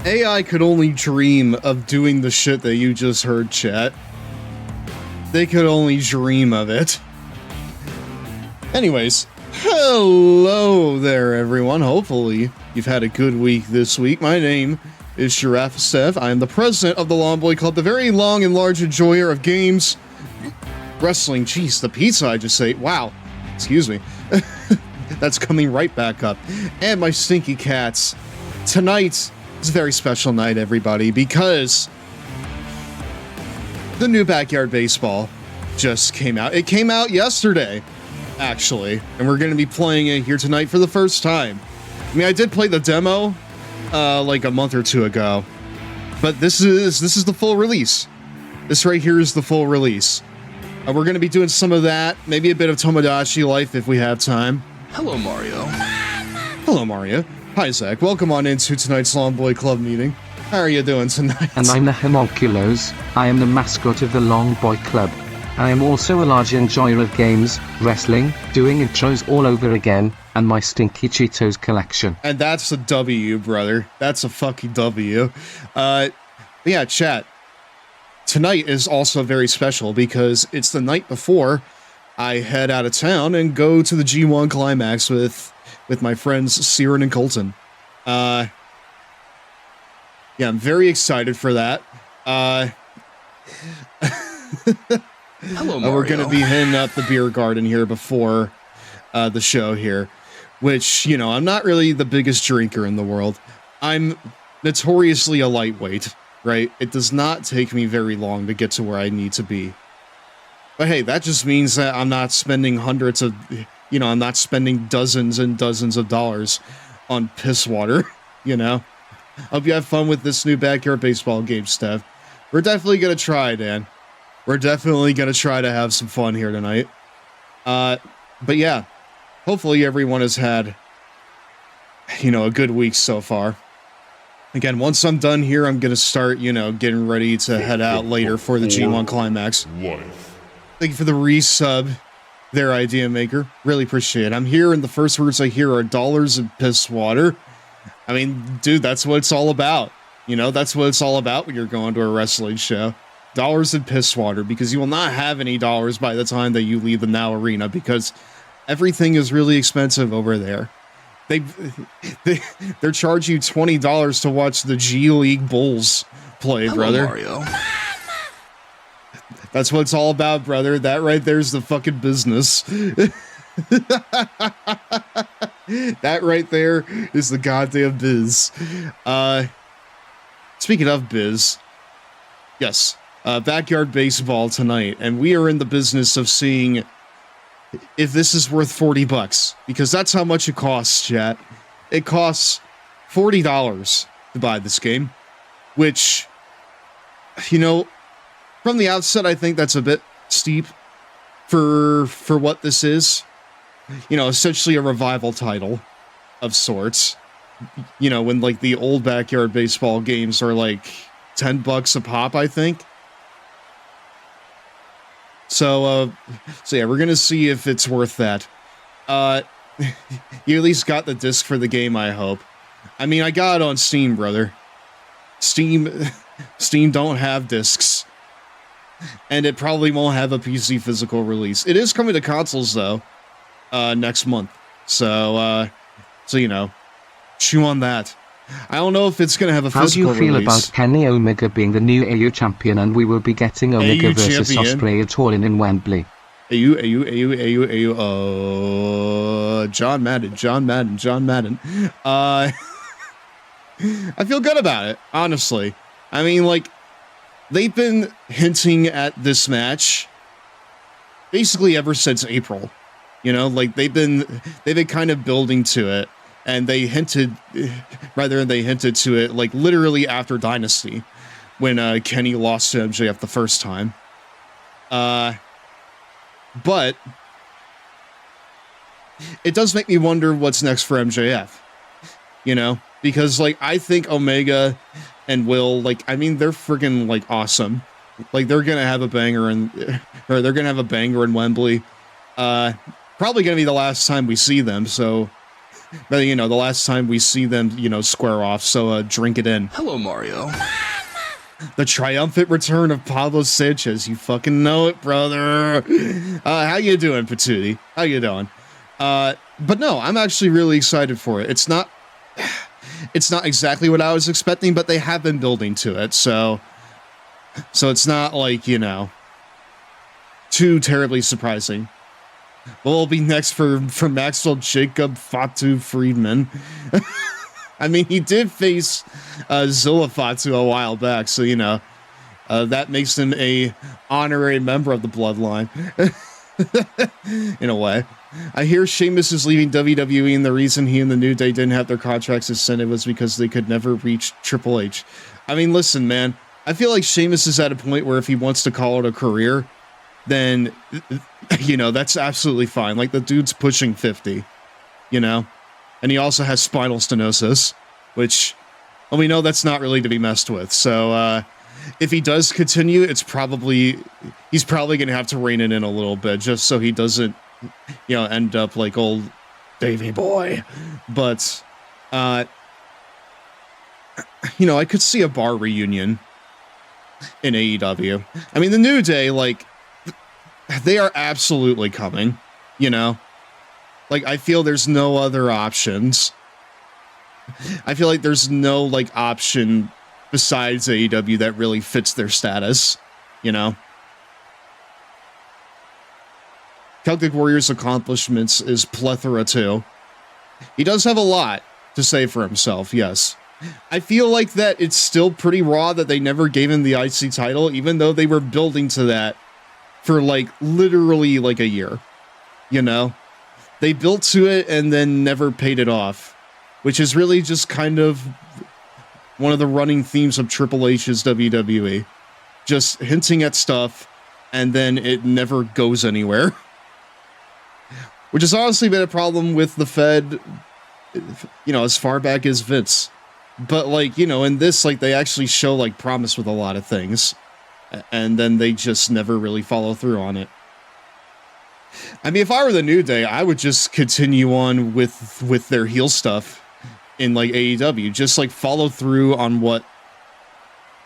AI could only dream of doing the shit that you just heard, chat. They could only dream of it. Anyways, hello there, everyone. Hopefully, you've had a good week this week. My name is GirafaStev. I am the president of the Long Boy Club, the very long and large enjoyer of games, wrestling. Jeez, the pizza I just ate. Wow. Excuse me. That's coming right back up. And my stinky cats. Tonight is a very special night, everybody, because the new Backyard Baseball just came out. It came out yesterday, actually, and we're going to be playing it here tonight for the first time. I mean, I did play the demo like a month or two ago, but this is the full release. This right here is the full release. We're going to be doing some of that, maybe a bit of Tomodachi Life if we have time. Hello, Mario. Hello, Mario. Hi, Zach. Welcome on into tonight's Long Boy Club meeting. How are you doing tonight? And I'm the Homunculus. I am the mascot of the Long Boy Club. I am also a large enjoyer of games, wrestling, doing intros all over again, and my Stinky Cheetos collection. And that's a W, brother. That's a fucking W. Yeah, chat. Tonight is also very special because it's the night before I head out of town and go to the G1 Climax with my friends Siren and Colton. Yeah, I'm very excited for that. Hello, Mario. We're going to be hitting up the beer garden here before the show here, which, you know, I'm not really the biggest drinker in the world. I'm notoriously a lightweight, right? It does not take me very long to get to where I need to be. But hey, that just means that I'm not spending hundreds of, you know, I'm not spending dozens and dozens of dollars on piss water, you know? Hope you have fun with this new Backyard Baseball game, Stev. We're definitely going to try, Dan. We're definitely going to try to have some fun here tonight. But yeah, hopefully everyone has had, you know, a good week so far. Again, once I'm done here, I'm going to start, you know, getting ready to head out later for the G1 Climax. Thank you for the resub there, Idea Maker. Really appreciate it. I'm here, and the first words I hear are dollars and piss water. I mean, dude, that's what it's all about. You know, that's what it's all about when you're going to a wrestling show. Dollars and piss water, because you will not have any dollars by the time that you leave the Now Arena, because everything is really expensive over there. They're charging you $20 to watch the G League Bulls play, Hello, brother. Mario. That's what it's all about, brother. That right there's the fucking business. That right there is the goddamn biz. Speaking of biz, yes, Backyard Baseball tonight, and we are in the business of seeing if this is worth $40, because that's how much it costs, chat. It costs $40 to buy this game, which, you know, from the outset, I think that's a bit steep for what this is. You know, essentially a revival title of sorts. You know, when like the old Backyard Baseball games are like $10 a pop, I think. So yeah, we're gonna see if it's worth that. You at least got the disc for the game, I hope. I mean, I got it on Steam, brother. Steam don't have discs. And it probably won't have a PC physical release. It is coming to consoles, though, next month. So you know, chew on that. I don't know if it's going to have a physical release. How do you feel about Kenny Omega being the new AU champion, and we will be getting Omega versus Ospreay at All in Wembley? AU, John Madden. I feel good about it, honestly. I mean, like, they've been hinting at this match basically ever since April. You know, like they've been kind of building to it, and they hinted to it like literally after Dynasty, when Kenny lost to MJF the first time. But it does make me wonder what's next for MJF. You know, because like I think Omega and Will, like, I mean, they're freaking like awesome. Like they're gonna have a banger in Wembley. Probably gonna be the last time we see them. So But, you know, the last time we see them, you know, square off, so drink it in. Hello, Mario. The triumphant return of Pablo Sanchez. You fucking know it, brother. How you doing, Patootie? How you doing? But no, I'm actually really excited for it. It's not exactly what I was expecting, but they have been building to it, so it's not like, you know, too terribly surprising. What will be next for Maxwell Jacob Fatu Friedman? I mean, he did face Zilla Fatu a while back, so, you know, that makes him a honorary member of the bloodline. In a way. I hear Sheamus is leaving WWE, and the reason he and the New Day didn't have their contracts extended was because they could never reach Triple H. I mean, listen, man. I feel like Sheamus is at a point where if he wants to call it a career, then, you know, that's absolutely fine. Like, the dude's pushing 50, you know? And he also has spinal stenosis, which, well, we know that's not really to be messed with. So, if he does continue, he's probably going to have to rein it in a little bit, just so he doesn't, you know, end up like old Davey Boy. But, you know, I could see a bar reunion in AEW. I mean, the New Day, like, they are absolutely coming, you know? Like, I feel there's no other options. I feel like there's no, like, option besides AEW that really fits their status, you know? Celtic Warrior's accomplishments is plethora too. He does have a lot to say for himself, yes. I feel like that it's still pretty raw that they never gave him the IC title, even though they were building to that for, like, literally, like, a year, you know? They built to it and then never paid it off, which is really just kind of one of the running themes of Triple H's WWE. Just hinting at stuff, and then it never goes anywhere. Which has honestly been a problem with the Fed, you know, as far back as Vince. But, like, you know, in this, like, they actually show, like, promise with a lot of things. And then they just never really follow through on it. I mean, if I were the New Day, I would just continue on with their heel stuff in, like, AEW. Just, like, follow through on what,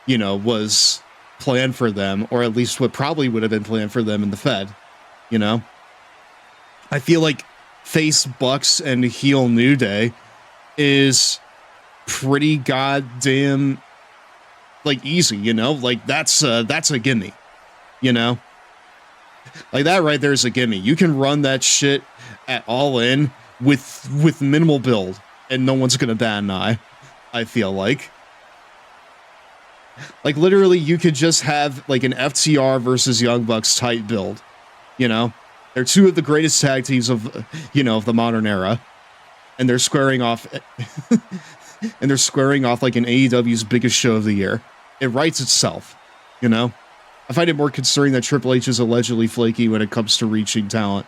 you know, was planned for them, or at least what probably would have been planned for them in the Fed, you know? I feel like face Bucks and heel New Day is pretty goddamn, like, easy, you know? Like, that's a gimme, you know? Like, that right there is a gimme. You can run that shit at All In with minimal build, and no one's gonna bat an eye, I feel like. Like, literally, you could just have, like, an FTR versus Young Bucks type build, you know? They're two of the greatest tag teams of, you know, of the modern era. And they're squaring off, and they're squaring off, like, in AEW's biggest show of the year. It writes itself, you know? I find it more concerning that Triple H is allegedly flaky when it comes to reaching talent.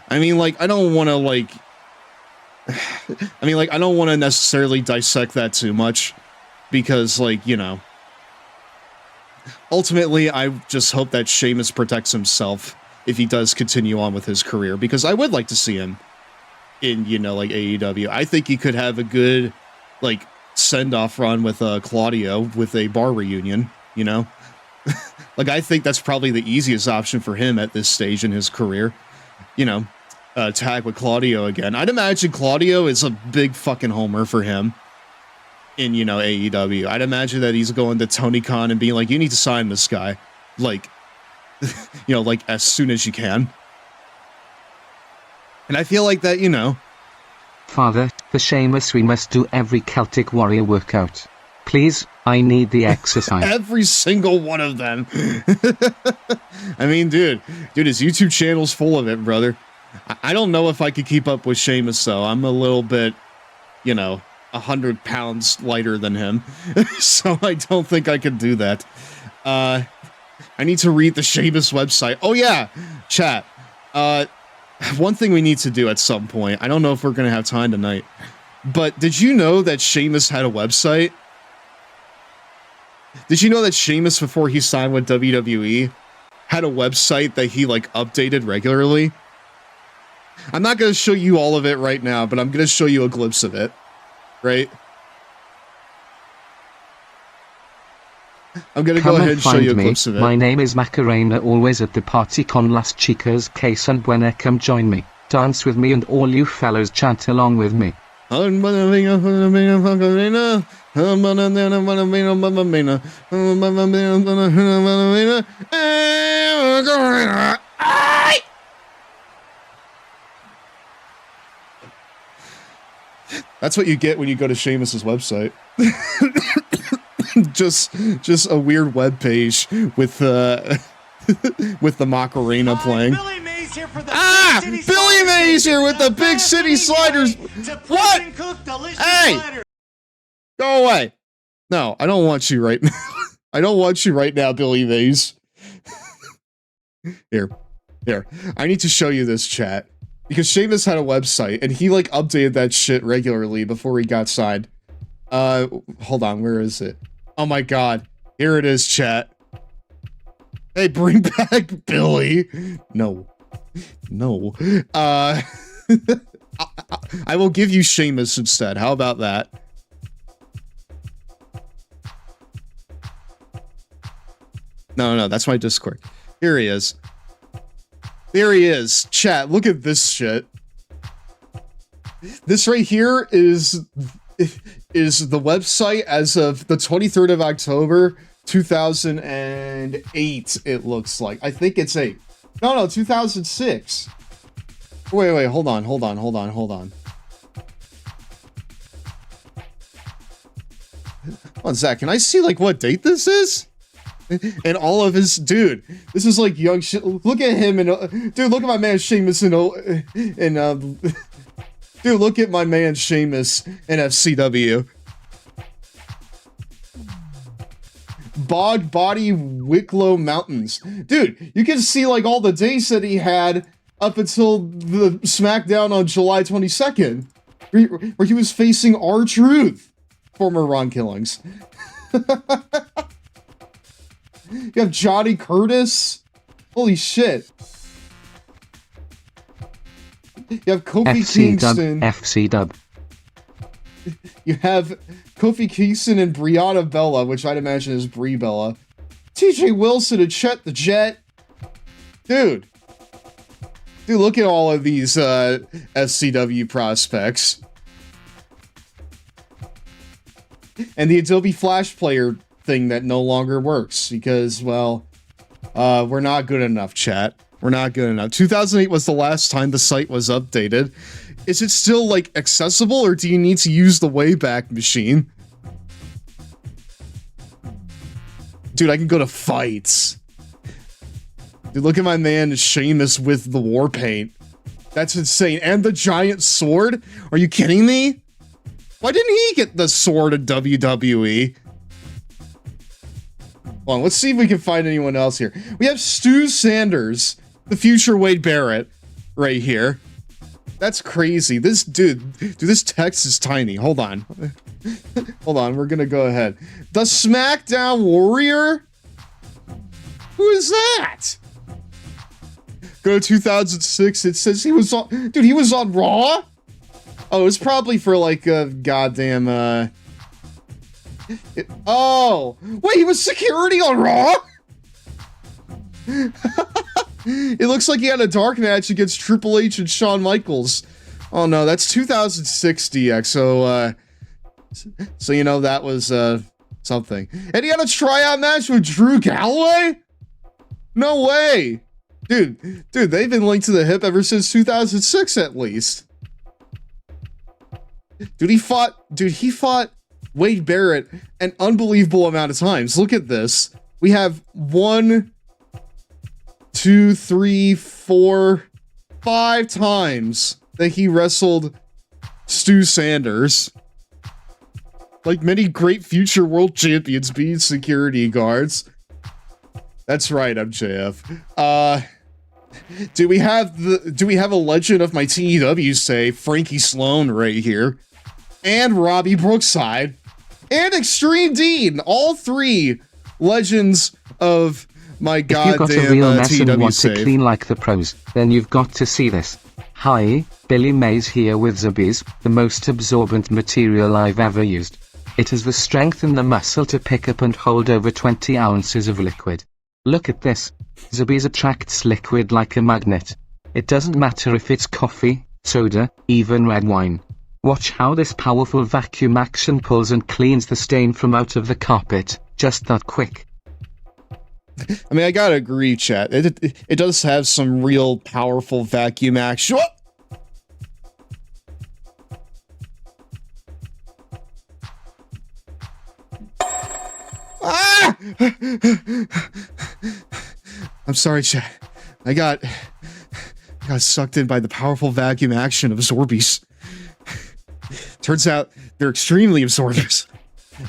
I mean, like, I don't want to, like... I mean, like, I don't want to necessarily dissect that too much. Because, like, you know... Ultimately, I just hope that Sheamus protects himself if he does continue on with his career. Because I would like to see him in, you know, like, AEW. I think he could have a good, like, send-off run with Claudio with a bar reunion, you know? Like, I think that's probably the easiest option for him at this stage in his career. You know, tag with Claudio again. I'd imagine Claudio is a big fucking homer for him in, you know, AEW. I'd imagine that he's going to Tony Khan and being like, you need to sign this guy. Like, you know, like, as soon as you can. And I feel like that, you know. Father, for Sheamus we must do every Celtic Warrior workout. Please, I need the exercise. Every single one of them. I mean, dude, his YouTube channel's full of it, brother. I don't know if I could keep up with Sheamus, though. I'm a little bit, you know, 100 pounds lighter than him. So I don't think I could do that. I need to read the Sheamus website. Oh, yeah, chat. One thing we need to do at some point, I don't know if we're going to have time tonight, but did you know that Sheamus had a website? Did you know that Sheamus, before he signed with WWE, had a website that he, like, updated regularly? I'm not going to show you all of it right now, but I'm going to show you a glimpse of it, right? I'm going to go ahead and show you a glimpse of it. My name is Macarena, always at the party con las chicas que son buena, come join me. Dance with me and all you fellows chant along with me. That's what you get when you go to Seamus's website. just a weird web page with with the Macarena playing. Billy Mays here for the Billy Mays here with the Big City Sliders. What? Hey, go away. No, I don't want you right now. I don't want you right now, Billy Mays. Here. I need to show you this, chat. Because Seamus had a website, and he, like, updated that shit regularly before he got signed. Hold on, where is it? Oh my god. Here it is, chat. Hey, bring back Billy. No. I will give you Seamus instead. How about that? No, that's my Discord. Here he is. There he is. Chat, look at this shit. This right here is the website as of the 23rd of October, 2008, it looks like. I think it's 8. No, 2006. Wait, hold on. Hold on, Zach, can I see, like, what date this is? And all of his, dude, this is like young shit. Look at him and, dude, look at my man Seamus and dude, look at my man Seamus and FCW. Bog Body Wicklow Mountains. Dude, you can see like all the days that he had up until the SmackDown on July 22nd, where he was facing R-Truth, former Ron Killings. You have Johnny Curtis. Holy shit. You have Kofi Kingston. FC Dub. You have Kofi Kingston and Brianna Bella, which I'd imagine is Brie Bella. TJ Wilson and Chet the Jet. Dude, look at all of these SCW prospects. And the Adobe Flash Player thing that no longer works because, well, we're not good enough, chat. We're not good enough. 2008 was the last time the site was updated. Is it still, like, accessible, or do you need to use the Wayback Machine? Dude, I can go to fights. Dude, look at my man Seamus with the war paint. That's insane. And the giant sword? Are you kidding me? Why didn't he get the sword in WWE? Hold on, let's see if we can find anyone else here. We have Stu Sanders, the future Wade Barrett, right here. That's crazy. This dude, this text is tiny. Hold on. Hold on, we're gonna go ahead. The SmackDown Warrior? Who is that? Go to 2006, it says he was on, dude, he was on Raw? Oh, it's probably for like a goddamn, oh, wait, he was security on Raw? It looks like he had a dark match against Triple H and Shawn Michaels. Oh no, that's 2006 DX, so you know, that was, something. And he had a tryout match with Drew Galloway? No way! Dude, they've been linked to the hip ever since 2006 at least. Dude, he fought Wade Barrett an unbelievable amount of times. Look at this. We have 1, 2, 3, 4, 5 times that he wrestled Stu Sanders. Like many great future world champions being security guards. That's right, MJF. Do we have a legend of my TEW say Frankie Sloan right here? And Robbie Brookside. And Extreme Dean. All 3 legends of my goddamn If you got a real mess and TEW want save. to clean like the pros, then you've got to see this. Hi, Billy Mays here with Zubies, the most absorbent material I've ever used. It has the strength and the muscle to pick up and hold over 20 ounces of liquid. Look at this. Zubies attracts liquid like a magnet. It doesn't matter if it's coffee, soda, even red wine. Watch how this powerful vacuum action pulls and cleans the stain from out of the carpet, just that quick. I mean, I gotta agree, chat. It does have some real powerful vacuum action. Ah! I'm sorry, chat. I got sucked in by the powerful vacuum action of Zorbies. Turns out they're extremely absorbers.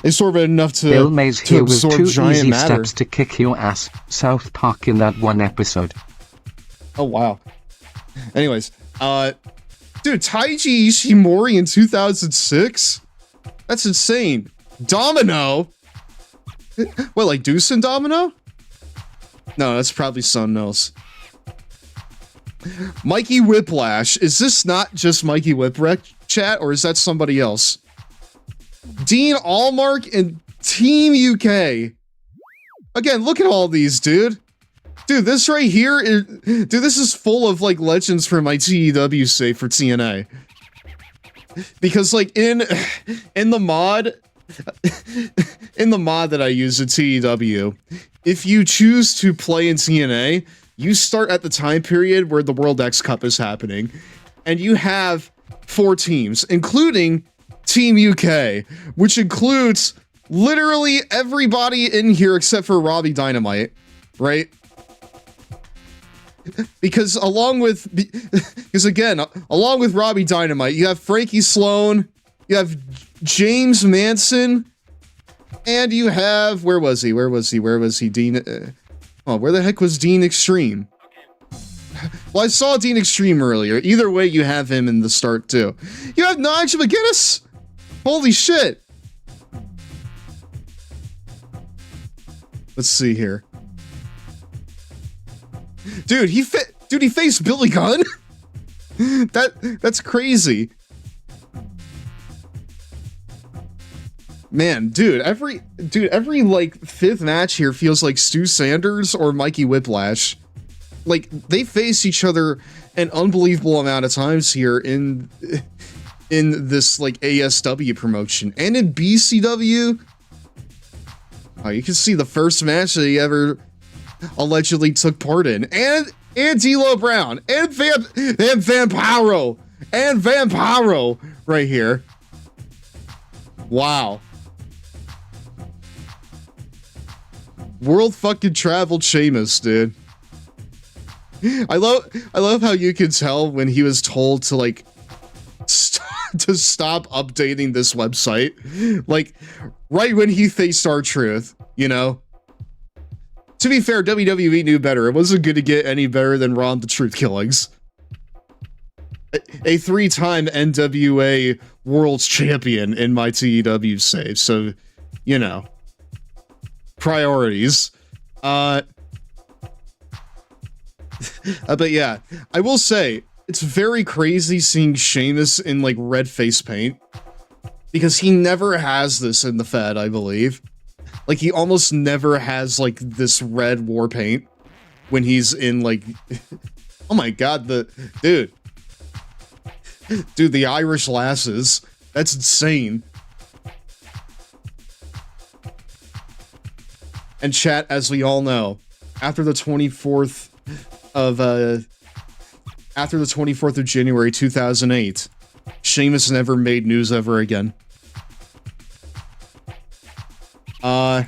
They absorb it enough to Bill Mays here with absorb 2 giant easy matter. steps to kick your ass. South Park in that one episode. Oh wow. Anyways, dude, Taiji Ishimori in 2006? That's insane. Domino? What, like Deuce and Domino? No, that's probably something else. Mikey Whiplash. Is this not just Mikey Whipwreck, chat, or is that somebody else? Dean Allmark and Team UK. Again, look at all these, dude. Dude, this right here is... Dude, this is full of, like, legends for my TEW save for TNA. Because, like, in the mod... in the mod that I use in TEW, if you choose to play in TNA, you start at the time period where the World X Cup is happening, and you have 4 teams, including Team UK, which includes literally everybody in here except for Robbie Dynamite, right? Because along with Robbie Dynamite, you have Frankie Sloan, you have James Manson, and you have, where was he, Dean, oh, where the heck was Dean Extreme? Well, I saw Dean Extreme earlier. Either way, you have him in the start, too. You have Nigel McGuinness! Holy shit! Let's see here. Dude, he faced Billy Gunn? That's crazy. Man, dude, every like 5th match here feels like Stu Sanders or Mikey Whiplash. Like, they face each other an unbelievable amount of times here in this like ASW promotion and in BCW. Oh, you can see the first match that he ever allegedly took part in, and D'Lo Brown and Vampiro right here. Wow. World fucking traveled Sheamus, dude. I love how you could tell when he was told to like to stop updating this website, like right when he faced R-Truth, you know. To be fair, WWE knew better. It wasn't going to get any better than Raw and the Truth Killings. A 3-time NWA World's Champion in my TEW save, so, you know. Priorities. But yeah, I will say, it's very crazy seeing Sheamus in, like, red face paint. Because he never has this in the Fed, I believe. Like, he almost never has, like, this red war paint when he's in, like... Oh my god, Dude, the Irish lasses. That's insane. And chat, as we all know, after the 24th of January 2008, Sheamus never made news ever again. Okay,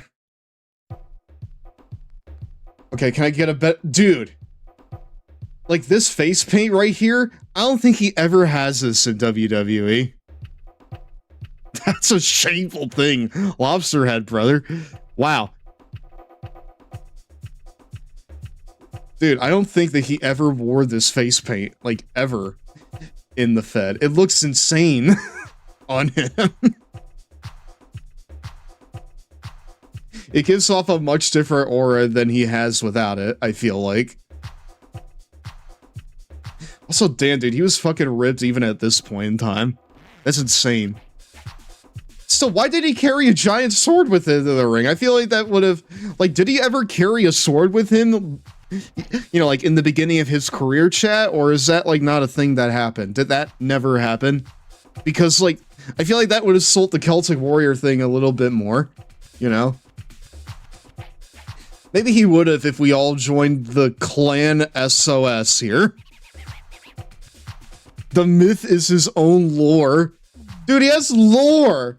can I get a bet? Dude, like this face paint right here, I don't think he ever has this in WWE. That's a shameful thing. Lobster head, brother. Wow. Dude, I don't think that he ever wore this face paint, like, ever in the Fed. It looks insane on him. It gives off a much different aura than he has without it, I feel like. Also, damn, dude, he was fucking ripped even at this point in time. That's insane. Still, why did he carry a giant sword with him in the ring? I feel like that would have... Like, did he ever carry a sword with him? You know, like, in the beginning of his career, chat? Or is that, like, not a thing that happened? Did that never happen? Because, like, I feel like that would have sold the Celtic Warrior thing a little bit more. You know? Maybe he would have if we all joined the Clan SOS here. The myth is his own lore. Dude, he has lore!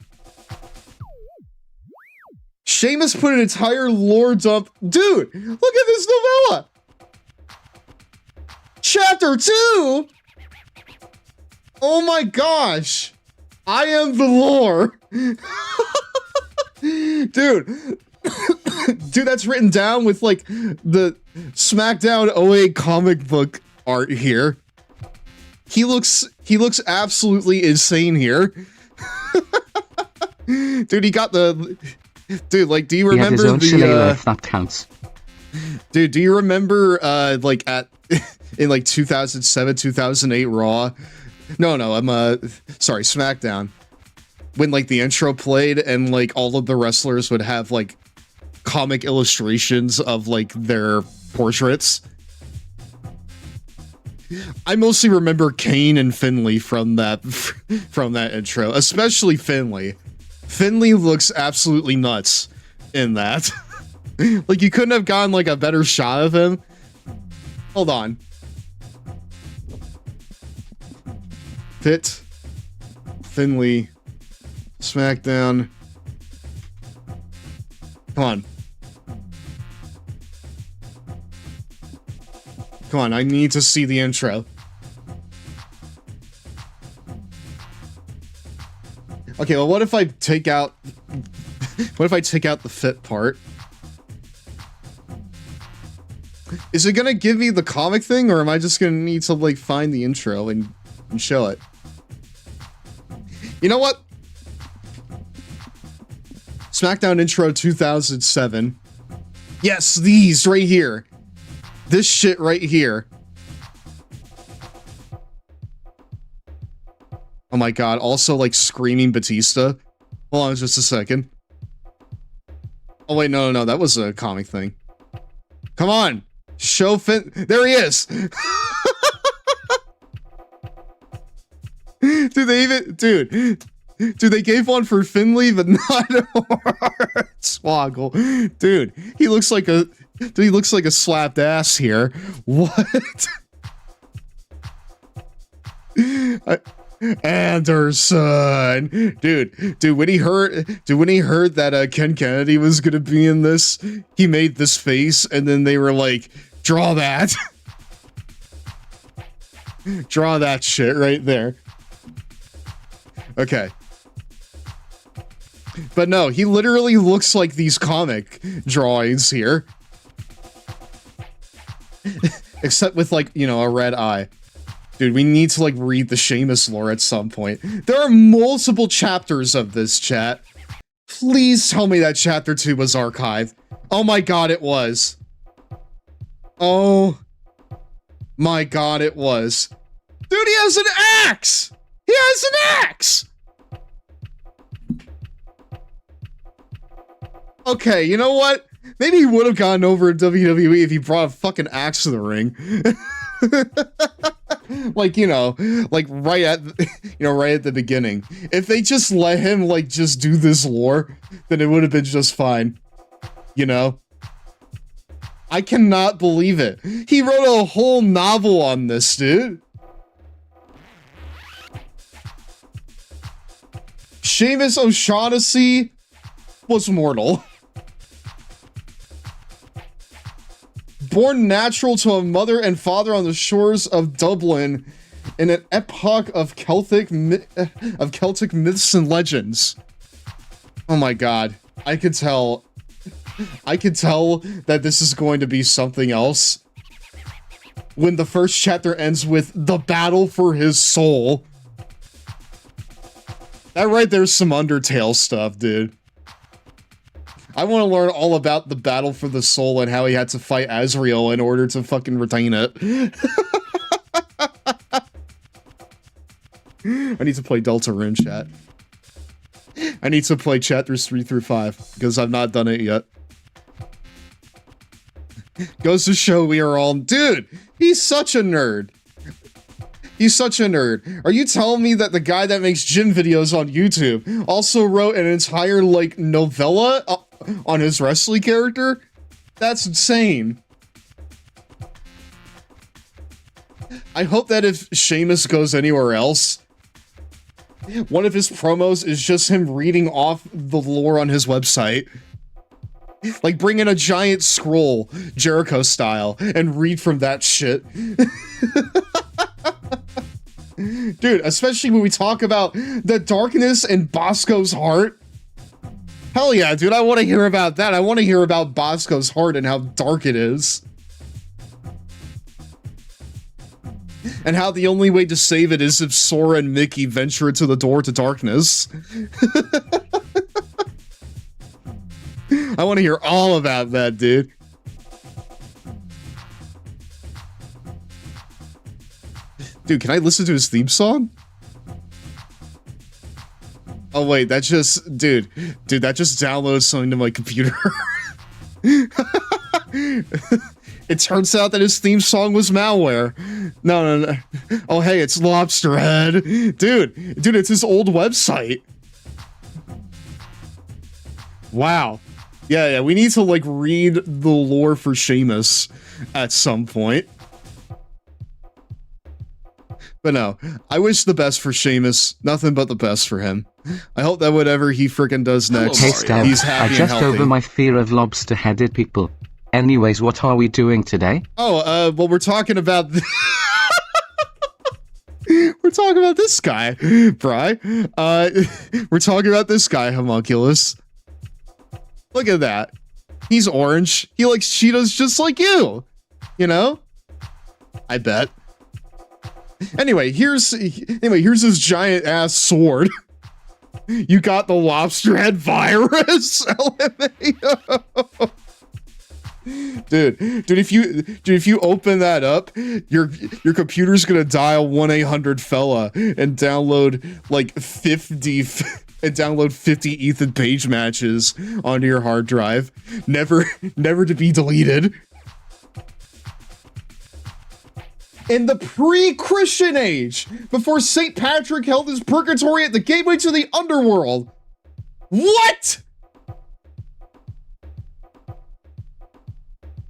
Sheamus put an entire lore dump. Dude, look at this novella! Chapter 2? Oh my gosh! I am the lore! Dude. Dude, that's written down with, like, the SmackDown OA comic book art here. He looks absolutely insane here. Dude, he got the... Dude, like, do you remember that counts. Dude, do you remember, like, in, like, 2007, 2008 Raw? No, I'm, sorry, SmackDown. When, like, the intro played and, like, all of the wrestlers would have, like, comic illustrations of, like, their portraits. I mostly remember Kane and Finley from that intro, especially Finley. Finley looks absolutely nuts in that. Like, you couldn't have gotten, like, a better shot of him. Hold on. Fit. Finley. SmackDown. Come on. Come on, I need to see the intro. Okay, well, what if I take out... What if I take out the fit part? Is it gonna give me the comic thing, or am I just gonna need to, like, find the intro and show it? You know what? SmackDown intro 2007. Yes, these right here. This shit right here. Oh my god, also, like, screaming Batista. Hold on just a second. Oh wait, no, that was a comic thing. Come on! Show Finn. There he is! Dude, they even... Dude, they gave one for Finley, but not Swoggle. Dude, he looks like a... Dude, he looks like a slapped ass here. What? Anderson, dude, when he heard that Ken Kennedy was gonna be in this, he made this face, and then they were like, "Draw that, draw that shit right there." Okay, but no, he literally looks like these comic drawings here, except with, like, you know, a red eye. Dude, we need to, like, read the Sheamus lore at some point. There are multiple chapters of this, chat. Please tell me that chapter 2 was archived. Oh my god, it was. Oh my god, it was. Dude, he has an axe! He has an axe! Okay, you know what? Maybe he would have gotten over in WWE if he brought a fucking axe to the ring. Like, you know, like right at the beginning. If they just let him, like, just do this lore, then it would have been just fine. You know? I cannot believe it. He wrote a whole novel on this, dude. Sheamus O'Shaughnessy was mortal. Born natural to a mother and father on the shores of Dublin in an epoch of Celtic myths and legends. Oh my god. I could tell that this is going to be something else when the first chapter ends with the battle for his soul. That right there's some Undertale stuff, dude. I want to learn all about the battle for the soul and how he had to fight Azrael in order to fucking retain it. I need to play Deltarune, chat. I need to play chapters 3 through 5 because I've not done it yet. Goes to show we are all... Dude, he's such a nerd. He's such a nerd. Are you telling me that the guy that makes gym videos on YouTube also wrote an entire, like, novella on his wrestling character? That's insane. I hope that if Sheamus goes anywhere else, one of his promos is just him reading off the lore on his website. Like, bring in a giant scroll, Jericho style, and read from that shit. Dude, especially when we talk about the darkness in Bosco's heart. Hell yeah, dude, I want to hear about that. I want to hear about Bosco's heart and how dark it is. And how the only way to save it is if Sora and Mickey venture into the door to darkness. I want to hear all about that, dude. Dude, can I listen to his theme song? Oh wait, that just... Dude, that just downloads something to my computer. It turns out that his theme song was malware. No. Oh hey, it's Lobsterhead. Dude, it's his old website. Wow. Yeah, we need to, like, read the lore for Sheamus at some point. But no, I wish the best for Sheamus. Nothing but the best for him. I hope that whatever he frickin' does next, Hey Stev, he's happy I just and healthy. over my fear of lobster-headed people. Anyways, what are we doing today? Oh, well, we're talking about... We're talking about this guy, Bri. We're talking about this guy, Homunculus. Look at that. He's orange. He likes Cheetos just like you. You know? I bet. Anyway, here's his giant ass sword. You got the lobsterhead virus. LMAO. Dude, if you open that up, your computer's gonna dial 1-800-fella and download like 50 Ethan Page matches onto your hard drive, never to be deleted. In the pre-Christian age, before St. Patrick held his purgatory at the gateway to the underworld. What?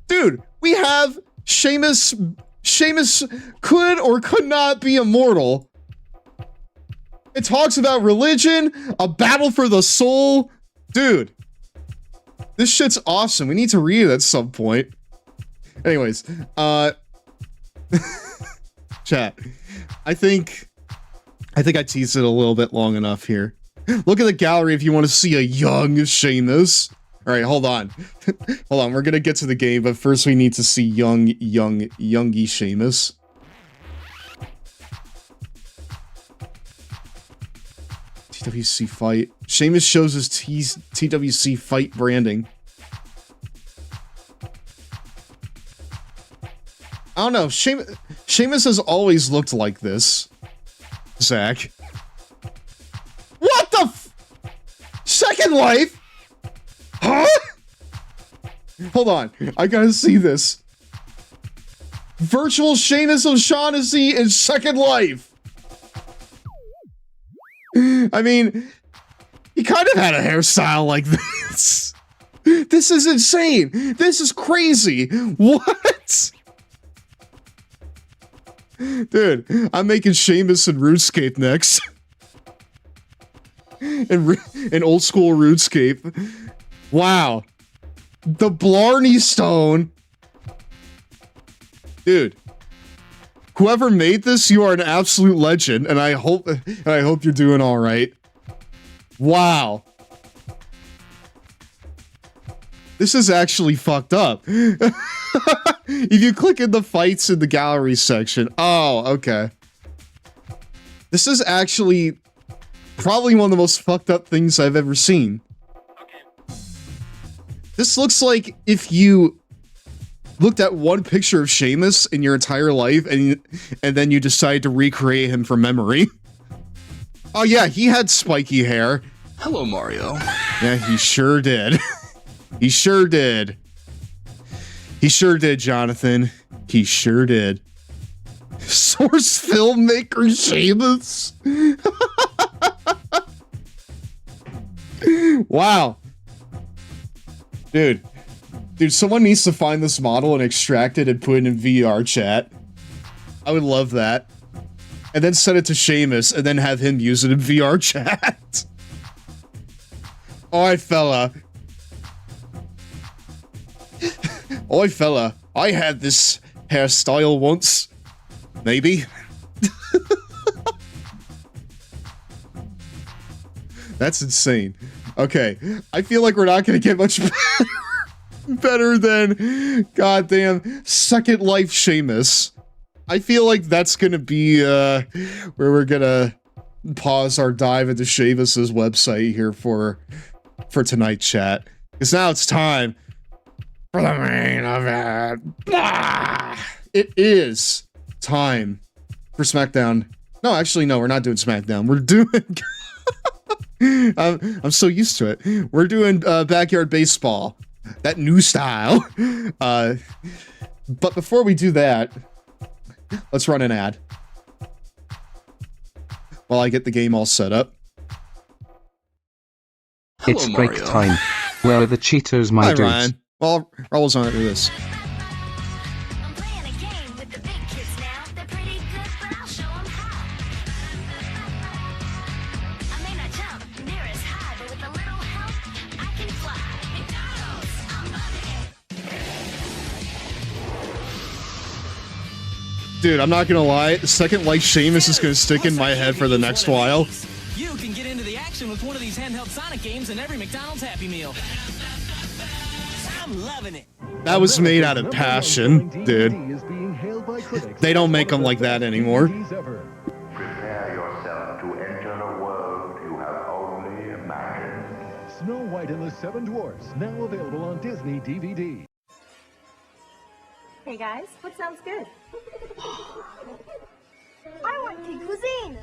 Dude, we have Sheamus could or could not be immortal. It talks about religion, a battle for the soul. Dude, this shit's awesome. We need to read it at some point. Anyways, chat, I think I teased it a little bit long enough here. Look at the gallery if you want to see a young Sheamus. All right, hold on. Hold on, we're gonna get to the game, but first we need to see youngy Sheamus. TWC fight. Sheamus shows his TWC fight branding. I don't know, Sheamus has always looked like this. Zach. What the Second Life? Huh? Hold on, I gotta see this. Virtual Sheamus O'Shaughnessy in Second Life. I mean, he kind of had a hairstyle like this. This is insane. This is crazy. What? Dude, I'm making Sheamus in RuneScape next. in old school RuneScape. Wow. The Blarney Stone. Dude. Whoever made this, you are an absolute legend, and I hope you're doing all right. Wow. This is actually fucked up. If you click in the fights in the gallery section. Oh, okay. This is actually probably one of the most fucked up things I've ever seen. This looks like if you looked at one picture of Sheamus in your entire life and then you decide to recreate him from memory. Oh yeah, he had spiky hair. Hello, Mario. Yeah, he sure did. He sure did. He sure did, Jonathan. He sure did. Source filmmaker Seamus. Wow. Dude, someone needs to find this model and extract it and put it in VR chat. I would love that. And then send it to Seamus and then have him use it in VR chat. Oi, fella. Oi, fella. I had this hairstyle once. Maybe. That's insane. Okay, I feel like we're not gonna get much better than goddamn Second Life Seamus. I feel like that's gonna be where we're gonna pause our dive into Seamus's website here for tonight's chat. Because now it's time for the main event. Blah! It is time for SmackDown. No, actually, no, we're not doing SmackDown. We're doing... I'm so used to it. We're doing Backyard Baseball. That new style. But before we do that, let's run an ad. While I get the game all set up. Hello, It's break Mario. time. Where are the Cheetos, my Hi, dudes? Ryan. Well, Raul's on it with this. I'm playing a game with the big kids now. They're pretty good, but I'll show 'em how. I may not jump near as high, but with a little help, I can fly. McDonald's, I'm on it. Dude, I'm not gonna lie. Second Life Seamus is gonna stick in my head for the next while. You can get into the action with one of these handheld Sonic games in every McDonald's Happy Meal. I'm loving it. That was made out of passion, dude. They don't make them like that anymore. Prepare yourself to enter a world you have only imagined. Snow White and the Seven Dwarfs, now available on Disney DVD. Hey guys, what sounds good? I want tea cuisine!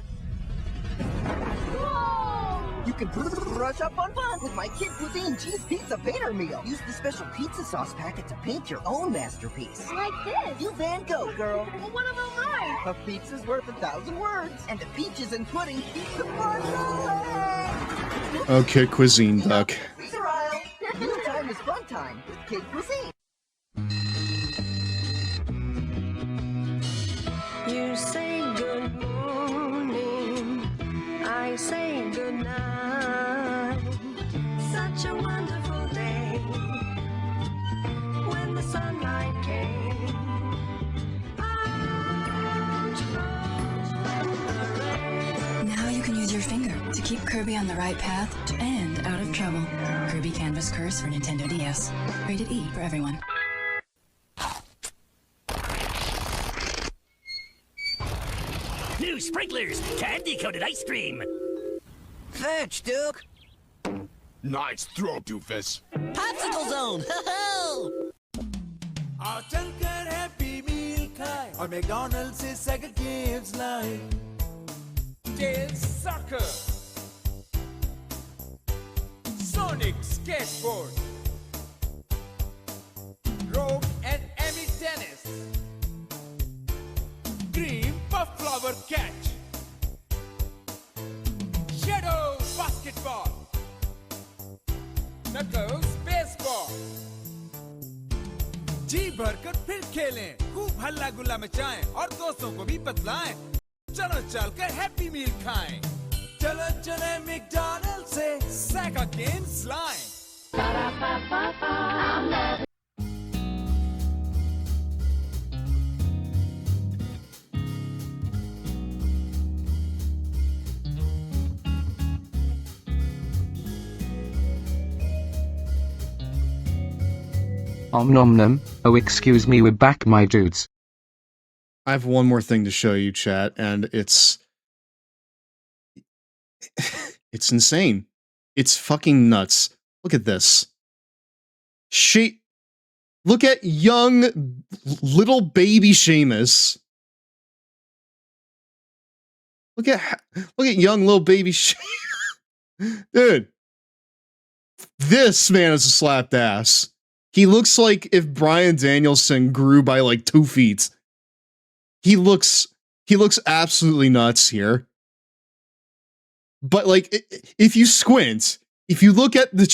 Whoa! You can brush up on fun with my Kid Cuisine Cheese Pizza Painter Meal. Use the special pizza sauce packet to paint your own masterpiece. Like this! You Van Gogh, girl. Well, what about mine? A pizza's worth 1,000 words, and the peaches and pudding keep the party going. Okay, Cuisine Duck. Freezer aisle. Meal time is fun time with Kid Cuisine. You say good morning, I say good night. Such a wonderful day when the sunlight came. Now you can use your finger to keep Kirby on the right path and out of trouble. Kirby Canvas Curse for Nintendo DS. Rated E for everyone. New sprinklers, candy-coated ice cream. Fetch, Duke. Nice throw, doofus. Popsicle zone. और चलकर happy मील खाए और McDonald से Sega games लाए Tails soccer Sonic skateboard rope and Amy tennis green puff flower catch shadow basketball Knuckles baseball जी भरकर फिर खेलें, खूब हल्ला गुल्ला मचाएं और दोस्तों को भी बतलाएं। चलो चलकर हैप्पी मील खाएं। चलो चले मैकडॉनल्ड से सेगा गेम्स लाएं। Om nom nom. Oh, excuse me, we're back, my dudes. I have one more thing to show you, chat, and it's insane. It's fucking nuts. Look at this. Look at young little baby Seamus. Look at young little baby dude. This man is a slapped ass. He looks like if Bryan Danielson grew by like 2 feet. He looks absolutely nuts here. But like, if you squint, if you look at the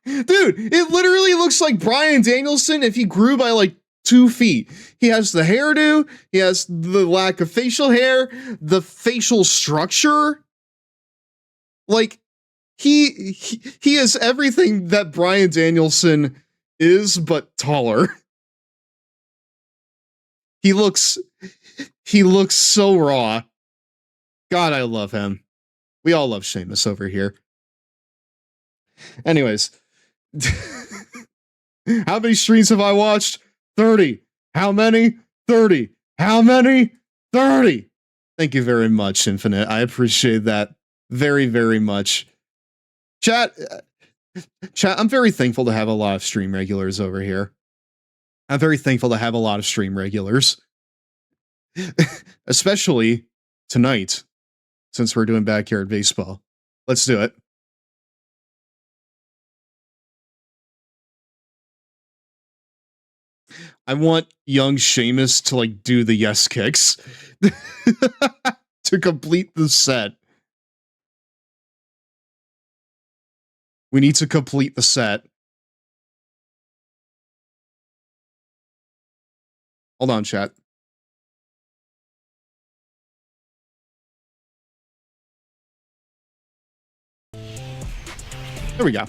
dude, it literally looks like Bryan Danielson if he grew by like 2 feet. He has the hairdo, he has the lack of facial hair, the facial structure. Like, he has everything that Bryan Danielson is, but taller. He looks so raw. God, I love him. We all love Sheamus over here. Anyways. How many streams have I watched? 30. How many? 30. How many? 30. Thank you very much, Infinite. I appreciate that very, very much. Chat, I'm very thankful to have a lot of stream regulars over here. I'm very thankful to have a lot of stream regulars. Especially tonight, since we're doing backyard baseball. Let's do it. I want young Sheamus to like do the yes kicks to complete the set. We need to complete the set. Hold on, chat. There we go.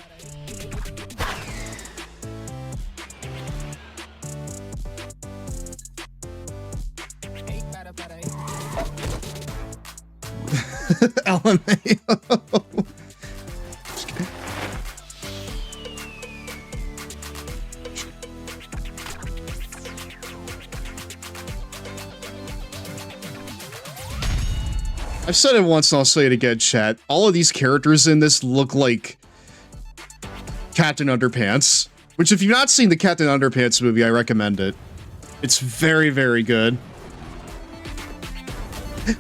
LMAO. I've said it once and I'll say it again, chat. All of these characters in this look like Captain Underpants, which if you've not seen the Captain Underpants movie, I recommend it. It's very, very good.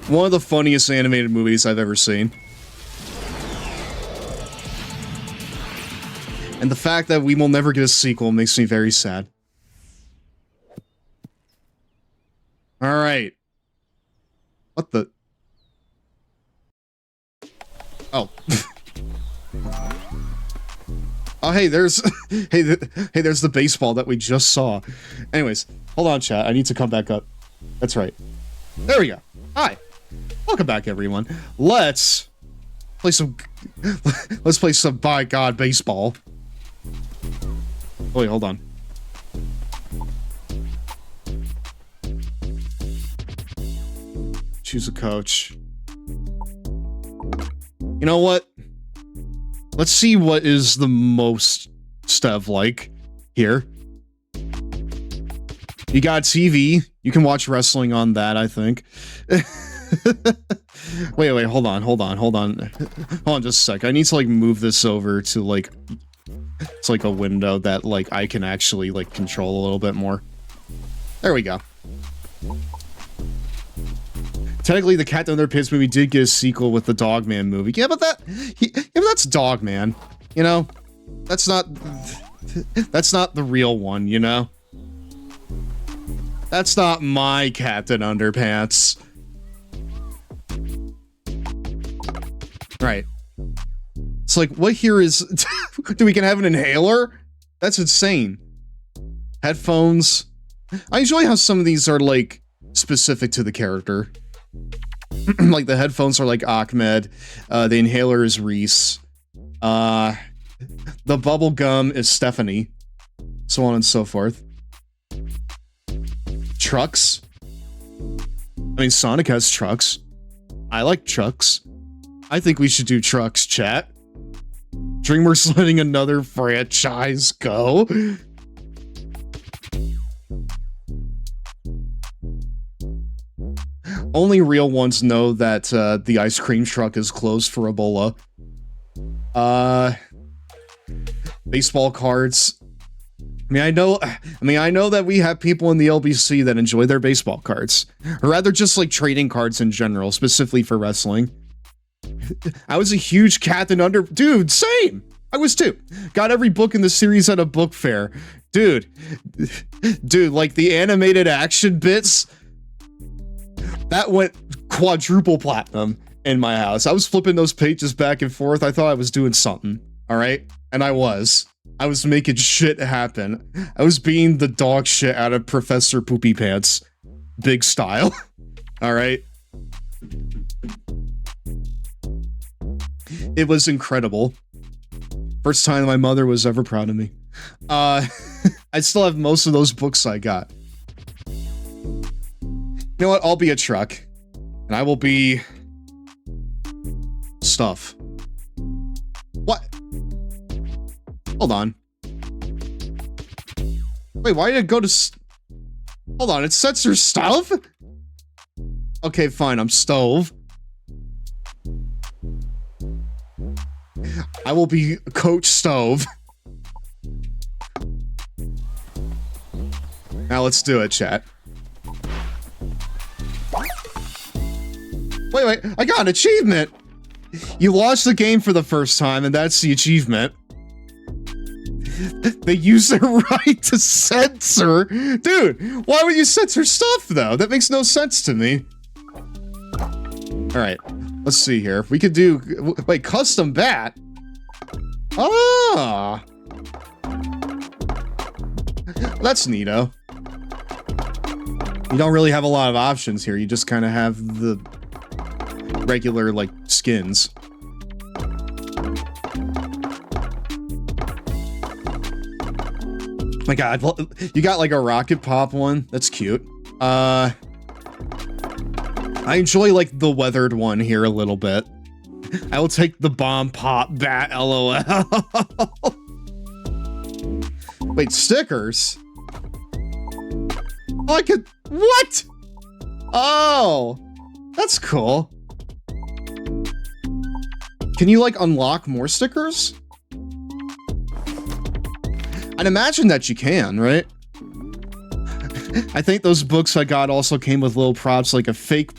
One of the funniest animated movies I've ever seen. And the fact that we will never get a sequel makes me very sad. Alright. What the... Oh. Oh, hey, there's... hey, there's the baseball that we just saw. Anyways, hold on, chat. I need to come back up. That's right. There we go. Hi. Welcome back, everyone. Let's play some... let's play some by God baseball. Wait, hold on. Choose a coach. You know what? Let's see what is the most Stev like here. You got TV. You can watch wrestling on that, I think. wait, hold on just a sec. I need to like move this over to like it's like a window that like I can actually like control a little bit more. There we go. Technically, the Cat Underpants movie did get a sequel with the Dogman movie. Yeah, but that's Dogman. You know, that's not the real one. You know, that's not my Captain Underpants. Right. It's like, what here is... do we can have an inhaler? That's insane. Headphones. I enjoy how some of these are, like, specific to the character. Like, the headphones are, like, Ahmed. The inhaler is Reese. The bubble gum is Stephanie. So on and so forth. Trucks. I mean, Sonic has trucks. I like trucks. I think we should do trucks, chat. DreamWorks letting another franchise go. Only real ones know that the ice cream truck is closed for Ebola. Baseball cards. I know that we have people in the LBC that enjoy their baseball cards, or rather just like trading cards in general, specifically for wrestling. I was a huge dude, same. I was too. Got every book in the series at a book fair. Dude, like the animated action bits, that went quadruple platinum in my house. I was flipping those pages back and forth. I thought I was doing something, all right? And I was making shit happen. I was being the dog shit out of Professor Poopy Pants. Big style. All right? It was incredible. First time my mother was ever proud of me. I still have most of those books I got. You know what? I'll be a truck. And I will be... stuff. What? Hold on. Wait, why did it go to... Hold on, it censors stuff? Okay, fine, I'm stove. I will be Coach Stove. Now let's do it, chat. Wait, I got an achievement! You launched the game for the first time, and that's the achievement. They use their right to censor. Dude, why would you censor stuff, though? That makes no sense to me. Alright, let's see here. We could do... Wait, custom bat? Ah! That's neato. You don't really have a lot of options here. You just kind of have the regular, like, skins. My god, you got like a rocket pop one? That's cute. I enjoy like the weathered one here a little bit. I will take the bomb pop bat, lol. Wait, stickers? Oh, I could... What? Oh, that's cool. Can you like unlock more stickers? I'd imagine that you can, right? I think those books I got also came with little props like a fake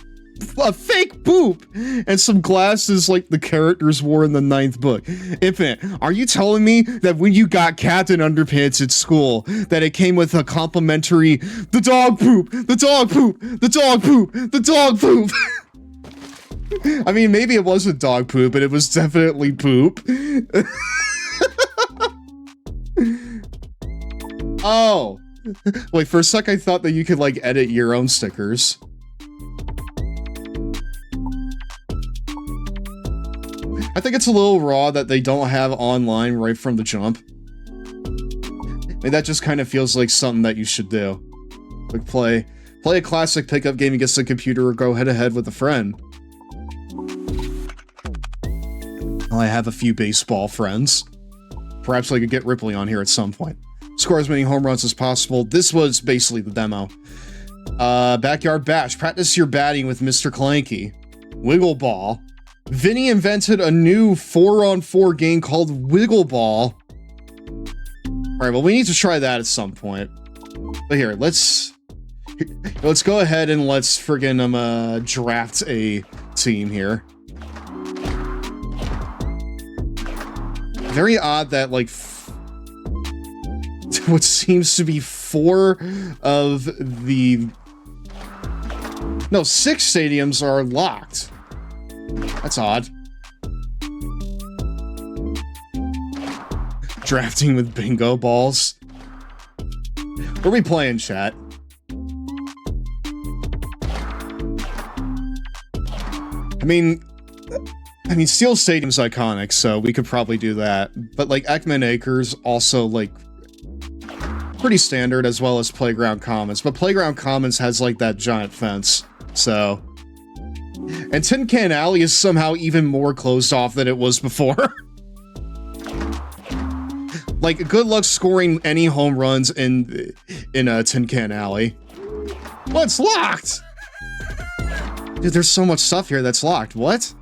poop and some glasses like the characters wore in the 9th book. Infant, are you telling me that when you got Captain Underpants at school that it came with a complimentary the dog poop, the dog poop, the dog poop, the dog poop? I mean, maybe it wasn't dog poop, but it was definitely poop. Oh, wait, for a sec I thought that you could like edit your own stickers. I think it's a little raw that they don't have online right from the jump. I mean, that just kind of feels like something that you should do. Like play a classic pickup game against the computer or go head to head with a friend. Well, I have a few baseball friends. Perhaps I could get Ripley on here at some point. Score as many home runs as possible. This was basically the demo. Backyard Bash. Practice your batting with Mr. Clanky. Wiggle Ball. Vinny invented a new 4-on-4 game called Wiggle Ball. Alright, well, we need to try that at some point. But here, let's go ahead and let's friggin' draft a team here. Very odd that, like, what seems to be 4 of the... No, 6 stadiums are locked. That's odd. Drafting with bingo balls. What are we playing, chat? I mean, Steel Stadium's iconic, so we could probably do that. But, like, Ekman Acres also, like, pretty standard, as well as Playground Commons. But Playground Commons has, like, that giant fence, so... And Tin Can Alley is somehow even more closed off than it was before. Like, good luck scoring any home runs in Tin Can Alley. Well, it's locked! Dude, there's so much stuff here that's locked. What?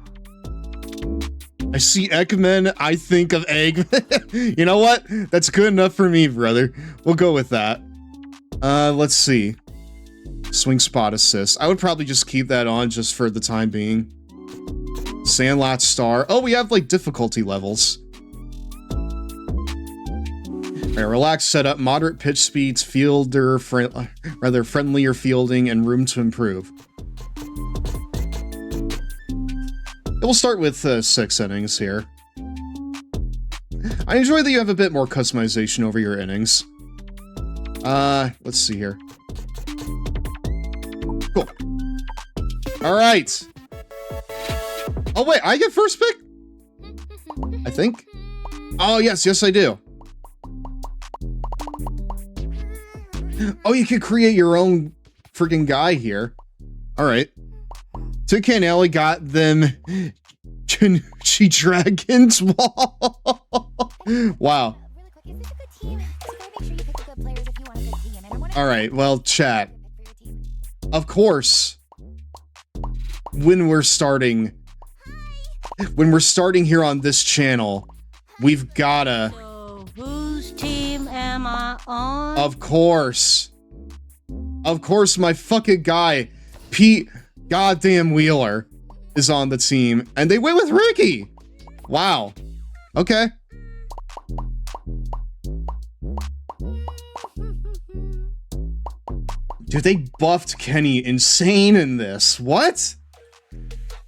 I see Eggman, I think of Eggman. You know what? That's good enough for me, brother. We'll go with that. Let's see. Swing spot assist. I would probably just keep that on just for the time being. Sandlot star. Oh, we have like difficulty levels. Alright, relaxed setup, moderate pitch speeds, fielder, friendlier fielding, and room to improve. We'll start with 6 innings here. I enjoy that you have a bit more customization over your innings. Let's see here. Cool. Alright. Oh wait, I get first pick? I think? Oh yes, I do. Oh, you can create your own freaking guy here. Alright. Toucan Alley got them Janucci Dragons. Wow. Alright, well, chat. Of course, when we're starting here on this channel, we've gotta... So whose team am I on? Of course, my fucking guy, Pete Goddamn Wheeler, is on the team, and they went with Ricky. Wow. Okay. Dude, they buffed Kenny insane in this. What?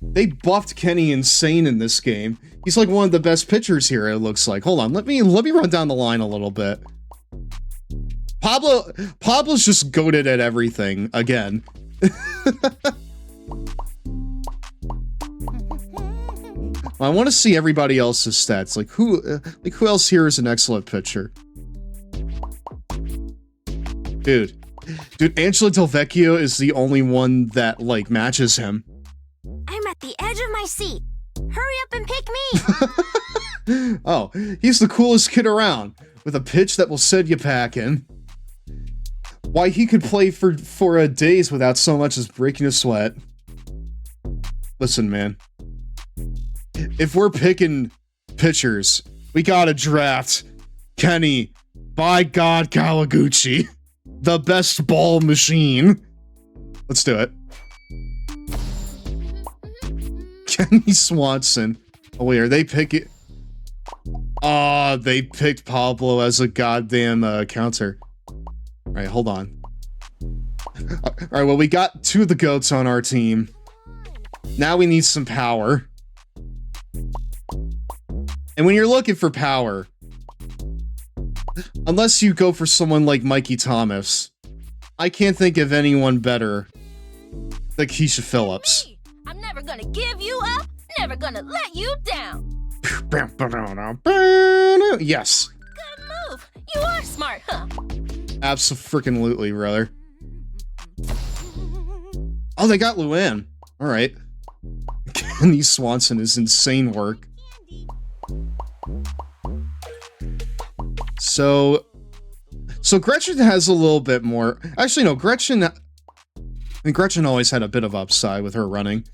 They buffed Kenny insane in this game. He's like one of the best pitchers here, it looks like. Hold on, let me run down the line a little bit. Pablo's just goated at everything again. I want to see everybody else's stats. Like who else here is an excellent pitcher? Dude, Angelo Del Vecchio is the only one that like matches him. I'm at the edge of my seat. Hurry up and pick me. Oh, he's the coolest kid around with a pitch that will send you packing. Why, he could play for days without so much as breaking a sweat. Listen, man. If we're picking pitchers, we gotta draft Kenny, by God, Kawaguchi, the best ball machine. Let's do it. Kenny Swanson. Oh wait, are they picking? Oh, they picked Pablo as a goddamn counter. All right, hold on. All right, well, we got 2 of the GOATs on our team. Now we need some power. And when you're looking for power, unless you go for someone like Mikey Thomas, I can't think of anyone better than Keisha Phillips. I'm never gonna give you up, never gonna let you down. Yes. Good move. You are smart, huh? Abso-freaking-lutely, brother. Oh, they got Luann. All right. Kenny Swanson is insane work. So Gretchen has a little bit more. Actually, no, Gretchen always had a bit of upside with her running.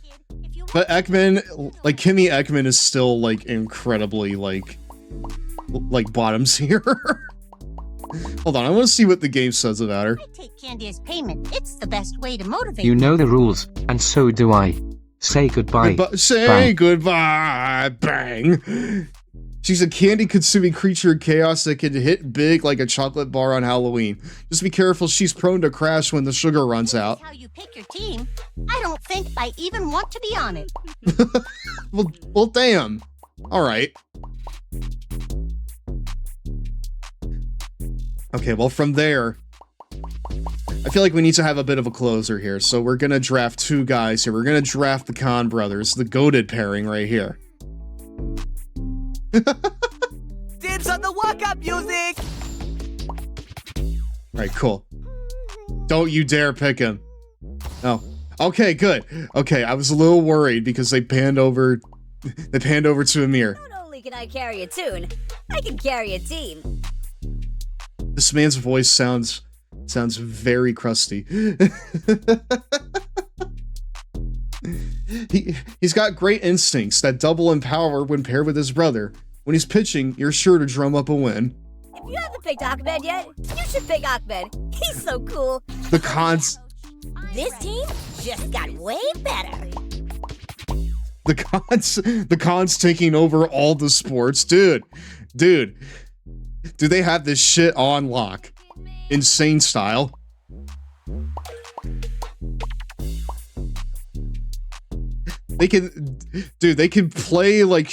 But Ekman, like Kimmy Ekman is still like incredibly like bottoms here. Hold on, I want to see what the game says about her. I take candy as payment. It's the best way to motivate. You know the rules, and so do I. Say goodbye. Say Bang. goodbye. Bang. She's a candy-consuming creature of chaos that can hit big like a chocolate bar on Halloween. Just be careful, she's prone to crash when the sugar runs out. How you pick your team? I don't think I even want to be on it. Well, damn. All right. Okay, well, from there, I feel like we need to have a bit of a closer here. So we're gonna draft 2 guys here. We're gonna draft the Khan brothers, the goated pairing right here. Dibs on the walk-up music! Alright, cool. Don't you dare pick him. Oh. Okay, good. Okay, I was a little worried because they panned over to Amir. Not only can I carry a tune, I can carry a team. This man's voice sounds very crusty. He's got great instincts that double in power when paired with his brother. When he's pitching, you're sure to drum up a win. If you haven't picked Ahmed yet, you should pick Ahmed. He's so cool. The cons. This team just got way better. The cons taking over all the sports. Dude, do they have this shit on lock? Insane style. They can play like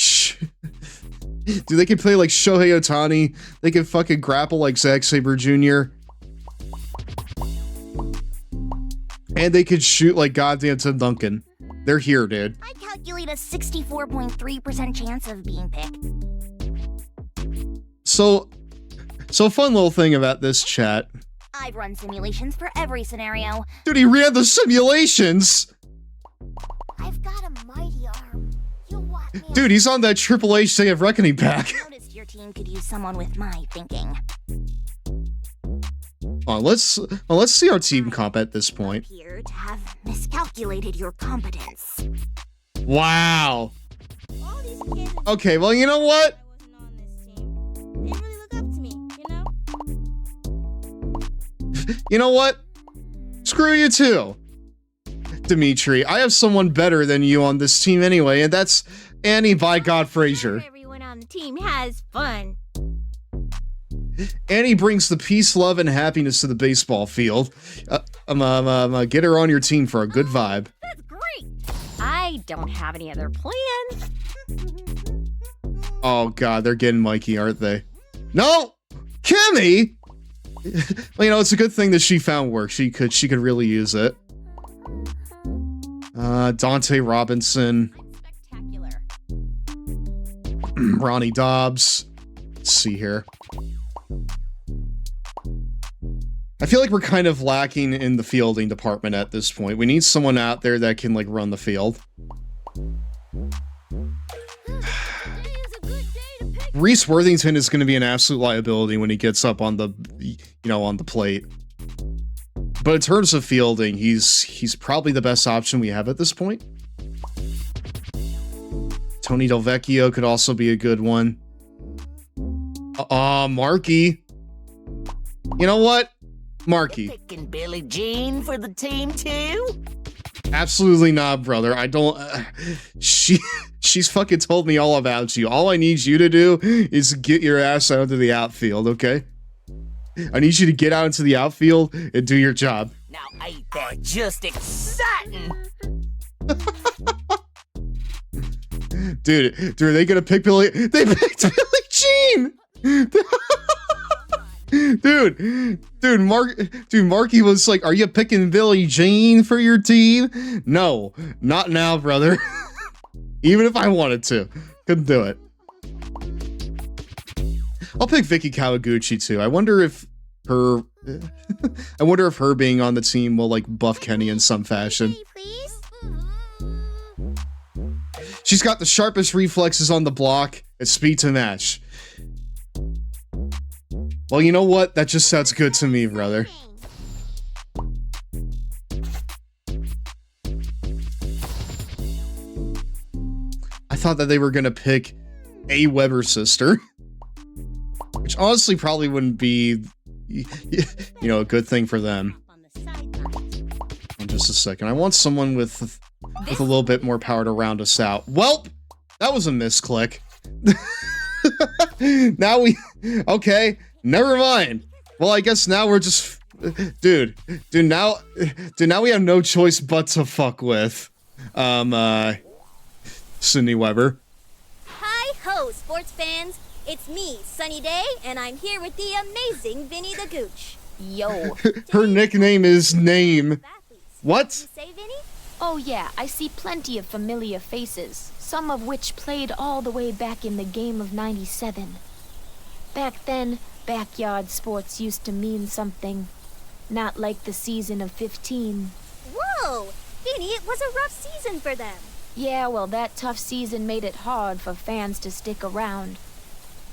they can play like Shohei Ohtani. They can fucking grapple like Zack Sabre Jr. And they can shoot like goddamn Tim Duncan. They're here, dude. I calculate a 64.3% chance of being picked. So fun little thing about this chat. I've run simulations for every scenario. Dude, he ran the simulations! I've got a mighty arm. You'll want me. Dude, he's on that Triple H Day of Reckoning pack. I noticed your team could use someone with my thinking. Let's see our team comp at this point. Appear to have miscalculated your competence. Wow. Okay, well, you know what? They really look up to me, you know? You know what? Screw you too, Dimitri. I have someone better than you on this team anyway, and that's Annie by God Frazier. Everyone on the team has fun. Annie brings the peace, love, and happiness to the baseball field. Get her on your team for a good vibe. That's great. I don't have any other plans. Oh god, they're getting Mikey, aren't they? No! Kimmy! Well, you know, it's a good thing that she found work. She could really use it. Dante Robinson. Spectacular. Ronnie Dobbs. Let's see here. I feel like we're kind of lacking in the fielding department at this point. We need someone out there that can, like, run the field. Reese Worthington is going to be an absolute liability when he gets up on the, on the plate. But in terms of fielding, he's probably the best option we have at this point. Tony Del Vecchio could also be a good one. Marky. You know what? Marky. Picking Billie Jean for the team too? Absolutely not, brother. I don't. She's fucking told me all about you. All I need you to do is get your ass out into the outfield, okay? I need you to get out into the outfield and do your job. Now ain't that just exciting? Dude, are they gonna pick Billy? They picked Billie Jean! Marky was like, are you picking Billie Jean for your team? No, not now, brother. Even if I wanted to. Couldn't do it. I'll pick Vicky Kawaguchi too. I wonder if her being on the team will like buff Kenny in some fashion. She's got the sharpest reflexes on the block and speed to match. Well, you know what? That just sounds good to me, brother. I thought that they were gonna pick a Weber sister. Which honestly probably wouldn't be, a good thing for them. Just a second. I want someone with a little bit more power to round us out. Welp! That was a misclick. Okay, never mind. Well, I guess now we're just, dude, now we have no choice but to fuck with, Sydney Weber. Hi-ho, sports fans. It's me, Sunny Day, and I'm here with the amazing Vinny the Gooch. Yo. Her nickname is Name. What? Say, Vinny? Oh yeah, I see plenty of familiar faces, some of which played all the way back in the game of '97. Back then, backyard sports used to mean something. Not like the season of 15. Whoa! Vinny, it was a rough season for them. Yeah, well, that tough season made it hard for fans to stick around.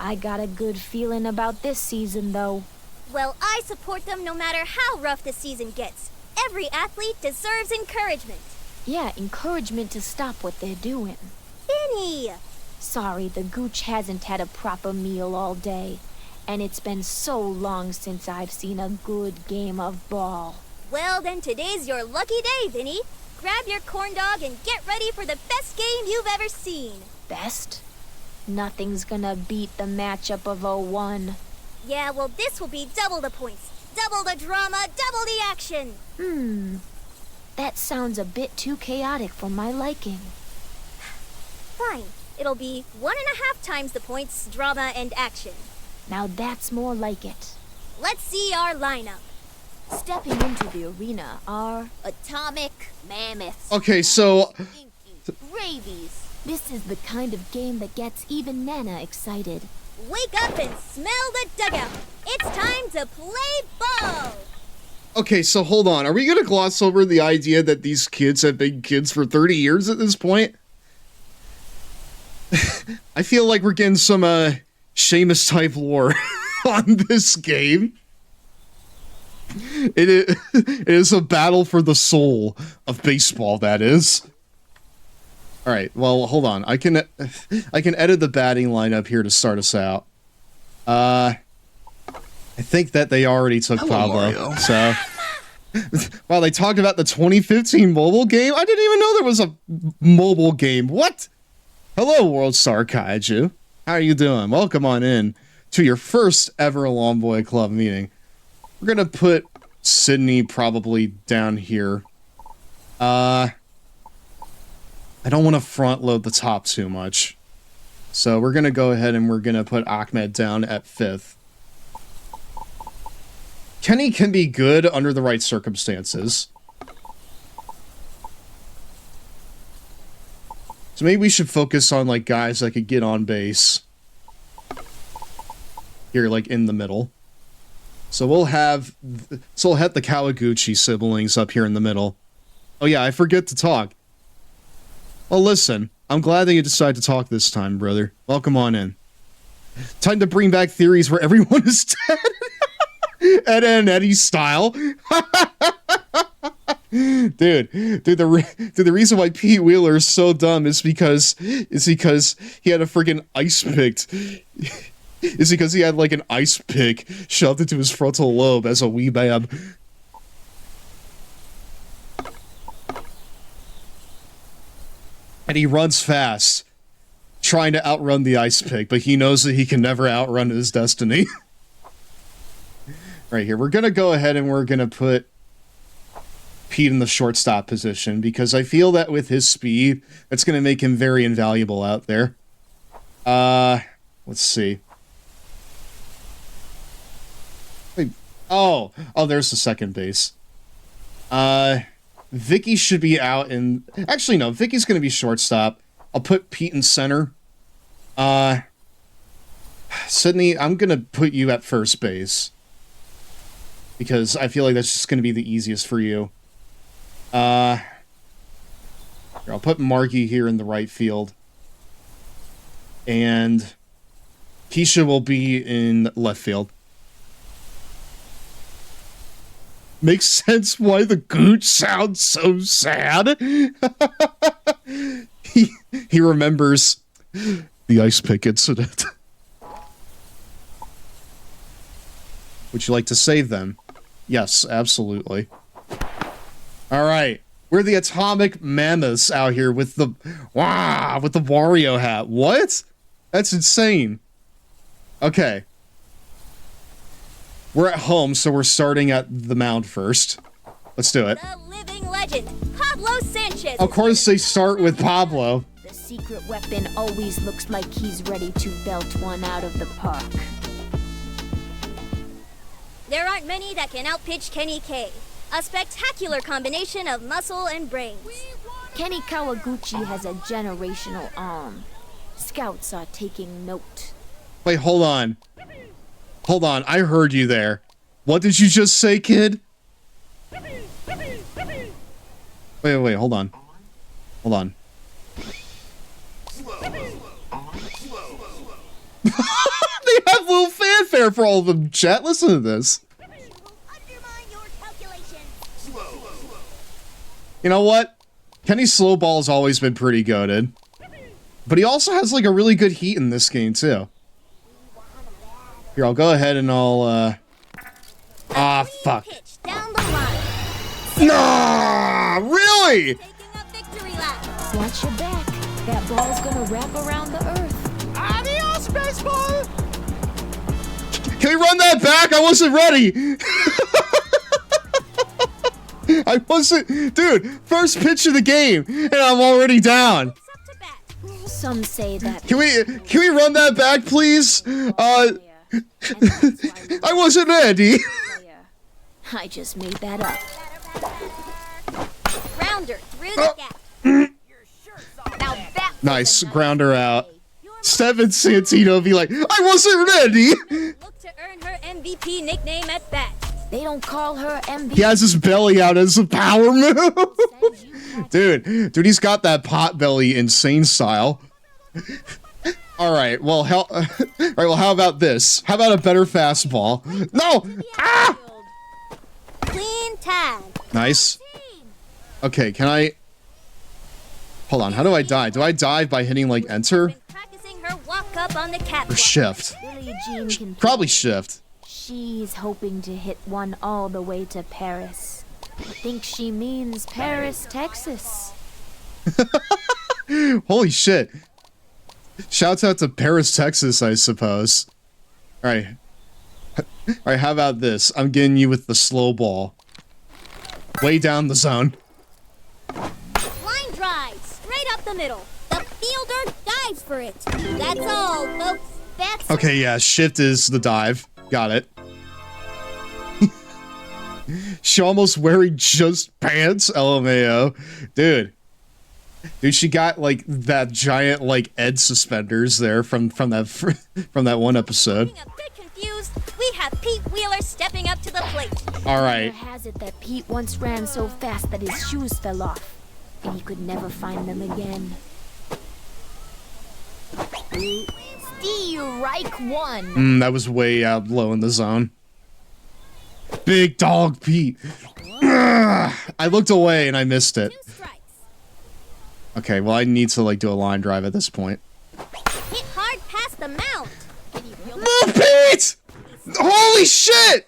I got a good feeling about this season, though. Well, I support them no matter how rough the season gets. Every athlete deserves encouragement. Yeah, encouragement to stop what they're doing. Vinny! Sorry, the gooch hasn't had a proper meal all day. And it's been so long since I've seen a good game of ball. Well, then today's your lucky day, Vinny. Grab your corn dog and get ready for the best game you've ever seen. Best? Nothing's gonna beat the matchup of 01. Yeah, well, this will be double the points, double the drama, double the action. That sounds a bit too chaotic for my liking. Fine. It'll be 1.5 times the points, drama, and action. Now that's more like it. Let's see our lineup. Stepping into the arena are Atomic Mammoths. Okay, so... Ravies. This is the kind of game that gets even Nana excited. Wake up and smell the dugout. It's time to play ball. Okay, so hold on. Are we gonna gloss over the idea that these kids have been kids for 30 years at this point? I feel like we're getting some, Seamus type lore on this game. It is a battle for the soul of baseball, that is. Alright, well, hold on. I can edit the batting lineup here to start us out. I think that they already took Pablo, Mario. so... Wow, they talked about the 2015 mobile game? I didn't even know there was a mobile game. What? Hello, World Star Kaiju. How are you doing? Welcome on in to your first ever Long Boy Club meeting. We're gonna put Sydney probably down here. I don't want to front load the top too much. So we're gonna go ahead and we're gonna put Ahmed down at 5th. Kenny can be good under the right circumstances. So maybe we should focus on, like, guys that could get on base. Here, like, in the middle. So we'll have the Kawaguchi siblings up here in the middle. Oh yeah, I forget to talk. Well, listen, I'm glad that you decided to talk this time, brother. Welcome on in. Time to bring back theories where everyone is dead. Ed and Eddie style. Dude, the reason why Pete Wheeler is so dumb is because he had a freaking ice picked. Is because he had like an ice pick shoved into his frontal lobe as a wee bab. And he runs fast, trying to outrun the ice pick, but he knows that he can never outrun his destiny. Right here, we're gonna go ahead and we're gonna put Pete in the shortstop position because I feel that with his speed, that's gonna make him very invaluable out there. Let's see. Wait, oh, there's the second base. Vicky should be out in... Actually, no, Vicky's gonna be shortstop. I'll put Pete in center. Sydney, I'm gonna put you at first base. Because I feel like that's just gonna be the easiest for you. Here, I'll put Margie here in the right field. And Keisha will be in left field. Makes sense why the Gooch sounds so sad. He remembers the ice pick incident. Would you like to save them? Yes, absolutely. Alright. We're the Atomic Mammoths out here with the... Wow, with the Wario hat. What? That's insane. Okay. We're at home, so we're starting at the mound first. Let's do it. The living legend, Pablo Sanchez. Of course they start with Pablo. The secret weapon always looks like he's ready to belt one out of the park. There aren't many that can outpitch Kenny K. A spectacular combination of muscle and brains. Kenny Kawaguchi has a generational arm. Scouts are taking note. Wait, hold on. Hold on, I heard you there. What did you just say, kid? Wait, hold on. Hold on. They have little fanfare for all of them, chat. Listen to this. You know what? Kenny's slow ball has always been pretty goated. But he also has like a really good heat in this game too. Here, I'll go ahead and I'll ah, fuck. Down the line. Nah, really? Watch your back. That ball's gonna wrap around the earth. Adios, baseball! Can we run that back? I wasn't ready. I wasn't, dude. First pitch of the game, and I'm already down. Some say that. Can we run that back, please? I wasn't ready. I just made that up. Grounder through the gap. Now that Nice, grounder out. Steven Santino be like, I wasn't ready. look to earn her MVP nickname at bat. They don't call her MVP. He has his belly out as a power move. Dude, he's got that pot belly insane style. All right, well, how about this? How about a better fastball? No! Ah! Clean tag. Nice. Okay, can I... Hold on, how do I dive? Do I dive by hitting, like, enter? Practicing her walk up on the catwalk. Or shift? Billie Jean can Probably shift. She's hoping to hit one all the way to Paris. I think she means Paris, Texas. Holy shit. Shouts out to Paris, Texas, I suppose. Alright. Alright, how about this? I'm getting you with the slow ball. Way down the zone. Line drive, straight up the middle. The fielder dives for it. That's all, folks. That's Okay, yeah, shift is the dive. Got it. She almost wearing just pants? LMAO. Dude, she got like that giant like Ed suspenders there from that one episode. a bit confused. We have Pete Wheeler stepping up to the plate. All right. Rumor has it that Pete once ran so fast that his shoes fell off, and he could never find them again. Strike one. That was way out low in the zone. Big dog Pete. Ugh, I looked away and I missed it. Okay, well I need to like do a line drive at this point. Hit hard past the mount. Move, Pete! Holy shit!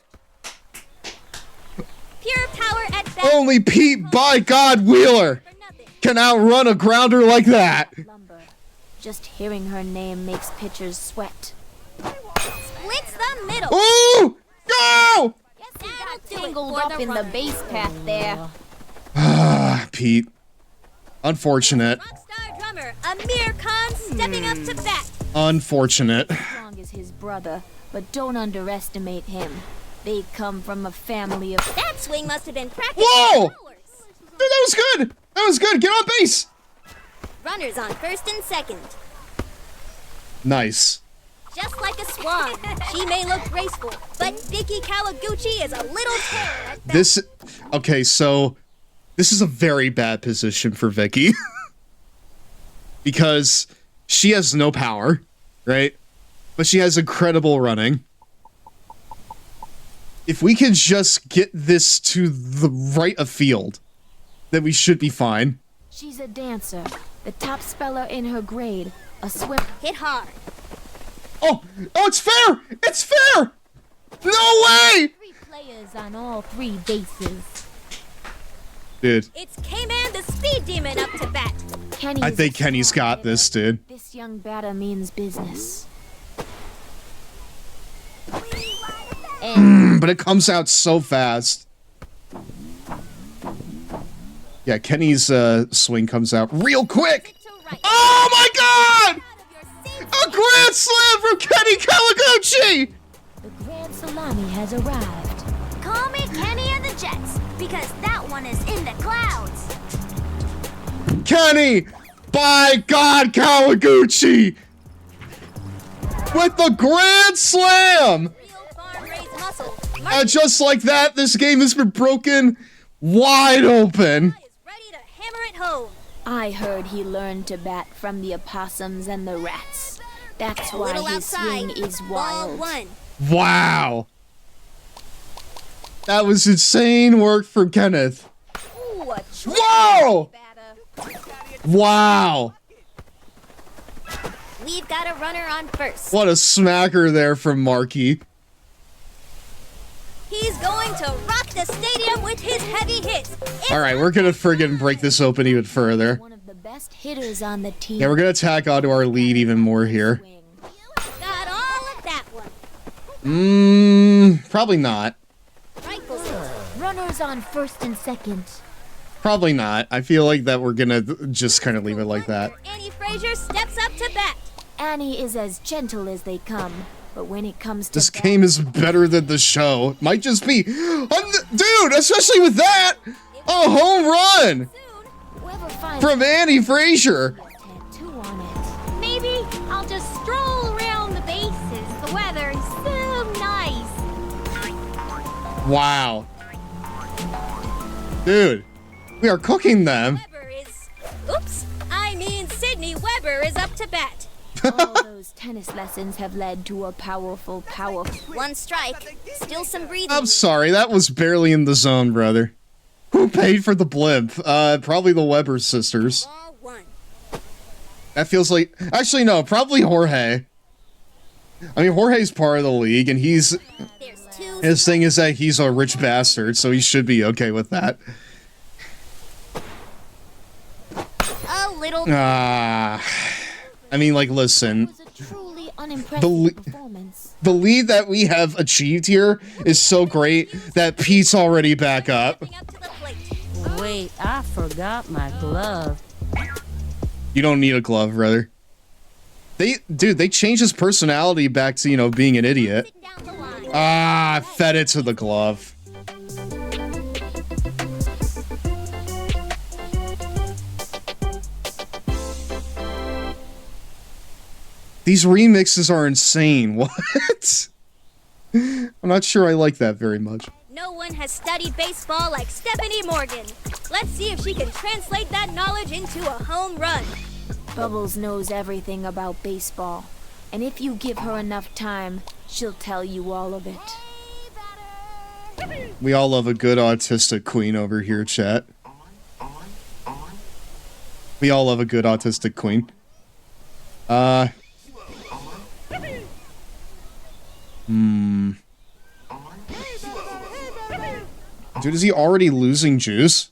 Pure power at bat. Only Pete, by God, Wheeler can outrun a grounder like that. Just hearing her name makes pitchers sweat. Splits the middle. Ooh! Go! Tangled up in the base path there. Ah, Pete. Unfortunate. Rockstar drummer Amir Khan stepping up to bat. Unfortunate. Strong as his brother, but don't underestimate him. They come from a family of... That swing must have been practiced. Whoa! Dude, that was good! That was good! Get on base! Runners on first and second. Nice. Just like a swan, she may look graceful, but Vicky Kawaguchi is a little terror at bat. This... Okay, so... This is a very bad position for Vicky. Because she has no power, right? But she has incredible running. If we can just get this to the right of field, then we should be fine. She's a dancer, the top speller in her grade, a swim... Hit hard. Oh, it's fair! It's fair! No way! 3 players on all 3 bases. Dude. It's K-Man the Speed Demon up to bat. I think Kenny's got this, dude. This young batter means business. But it comes out so fast. Yeah, Kenny's swing comes out real quick. Oh my God! A grand slam from Kenny Kawaguchi! The Grand Salami has arrived. Call me Kenny and the Jets, because that one is in the clouds. Kenny! By God, Kawaguchi! With the grand slam! And just like that, this game has been broken wide open. Hammer it home. I heard he learned to bat from the opossums and the rats. That's A why little his outside. swing is Ball wild. 1. Wow. That was insane work from Kenneth. Ooh, a Whoa! Wow. We've got a runner on first. What a smacker there from Marky. He's going to rock the stadium with his heavy hits. All right, we're going to friggin' break this open even further. One of the best hitters on the team. Yeah, we're going to tack onto our lead even more here. Got all of that one. Probably not. Rifles it. Runners on first and second. Probably not. I feel like that we're going to just kind of leave it like that. Annie Fraser steps up to bat. Annie is as gentle as they come, but when it comes to This game is better than the show. Might just be... Dude, especially with that! A home run! From Annie Fraser! Maybe I'll just stroll around the bases. The weather is so nice. Wow. Dude, we are cooking them. Oops, I mean Sydney Weber is up to bat. all those tennis lessons have led to a powerful. One strike, still some breathing. I'm sorry, that was barely in the zone, brother. Who paid for the blimp? Probably the Weber sisters. That feels like... Actually, no, probably Jorge. I mean, Jorge's part of the league, and he's... His thing is that he's a rich bastard, so he should be okay with that. A little... I mean, like, listen. The lead that we have achieved here is so great that Pete's already back up. Wait, I forgot my glove. You don't need a glove, brother. Dude, they changed his personality back to, you know, being an idiot. Fed it to the glove. These remixes are insane. What? I'm not sure I like that very much. No one has studied baseball like Stephanie Morgan. Let's see if she can translate that knowledge into a home run. Bubbles knows everything about baseball, and if you give her enough time, she'll tell you all of it. We all love a good autistic queen over here, chat. We all love a good autistic queen. Dude, is he already losing juice?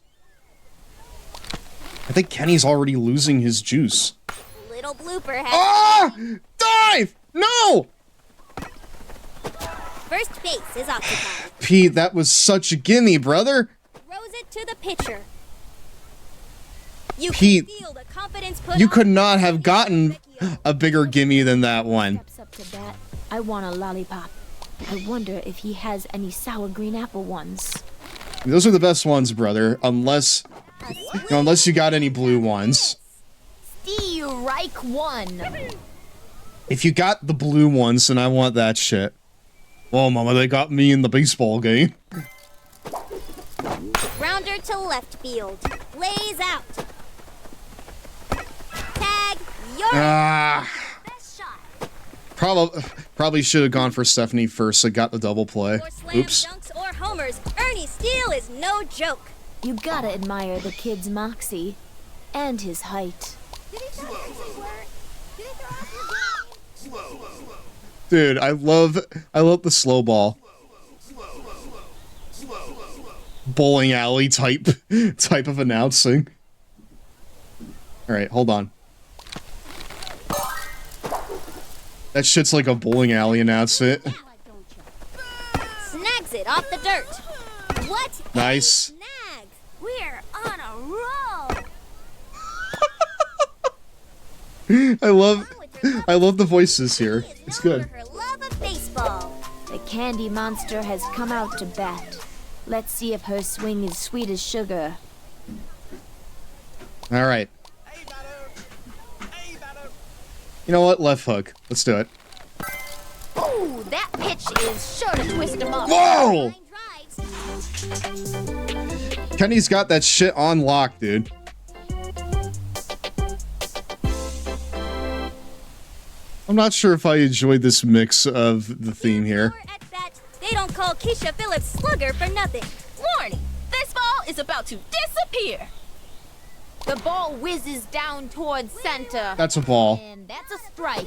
I think Kenny's already losing his juice. Little blooper has... Dive! No! First base is occupied. Pete, that was such a gimme, brother. Throws it to the pitcher. You Pete, can feel the confidence put you on could not have gotten a bigger gimme than that one. Up to bat. I want a lollipop. I wonder if he has any sour green apple ones. Those are the best ones, brother. Unless you got any blue ones. Strike one. If you got the blue ones, then I want that shit. Oh, mama, they got me in the baseball game. Rounder to left field. Lays out. Tag, your best shot. Probably should have gone for Stephanie first, so got the double play. Oops. Dunks or homers, Ernie Steele is no joke. You gotta admire the kid's moxie and his height. Dude, I love the slow ball. Bowling alley type of announcing. All right, hold on. That shit's like a bowling alley announcement. Snags it off the dirt. What? Nice. Snag. We're on a roll. I love the voices here. It's good. Her love of baseball. The candy monster has come out to bat. Let's see if her swing is sweet as sugar. All right. You know what? Left hook. Let's do it. Ooh, that pitch is sure to twist him up. Whoa! Kenny's got that shit on lock, dude. I'm not sure if I enjoyed this mix of the theme here. They don't call Keisha Phillips Slugger for nothing. Warning! This ball is about to disappear. The ball whizzes down towards center. That's a ball. And that's a strike.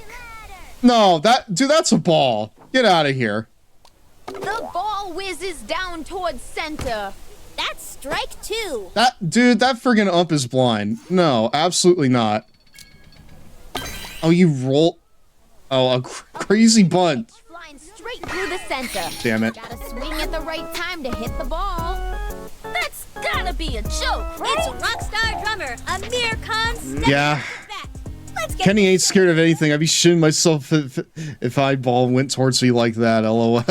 No, dude, that's a ball. Get out of here. The ball whizzes down towards center. That's strike 2. Dude, that friggin' ump is blind. No, absolutely not. Oh, you roll. Oh, a crazy bunt. Flying straight through the center. Damn it. Gotta swing at the right time to hit the ball. That's gotta be a joke, right? It's rockstar drummer Amir Khan. Yeah. Let's get Kenny ain't scared of anything. I'd be shitting myself if I ball went towards me like that. LOL.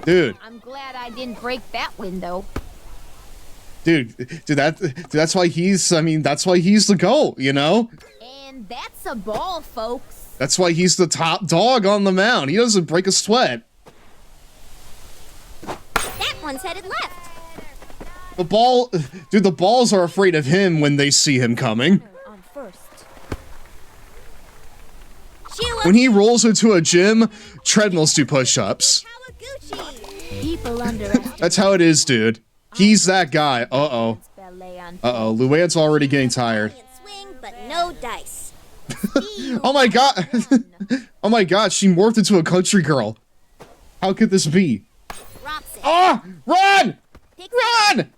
Dude. I'm glad I didn't break that window. Dude, that's why he's. I mean, that's why he's the GOAT. You know. And that's a ball, folks. That's why he's the top dog on the mound. He doesn't break a sweat. That one's headed left. The ball, dude, the balls are afraid of him when they see him coming. On first. When he rolls into a gym, treadmills do push-ups. People underestimate. That's how it is, dude. He's that guy. Uh-oh. Uh-oh, Luann's already getting tired. Swing, but no dice. Oh my god. Oh my god, she morphed into a country girl. How could this be? Ah! Run! Run!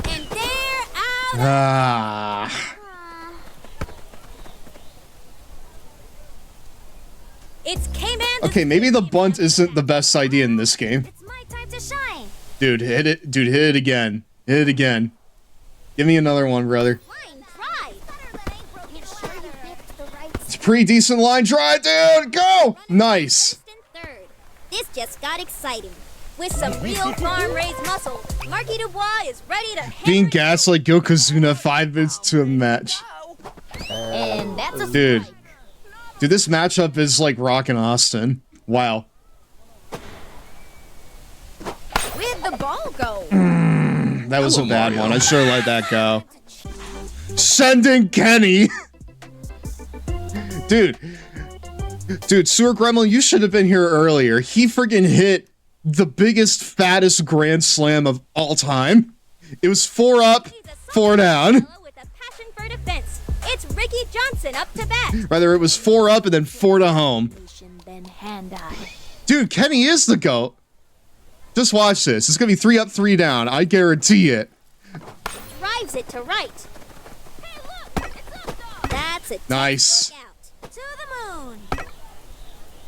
And they're out. Ah. It's K-Man. Okay, maybe the bunt isn't the best idea in this game. It's my time to shine. Dude, hit it. Dude, hit it again. Hit it again. Give me another one, brother. It's a pretty decent line drive, dude. Go! Nice. This just got exciting. With some real farm-raised muscle, Marky Dubois is ready to Being gassed like Yokozuna 5 minutes to a match. And that's a Dude. Dude, this matchup is like Rock and Austin. Wow. Where'd the ball go? That was a bad one. I should have let that go. Sending Kenny! Dude. Dude, Sewer Gremlin, you should have been here earlier. He friggin' hit the biggest, fattest grand slam of all time. It was 4 up, 4 down. with a passion for defense. It's Ricky Johnson up to bat. Rather, it was 4 up and then 4 to home. Then hand-eye. Dude, Kenny is the GOAT. Just watch this. It's gonna be 3 up, 3 down. I guarantee it. Drives it to right. Hey, look, it's up, dog. That's it. Nice. To the moon.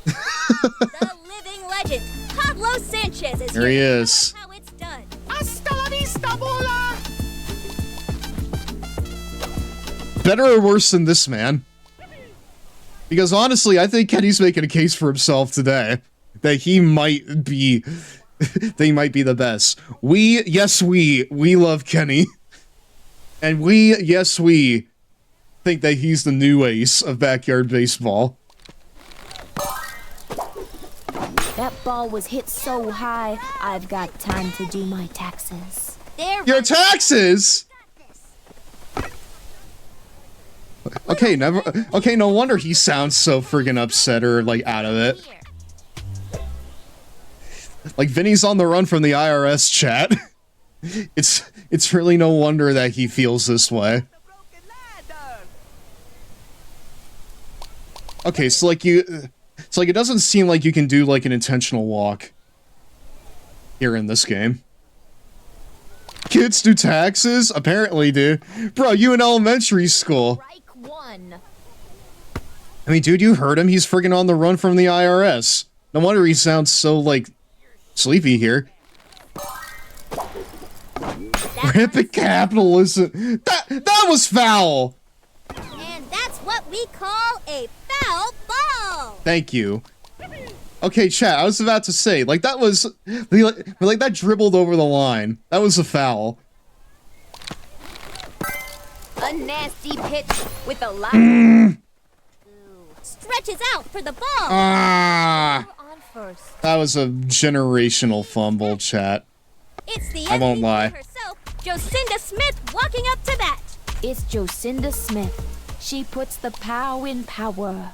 The living legend, Pablo Sanchez is There he here. is. How it's done. Hasta la vista, bola! Better or worse than this man? Because honestly, I think Kenny's making a case for himself today. That he might be... they might be the best. We love Kenny. And we think that he's the new ace of backyard baseball. That ball was hit so high, I've got time to do my taxes. Your taxes? Okay, no wonder he sounds so friggin' upset or, like, out of it. Like, Vinny's on the run from the IRS chat. It's really no wonder that he feels this way. Okay, so, like, it doesn't seem like you can do, like, an intentional walk here in this game. Kids do taxes? Apparently, dude. Bro, you in elementary school. I mean, dude, you heard him. He's friggin' on the run from the IRS. No wonder he sounds so, like, sleepy here. Rampant capitalism. That was foul! And that's what we call a foul ball. Thank you. Okay, chat, I was about to say, like, that was... Like, that dribbled over the line. That was a foul. A nasty pitch with a line. Stretches out for the ball. Ah! On first. That was a generational fumble, chat. It's the I won't MVP lie. herself, Jocinda Smith, walking up to bat. It's Jocinda Smith. She puts the pow in power.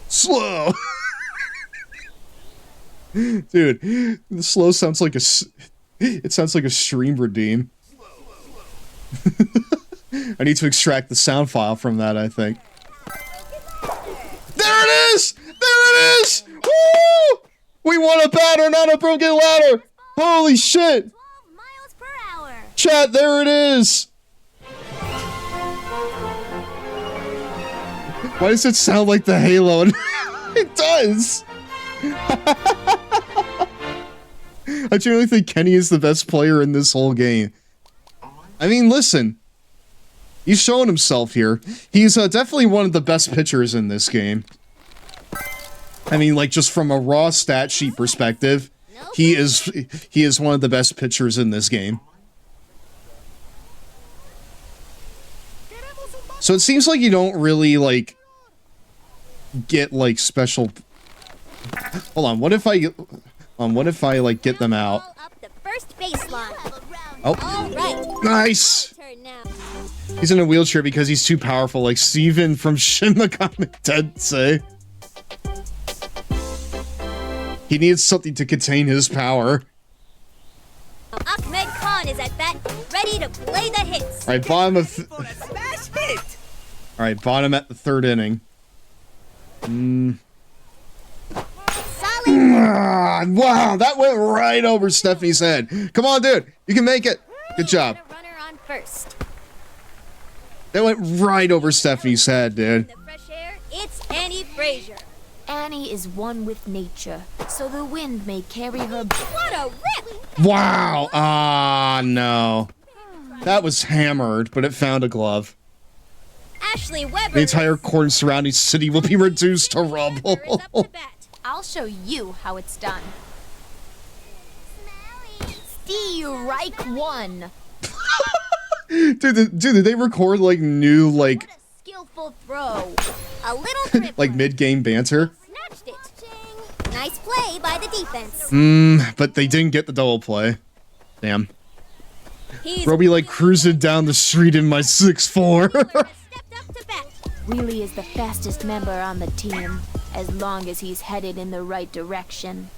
Slow. Dude, the slow sounds like a... It sounds like a stream redeem. I need to extract the sound file from that, I think. There it is! There it is! Woo! We want a batter, not a broken ladder! Holy shit! Chat, there it is! Why does it sound like the Halo? It does! I genuinely think Kenny is the best player in this whole game. I mean, listen. He's showing himself here. He's definitely one of the best pitchers in this game. I mean, like, just from a raw stat sheet perspective, he is one of the best pitchers in this game. So it seems like you don't really, like, get, like, special... Hold on, what if I like, get them out? Oh, nice! He's in a wheelchair because he's too powerful, like Steven from Shin Megami Tensei. He needs something to contain his power. Ahmed Khan is at bat, ready to play the hits. Alright, bottom of... Alright, bottom at the third inning. Wow, that went right over Stephanie's head. Come on, dude. You can make it. Good job. Runner on first. That went right over Stephanie's head, dude. The fresh air, it's Annie Frazier. Annie is one with nature, so the wind may carry her... What a rip! Wow. Ah, no. That was hammered, but it found a glove. Ashley Weber. The entire corn surrounding city will be reduced to rubble. I'll show you how it's done. Strike one. Dude, did they record, like, new, like... Skillful throw. A little trip. like, mid-game banter? Snatched it. Nice play by the defense. But they didn't get the double play. Damn. He's Roby, like, cruising down the street in my 6'4". Wheelie is the fastest member on the team, as long as he's headed in the right direction.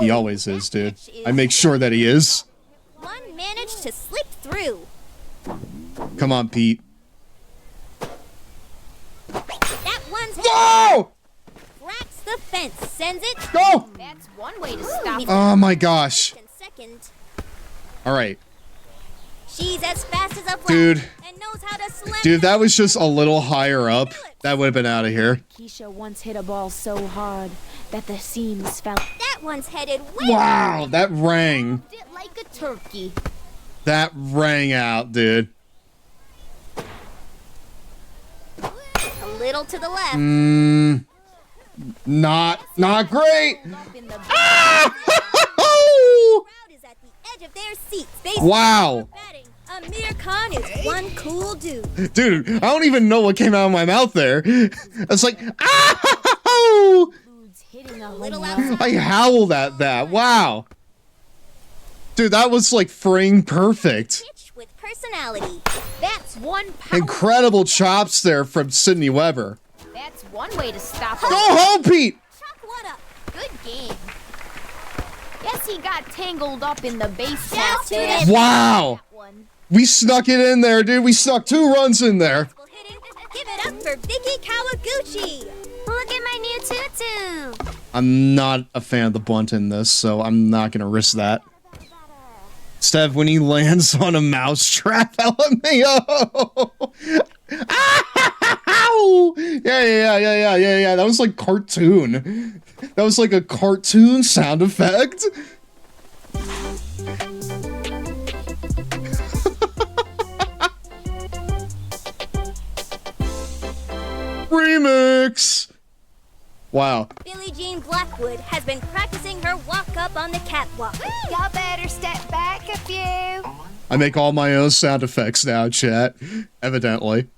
He always is, dude. I make sure that he is. One managed to slip through. Come on, Pete. That one's... Whoa! Cracks the fence, sends it... Go! That's one way to stop... Oh my gosh. Alright. She's as fast as a flash Dude. and knows how to slam. Dude, that was just a little higher up. That would have been out of here. Keisha once hit a ball so hard that the seams fell. That one's headed way... Wow, that rang. Like a turkey. That rang out, dude. A little to the left. Not great. Wow. Amir Khan is one cool dude. Dude, I don't even know what came out of my mouth there. It's like, ow! I howled at that. Wow. Dude, that was like frame perfect. With personality. That's one power. Incredible chops there from Sydney Weber. That's one way to stop Go home, Pete! What up? Good game. Guess he got tangled up in the base Just path. Wow. We snuck it in there, dude. We snuck 2 runs in there. Give it up for Vicky Kawaguchi. Look at my new tutu. I'm not a fan of the bunt in this, so I'm not gonna risk that. Stev, when he lands on a mouse trap, LMAO! Ow! Yeah. That was like cartoon. That was like a cartoon sound effect. Remix! Wow. Billie Jean Blackwood has been practicing her walk-up on the catwalk. Y'all better step back a few. I make all my own sound effects now, chat. Evidently.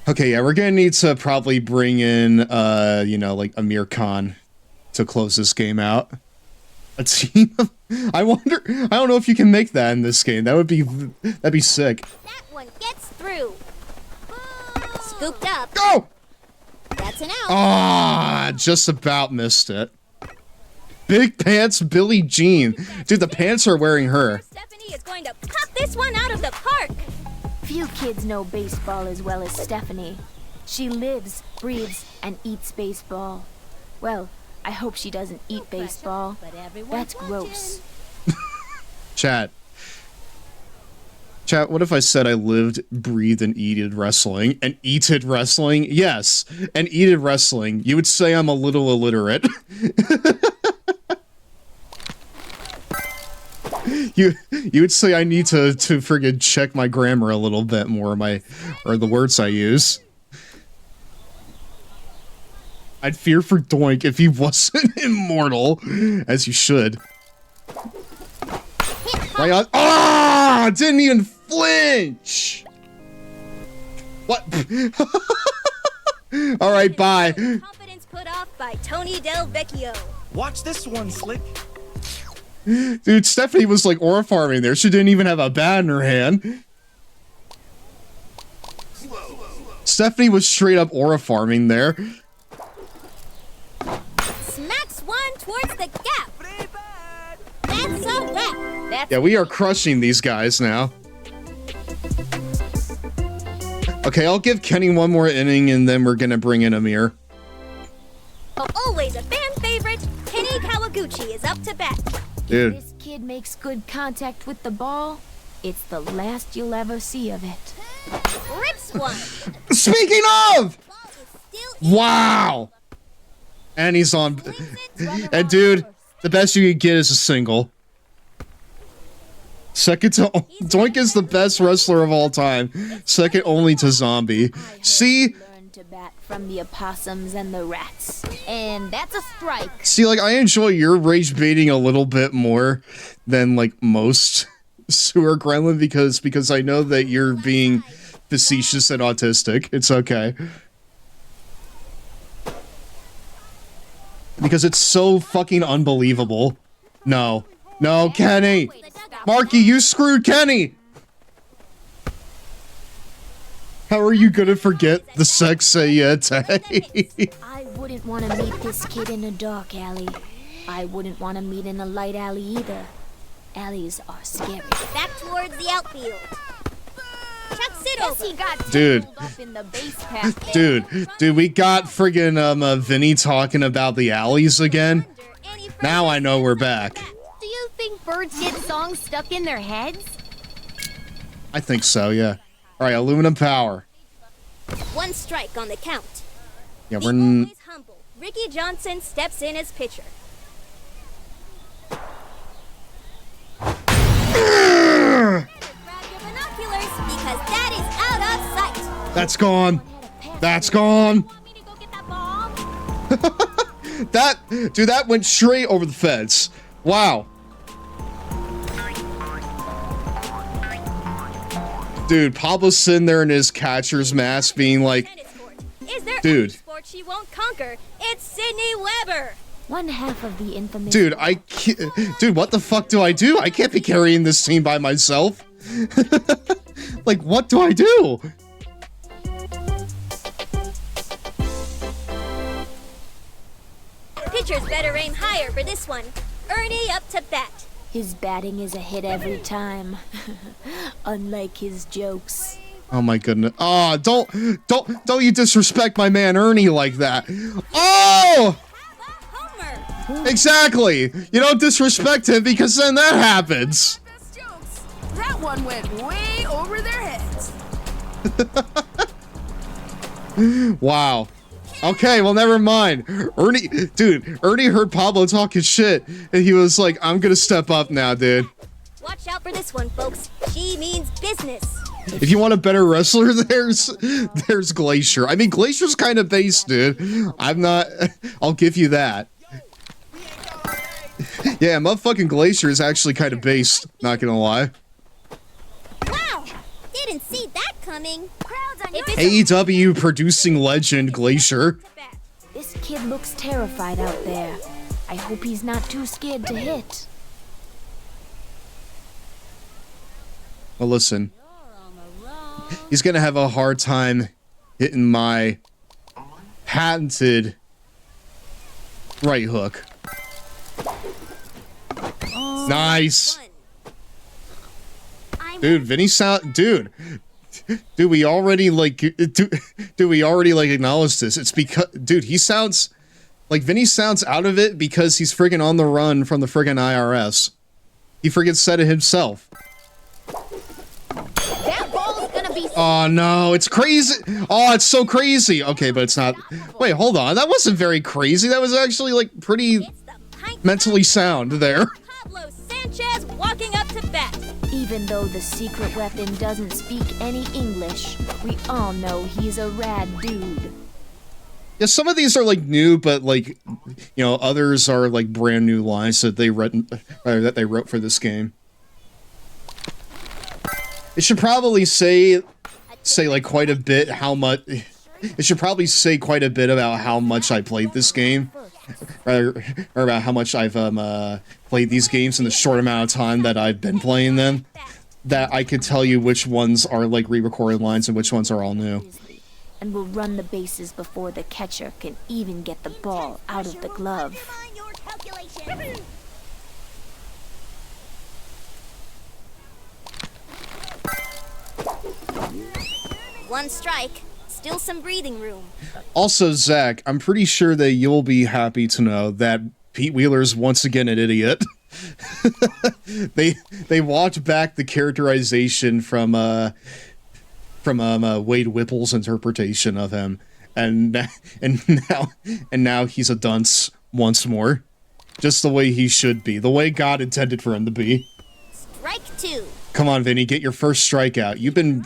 Okay, yeah, we're gonna need to probably bring in, you know, like Amir Khan to close this game out. A team of... I don't know if you can make that in this game. That'd be sick. That one gets through. Scooped up. Go! That's an out. Ah, just about missed it. Big Pants Billie Jean. Dude, the pants are wearing her. Stephanie is going to pop this one out of the park. Few kids know baseball as well as Stephanie. She lives, breathes, and eats baseball. Well, I hope she doesn't eat baseball. That's gross. Chat, what if I said I lived, breathed, and eated wrestling? And eated wrestling? Yes, and eated wrestling. You would say I'm a little illiterate. You would say I need to friggin' check my grammar a little bit more, or the words I use. I'd fear for Doink if he wasn't immortal, as you should. Right on. Ah! Didn't even flinch. What? All right, bye. Confidence put off by Tony Del Vecchio. Watch this one, Slick. Dude, Stephanie was like aura farming there. She didn't even have a bat in her hand. Stephanie was straight up aura farming there. Smacks one towards the gap. That's a wrap. That's Yeah, we are crushing these guys now. Okay, I'll give Kenny one more inning and then we're gonna bring in Amir. Always a fan favorite, Kenny Kawaguchi is up to bat. Dude. If this kid makes good contact with the ball, it's the last you'll ever see of it. Rips one. Speaking of! Wow! And he's on. And dude, the best you could get is a single. Second to Doink is the best wrestler of all time. Second only to Zombie. See? Learn to bat from the opossums and the rats. And that's a strike. See, like, I enjoy your rage baiting a little bit more than, like, most sewer gremlin because I know that you're being facetious and autistic. It's okay. Because it's so fucking unbelievable. No. No, Kenny! Marky, you screwed Kenny! How are you gonna forget the sexayete? I wouldn't want to meet this kid in a dark alley. I wouldn't want to meet in a light alley either. Alleys are scary. Back towards the outfield. Chucks it over. He got Dude. up in the base path. Dude, we got friggin' Vinny talking about the alleys again. Now I know we're back. Do you think birds get songs stuck in their heads? I think so, yeah. Alright, aluminum power. One strike on the count. Yeah, The we're always humble Ricky Johnson steps in as pitcher. Binoculars because that is out of sight. That's gone. That's gone. That went straight over the fence. Wow. Dude, Pablo's sitting there in his catcher's mask being like, Is there dude. any sport she won't conquer? It's Sydney Weber. One half of the infamous. Dude, dude, what the fuck do? I can't be carrying this team by myself. Like, what do I do? Pitchers better aim higher for this one. Ernie up to bat. His batting is a hit every time. Unlike his jokes. Oh my goodness. Oh, don't you disrespect my man Ernie like that. Oh! Exactly. You don't disrespect him because then that happens. That one went way over their heads. Wow. Okay, well, never mind. Ernie heard Pablo talking shit, and he was like, I'm gonna step up now, dude. Watch out for this one, folks. She means business. If you want a better wrestler, there's Glacier. I mean, Glacier's kind of base, dude. I'll give you that. Yeah, motherfucking Glacier is actually kind of based, not gonna lie. Wow! Didn't see that coming. Crowds on your AEW producing legend Glacier. This kid looks terrified out there. I hope he's not too scared to hit. Well, listen. He's gonna have a hard time hitting my patented right hook. Nice. Dude, Vinny sound, dude, we already like, we already like acknowledge this. It's because, dude, he sounds like Vinny sounds out of it because he's friggin' on the run from the friggin' IRS. He friggin' said it himself. That ball's gonna be. Oh no, it's crazy. Oh, it's so crazy. Okay, but it's not. Wait, hold on. That wasn't very crazy. That was actually like pretty mentally sound there. Pablo Sanchez walking up to bat. Even though the secret weapon doesn't speak any English, we all know he's a rad dude. Yeah, some of these are like new, but like, you know, others are like brand new lines that they wrote for this game. It should probably say like quite a bit how much. It should probably say quite a bit about how much I played this game, or about how much I've played these games in the short amount of time that I've been playing them. That I could tell you which ones are like re-recorded lines and which ones are all new. And will run the bases before the catcher can even get the ball out of the glove. One strike, still some breathing room. Also, Zach, I'm pretty sure that you'll be happy to know that Pete Wheeler's once again an idiot. They walked back the characterization from Wade Whipple's interpretation of him, and now he's a dunce once more, just the way he should be, the way God intended for him to be. Strike two. Come on, Vinny, get your first strikeout. You've been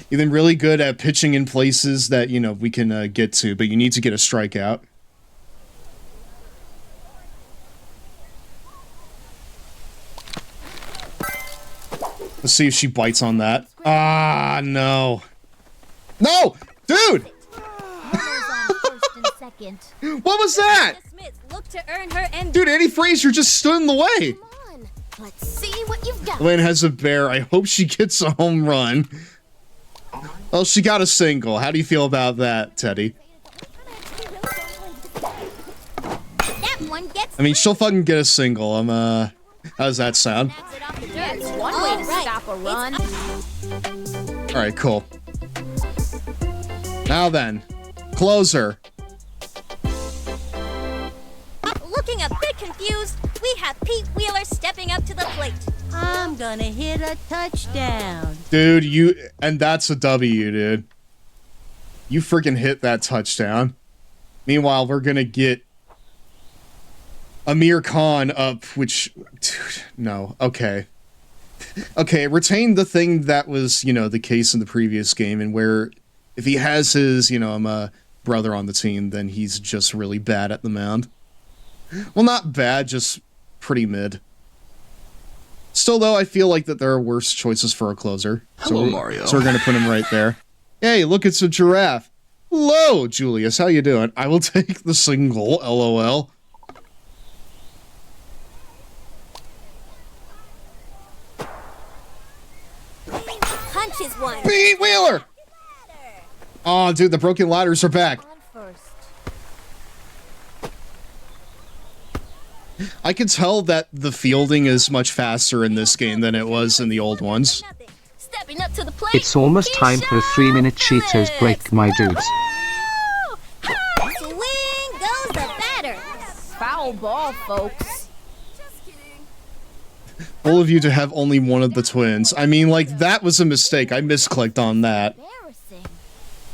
really good at pitching in places that, you know, we can get to, but you need to get a strikeout. Let's see if she bites on that. Ah, no. No! Dude! What was that? Dude, Annie Fraser just stood in the way. Let's see what you've got. Lynn has a bear. I hope she gets a home run. Well, she got a single. How do you feel about that, Teddy? That one gets. I mean, she'll fucking get a single. How does that sound? That's one way to stop a run. Alright, cool. Now then, closer. Looking a bit confused, we have Pete Wheeler stepping up to the plate. I'm gonna hit a touchdown. Dude, and that's a W, dude. You freaking hit that touchdown. Meanwhile, we're gonna get Amir Khan up, which, dude, no, okay. Okay, retain the thing that was, you know, the case in the previous game, and where if he has his, you know, brother on the team, then he's just really bad at the mound. Well, not bad, just pretty mid. Still, though, I feel like that there are worse choices for a closer. Hello, Mario. So we're gonna put him right there. Hey, look, it's a giraffe. Hello, Julius, how you doing? I will take the single, LOL. Punches one. Pete Wheeler! Oh, dude, the broken ladders are back. I can tell that the fielding is much faster in this game than it was in the old ones. Stepping up to the plate. It's almost time for a 3-minute Cheetos break, my dudes. Swing goes the batter. Foul ball, folks. All of you to have only one of the twins. I mean, like, that was a mistake. I misclicked on that.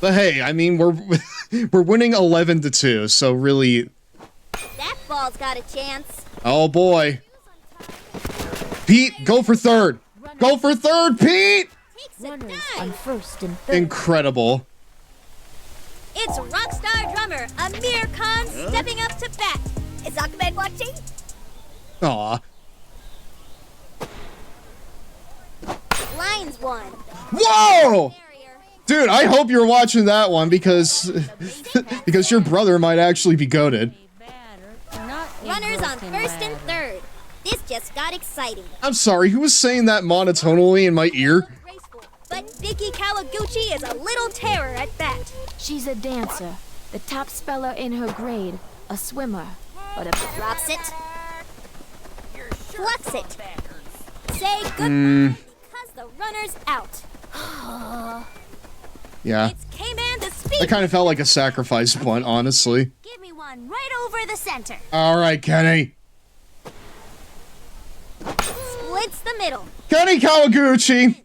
But hey, I mean, we're winning 11-2, so really. That ball's got a chance. Oh boy. Pete, go for third. Go for third, Pete! Runners on first and third. Incredible. It's rockstar drummer Amir Khan stepping up to bat. Is Ahmed watching? Aw. Lines one. Whoa! Dude, I hope you're watching that one because your brother might actually be goated. Runners on first and third. This just got exciting. I'm sorry, who was saying that monotonally in my ear? But Vicky Kawaguchi is a little terror at bat. She's a dancer, the top speller in her grade, a swimmer, but a drops it. flux it. Say goodbye because the runner's out. Yeah. It's K-Man the speed. That kind of felt like a sacrifice punt, honestly. Give me one right over the center. All right, Kenny. Splits the middle. Kenny Kawaguchi.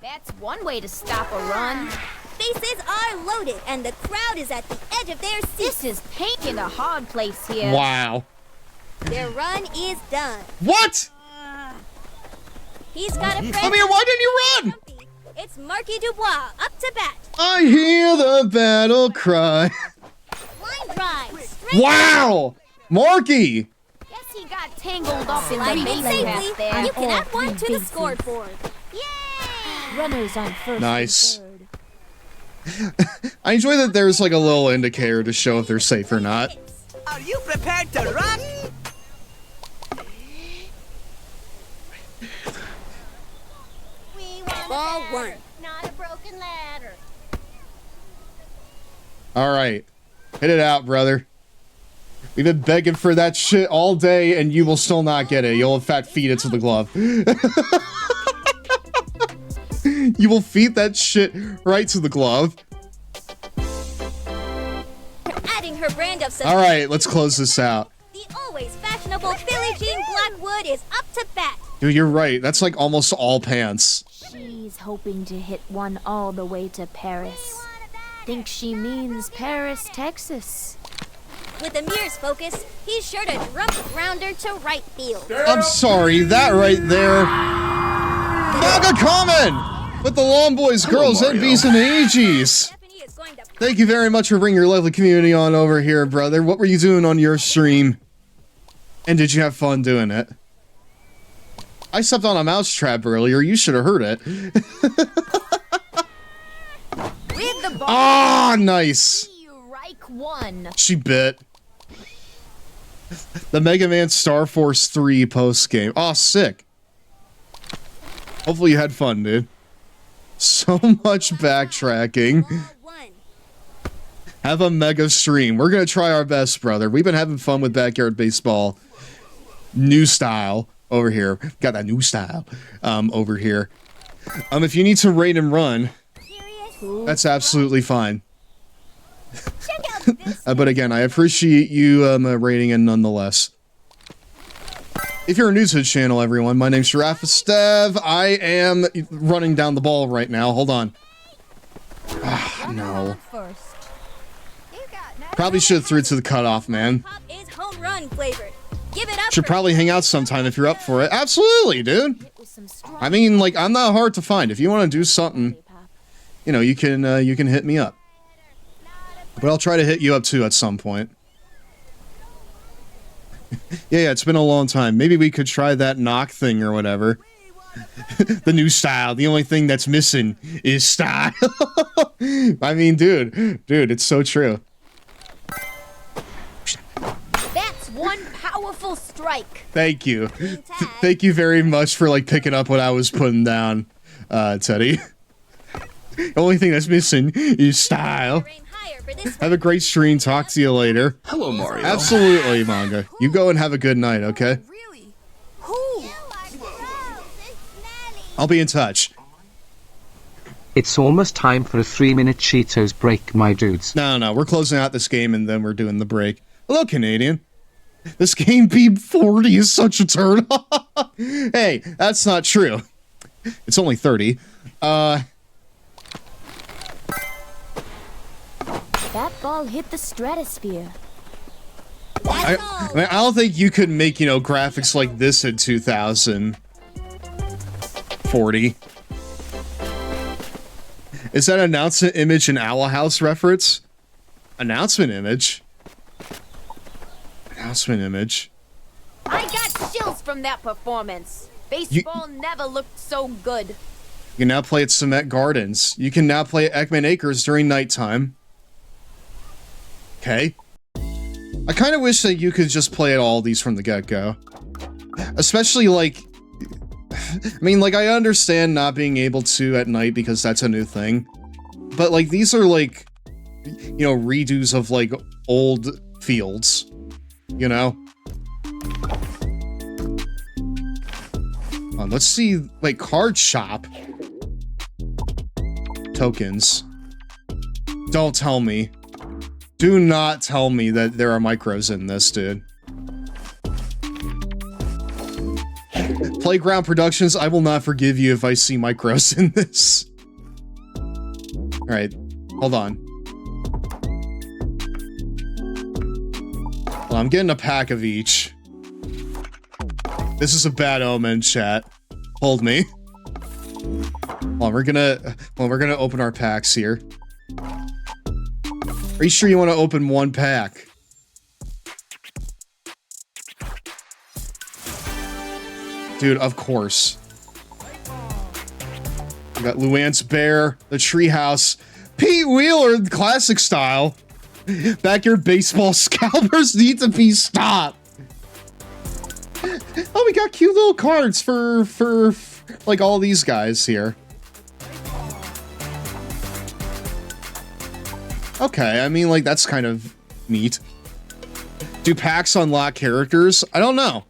That's one way to stop a run. Bases are loaded, and the crowd is at the edge of their seats. This is paint in a hard place here. Wow. Their run is done. What? He's got a friend. I mean, why didn't you run? It's Marky Dubois up to bat. I hear the battle cry. Line drive. Wow! Marky! Guess he got tangled up in the Sliding in main safely. path there. You can add one to the scoreboard. Yay! Runners on first. Nice. I enjoy that there's like a little indicator to show if they're safe or not. Are you prepared to run? Ball one. Not a broken ladder. All right. Hit it out, brother. We've been begging for that shit all day, and you will still not get it. You'll in fact feed it to the glove. You will feed that shit right to the glove. Adding her brand of All right, let's close this out. The always fashionable Billie Jean Blackwood is up to bat. Dude, you're right. That's like almost all pants. She's hoping to hit one all the way to Paris. Think she means Paris, Texas. With Amir's focus, he's sure to drum grounder to right field. I'm sorry, that right there. Mega Common with the Long Boys, Girls, NBs, and AGs. Thank you very much for bringing your lovely community on over here, brother. What were you doing on your stream? And did you have fun doing it? I stepped on a mouse trap earlier. You should have heard it. With the ball. Ah, nice. Reich won. She bit. The Mega Man Star Force 3 post game. Oh, sick. Hopefully you had fun, dude. So much backtracking. Have a mega stream. We're gonna try our best, brother. We've been having fun with Backyard Baseball. New style over here. Got that new style over here. If you need to rate and run, that's absolutely fine. But again, I appreciate you rating it nonetheless. If you're new to the channel, everyone, my name's GirafaStev. I am running down the ball right now. Hold on. Ah, no. Probably should have threw it to the cutoff, man. Is home run flavored. Give it up. Should probably hang out sometime if you're up for it. Absolutely, dude. I mean, like, I'm not hard to find. If you want to do something, you know, you can hit me up. But I'll try to hit you up too at some point. Yeah, it's been a long time. Maybe we could try that knock thing or whatever. The new style. The only thing that's missing is style. I mean, dude, it's so true. That's one powerful strike. Thank you. Thank you very much for, like, picking up what I was putting down, Teddy. The only thing that's missing is style. Have a great stream. Talk to you later. Hello, Mario. Absolutely, Manga. You go and have a good night, okay? I'll be in touch. It's almost time for a 3-minute Cheetos break, my dudes. No, we're closing out this game and then we're doing the break. Hello, Canadian. This game B40 is such a turn. Hey, that's not true. It's only 30. That ball hit the stratosphere. I mean, I don't think you could make, you know, graphics like this in 2040. Is that announcement image an Owl House reference? Announcement image? Announcement image. I got chills from that performance. Baseball never looked so good. You can now play at Cement Gardens. You can now play at Ekman Acres during nighttime. Okay. I kind of wish that you could just play at all these from the get-go. Especially, like... I mean, like, I understand not being able to at night because that's a new thing. But, like, these are, like, you know, redos of, like, old fields. You know? Let's see, like, card shop. Tokens. Don't tell me. Do not tell me that there are micros in this, dude. Playground Productions, I will not forgive you if I see micros in this. Alright, hold on. Well, I'm getting a pack of each. This is a bad omen, chat. Hold me. Well, we're gonna open our packs here. Are you sure you want to open one pack? Dude, of course. We got Luann's Bear, the Treehouse, Pete Wheeler, classic style. Backyard baseball scalpers need to be stopped. Oh, we got cute little cards for like all these guys here. Okay, I mean, like, that's kind of neat. Do packs unlock characters? I don't know.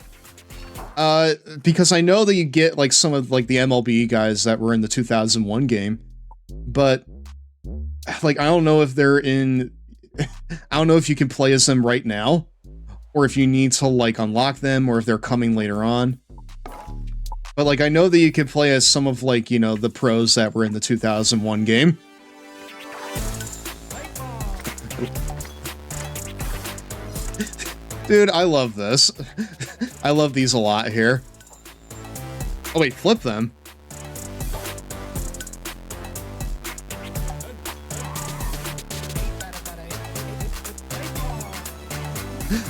Because I know that you get, like, some of, like, the MLB guys that were in the 2001 game. But, like, I don't know if they're in... I don't know if you can play as them right now. Or if you need to, like, unlock them, or if they're coming later on. But, like, I know that you can play as some of, like, you know, the pros that were in the 2001 game. Dude, I love this. I love these a lot here. Oh wait, flip them.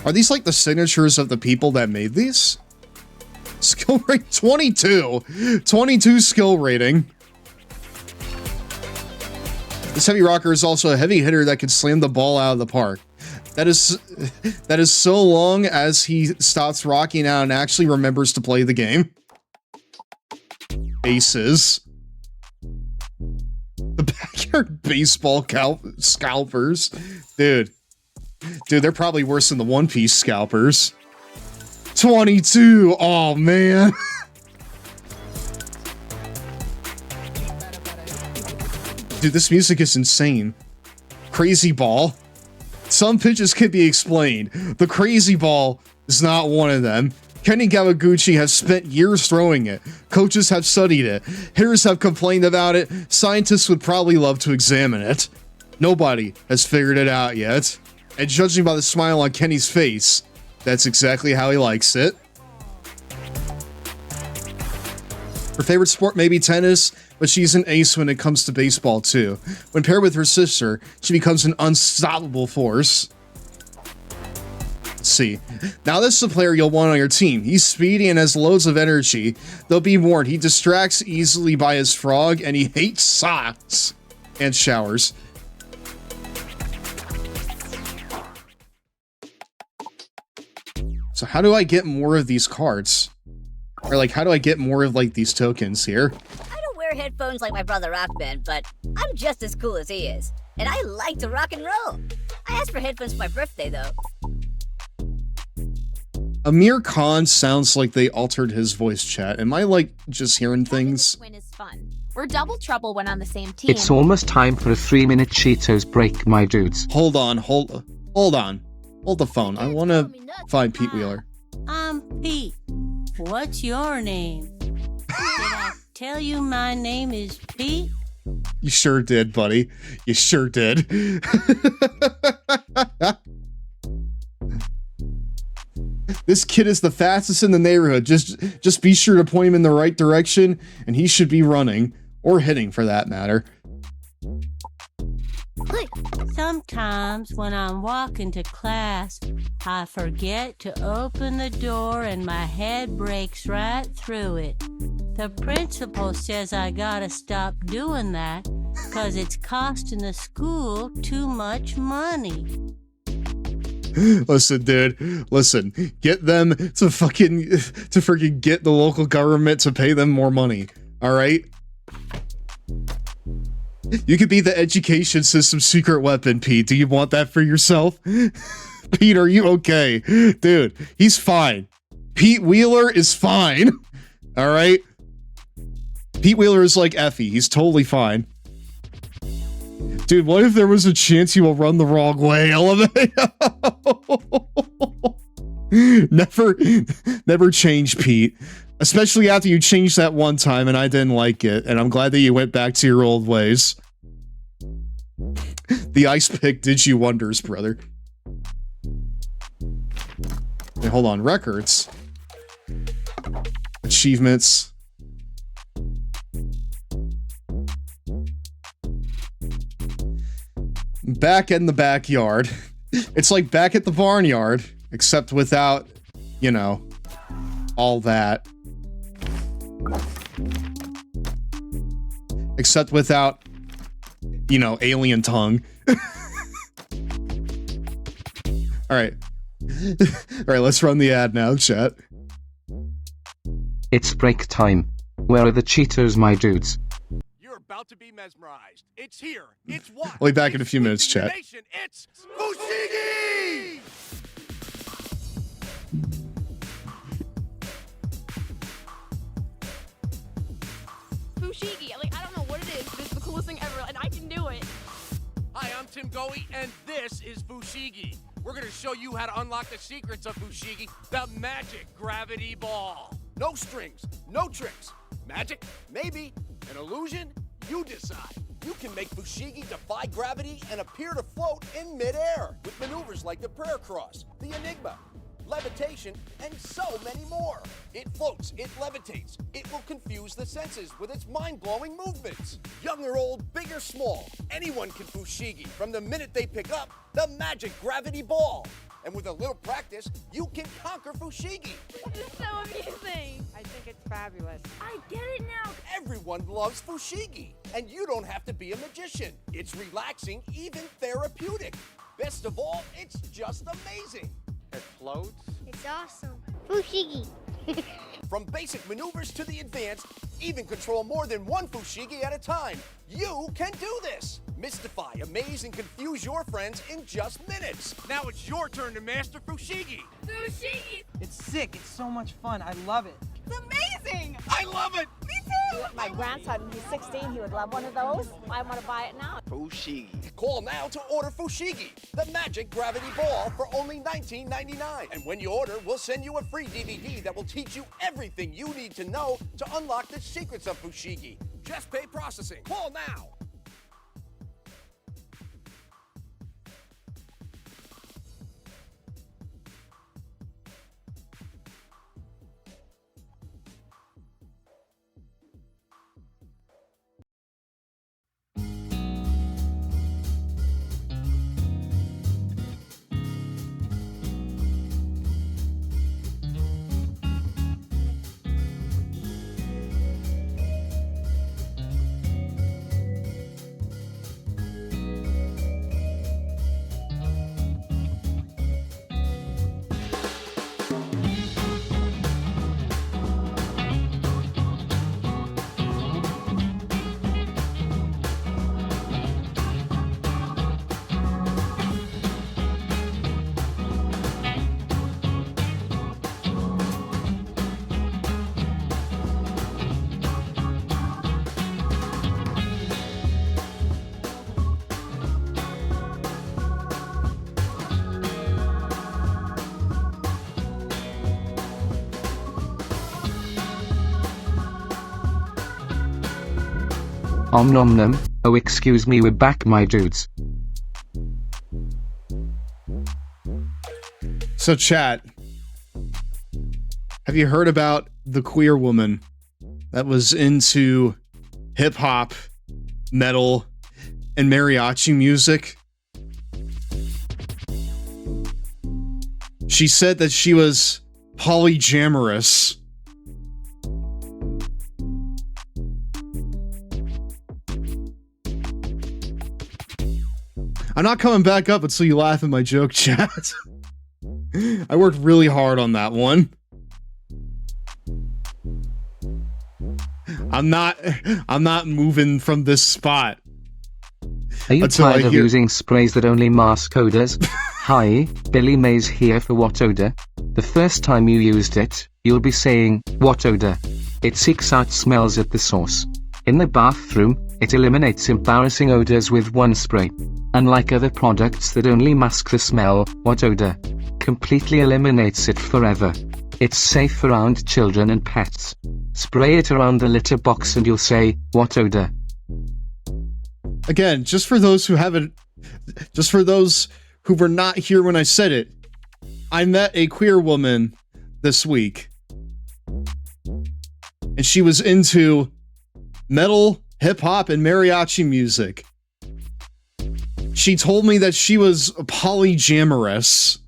Are these like the signatures of the people that made these? Skill rate 22. 22 skill rating. This heavy rocker is also a heavy hitter that can slam the ball out of the park. That is so long as he stops rocking out and actually remembers to play the game. Aces. The backyard baseball scalpers. Dude, they're probably worse than the One Piece scalpers. 22. Oh, man. Dude, this music is insane. Crazy Ball. Some pitches can be explained. The Crazy Ball is not one of them. Kenny Kawaguchi has spent years throwing it. Coaches have studied it. Hitters have complained about it. Scientists would probably love to examine it. Nobody has figured it out yet. And judging by the smile on Kenny's face, that's exactly how he likes it. Her favorite sport may be tennis, but she's an ace when it comes to baseball too. When paired with her sister, she becomes an unstoppable force. Let's see. Now this is a player you'll want on your team. He's speedy and has loads of energy. Though be warned, he distracts easily by his frog and he hates socks and showers. So how do I get more of these cards? Or like, how do I get more of like these tokens here? I don't wear headphones like my brother Rockman, but I'm just as cool as he is. And I like to rock and roll. I asked for headphones for my birthday, though. Amir Khan sounds like they altered his voice chat. Am I like just hearing things? Win is fun. We're double trouble when on the same team. It's almost time for a 3-minute Cheetos break, my dudes. Hold on. Hold the phone. I want to find Pete Wheeler. I'm Pete. What's your name? Did I tell you my name is Pete? You sure did, buddy. You sure did. This kid is the fastest in the neighborhood. Just be sure to point him in the right direction, and he should be running. Or hitting, for that matter. Sometimes when I'm walking to class, I forget to open the door and my head breaks right through it. The principal says I gotta stop doing that because it's costing the school too much money. Listen, dude. Listen. Get them to freaking get the local government to pay them more money. All right? You could be the education system's secret weapon, Pete. Do you want that for yourself? Pete, are you okay? Dude, he's fine. Pete Wheeler is fine. All right? Pete Wheeler is like Effie. He's totally fine. Dude, what if there was a chance you will run the wrong way? Never change, Pete. Especially after you changed that one time and I didn't like it. And I'm glad that you went back to your old ways. The ice pick did you wonders, brother. Hey, hold on. Records. Achievements. Back in the backyard. It's like back at the barnyard, except without, you know, all that. Except without, you know, alien tongue. Alright. Alright, let's run the ad now, chat. It's break time. Where are the Cheetos, my dudes? You're about to be mesmerized. It's here. It's what? I'll be back in a few minutes, chat. It's Fushigi! Fushigi. Like, I don't know what it is, but it's the coolest thing ever, and I can do it. Hi, I'm Tim Goey, and this is Fushigi. We're gonna show you how to unlock the secrets of Fushigi, the magic gravity ball. No strings, no tricks. Magic? Maybe. An illusion? You decide. You can make Fushigi defy gravity and appear to float in midair with maneuvers like the prayer cross, the enigma, levitation, and so many more. It floats, it levitates, it will confuse the senses with its mind-blowing movements. Young or old, big or small, anyone can Fushigi from the minute they pick up the magic gravity ball. And with a little practice, you can conquer Fushigi. This is so amusing. I think it's fabulous. I get it now. Everyone loves Fushigi, and you don't have to be a magician. It's relaxing, even therapeutic. Best of all, it's just amazing. It floats. It's awesome. Fushigi. From basic maneuvers to the advanced, even control more than one Fushigi at a time. You can do this. Mystify, amaze, and confuse your friends in just minutes. Now it's your turn to master Fushigi. Fushigi. It's sick. It's so much fun. I love it. It's amazing. I love it. Me too. My grandson, he's 16, he would love one of those. I want to buy it now. Fushigi. Call now to order Fushigi, the magic gravity ball, for only $19.99. And when you order, we'll send you a free DVD that will teach you everything you need to know to unlock the secrets of Fushigi. Just pay processing. Call now. Om nom nom. Oh, excuse me, we're back, my dudes. So, chat, have you heard about the queer woman that was into hip-hop, metal, and mariachi music? She said that she was polyamorous. I'm not coming back up until you laugh at my joke, chat. I worked really hard on that one. I'm not moving from this spot. Are you tired of using sprays that only mask odors? Hi, Billy Mays here for what odor? The first time you used it, you'll be saying, what odor? It seeks out smells at the source. In the bathroom, it eliminates embarrassing odors with one spray. Unlike other products that only mask the smell, what odor completely eliminates it forever. It's safe around children and pets. Spray it around the litter box and you'll say, what odor? Again, just for those who were not here when I said it, I met a queer woman this week. And she was into metal, hip-hop, and mariachi music. She told me that she was a polyamorous.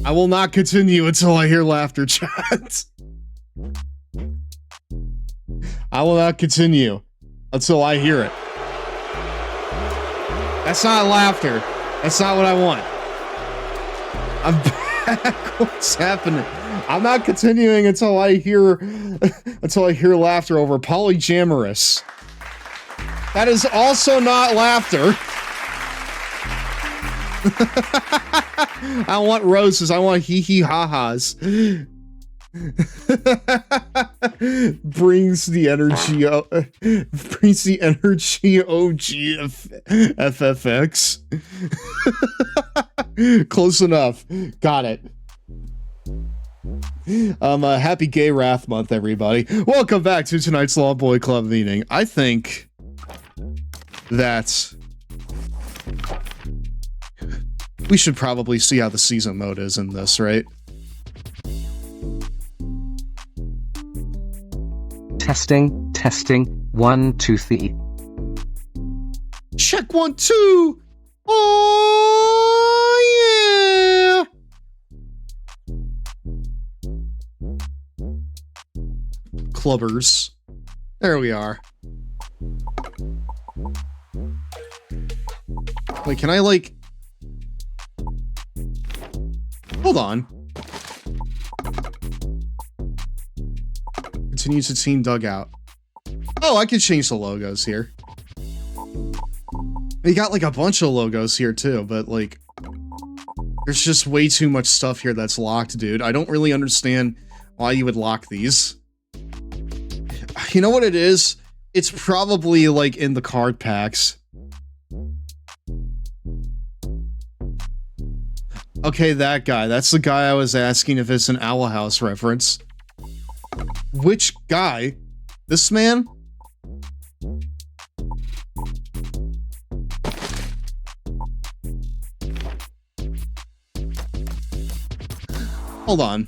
I will not continue until I hear laughter, chat. I will not continue until I hear it. That's not laughter. That's not what I want. I'm back. What's happening? I'm not continuing until I hear laughter over polyamorous. That is also not laughter. I want roses. I want hee-hee-ha-has. Brings the energy OG FFX. Close enough. Got it. Happy Gay Wrath Month, everybody. Welcome back to tonight's Law Boy Club meeting. I think that we should probably see how the season mode is in this, right? Testing, testing, 1, 2, 3. Check 1, 2. Oh, yeah. Clubbers. There we are. Wait, can I, like... Hold on. Continue to team dugout. Oh, I could change the logos here. We got like a bunch of logos here too, but like there's just way too much stuff here that's locked, dude. I don't really understand why you would lock these. You know what it is? It's probably like in the card packs. Okay, that guy. That's the guy I was asking if it's an Owl House reference. Which guy? This man? Hold on.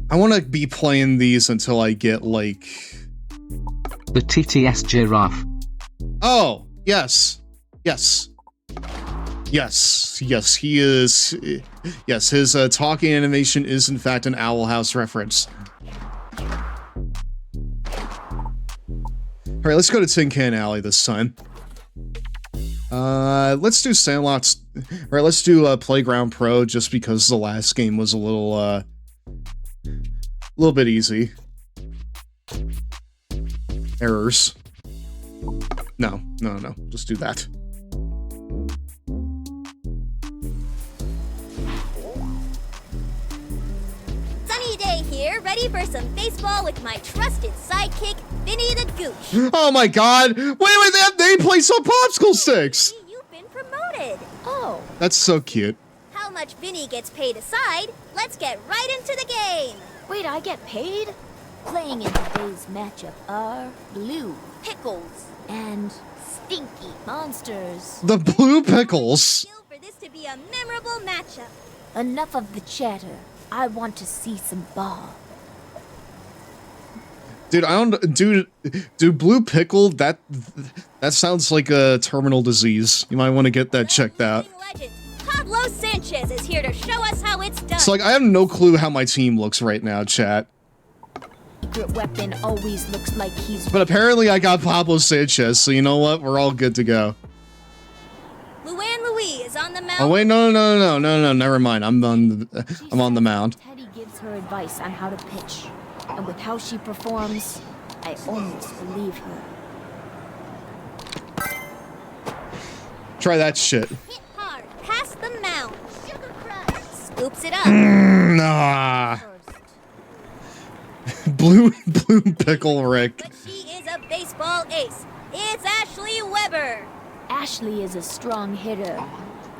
I want to be playing these until I get, like... The TTS giraffe. Oh, yes. Yes. Yes, yes, he is... Yes, his talking animation is in fact an Owl House reference. Alright, let's go to Tin Can Alley this time. Let's do Sandlot's... Alright, let's do Playground Pro, just because the last game was a little bit easy. Errors. No, just do that. Sunny day here, ready for some baseball with my trusted sidekick, Vinny the Gooch. Oh my god! Wait, they have nameplates on popsicle sticks! You've been promoted. Oh. That's so cute. How much Vinny gets paid aside, let's get right into the game. Wait, I get paid? Playing in today's matchup are Blue Pickles and Stinky Monsters. The Blue Pickles? For this to be a memorable matchup. Enough of the chatter. I want to see some ball. Dude, I don't... Dude, Blue Pickle, that sounds like a terminal disease. You might want to get that checked out. Legend Pablo Sanchez is here to show us how it's done. So, like, I have no clue how my team looks right now, chat. Secret weapon always looks like he's... But apparently I got Pablo Sanchez, so you know what? We're all good to go. Luann Louis is on the mound. Oh, wait, no, never mind. I'm on the mound. Teddy gives her advice on how to pitch. And with how she performs, I almost believe her. Try that shit. Hit hard, pass scoops it up. Nah. Blue Pickle Rick. But she is a baseball ace. It's Ashley Weber. Ashley is a strong hitter.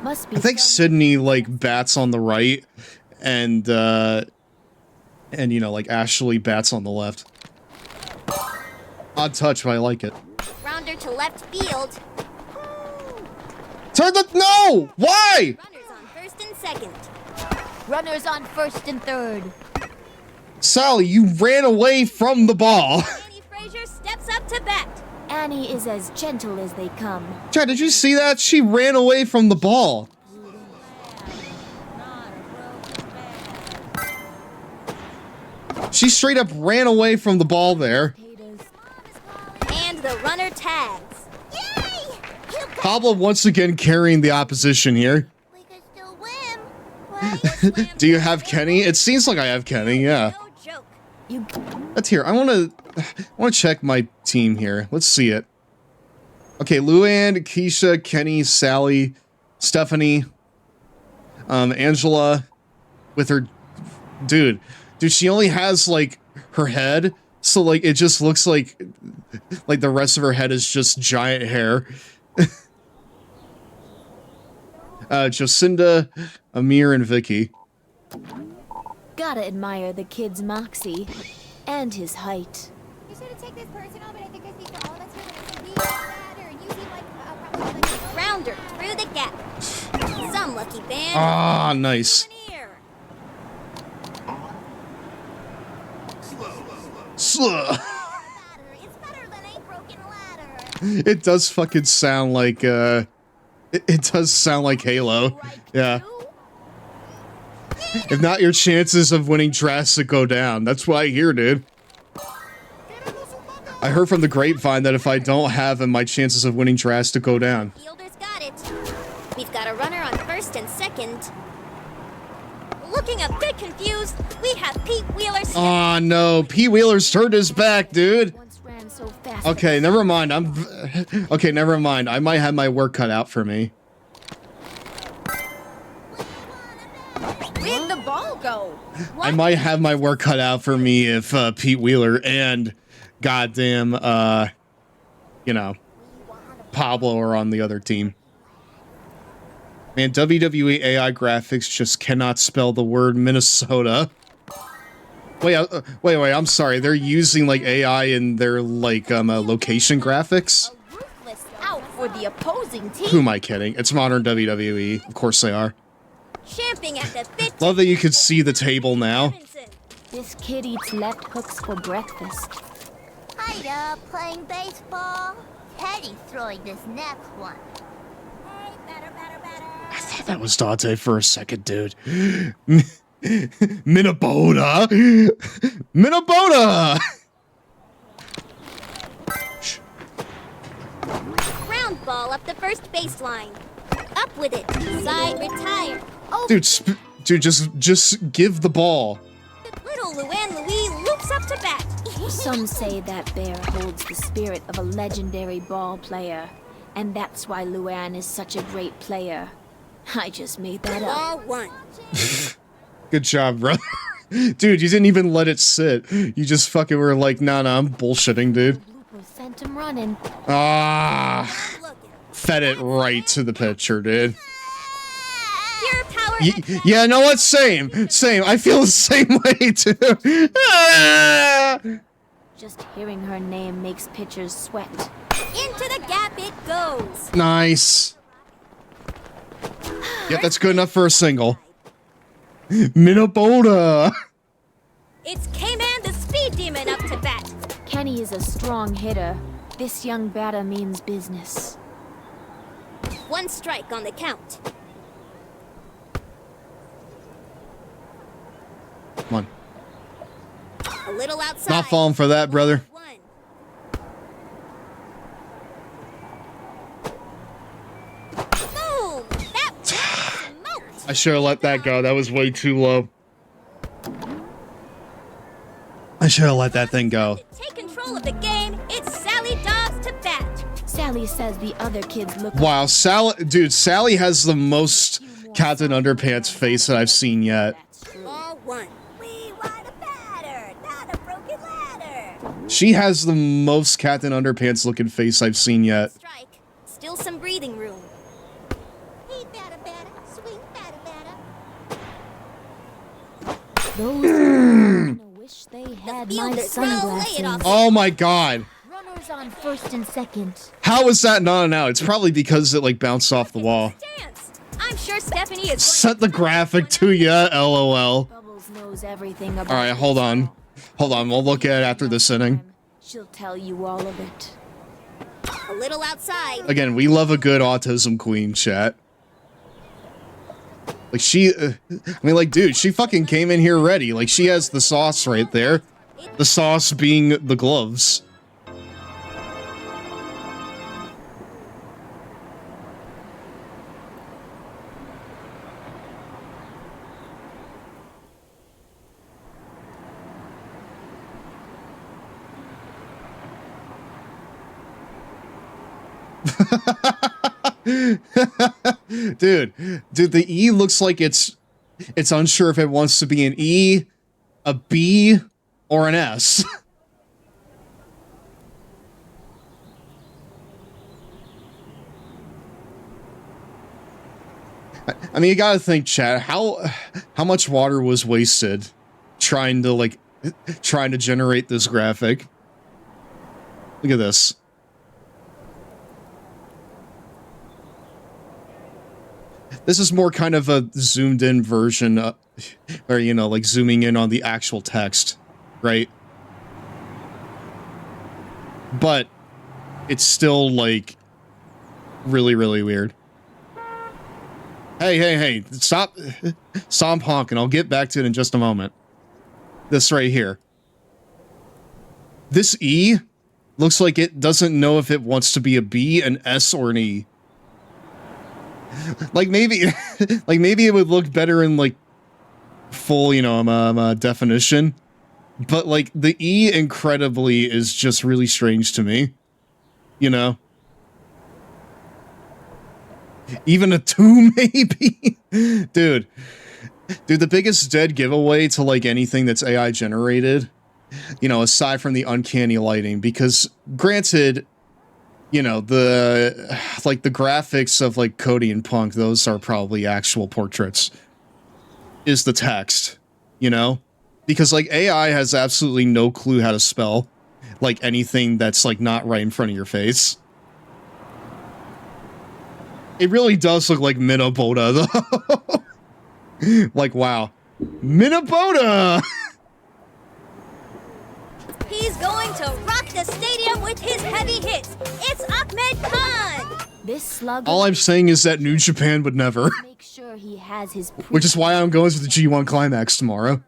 Must be. I think Sydney like bats on the right, and you know, like Ashley bats on the left. Odd touch, but I like it. Rounder to left field. Turn the no! Why? Runners on first and second. Runners on first and third. Sally, you ran away from the ball. Annie Frazier steps up to bat. Annie is as gentle as they come. Chad, did you see that? She ran away from the ball. She straight up ran away from the ball there. And the runner tags. Yay! Pablo once again carrying the opposition here. We could still win. Do you have Kenny? It seems like I have Kenny, yeah. No joke. That's here. I wanna check my team here. Let's see it. Okay, Luann, Keisha, Kenny, Sally, Stephanie, Angela with her dude, she only has like her head, so like it just looks like the rest of her head is just giant hair. Jocinda, Amir, and Vicky. Gotta admire the kid's moxie and his height. You shouldn't take this personal, but I think I speak for all of us here when I say we are better, and you seem like probably like Rounder through the gap. Some lucky band. Ah, nice. Slow. It's better than a broken ladder. It does fucking sound like it does sound like Halo. Yeah. If not, your chances of winning drastic go down. That's what I hear, dude. I heard from the grapevine that if I don't have him, my chances of winning drastic go down. Fielder's got it. We've got a runner on first and second. Looking a bit confused, we have Pete Wheeler. Oh no, Pete Wheeler's turned his back, dude. Okay, never mind. Okay, never mind. I might have my work cut out for me. Where'd the ball go? I might have my work cut out for me if Pete Wheeler and goddamn you know, Pablo are on the other team. Man, WWE AI graphics just cannot spell the word Minnesota. Wait, I'm sorry. They're using like AI in their like location graphics? Out for the opposing team. Who am I kidding? It's modern WWE. Of course they are. Champing at the fit. Love that you can see the table now. This kid eats left hooks for breakfast. Hiya, playing baseball. Teddy's throwing this next one. Hey, better. I thought that was Dante for a second, dude. Minnesota! Minnesota! Ground ball up the first baseline. Up with it. Side retire. Oh, Dude, just give the ball. little Luann Louis loops up to bat. Some say that bear holds the spirit of a legendary ball player, and that's why Luann is such a great player. I just made that up. Ball one. Good job, brother. Dude, you didn't even let it sit. You just fucking were like, nah, I'm bullshitting, dude. Sent him running. Ah. Fed it right to the pitcher, dude. Pure power. Yeah, no, what? Same. I feel the same way, too. Ah! Just hearing her name makes pitchers sweat. Into the gap it goes. Nice. Yep, that's good enough for a single. Minnesota. It's K-Man the Speed Demon up to bat. Kenny is a strong hitter. This young batter means business. One strike on the count. Come on. A little outside. Not falling for that, brother. Boom! That I should have let that go. That was way too low. I should have let that thing go. Take control of the game. It's Sally Dobbs to bat. Sally says the other kids look. Wow, Sally has the most Captain Underpants face that I've seen yet. All one. We want a batter, not a broken ladder. She has the most Captain Underpants looking face I've seen yet. Strike. Still some breathing room. Hey, batter, batter, swing, batter, batter. Those I wish they had my fielders, throw, lay it sunglasses. off. Oh my god. Runners on first and second. How is that not an out? It's probably because it like bounced off the wall. Dance. I'm sure Stephanie is. Set the graphic to ya, lol. Bubbles knows everything about. Alright, hold on. Hold on, we'll look at it after this inning. She'll tell you all of it. A little outside. Again, we love a good autism queen, chat. Like, I mean, like, dude, she fucking came in here ready. Like, she has the sauce right there. The sauce being the gloves. Dude, the E looks like it's unsure if it wants to be an E, a B, or an S. I mean, you gotta think, chat, how much water was wasted trying to generate this graphic? Look at this. This is more kind of a zoomed in version, or, you know, like zooming in on the actual text, right? But it's still, like, really, really weird. Hey, stop honking. I'll get back to it in just a moment. This right here. This E looks like it doesn't know if it wants to be a B, an S, or an E. Like maybe it would look better in like full, you know, definition, but like the E incredibly is just really strange to me, you know. Even a 2 maybe, dude. The biggest dead giveaway to like anything that's AI generated, you know, aside from the uncanny lighting, because granted, you know, the graphics of like Cody and Punk, those are probably actual portraits, is the text, you know, because like AI has absolutely no clue how to spell like anything that's like not right in front of your face. It really does look like Minabota though. Like, wow, Minabota. He's going to rock the stadium with his heavy hits. It's Ahmed Khan. This slug. All I'm saying is that New Japan would never. Make sure he has his. Which is why I'm going to the G1 Climax tomorrow.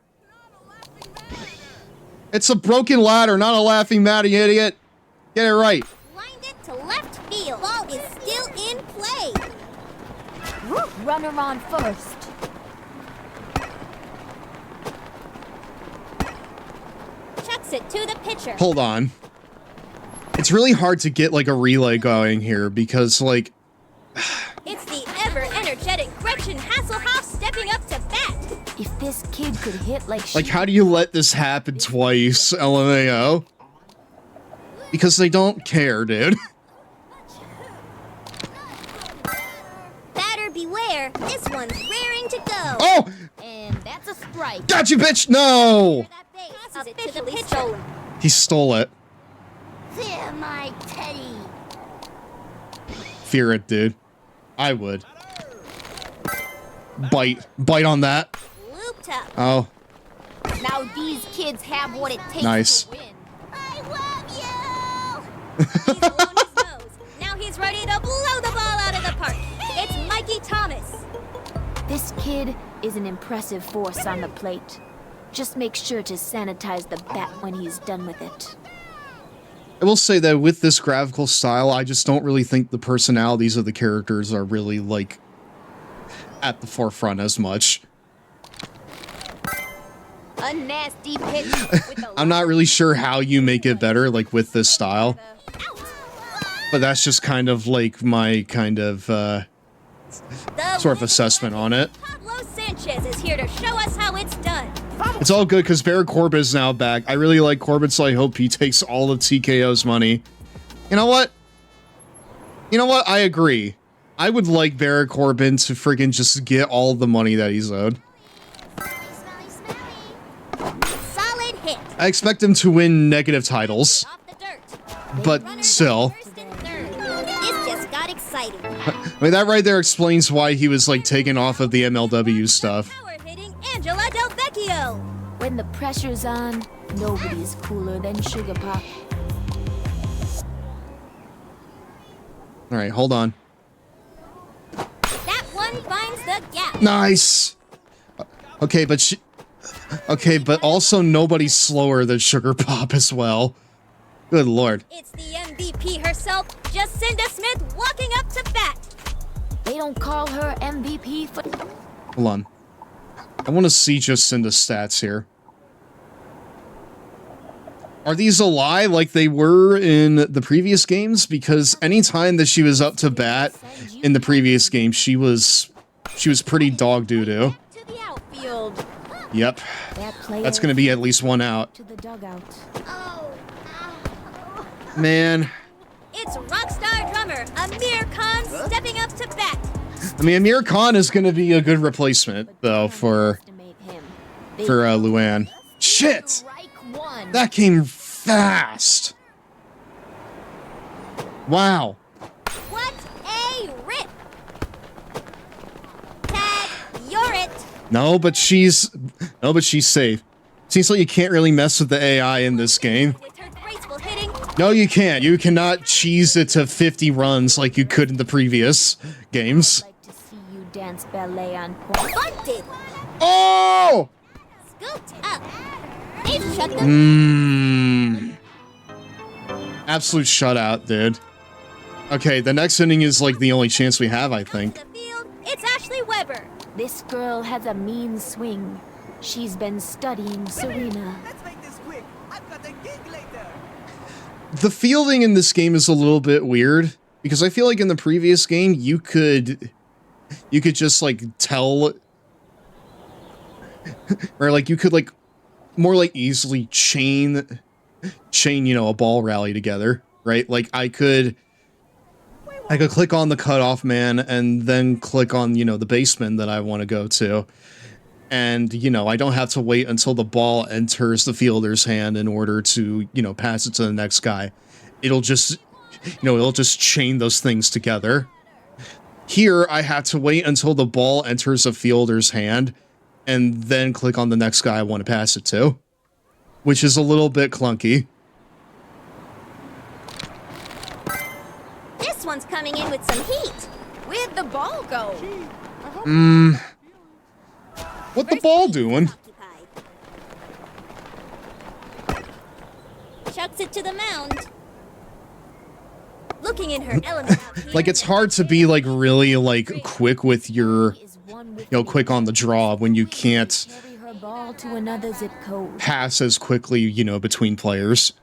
It's a broken ladder, not a laughing matter, you idiot. Get it right. Lined it to left field. Ball is still in play. Runner on first. Chucks it to the pitcher. Hold on. It's really hard to get like a relay going here because like It's the ever-energetic Gretchen Hasselhoff stepping up to bat. If this kid could hit like she... how do you let this happen twice, LMAO? Because they don't care, dude. Batter beware, this one's raring to go. Oh! And that's a strike. Got you, bitch! No! Passes it to the pitcher. He stole it. There, my teddy. Fear it, dude. I would. Bite on that. Looped up. Oh, Now these kids have what it takes nice. to win. I love you. He's blown his nose. Now he's ready to blow the ball out of the park. It's Mikey Thomas. This kid is an impressive force on the plate. Just make sure to sanitize the bat when he's done with it. I will say that with this graphical style, I just don't really think the personalities of the characters are really, like, at the forefront as much. A nasty pitch. I'm not really sure how you make it better, like, with this style. But that's just kind of, like, my kind of, sort of assessment on it. Pablo Sanchez is here to show us how it's done. It's all good because Baron Corbin is now back. I really like Corbin, so I hope he takes all of TKO's money. You know what? You know what? I agree. I would like Baron Corbin to freaking just get all the money that he's owed. Solid hit. I expect him to win negative titles. But still. This just got exciting. I mean, that right there explains why he was, like, taken off of the MLW stuff. Power hitting Angela Del Vecchio. When the pressure's on, nobody's cooler than Sugar Pop. Alright, hold on. That one finds the gap. Nice! Okay, but but also nobody's slower than Sugar Pop as well. Good lord. It's the MVP herself, Jacinda Smith, walking up to bat. They don't call her MVP for... Hold on. I want to see Jacinda's stats here. Are these a lie like they were in the previous games? Because anytime that she was up to bat in the previous game, she was pretty dog doo-doo. To the outfield. Yep. That's going to be at least one out. To the dugout. Man. It's rockstar drummer Amir Khan stepping up to bat. I mean, Amir Khan is going to be a good replacement, though, for Luann. Shit! That came fast! Wow. What a rip! Tag, you're it. No, but she's safe. Seems like you can't really mess with the AI in this game. With her graceful hitting. No, you can't. You cannot cheese it to 50 runs like you could in the previous games. I'd like to see you dance ballet on point. Bunted. Oh! Scooped up. They've shut them. Absolute shutout, dude. Okay, the next inning is like the only chance we have, I think. It's Ashley Weber. This girl has a mean swing. She's been studying Serena. Let's make this quick. I've got a gig later. The fielding in this game is a little bit weird because I feel like in the previous game you could just like tell or like you could like more like easily chain, you know, a ball rally together, right? Like I could click on the cutoff man and then click on, you know, the baseman that I want to go to. And, you know, I don't have to wait until the ball enters the fielder's hand in order to, you know, pass it to the next guy. It'll just, you know, it'll just chain those things together. Here, I have to wait until the ball enters a fielder's hand and then click on the next guy I want to pass it to, which is a little bit clunky. This one's coming in with some heat. Where'd the ball go? What the ball doing? Chucks it to the mound. Looking in her element out here. Like, it's hard to be, like, really, like, quick with your, you know, quick on the draw when you can't Carry her ball to another zip code. pass as quickly, you know, between players.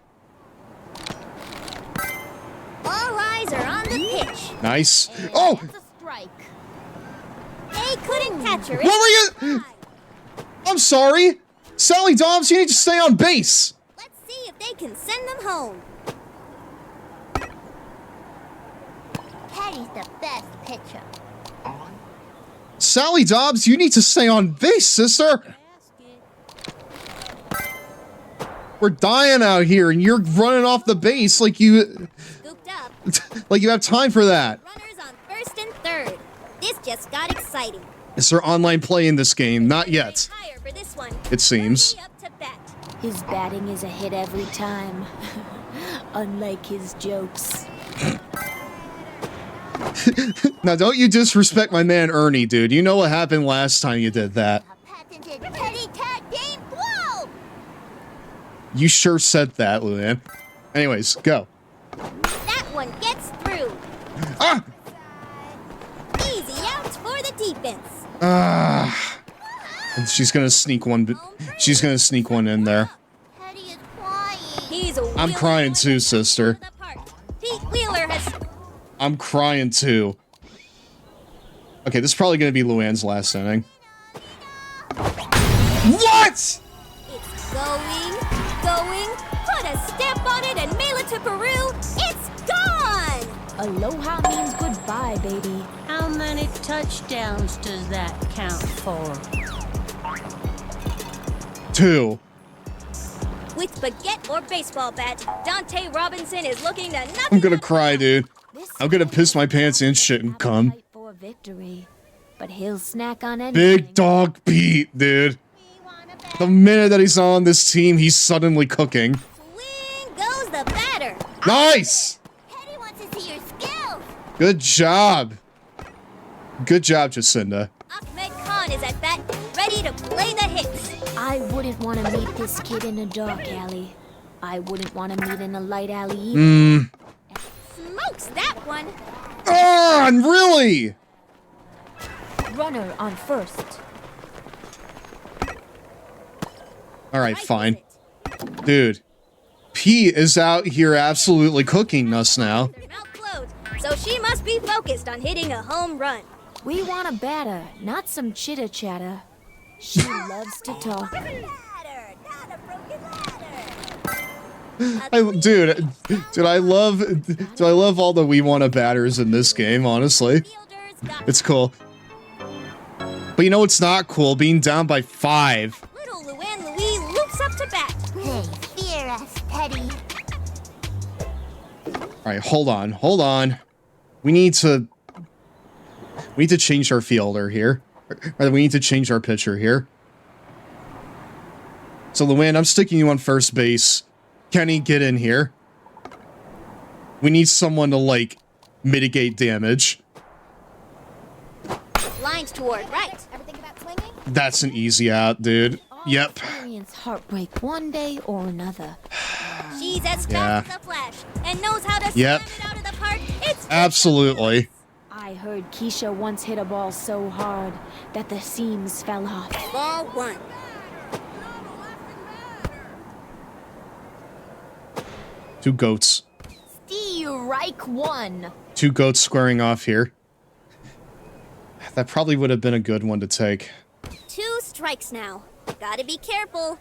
All eyes are on the pitch. Nice. Oh! That's a strike. They couldn't catch her. What were you? I'm sorry. Sally Dobbs, you need to stay on base. Let's see if they can send them home. Patty's the best pitcher. Sally Dobbs, you need to stay on base, sister. We're dying out here, and you're running off the base like you... Scooped up. like you have time for that. Runners on first and third. This just got exciting. Is there online play in this game? Not yet. Higher for this one. It seems. Up to bat. His batting is a hit every time. Unlike his jokes. Now, don't you disrespect my man Ernie, dude. You know what happened last time you did that. Patented Teddy Tag Game Blow! You sure said that, Luann. Anyways, go. That one gets through. Ah! Easy outs for the defense. And she's gonna sneak one. She's gonna sneak one in there. Teddy is crying. He's I'm crying too, sister. Pete Wheeler has I'm crying too. Okay, this is probably going to be Luann's last inning. What? It's going. Put a stamp on it and mail it to Peru. It's gone! Aloha means goodbye, baby. How many touchdowns does that count for? 2. With baguette or baseball bat, Dante Robinson is looking to knock I'm gonna cry, dude. I'm gonna piss my pants and shit and come. For victory, but he'll snack on anything. Big Dog Pete, dude. The minute that he's on this team, he's suddenly cooking. Swing goes the batter. Nice! Teddy wants to see your skills. Good job. Good job, Jacinda. Ahmed Khan is at bat, ready to play the hits. I wouldn't want to meet this kid in a dark alley. I wouldn't want to meet in a light alley either. Smokes that one. On, really? Runner on first. Alright, fine. Dude. Pete is out here absolutely cooking us now. Mouth closed, so she must be focused on hitting a home run. We want a batter, not some chitter-chatter. She loves to talk. Dude, I love all the we want a batters in this game, honestly. It's cool. But you know what's not cool? Being down by 5. Little Luann Louie loops up to bat. Hey, fear us, Teddy. Alright, hold on. We need to change our fielder here. Or we need to change our pitcher here. So Luann, I'm sticking you on first base. Kenny, get in here. We need someone to, like, mitigate damage. Lines toward right. Ever think about swinging? That's an easy out, dude. Yep. Experience heartbreak one day or another. She's as fast as a flash and knows how to Yep. slam it out of the park. It's Absolutely. I heard Keisha once hit a ball so hard that the seams fell off. Ball 1. Two goats. Strike 1. Two goats squaring off here. That probably would have been a good one to take. 2 strikes now. Gotta be careful.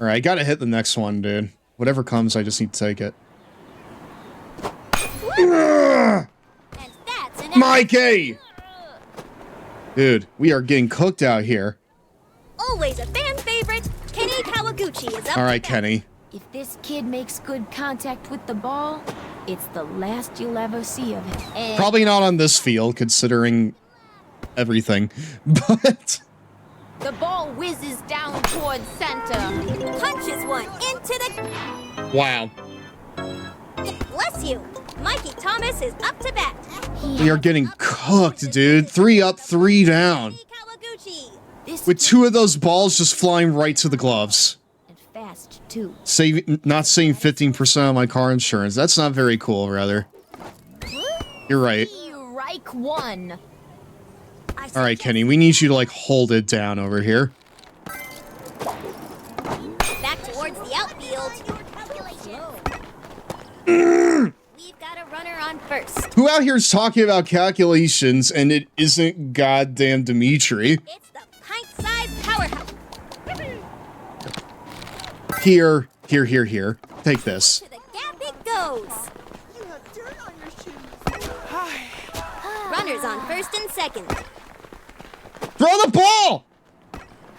Alright, I gotta hit the next one, dude. Whatever comes, I just need to take it. And that's an Mikey! Dude, we are getting cooked out here. Always a fan favorite, Kenny Kawaguchi is up. Alright, Kenny. If this kid makes good contact with the ball, it's the last you'll ever see of him. And Probably not on this field, considering everything. But the ball whizzes down towards center. Punches one into the... wow. Bless you. Mikey Thomas is up to bat. We are getting cooked, dude. 3 up, 3 down. Kawaguchi. With 2 of those balls just flying right to the gloves. Fast, too. Not saving 15% on my car insurance. That's not very cool, rather. You're right. Strike 1. Alright, Kenny, we need you to, like, hold it down over here. Back towards the outfield. We've got a runner on first. Who out here is talking about calculations and it isn't goddamn Dimitri? It's the pint-sized powerhouse. Here. Take this. To the gap it goes. You have dirt on your shoes. Runners on first and second. Throw the ball!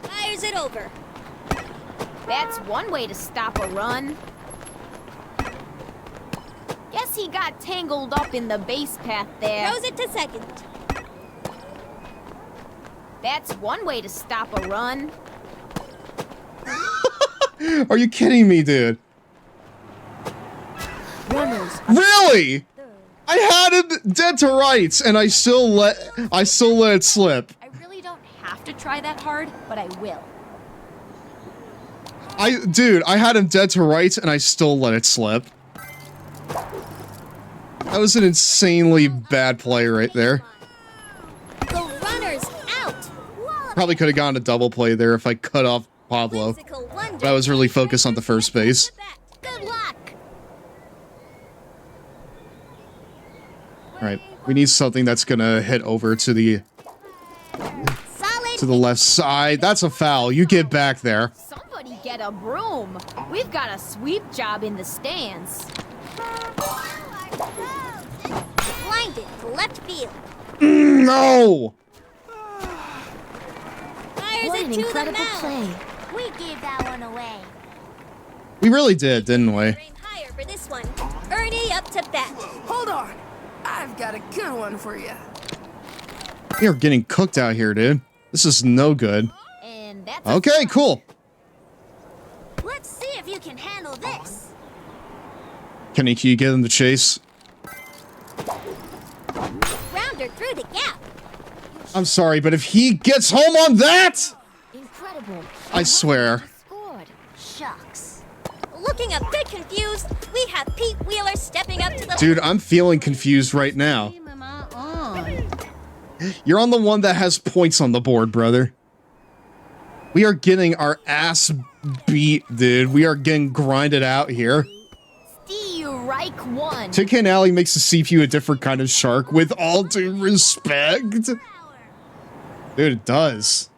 Fires it over. That's one way to stop a run. Guess he got tangled up in the base path there. Throws it to second. That's one way to stop a run. Are you kidding me, dude? Runners. Really? I had him dead to rights and I still let it slip. I really don't have to try that hard, but I will. Dude, I had him dead to rights and I still let it slip. That was an insanely bad play right there. The runner's out. Probably could have gone to double play there if I cut off Pablo. But I was really focused on the first base. Good luck. Alright, we need something that's gonna hit over to the To the left side. That's a foul. You get back there. Somebody get a broom. We've got a sweep job in the stands. Blinded to left field. No! Fires What it an to the incredible mound. play. We gave that one away. We really did, didn't we? Aim higher for this one. Ernie up to bat. Hold on. I've got a good one for you. We are getting cooked out here, dude. This is no good. And that's Okay, cool. Let's see if you can handle this. Kenny, can you get him the chase? Rounder through the gap. I'm sorry, but if he gets home on that, incredible. I swear. Scored. Shucks. Looking a bit confused, we have Pete Wheeler stepping up to the... Dude, I'm feeling confused right now. You're on the one that has points on the board, brother. We are getting our ass beat, dude. We are getting grinded out here. Strike one. Tin Alley makes the CPU a different kind of shark, with all due respect. Dude, it does.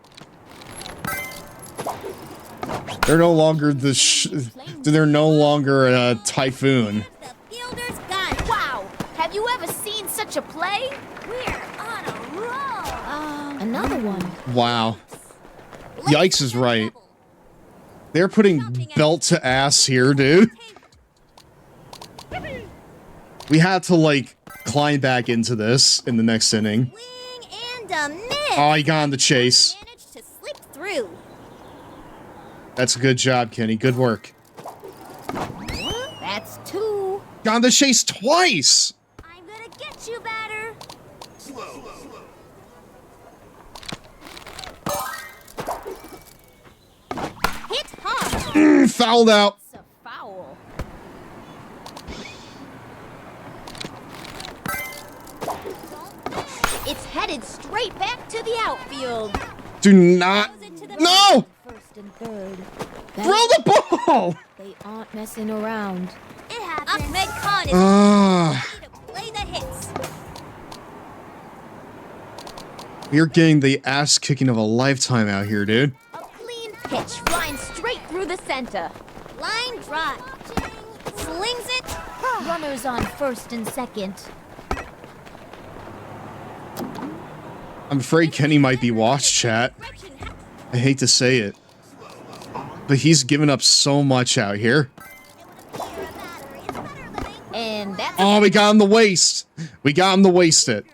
They're no longer they're no longer a typhoon. The fielder's got it. Wow. Have you ever seen such a play? We're on a roll. Another one. Wow. Yikes is right. They're putting belt to ass here, dude. We had to, like, climb back into this in the next inning. And a miss. Oh, he got on the chase. Managed to slip through. That's a good job, Kenny. Good work. That's two. Got on the chase twice! I'm gonna get you, batter. Hit hard. Fouled out. It's a foul. It's headed straight back to the outfield. Do not. No! First and third. Throw the ball! They aren't messing around. It happens. Ahmed Khan is ready to play the hits. You're getting the ass kicking of a lifetime out here, dude. A clean pitch flying straight through the center. Line drive. Slings it. Runners on first and second. I'm afraid Kenny might be watched, chat. I hate to say it. But he's given up so much out here. And that's Oh, we got him to waste. We got him to waste it.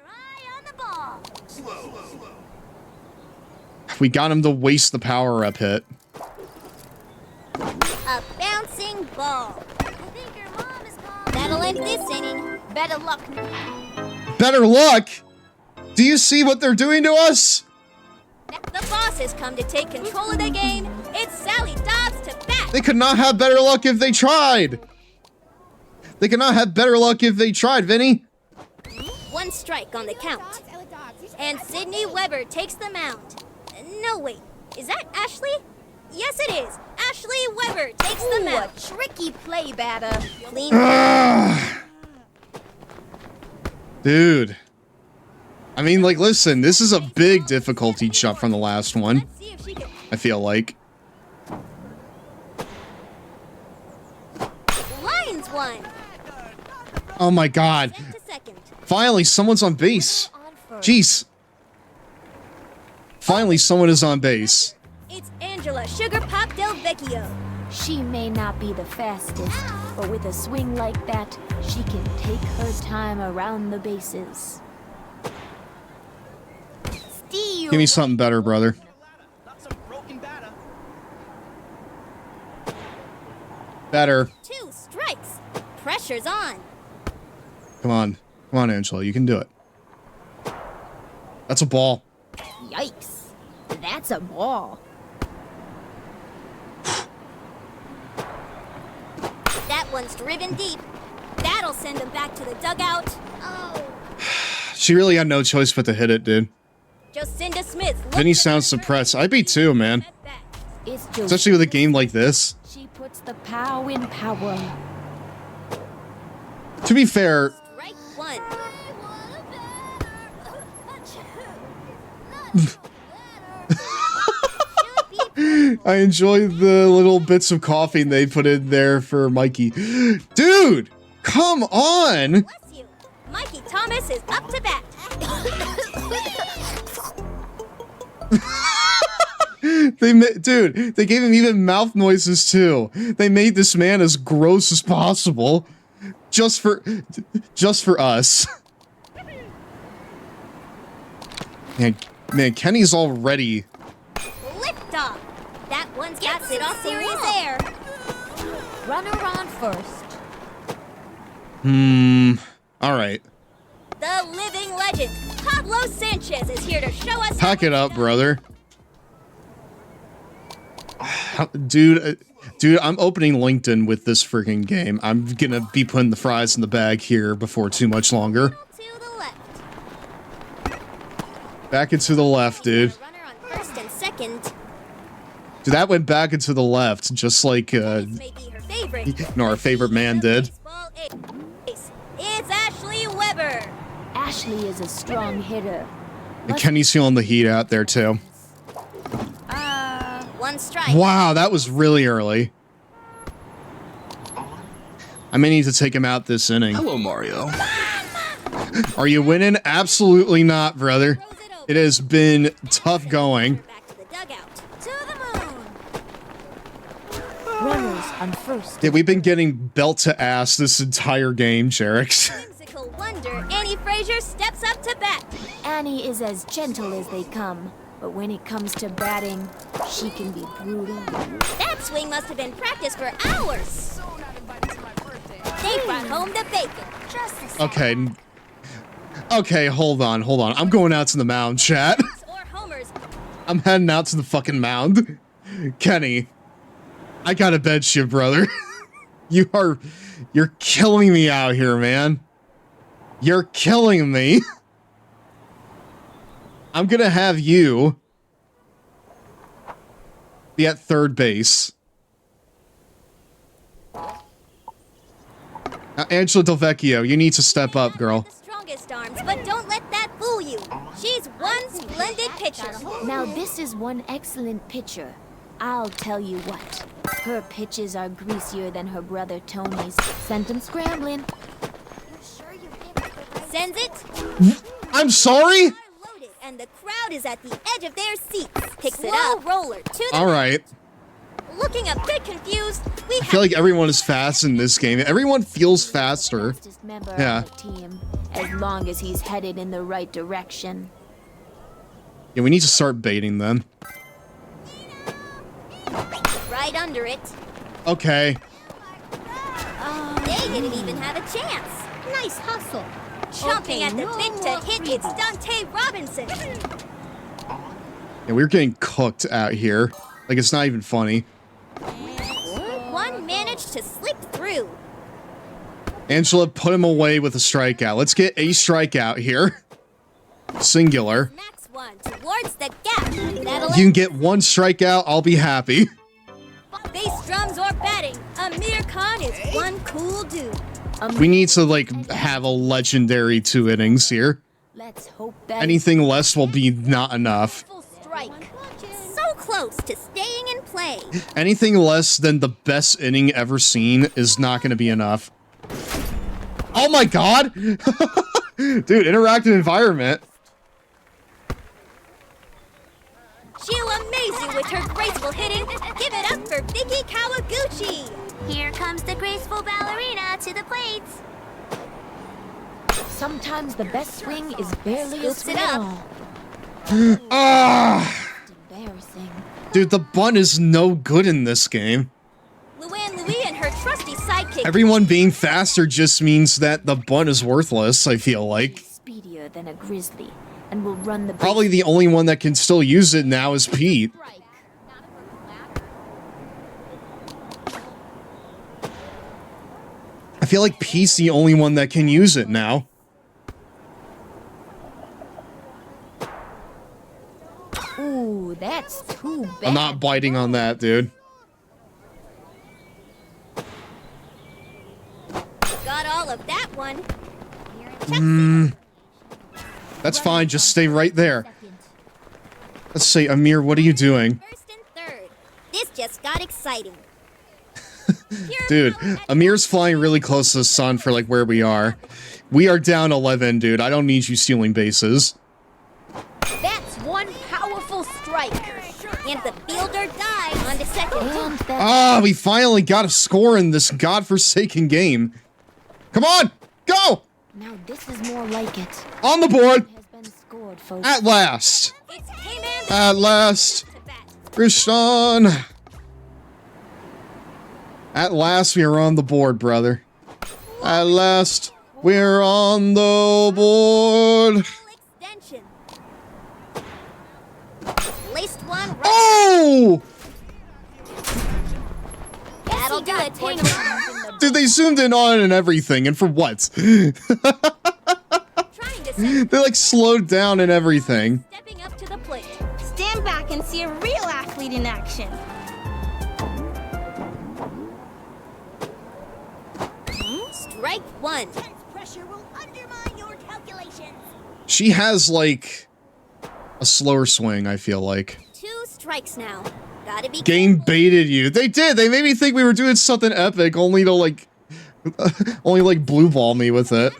We got him to waste the power-up hit. A bouncing ball. That'll end this inning. better luck. Better luck? Do you see what they're doing to us? The boss has come to take control of the game. It's Sally Dobbs to bat. They could not have better luck if they tried. They could not have better luck if they tried, Vinny. One strike on the count. And Sydney Weber takes the mound. No, wait. Is that Ashley? Yes, it is. Ashley Weber takes the mound. A tricky play, batter. Clean. Dude. I mean, like, listen, this is a big difficulty jump from the last one. I feel like. Lions won. Oh my god. Finally, someone's on base. Jeez. Finally, someone is on base. It's Angela Sugar Pop Del Vecchio. She may not be the fastest, but with a swing like that, she can take her time around the bases. Give me something better, brother. Better. 2 strikes. Pressure's on. Come on. Come on, Angela. You can do it. That's a ball. Yikes. That's a ball. That one's driven deep. That'll send him back to the dugout. Oh. She really had no choice but to hit it, dude. Jocinda Smith. Vinny sounds suppressed. I'd be too, man. It's Especially with a game like this. She puts the pow in power. To be fair, Strike 1. I enjoy the little bits of coffee they put in there for Mikey. Dude, come on! Bless you. Mikey Thomas is up to bat. Dude, they gave him even mouth noises too. They made this man as gross as possible. Just for us. Man, Kenny's already... Liftoff. That one's got it off serious air. Runner on first. Alright. The living legend, Pablo Sanchez, is here to show us. Pack it up, brother. Dude, I'm opening LinkedIn with this freaking game. I'm gonna be putting the fries in the bag here before too much longer. Back into the left, dude. Runner on first and second. Dude, that went back into the left, just like, our favorite man did. It's Ashley Weber. Ashley is a strong hitter. And Kenny's feeling the heat out there, too. One strike. Wow, that was really early. I may need to take him out this inning. Hello, Mario. Are you winning? Absolutely not, brother. It has been tough going. Back to the dugout. To the moon. Runners on first. Yeah, we've been getting belt to ass this entire game, Jerix. Whimsical wonder, Annie Frazier steps up to bat. Annie is as gentle as they come, but when it comes to batting, she can be brutal. That swing must have been practiced for hours. They brought home the bacon. Just the same. Okay. Okay, hold on. I'm going out to the mound, chat. I'm heading out to the fucking mound. Kenny, I gotta bet you, brother. You're killing me out here, man. You're killing me. I'm gonna have you be at third base. Now, Angela Del Vecchio, you need to step up, girl. Strongest arms, but don't let that fool you. She's one splendid pitcher. Now this is one excellent pitcher. I'll tell you what. Her pitches are greasier than her brother Tony's. Sent him scrambling. Sends it. I'm sorry? And the crowd is at the edge of their seats. Picks it up. Roller to the All right. Looking a bit confused, I feel like everyone is fast in this game. Everyone feels faster. Yeah. Team, as long as he's headed in the right direction. Yeah, we need to start baiting them. right under it. Okay. They didn't even have a chance. Nice hustle. Chomping at the bit to hit, it's Dante Robinson. Yeah, we're getting cooked out here. Like, it's not even funny. One managed to slip through. Angela, put him away with a strikeout. Let's get a strikeout here. Singular. Next one towards the gap. That'll You can get one strikeout, I'll be happy. Bass drums or batting. Amir Khan is one cool dude. We need to, like, have a legendary 2 innings here. Let's hope that Anything less will be not enough. Strike. So close to staying in play. Anything less than the best inning ever seen is not going to be enough. Oh my god! Dude, interactive environment. She'll amaze you with her graceful hitting. Give it up for Vicky Kawaguchi. Here comes the graceful ballerina to the plates. sometimes the best swing is barely a Scoops swing it at up. all. Ah! Embarrassing. Dude, the bunt is no good in this game. Luann Louis and her trusty sidekick. Everyone being faster just means that the bunt is worthless, I feel like. Speedier than a grizzly, and will run the Probably the only one that can still use it now is Pete. I feel like Pete's the only one that can use it now. Ooh, that's too bad. I'm not biting on that, dude. Got all of that one. That's fine, just stay right there. Let's see, Amir, what are you doing? First and third. This just got exciting. Dude, Amir's flying really close to the sun for like where we are. We are down 11, dude. I don't need you stealing bases. That's one powerful strike. And the fielder dies on the second. Ah, we finally got a score in this godforsaken game. Come on, go! Now this is more like it. On the board! Has been scored, folks. At last! At last! Krishan! At last we are on the board, brother. At last we're on the board. Laced one. Oh! That'll do it. Dude, they zoomed in on it and everything, and for what? They like slowed down and everything. Stepping up to the plate. Stand back and see a real athlete in action. Strike one. Pressure will undermine your calculations. She has like a slower swing, I feel like. 2 strikes now. Gotta be Game baited you. They did. They made me think we were doing something epic, only to like blue ball me with it.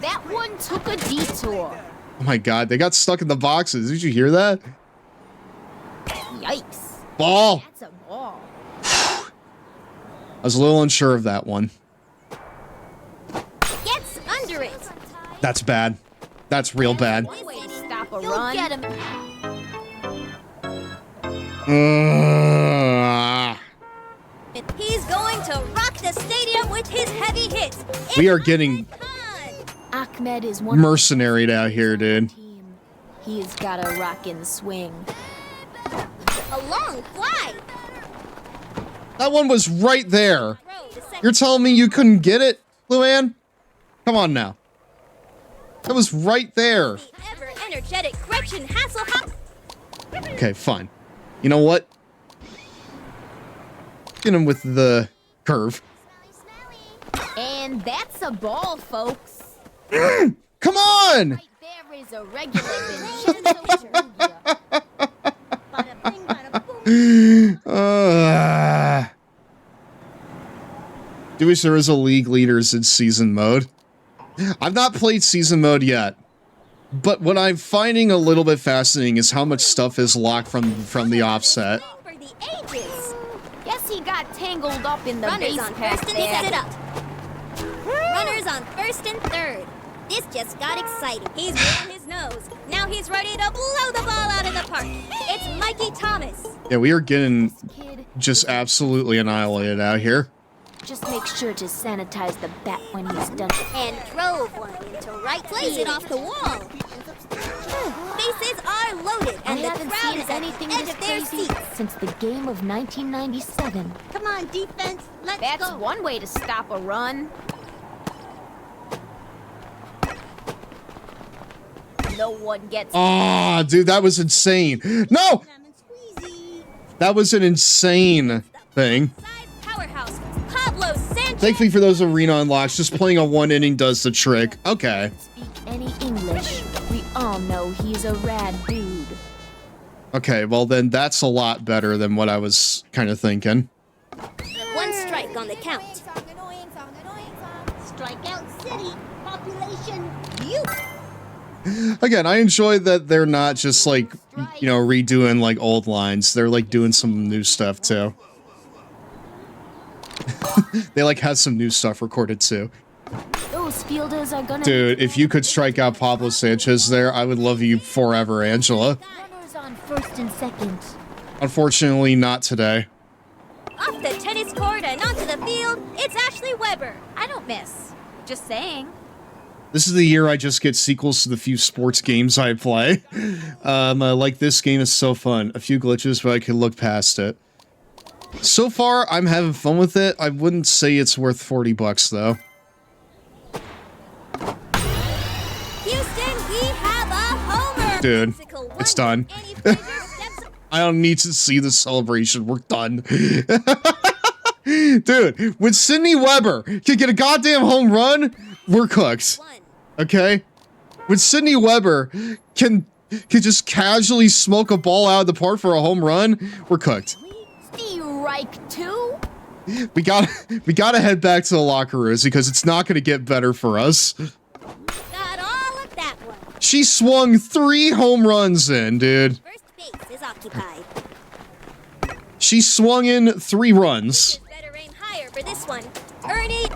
That one took a detour. Oh my god, they got stuck in the boxes. Did you hear that? Yikes. Ball. That's a ball. I was a little unsure of that one. Gets under it. That's bad. That's real bad. Way to stop a run. Get him. He's going to rock the stadium with his heavy hits. We are getting Ahmed is one mercenaried out here, dude. He's got a rockin' swing. A long fly. That one was right there. You're telling me you couldn't get it, Luann? Come on now. That was right there. Ever energetic Gretchen Hasselhoff. Okay, fine. You know what? Get him with the curve. And that's a ball, folks. Come on! Right there is a regular Vincenzo Jr. Do wish there was a league leaders in season mode. I've not played season mode yet, but what I'm finding a little bit fascinating is how much stuff is locked from the offset. For the ages. Guess he got tangled up in the Runners base on path first and there. set it up. Runners on first and third. This just got exciting. He's on his nose. Now he's ready to blow the ball out of the park. It's Mikey Thomas. Yeah, we are getting just absolutely annihilated out here. Just make sure to sanitize the bat when he's done. And drove one into right plays it off the wall. Bases are loaded, and I the haven't crowd seen is at anything the edge this of their crazy seats. since the game of 1997. Come on, defense. Let's That's go. one way to stop a run. No one gets. Ah, dude, that was insane. No! That was an insane thing. Powerhouse, Pablo Sanchez. Thankfully for those arena unlocks, just playing a one inning does the trick. Okay. Speak any English. We all know he's a rad dude. Okay, well then that's a lot better than what I was kind of thinking. 1 strike on the count. Strikeout City. Population. You. Again, I enjoy that they're not just like, you know, redoing like old lines. They're like doing some new stuff too. They like have some new stuff recorded too. Those fielders are gonna. Dude, if you could strike out Pablo Sanchez there, I would love you forever, Angela. Runners on first and second. Unfortunately, not today. Off the tennis court and onto the field, it's Ashley Weber. I don't miss. Just saying. This is the year I just get sequels to the few sports games I play. Like this game is so fun. A few glitches, but I can look past it. So far, I'm having fun with it. I wouldn't say it's worth $40 though. Houston, we have a homer. Dude, Physical one, it's done. Annie Fraser steps I don't need to see the celebration. We're done. Dude, when Sydney Weber can get a goddamn home run, we're cooked. Okay? When Sydney Weber can just casually smoke a ball out of the park for a home run, we're cooked. Strike 2? We gotta head back to the locker rooms because it's not gonna get better for us. Got all of that one. She swung 3 home runs in, dude. First base is occupied. She swung in 3 runs. Better aim higher for this one. Ernie!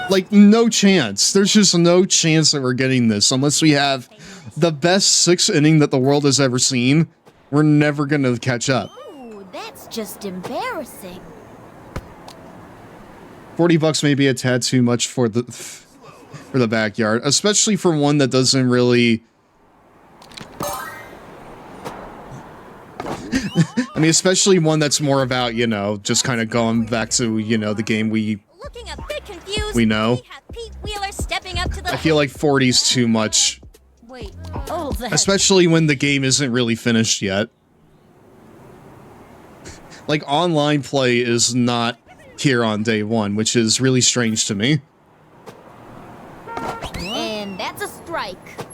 Like, no chance. There's just no chance that we're getting this unless we have the best 6th inning that the world has ever seen. We're never gonna catch up. Ooh, that's just embarrassing. $40 may be a tad too much for the backyard, especially for one that doesn't really. I mean, especially one that's more about, you know, just kind of going back to, you know, the game we know. Stepping up to the I feel like 40's too much. Wait. Especially when the game isn't really finished yet. Like, online play is not here on day 1, which is really strange to me. And that's a strike.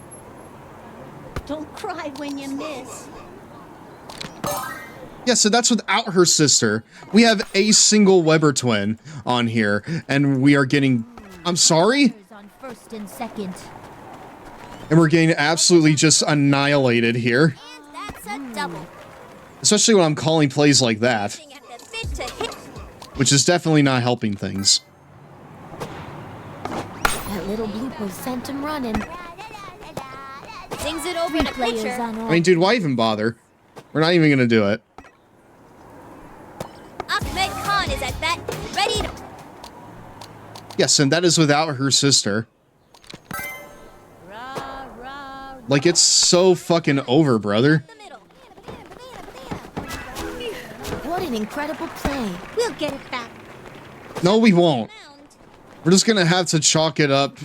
Don't cry when you miss. Yeah, so that's without her sister. We have a single Weber twin on here, and we are getting... I'm sorry? On first and second. And we're getting absolutely just annihilated here. That's a double. Especially when I'm calling plays like that. Which is definitely not helping things. That little blooper sent him running. Sings it over the pitcher. I mean, dude, why even bother? We're not even gonna do it. Ahmed Khan is at bat, ready to... Yes, and that is without her sister. Like, it's so fucking over, brother. What an incredible play. We'll get it back. No, we won't. We're just gonna have to chalk it up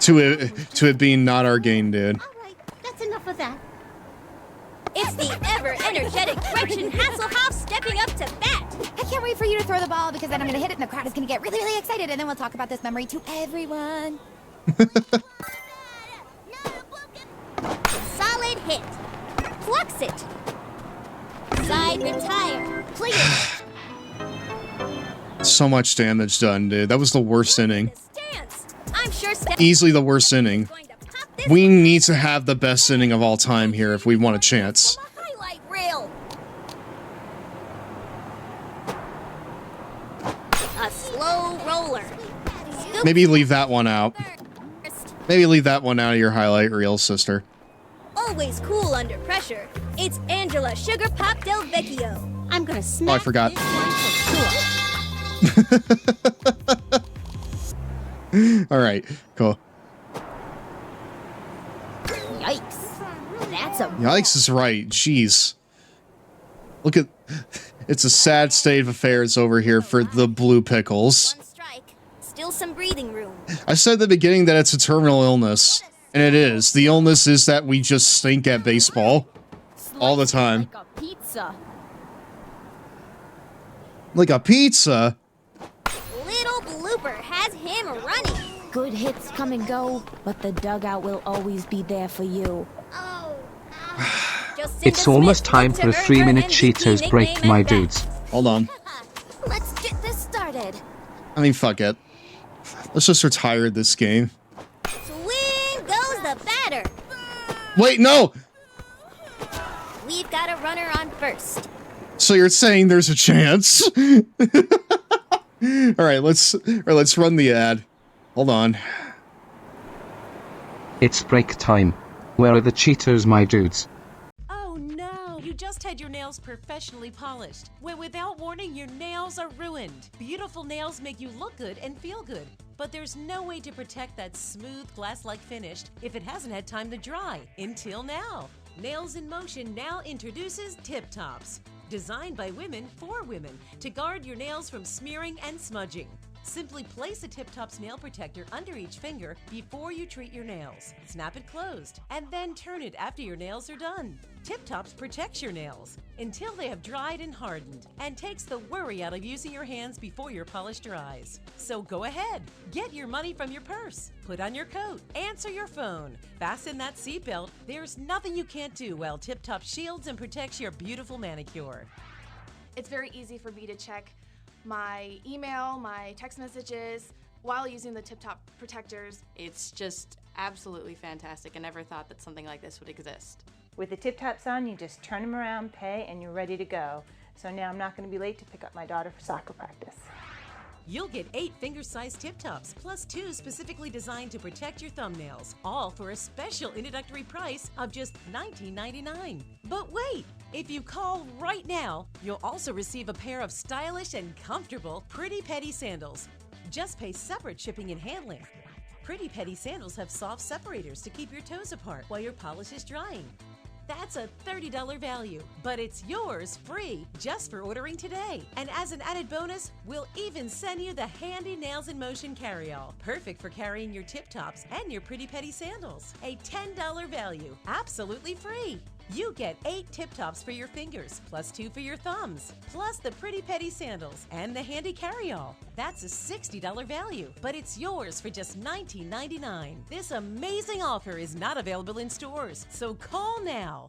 to it being not our game, dude. That's enough of that. It's the ever-energetic Gretchen Hasselhoff stepping up to bat. I can't wait for you to throw the ball because then I'm going to hit it and the crowd is going to get really, really excited and then we'll talk about this memory to everyone. Solid hit. Flux it. Side retire. Clear. So much damage done, dude. That was the worst inning. I'm sure Easily the worst inning. We need to have the best inning of all time here if we want a chance. Highlight reel. A slow roller. Maybe leave that one out. Maybe leave that one out of your highlight reel, sister. Always cool under pressure. It's Angela Sugar Pop Del Vecchio. I'm gonna smack. Oh, I forgot. All right, cool. Yikes. That's a... Yikes is right. Jeez. Look at... It's a sad state of affairs over here for the Blue Pickles. Still some breathing room. I said at the beginning that it's a terminal illness. And it is. The illness is that we just stink at baseball. All the time. Like a pizza. Like a pizza? Little Blooper has him running. Good hits come and go, but the dugout will always be there for you. It's almost time for a 3-minute Cheetos break, my dudes. Hold on. Let's get this started. I mean, fuck it. Let's just retire this game. Swing goes the batter. Wait, no! We've got a runner on first. So you're saying there's a chance? Alright, let's run the ad. Hold on. It's break time. Where are the Cheetos, my dudes? Oh no! You just had your nails professionally polished, when without warning your nails are ruined. Beautiful nails make you look good and feel good, but there's no way to protect that smooth glass-like finish if it hasn't had time to dry. Until now. Nails in Motion now introduces Tip Tops. Designed by women for women to guard your nails from smearing and smudging. Simply place a Tip Tops nail protector under each finger before you treat your nails. Snap it closed, and then turn it after your nails are done. Tip Tops protects your nails until they have dried and hardened and takes the worry out of using your hands before your polish dries. So go ahead, get your money from your purse, put on your coat, answer your phone, fasten that seatbelt. There's nothing you can't do while Tip Top shields and protects your beautiful manicure. It's very easy for me to check my email, my text messages, while using the Tip Top protectors. It's just absolutely fantastic. I never thought that something like this would exist. With the Tip Tops on, you just turn them around, pay, and you're ready to go. So now I'm not going to be late to pick up my daughter for soccer practice. You'll get 8 finger-sized Tip Tops, plus 2 specifically designed to protect your thumbnails, all for a special introductory price of just $19.99. But wait! If you call right now, you'll also receive a pair of stylish and comfortable Pretty Petty sandals. Just pay separate shipping and handling. Pretty Petty sandals have soft separators to keep your toes apart while your polish is drying. That's a $30 value, but it's yours free just for ordering today. And as an added bonus, we'll even send you the handy Nails in Motion carry-all, perfect for carrying your Tip Tops and your Pretty Petty sandals. A $10 value, absolutely free. You get 8 Tip Tops for your fingers, plus 2 for your thumbs, plus the Pretty Petty sandals and the handy carry-all. That's a $60 value, but it's yours for just $19.99. This amazing offer is not available in stores, so call now.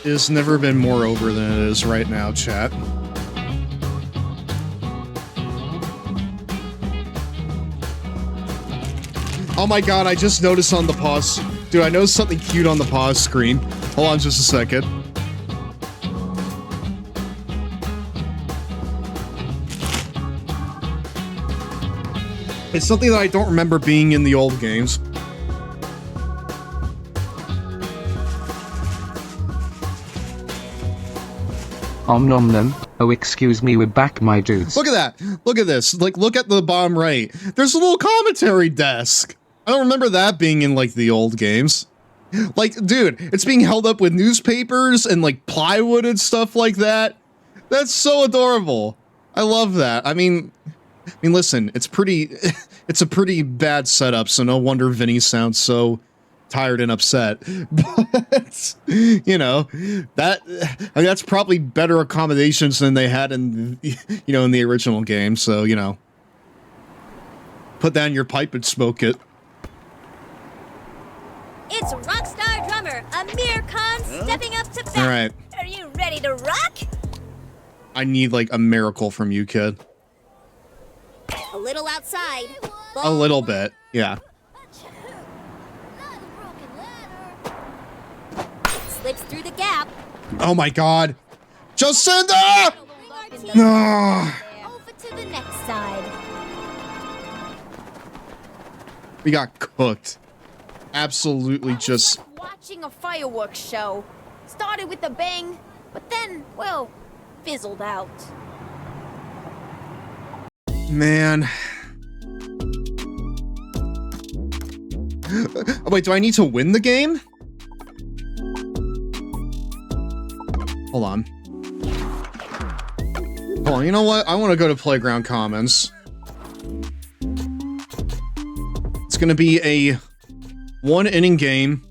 It's never been more over than it is right now, chat. Oh my god, I just noticed on the pause... Dude, I noticed something cute on the pause screen. Hold on just a second. It's something that I don't remember being in the old games. Om nom nom. Oh, excuse me, we're back, my dudes. Look at that. Look at this. Like, look at the bottom right. There's a little commentary desk. I don't remember that being in, like, the old games. Like, dude, it's being held up with newspapers and, like, plywood and stuff like that. That's so adorable. I love that. I mean, listen, it's a pretty bad setup, so no wonder Vinny sounds so tired and upset. But, you know, that's probably better accommodations than they had in, in the original game, so, put down your pipe and smoke it. It's rockstar drummer Amir Khan stepping up to bat. All right. Are you ready to rock? I need, like, a miracle from you, kid. A little outside. A little bit, yeah. Slips through the gap. Oh my god. Jacinda! No. Over to the next side. We got cooked. Absolutely just... Watching a fireworks show. Started with a bang, but then, well, fizzled out. Man. Oh, wait, do I need to win the game? Hold on. Hold on, you know what? I want to go to Playground Commons. It's going to be a one-inning game.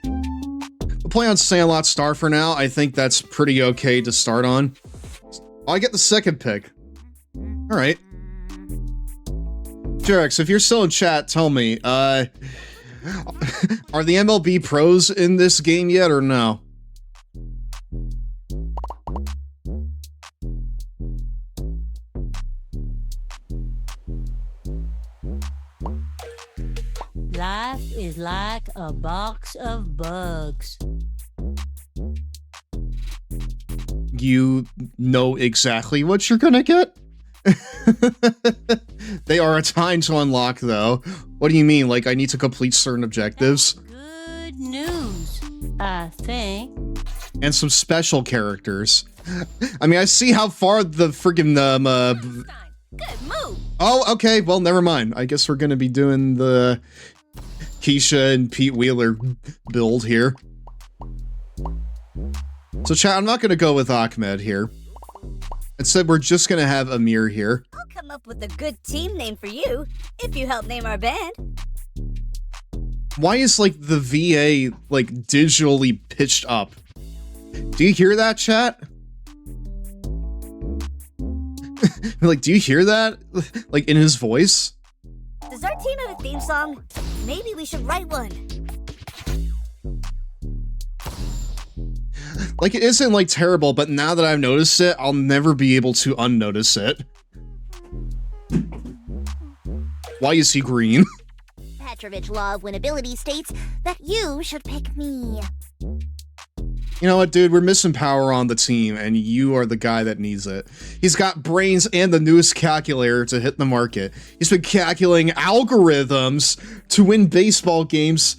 We'll play on Sandlot Star for now. I think that's pretty okay to start on. Oh, I get the second pick. Alright. Jerix, if you're still in chat, tell me, are the MLB pros in this game yet or no? Life is like a box of bugs. You know exactly what you're gonna get? They are a time to unlock, though. What do you mean? Like, I need to complete certain objectives? Good news, I think. and some special characters. I mean, I see how far the friggin' Good move. Oh, okay. Well, never mind. I guess we're gonna be doing the Keisha and Pete Wheeler build here. So, chat, I'm not gonna go with Ahmed here. Instead, we're just gonna have Amir here. I'll come up with a good team name for you if you help name our band. Why is, like, the VA, like, digitally pitched up? Do you hear that, chat? Like, do you hear that? Like, in his voice? Does our team have a theme song? Maybe we should write one. Like, it isn't, like, terrible, but now that I've noticed it, I'll never be able to unnotice it. Why is he green? Petrovich Law of Winnability states that you should pick me. You know what, dude? We're missing power on the team, and you are the guy that needs it. He's got brains and the newest calculator to hit the market. He's been calculating algorithms to win baseball games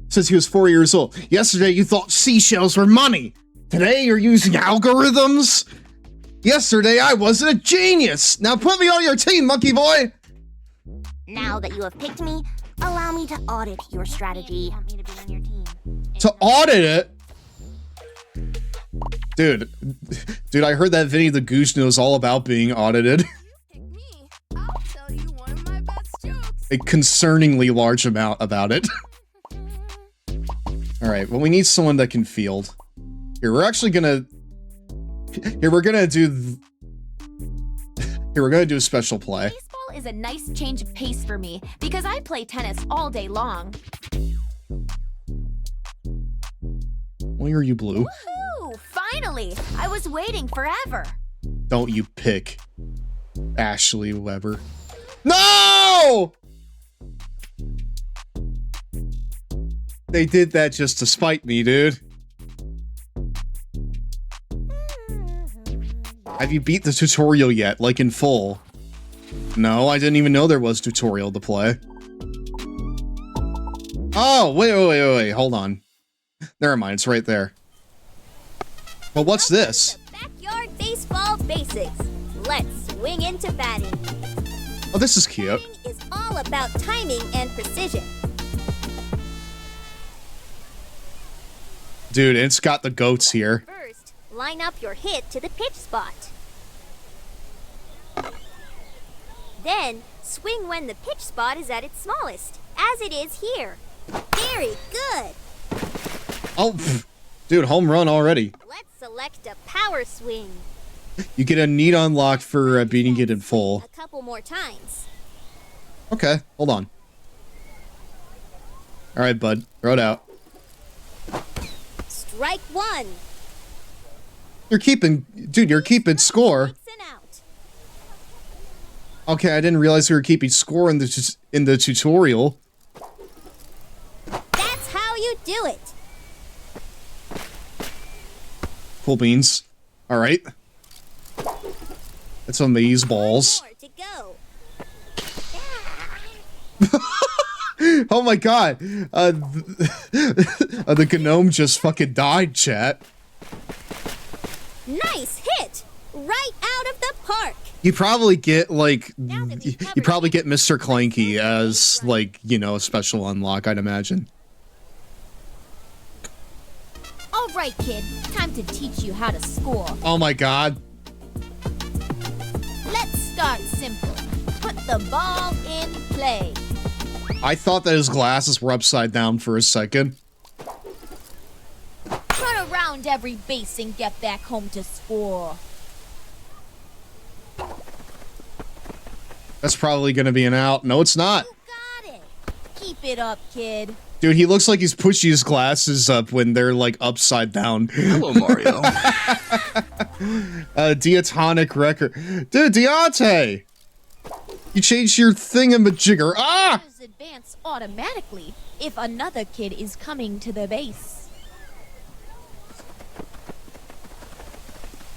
since he was 4 years old. Yesterday, you thought seashells were money. Today, you're using algorithms? Yesterday, I wasn't a genius. Now put me on your team, monkey boy! Now that you have picked me, allow me to audit your strategy. To audit it? Dude, I heard that Vinny the Goose knows all about being audited. A concerningly large amount about it. Alright, well, we need someone that can field. Here, we're actually gonna... Here, we're gonna do a special play. Baseball is a nice change of pace for me, because I play tennis all day long. Why are you blue? Woohoo! Finally! I was waiting forever. Don't you pick Ashley Weber. No! They did that just to spite me, dude. Have you beat the tutorial yet, like in full? No, I didn't even know there was tutorial to play. Oh, wait, hold on. Never mind, it's right there. Well, what's this? Backyard baseball basics. Let's swing into batting. Oh, this is cute. Batting is all about timing and precision. Dude, it's got the goats here. First, line up your hit to the pitch spot. Then, swing when the pitch spot is at its smallest, as it is here. Very good. Oh, dude, home run already. Let's select a power swing. You get a neat unlock for beating it in full. A couple more times. Okay, hold on. All right, bud, throw it out. Strike one. You're keeping score. Okay, I didn't realize we were keeping score in the tutorial. That's how you do it. Cool beans. All right. That's amaze balls. More to go. Oh my god. The gnome just fucking died, chat. Nice hit. Right out of the park. You probably get, like, you probably get Mr. Clanky as, like, you know, a special unlock, I'd imagine. All right, kid. Time to teach you how to score. Oh my god. Let's start simple. Put the ball in play. I thought that his glasses were upside down for a second. Run around every base and get back home to score. That's probably gonna be an out. No, it's not. You got it. Keep it up, kid. Dude, he looks like he's pushing his glasses up when they're, like, upside down. Hello, Mario. Diatonic record. Dude, Deontay! You changed your thingamajigger. Ah! Advance automatically if another kid is coming to the base.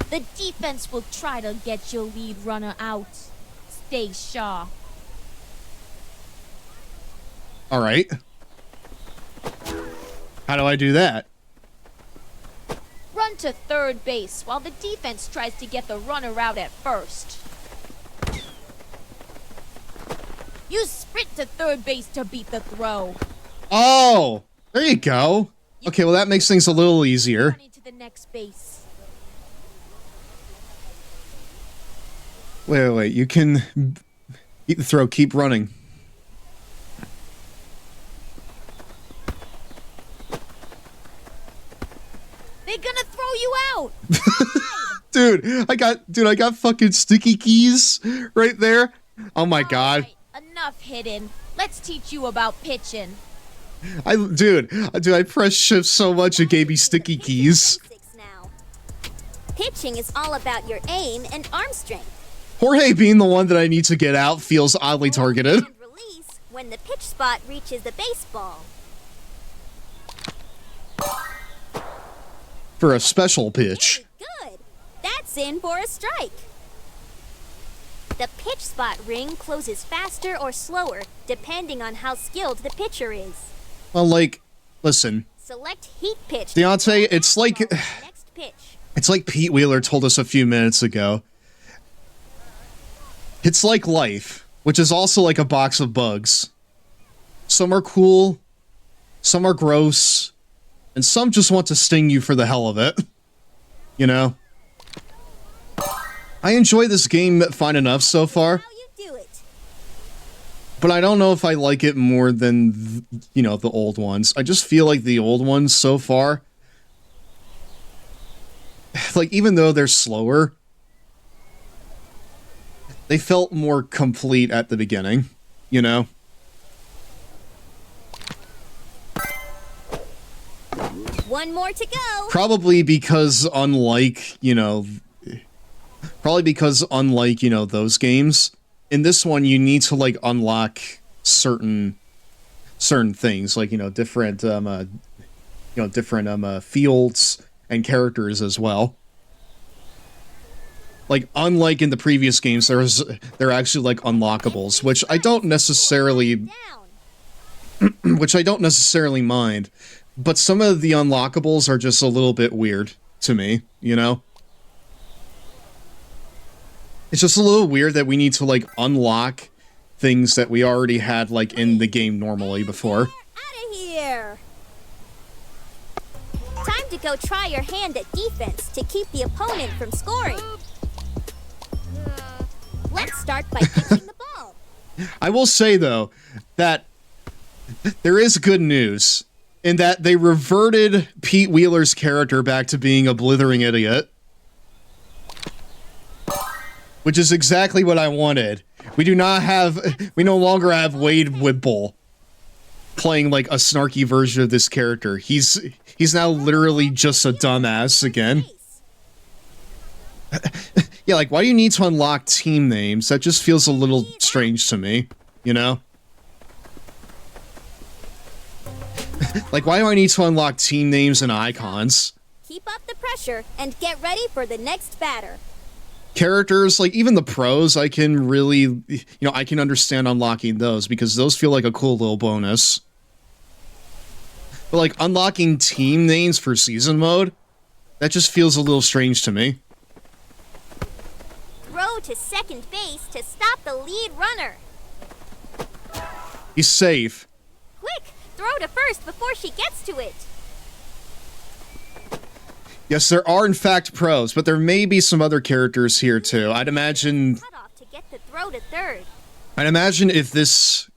The defense will try to get your lead runner out. Stay sharp. All right. How do I do that? Run to third base while the defense tries to get the runner out at first. Use sprint to third base to beat the throw. Oh, there you go. Okay, well that makes things a little easier. Run into the next base. Wait. You can beat the throw. Keep running. They're gonna throw you out. Dude, I got fucking sticky keys right there. Oh my god. Enough hidden. Let's teach you about pitching. Dude, I pressed shift so much it gave me sticky keys. Pitching is all about your aim and arm strength. Jorge being the one that I need to get out feels oddly targeted. And release when the pitch spot reaches the baseball. For a special pitch. Good. That's in for a strike. The pitch spot ring closes faster or slower, depending on how skilled the pitcher is. Well, like, listen. Select heat pitch. Deontay, it's like... Next pitch. It's like Pete Wheeler told us a few minutes ago. It's like life, which is also like a box of bugs. Some are cool, some are gross, and some just want to sting you for the hell of it. You know? I enjoy this game fine enough so far. But I don't know if I like it more than, you know, the old ones. I just feel like the old ones so far, like, even though they're slower, they felt more complete at the beginning, you know? One more to go. Probably because unlike, you know, those games, in this one you need to, like, unlock certain things, like, you know, different fields and characters as well. Like, unlike in the previous games, they're actually, like, unlockables, which I don't necessarily mind. But some of the unlockables are just a little bit weird to me, you know? It's just a little weird that we need to, like, unlock things that we already had, like, in the game normally before. Out of here. Time to go try your hand at defense to keep the opponent from scoring. Let's start by pitching the ball. I will say, though, that there is good news in that they reverted Pete Wheeler's character back to being a blithering idiot. Which is exactly what I wanted. We no longer have Wade Whipple playing, like, a snarky version of this character. He's now literally just a dumbass again. Yeah, like, why do you need to unlock team names? That just feels a little strange to me, you know? Like, why do I need to unlock team names and icons? Keep up the pressure and get ready for the next batter. Characters, like, even the pros, I can really, you know, I can understand unlocking those, because those feel like a cool little bonus. But, like, unlocking team names for season mode, that just feels a little strange to me. Throw to second base to stop the lead runner. He's safe. Quick, throw to first before she gets to it. Yes, there are in fact pros, but there may be some other characters here too. I'd imagine. Cut off to get the throw to third. I'd imagine if this,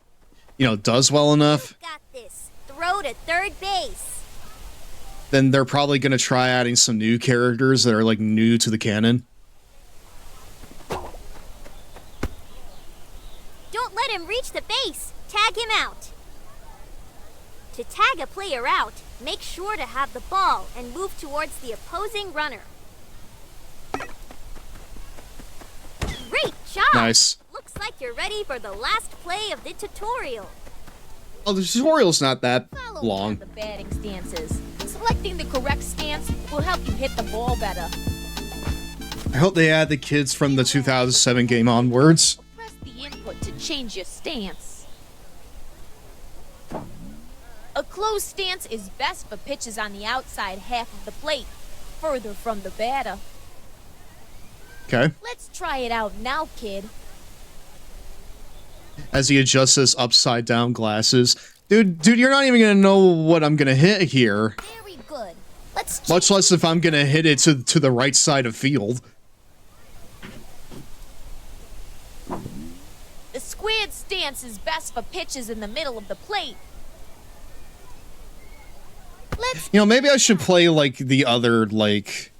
you know, does well enough. Got this. Throw to third base. Then they're probably gonna try adding some new characters that are, like, new to the canon. Don't let him reach the base. Tag him out. To tag a player out, make sure to have the ball and move towards the opposing runner. Great job! Nice. Looks like you're ready for the last play of the tutorial. Oh, the tutorial's not that long. The batting stances. Selecting the correct stance will help you hit the ball better. I hope they add the kids from the 2007 game onwards. Press the input to change your stance. A closed stance is best for pitches on the outside half of the plate. further from the batter. Okay. Let's try it out now, kid. As he adjusts his upside down glasses. Dude, you're not even gonna know what I'm gonna hit here. Very good. Let's Much less if I'm gonna hit it to the right side of field. The squared stance is best for pitches in the middle of the plate. You know, maybe I should play, like, the other, like,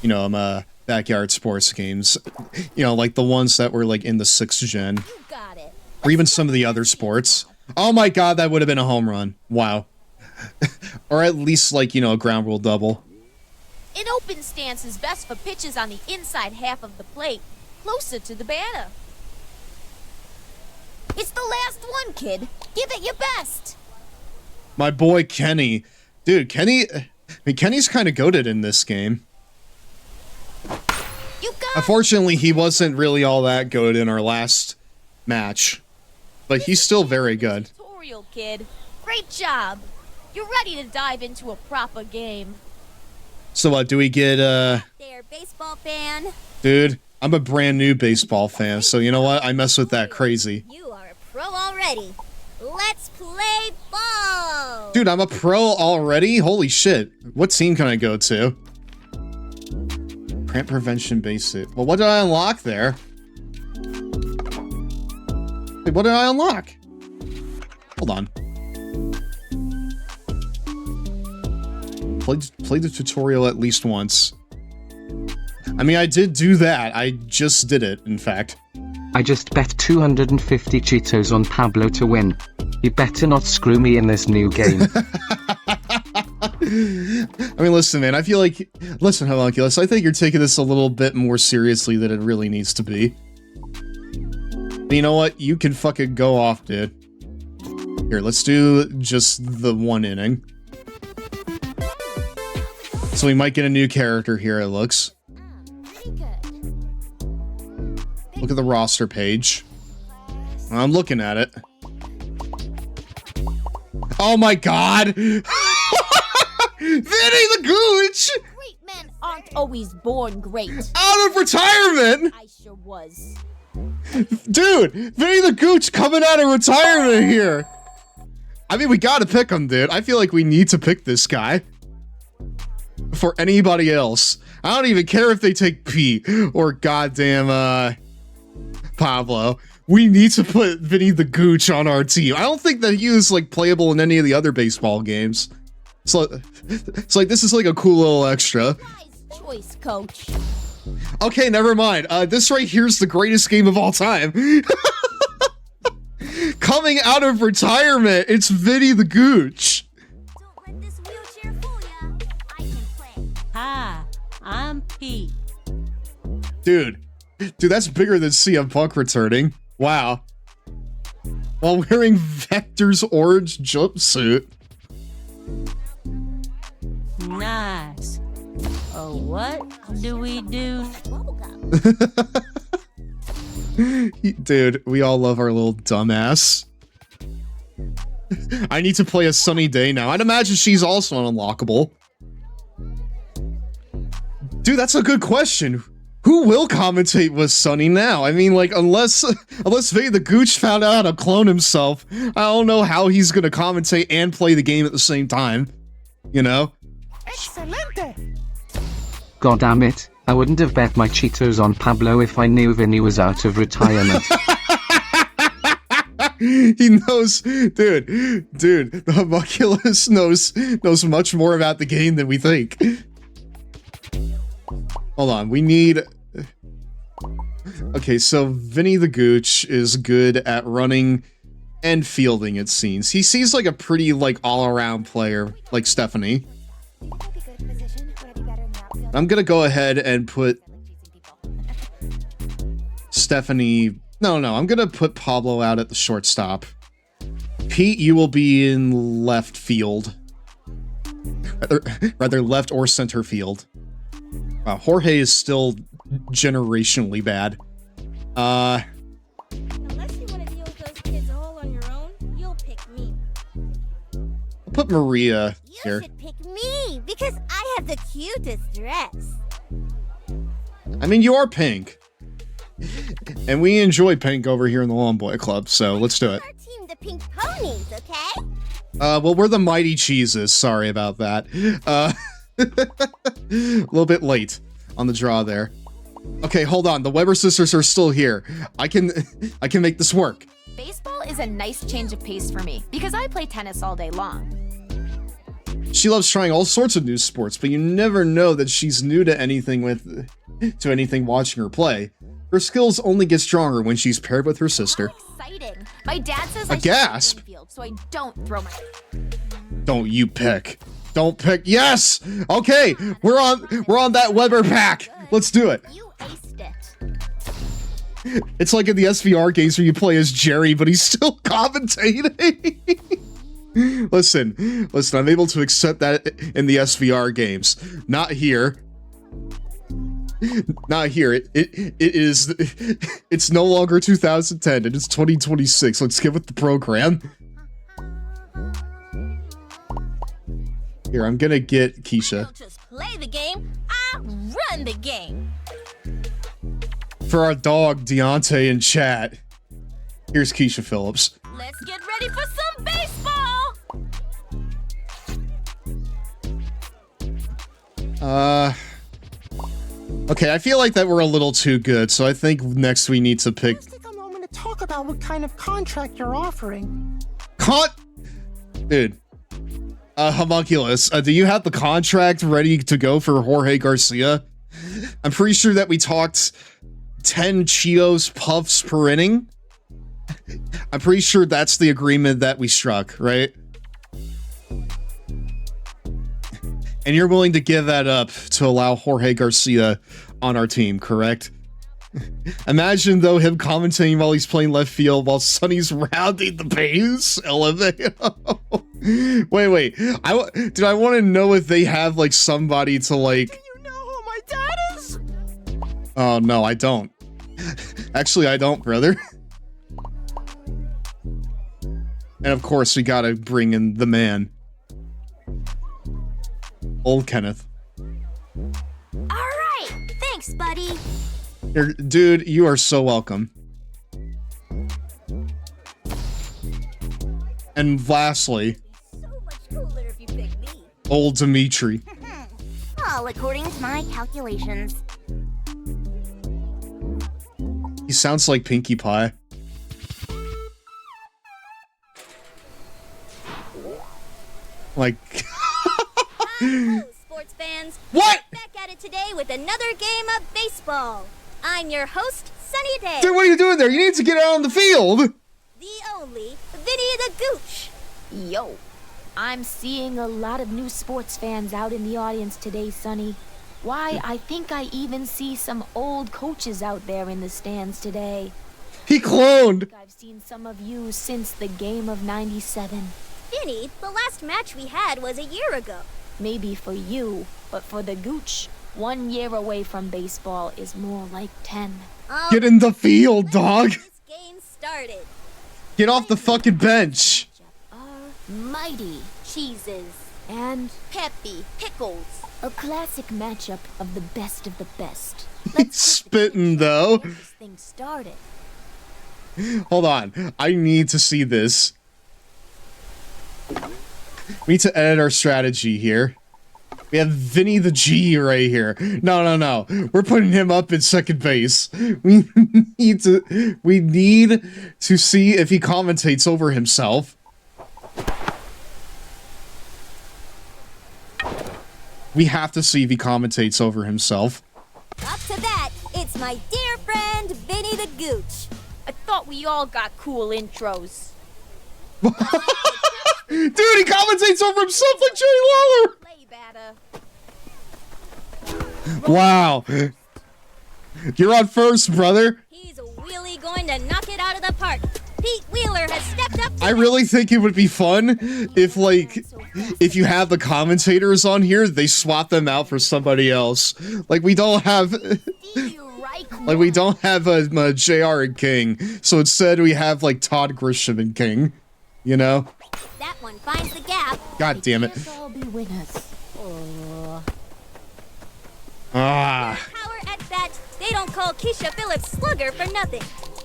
you know, backyard sports games. You know, like the ones that were, like, in the 6th gen. Or even some of the other sports. Oh my god, that would have been a home run. Wow. Or at least, like, you know, a ground rule double. An open stance is best for pitches on the inside half of the plate, closer to the batter. It's the last one, kid. Give it your best. My boy Kenny. Dude, Kenny's kind of goated in this game. Unfortunately, he wasn't really all that good in our last match. But he's still very good. Tutorial, kid. Great job. You're ready to dive into a proper game. So what, do we get, There, baseball fan. Dude, I'm a brand new baseball fan, so you know what? I mess with that crazy. You are a pro already. Let's play ball. Dude, I'm a pro already? Holy shit. What team can I go to? Cramp prevention basic. Well, what did I unlock there? Wait, what did I unlock? Hold on. Play the tutorial at least once. I mean, I did do that. I just did it, in fact. I just bet 250 Cheetos on Pablo to win. You better not screw me in this new game. I mean, listen, man, I feel like... Listen, Homunculus, I think you're taking this a little bit more seriously than it really needs to be. But you know what? You can fucking go off, dude. Here, let's do just the 1 inning. So we might get a new character here, it looks. Look at the roster page. I'm looking at it. Oh my god! Vinny the Gooch! Great men aren't always born great. Out of retirement! I sure was. Dude! Vinny the Gooch coming out of retirement here! I mean, we gotta pick him, dude. I feel like we need to pick this guy. For anybody else. I don't even care if they take Pete or goddamn, Pablo. We need to put Vinny the Gooch on our team. I don't think that he is, like, playable in any of the other baseball games. So, it's like, this is like a cool little extra. Nice choice, coach. Okay, never mind. This right here's the greatest game of all time. Coming out of retirement, it's Vinny the Gooch. Hi, I'm Pete. Dude, that's bigger than CM Punk returning. Wow. While wearing Vector's orange jumpsuit. Nice. Oh, what do we do? Dude, we all love our little dumbass. I need to play a Sunny Day now. I'd imagine she's also unlockable. Dude, that's a good question. Who will commentate with Sunny now? I mean, like, unless Vinny the Gooch found out how to clone himself, I don't know how he's gonna commentate and play the game at the same time. You know? Excelente. God damn it, I wouldn't have bet my Cheetos on Pablo if I knew Vinny was out of retirement. He knows, dude, the homunculus knows much more about the game than we think. Hold on, we need... Okay, so Vinny the Gooch is good at running and fielding, it seems. He seems like a pretty, like, all-around player, like Stephanie. I'm gonna go ahead and put Stephanie... No, I'm gonna put Pablo out at the shortstop. Pete, you will be in left field. Rather left or center field. Jorge is still generationally bad. Unless you want to deal with those kids all on your own, you'll pick me. I'll put Maria here. You should pick me, Because I have the cutest dress. I mean, you are pink. And we enjoy pink over here in the Lawn Boy Club, so let's do it. Team the pink ponies, okay? Well, we're the Mighty Cheeses. Sorry about that. A little bit late on the draw there. Okay, hold on. The Weber sisters are still here. I can make this work. Baseball is a nice change of pace for me because I play tennis all day long. She loves trying all sorts of new sports, but you never know that she's new to anything watching her play. Her skills only get stronger when she's paired with her sister. Exciting. My dad says A I should gasp. play in the field, so I don't throw my... Don't you pick. Don't pick. Yes! Okay, we're on that Weber pack. Let's do it. You aced it. It's like in the SVR games where you play as Jerry, but he's still commentating. Listen, I'm able to accept that in the SVR games. Not here. Not here. It's no longer 2010, and it's 2026. Let's get with the program. Here, I'm gonna get Keisha. Just play the game, I run the game. For our dog, Deontay, in chat. Here's Keisha Phillips. Let's get ready for some baseball. Okay, I feel like that we're a little too good, so I think next we need to pick... Let's take a moment to talk about what kind of contract you're offering. Dude. Homunculus, do you have the contract ready to go for Jorge Garcia? I'm pretty sure that we talked 10 Cheetos Puffs per inning. I'm pretty sure that's the agreement that we struck, right? And you're willing to give that up to allow Jorge Garcia on our team, correct? Imagine, though, him commentating while he's playing left field while Sonny's rounding the base. LMAO. Wait. I want to know if they have, like, somebody to, like... Do you know who my dad is? Oh, no, I don't. Actually, I don't, brother. And, of course, we gotta bring in the man. Old Kenneth. All right, thanks, buddy. Dude, you are so welcome. And lastly, So much cooler if you pick me. old Dimitri. All according to my calculations. He sounds like Pinkie Pie. Like... Hello, sports fans. What? We're back at it today with another game of baseball. I'm your host, Sunny Day. Dude, what are you doing there? You need to get out on the field! The only Vinny the Gooch. Yo, I'm seeing a lot of new sports fans out in the audience today, Sonny. Why, I think I even see some old coaches out there in the stands today. He cloned! I've seen some of you since the game of 97. Vinny, the last match we had was a year ago. Maybe for you, but for the Gooch, 1 year away from baseball is more like 10. Oh, Get in the field, dog! this game started. Get off the fucking bench! Mighty cheeses and Peppy Pickles. a classic matchup of the best of the best. He's spitting, though. Get this thing started. Hold on. I need to see this. We need to edit our strategy here. We have Vinny the G right here. No. We're putting him up at second base. We need to see if he commentates over himself. We have to see if he commentates over himself. Up to that, it's my dear friend Vinny the Gooch. I thought we all got cool intros. Dude, he commentates over himself like Jerry Lawler! Play batter. Wow. You're on first, brother. He's really going to knock it out of the park. Pete Wheeler has stepped up. I really think it would be fun if, like, if you have the commentators on here, they swap them out for somebody else. Like, we don't have... like, we don't have a JR and King, so instead we have, like, Todd Grisham and King. You know? That one finds the gap. God damn it. All be winners. Ah. Power at bat. They don't call Keisha Phillips Slugger for nothing.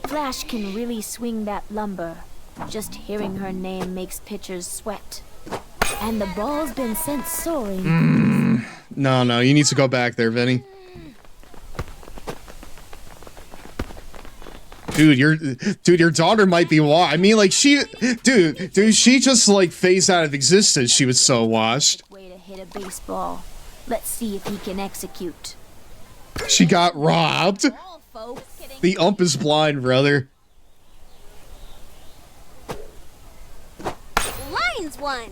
Flash can really swing that lumber. Just hearing her name makes pitchers sweat. And the ball's been sent soaring. No, you need to go back there, Vinny. Dude, your daughter might be I mean, like, she just, like, phased out of existence. She was so washed. Way to hit a baseball. Let's see if he can execute. She got robbed. The ump is blind, brother. Lines one.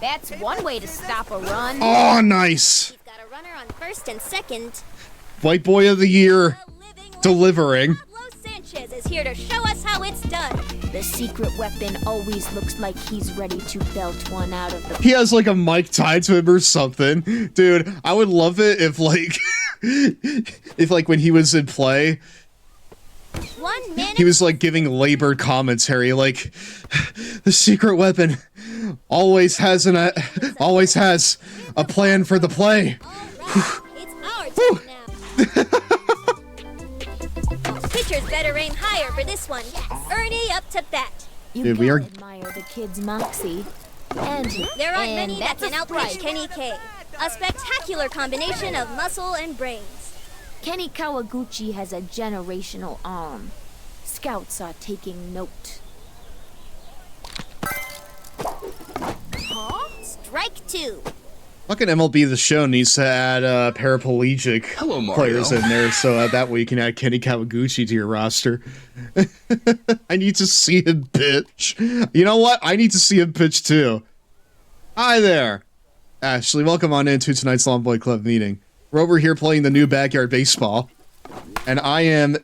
That's one way to stop a run. Oh, nice. We've got a runner on first and second. White Boy of the Year. Delivering. Sanchez is here to show us how it's done. The secret weapon always looks like he's ready to belt one out of the... He has, like, a mic tied to him or something. Dude, I would love it if, like... if, like, when he was in play... 1 minute. He was, like, giving labored commentary, like... The secret weapon always has a plan for the play. It's our turn now. Pitchers better aim higher for this one. Ernie up to bat. You gotta admire the kid's moxie. And there aren't many that that's can a outpitch strike. Kenny K. A spectacular combination of muscle and brains. Kenny Kawaguchi has a generational arm. Scouts are taking note. Strike two. Fucking MLB The Show needs to add paraplegic players in there so that way you can add Kenny Kawaguchi to your roster. I need to see him pitch. You know what? I need to see him pitch too. Hi there. Ashley, welcome on into tonight's Long Boy Club meeting. We're over here playing the new backyard baseball. And I am...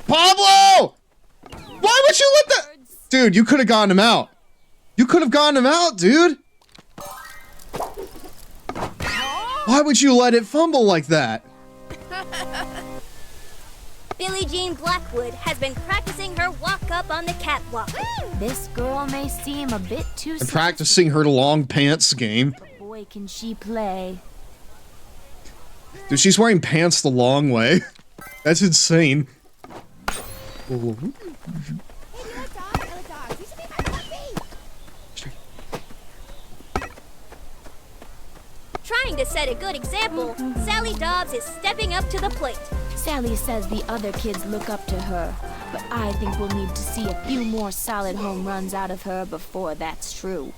Pablo! Why would you let that... Dude, you could have gotten him out. You could have gotten him out, dude. Why would you let it fumble like that? Billie Jean Blackwood has been practicing her walk-up on the catwalk. This girl may seem a bit too... I'm practicing her long pants game. But boy, can she play. Dude, she's wearing pants the long way. That's insane. Ooh. Trying to set a good example, Sally Dobbs is stepping up to the plate. Sally says the other kids look up to her, but I think we'll need to see a few more solid home runs out of her before that's true.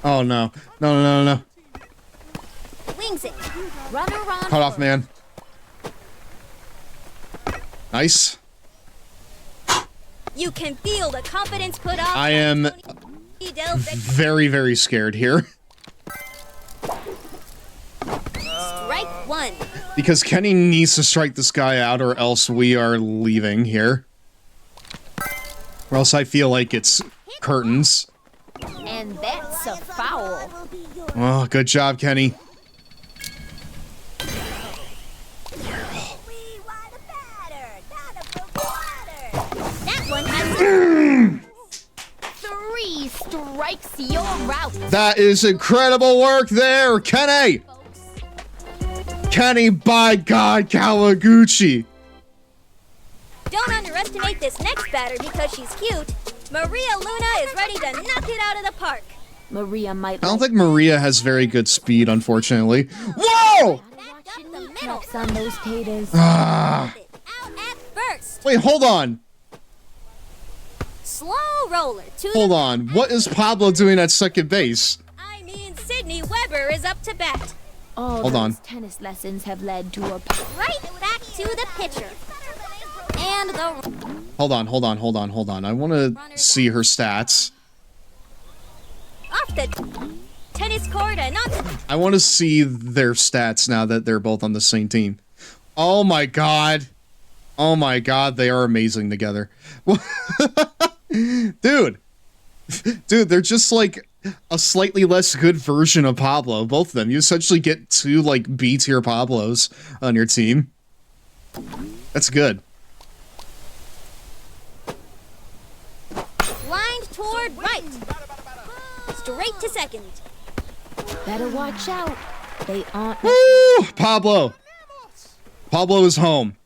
Oh no. No. Wings it. Run around. Cut off, man. Nice. You can feel the confidence put off. I am very, very scared here. Strike one. Because Kenny needs to strike this guy out or else we are leaving here. Or else I feel like it's curtains. And that's a foul. Oh, good job, Kenny. That one has 3 strikes, you're out. That is incredible work there, Kenny! Kenny, by God, Kawaguchi! Don't underestimate this next batter because she's cute. Maria Luna is ready to knock it out of the park. Maria might... I don't think Maria has very good speed, unfortunately. Whoa! Chops on those taters. Ah. Wait, hold on. Slow roller to Hold on. What is Pablo doing at second base? I mean, Sydney Weber is up to bat. All Hold on. tennis lessons have led to a... Right back to the pitcher. And the... Hold on. I want to see her stats. Off the tennis court and on... I want to see their stats now that they're both on the same team. Oh my god. Oh my god, they are amazing together. Dude, they're just like a slightly less good version of Pablo, both of them. You essentially get 2 like B-tier Pablos on your team. That's good. Lined toward right. straight to second. Better watch out. They aren't. Woo! Pablo. Pablo is home.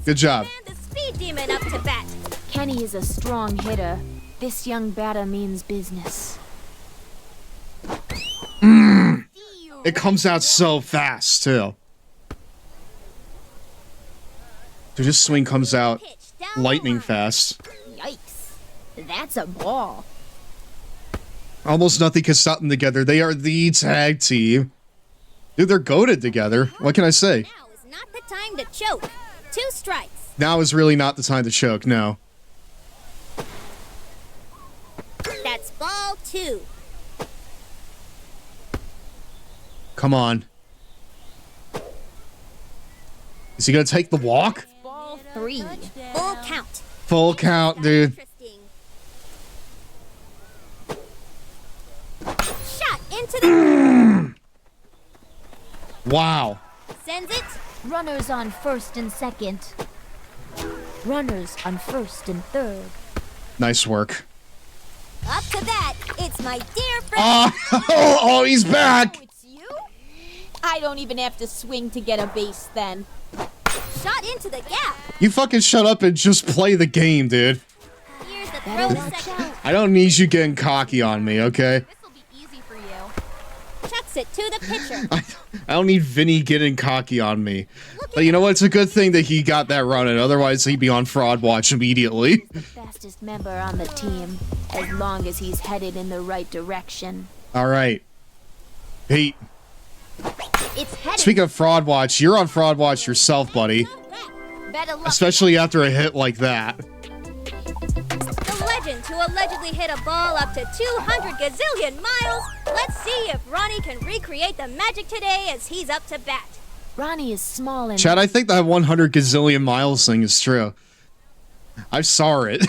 Good job. The speed demon up to bat. Kenny is a strong hitter. This young batter means business. It comes out so fast, too. Dude, this swing comes out lightning fast. Yikes. That's a ball. Almost nothing can stop them together. They are the tag team. Dude, they're goated together. What can I say? Now is not the time to choke. 2 strikes. Now is really not the time to choke, no. That's ball 2. Come on. Is he gonna take the walk? Ball 3. Full count. Full count, dude. Shot into the... Wow. Sends it. Runners on first and second. Runners on first and third. Nice work. Up to bat. It's my dear friend. Oh, he's back. It's you? I don't even have to swing to get a base then. Shot into the gap. You fucking shut up and just play the game, dude. Here's the throw to second. I don't need you getting cocky on me, okay? This'll be easy for you. Chucks it to the pitcher. I don't need Vinny getting cocky on me. But you know what? It's a good thing that he got that running. Otherwise, he'd be on fraud watch immediately. Fastest member on the team, as long as he's headed in the right direction. All right. Hey, It's headed. speaking of fraud watch, you're on fraud watch yourself, buddy. Better luck. Especially after a hit like that. The legend who allegedly hit a ball up to 200 gazillion miles. Let's see if Ronnie can recreate the magic today as he's up to bat. Ronnie is small and... Chad, I think that 100 gazillion miles thing is true. I saw it.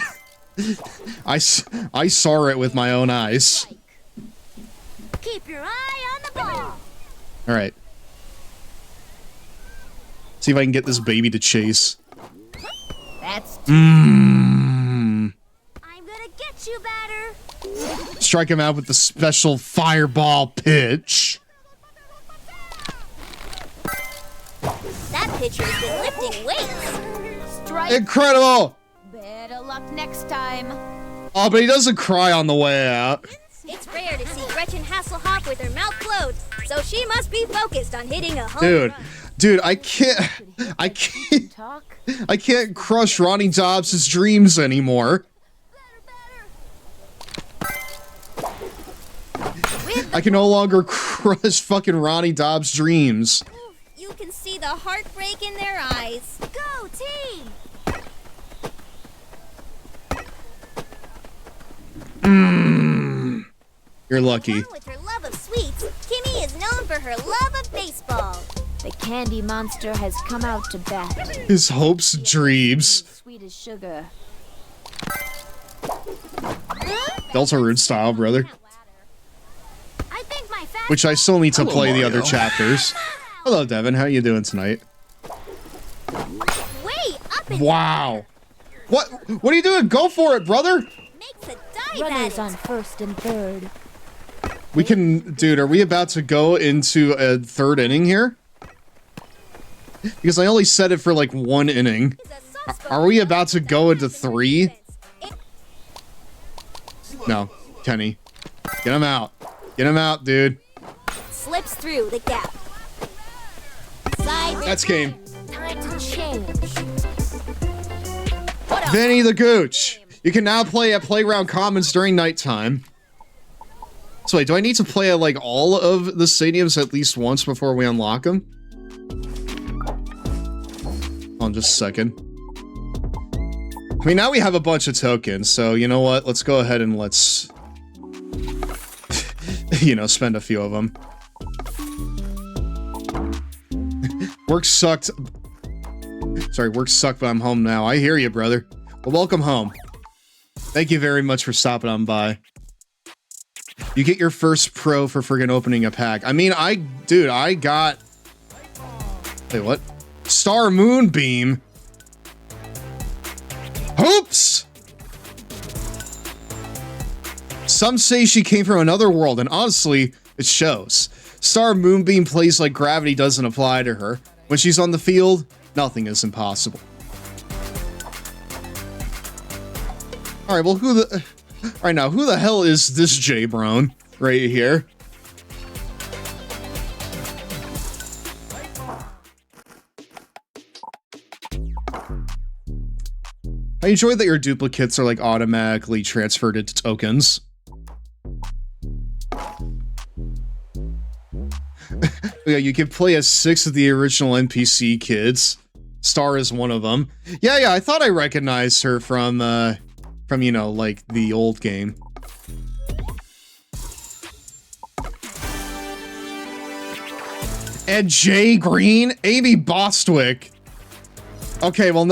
I saw it with my own eyes. Keep your eye on the ball. All right. See if I can get this baby to chase. That's Mmm. I'm gonna get you, batter. Strike him out with the special fireball pitch. That pitcher's been lifting weights. Strike. Incredible! Better luck next time. Oh, but he doesn't cry on the way out. It's rare to see Gretchen Hasselhoff with her mouth closed, so she must be focused on hitting a home run. Dude, I can't crush Ronnie Dobbs' dreams anymore. I can no longer crush fucking Ronnie Dobbs' dreams. You can see the heartbreak in their eyes. Go, team! You're lucky. With her love of sweets, Kimmy is known for her love of baseball. The candy monster has come out to bat. His hopes, dreams. Sweet as sugar. Delta Root style, brother. Which I still need to Hello, play the Mario. other chapters. Hello, Devin. How you doing tonight? Way up in Wow. What are you doing? Go for it, brother. makes a dive Runners at on first and third. We can, dude, are we about to go into a third inning here? Because I only set it for like 1 inning. Are we about to go into 3? No, Kenny. Get him out. Get him out, dude. Slips through the gap. Side That's game. Time to change. Vinny the Gooch. You can now play at Playground Commons during nighttime. So wait, do I need to play at like all of the stadiums at least once before we unlock them? Hold on just a second. I mean, now we have a bunch of tokens, so you know what? Let's go ahead and let's... you know, spend a few of them. Work sucked. Sorry, work sucked, but I'm home now. I hear you, brother. Well, welcome home. Thank you very much for stopping on by. You get your first pro for friggin' opening a pack. I mean, dude, I got... Wait, what? Star Moonbeam? Hoops! Some say she came from another world, and honestly, it shows. Star Moonbeam plays like gravity doesn't apply to her. When she's on the field, nothing is impossible. Alright, well, who the hell is this J-Brown right here? I enjoy that your duplicates are like automatically transferred into tokens. Yeah, you can play as 6 of the original NPC kids. Star is one of them. Yeah, I thought I recognized her from you know, like the old game. And Jay Green, Amy Bostwick. Okay, well,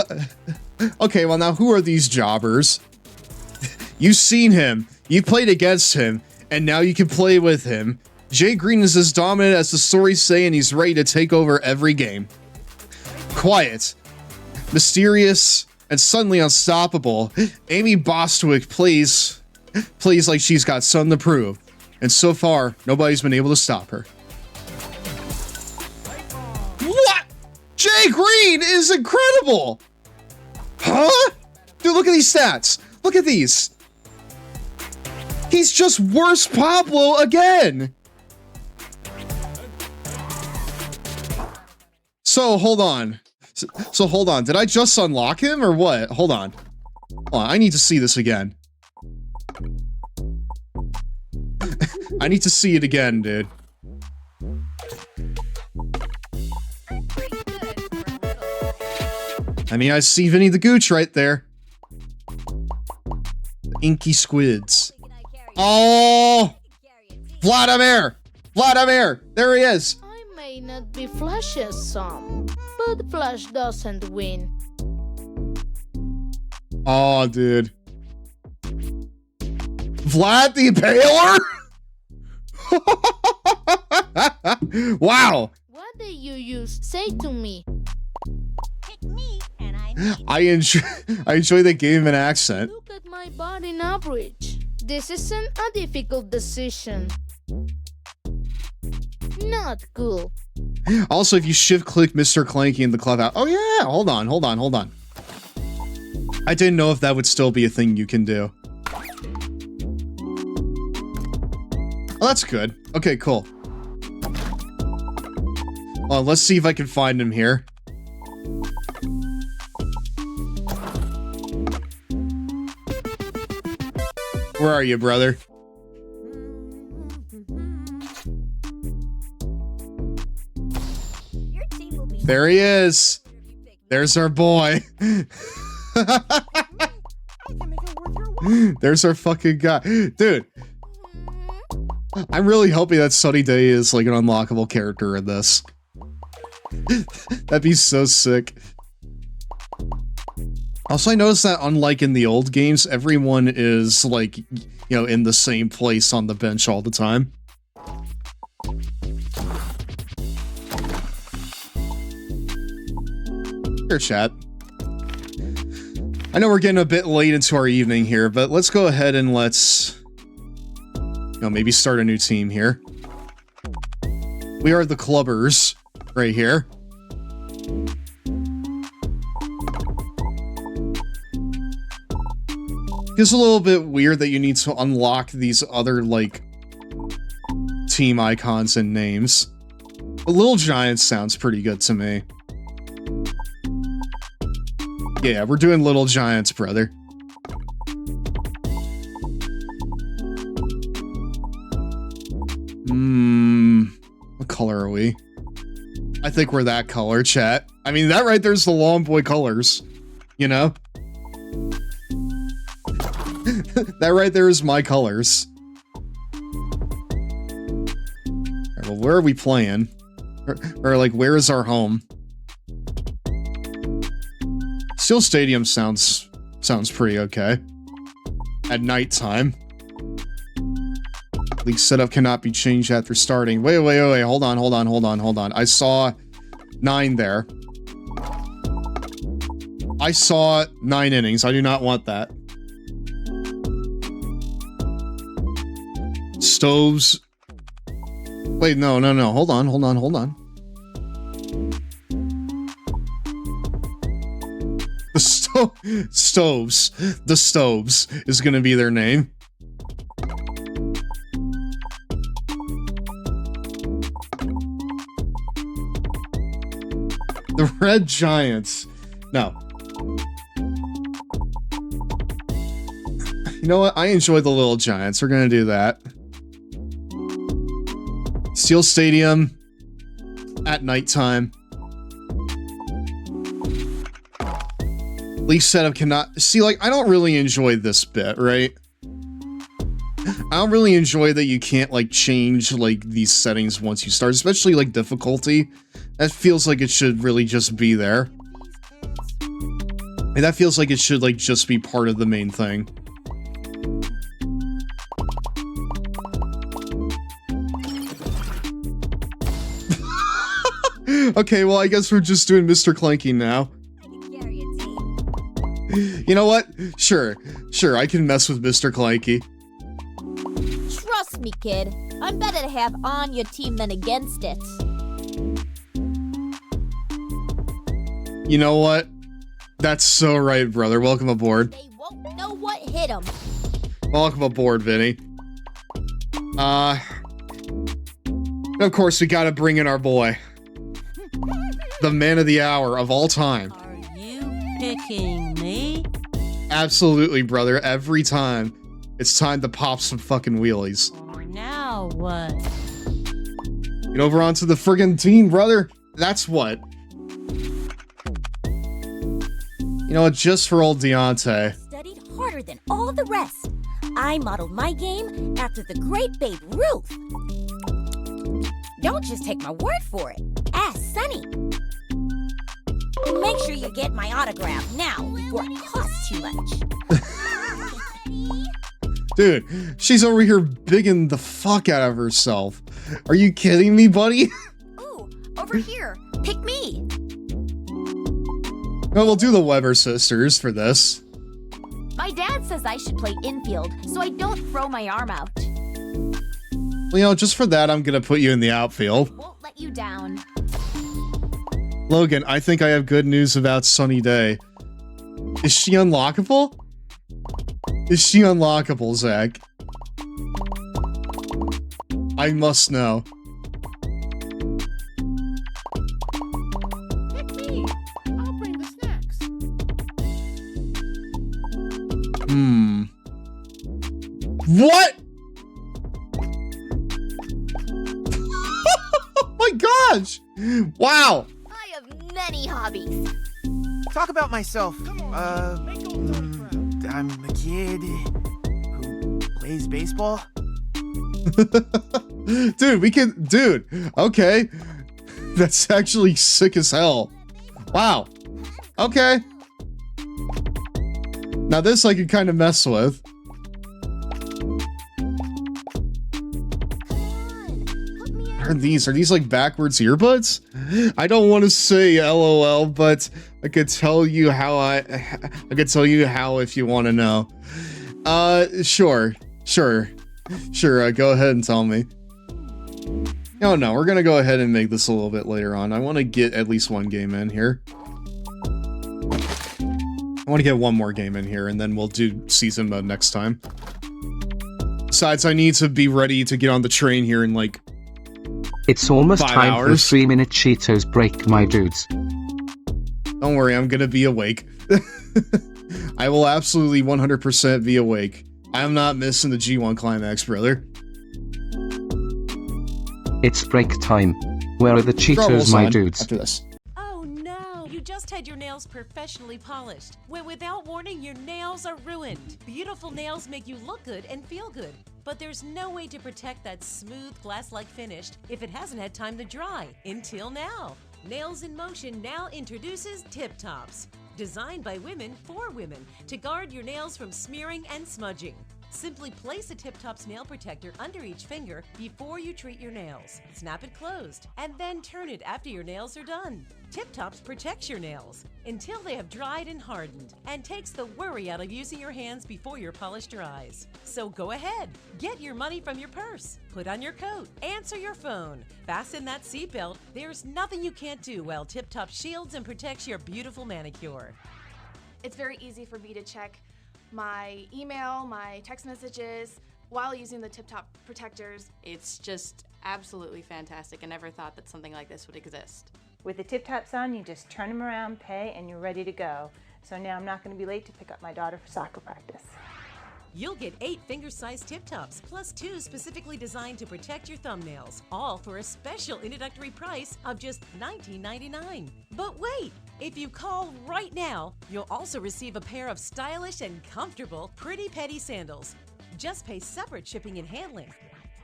now who are these jobbers? You've seen him, you played against him, and now you can play with him. Jay Green is as dominant as the stories say, and he's ready to take over every game. Quiet, mysterious, and suddenly unstoppable, Amy Bostwick plays like she's got something to prove, and so far, nobody's been able to stop her. What? Jay Green is incredible! Huh? Dude, look at these stats. Look at these. He's just worse Pablo again. So, hold on. So, hold on. Did I just unlock him or what? Hold on. Hold on. I need to see this again. I need to see it again, dude. I mean, I see Vinny the Gooch right there. The inky squids. Oh! Vladimir! Vladimir! There he is! I may not be Flash's son, but Flash doesn't win. Oh, dude. Vlad the Impaler? Wow! What did you use? Say to me. Pick me, and I enjoy the game and accent. Look at my body average. This isn't a difficult decision. Not cool. Also, if you shift-click Mr. Clanky in the clubhouse... Oh, yeah! Hold on. I didn't know if that would still be a thing you can do. Oh, that's good. Okay, cool. Well, let's see if I can find him here. Where are you, brother? There he is. There's our boy. There's our fucking guy. Dude. I'm really hoping that Sunny Day is like an unlockable character in this. That'd be so sick. Also, I noticed that unlike in the old games, everyone is like, you know, in the same place on the bench all the time. Here, chat. I know we're getting a bit late into our evening here, but let's go ahead and let's, you know, maybe start a new team here. We are the Clubbers right here. It's a little bit weird that you need to unlock these other, like, team icons and names. But Little Giants sounds pretty good to me. Yeah, we're doing Little Giants, brother. What color are we? I think we're that color, chat. I mean, that right there's the Long Boy colors. You know? That right there is my colors. Right, well, where are we playing? Or like, where is our home? Steel Stadium sounds pretty okay. At nighttime. League setup cannot be changed after starting. Wait, hold on. I saw 9 there. I saw 9 innings. I do not want that. stoves. Wait, no. Hold on. The stoves is gonna be their name. The Red Giants. No. You know what? I enjoy the Little Giants. We're gonna do that. Steel Stadium at nighttime. League setup cannot see, like, I don't really enjoy this bit, right? I don't really enjoy that you can't like change like these settings once you start, especially like difficulty. That feels like it should really just be there. And that feels like it should like just be part of the main thing. Okay, well I guess we're just doing Mr. Clanky now. You know what? Sure, I can mess with Mr. Clanky. Trust me, kid. I'm better to have on your team than against it. You know what? That's so right, brother. Welcome aboard. They won't know what hit them. Welcome aboard, Vinny. Of course, we gotta bring in our boy. The man of the hour of all time. Are you picking me? Absolutely, brother. Every time. It's time to pop some fucking wheelies. Now what? Get over onto the friggin' team, brother. That's what. You know what? Just for old Deontay. Studied harder than all the rest. I modeled my game after the great Babe Ruth. Don't just take my word for it. Ask Sonny. Make sure you get my autograph now before it costs too much. Dude, she's over here bigging the fuck out of herself. Are you kidding me, buddy? Ooh, over here. Pick me. No, we'll do the Weber sisters for this. My dad says I should play infield, so I don't throw my arm out. Well, you know, just for that, I'm gonna put you in the outfield. Won't let you down. Logan, I think I have good news about Sunny Day. Is she unlockable? Is she unlockable, Zach? I must know. Pick me. I'll bring the snacks. What? Oh my gosh! Wow! I have many hobbies. Talk about myself. I'm a kid who plays baseball. Dude, okay. That's actually sick as hell. Wow. Okay. Now this I can kind of mess with. Are these like backwards earbuds? I don't want to say LOL, but I could tell you how I could tell you how if you want to know. Sure. Go ahead and tell me. Oh no, we're gonna go ahead and make this a little bit later on. I want to get at least one game in here. I want to get one more game in here, and then we'll do season mode next time. Besides, I need to be ready to get on the train here in like It's almost 5 time for a hours. 3-minute Cheetos break, my dudes. Don't worry, I'm gonna be awake. I will absolutely 100% be awake. I am not missing the G1 climax, brother. It's break time. Where are the Cheetos, my dudes? After this. Oh no! You just had your nails professionally polished, when without warning your nails are ruined. Beautiful nails make you look good and feel good, but there's no way to protect that smooth glass-like finish if it hasn't had time to dry. Until now. Nails in Motion now introduces Tip Tops. Designed by women for women to guard your nails from smearing and smudging. Simply place a Tip Top's nail protector under each finger before you treat your nails. Snap it closed, and then turn it after your nails are done. Tip Tops protects your nails until they have dried and hardened, and takes the worry out of using your hands before your polish dries. So go ahead, get your money from your purse, put on your coat, answer your phone, fasten that seatbelt. There's nothing you can't do while Tip Top shields and protects your beautiful manicure. It's very easy for me to check my email, my text messages, while using the Tip Top protectors. It's just absolutely fantastic. I never thought that something like this would exist. With the Tip Tops on, you just turn them around, pay, and you're ready to go. So now I'm not going to be late to pick up my daughter for soccer practice. You'll get 8 finger-sized Tip Tops, plus 2 specifically designed to protect your thumbnails, all for a special introductory price of just $19.99. But wait! If you call right now, you'll also receive a pair of stylish and comfortable Pretty Petty sandals. Just pay separate shipping and handling.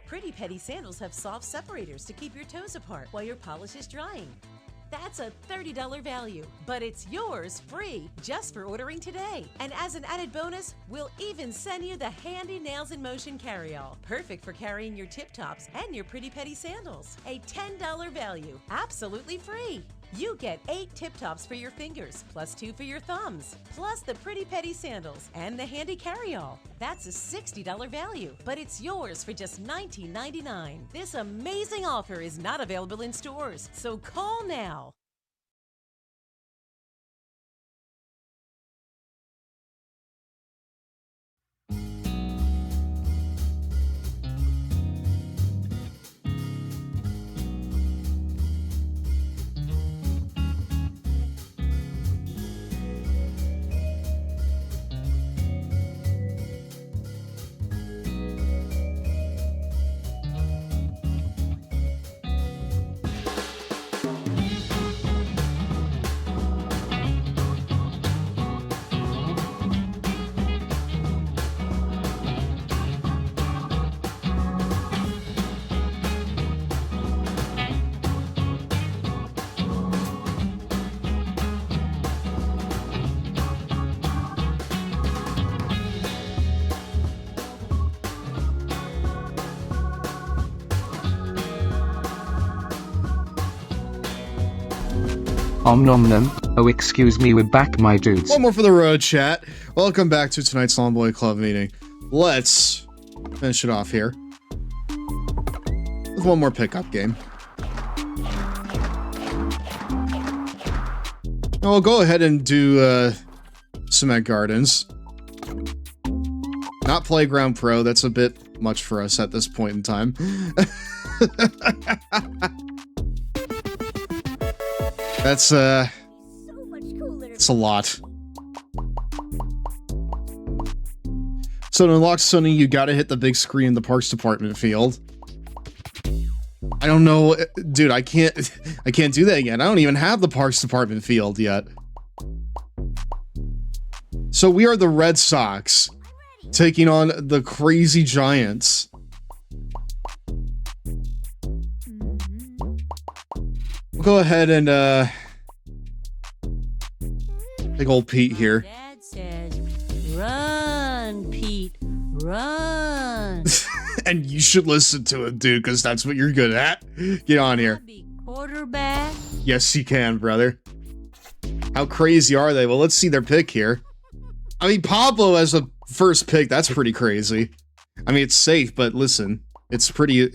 Pretty Petty sandals have soft separators to keep your toes apart while your polish is drying. That's a $30 value, but it's yours free just for ordering today. And as an added bonus, we'll even send you the handy Nails in Motion carry-all, perfect for carrying your Tip Tops and your Pretty Petty sandals. A $10 value, absolutely free. You get 8 Tip Tops for your fingers, plus 2 for your thumbs, plus the Pretty Petty sandals and the handy carry-all. That's a $60 value, but it's yours for just $19.99. This amazing offer is not available in stores, so call now. Om nom nom. Oh, excuse me, we're back, my dudes. One more for the road, chat. Welcome back to tonight's Longboy Club meeting. Let's finish it off here with one more pickup game. I'll go ahead and do Cement Gardens. Not Playground Pro, that's a bit much for us at this point in time. That's it's a lot. So to unlock Sunny, you gotta hit the big screen in the Parks Department field. I don't know, dude, I can't do that again. I don't even have the Parks Department field yet. So we are the Red Sox taking on the Crazy Giants. We'll go ahead and take old Pete here. Dad says, run, Pete, run. And you should listen to it, dude, because that's what you're good at. Get on here. Quarterback. Yes, you can, brother. How crazy are they? Well, let's see their pick here. I mean, Pablo as a first pick, that's pretty crazy. I mean, it's safe, but listen, it's pretty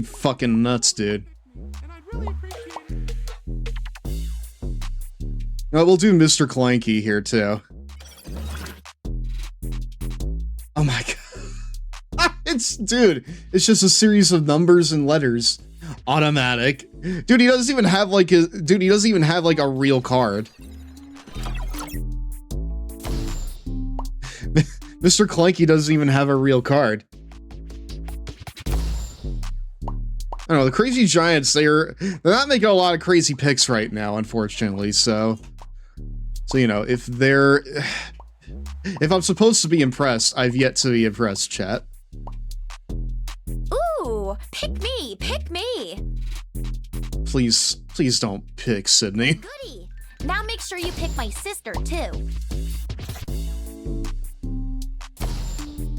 fucking nuts, dude. We'll do Mr. Clanky here, too. Oh my god. Dude, it's just a series of numbers and letters. Automatic. Dude, he doesn't even have like a real card. Mr. Clanky doesn't even have a real card. I don't know, the Crazy Giants, they're not making a lot of crazy picks right now, unfortunately, so you know, if I'm supposed to be impressed, I've yet to be impressed, chat. Ooh, pick me, pick me. Please don't pick Sydney. Goody. Now make sure you pick my sister too.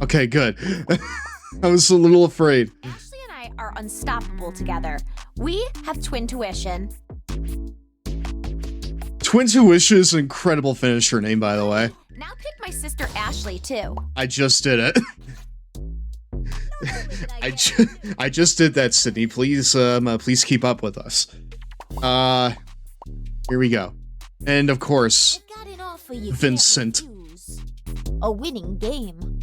Okay, good. I was a little afraid. Ashley and I are unstoppable together. We have twin tuition. Twin Tuition is an incredible finisher name, by the way. Now pick my sister Ashley, too. I just did it. I just did that, Sydney. Please, please keep up with us. Here we go. And of course, Vincent. A winning game.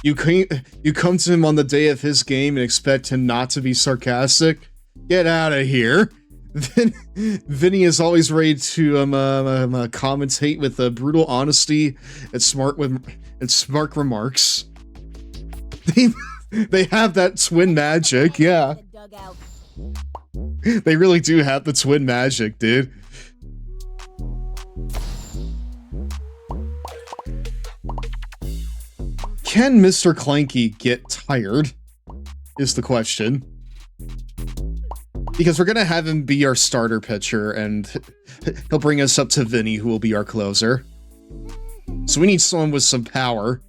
You come to him on the day of his game and expect him not to be sarcastic? Get out of here. Vinny is always ready to commentate with brutal honesty and smart remarks. They have that twin magic, yeah. They really do have the twin magic, dude. Can Mr. Clanky get tired? Is the question. Because we're gonna have him be our starter pitcher, and he'll bring us up to Vinny, who will be our closer. So we need someone with some power.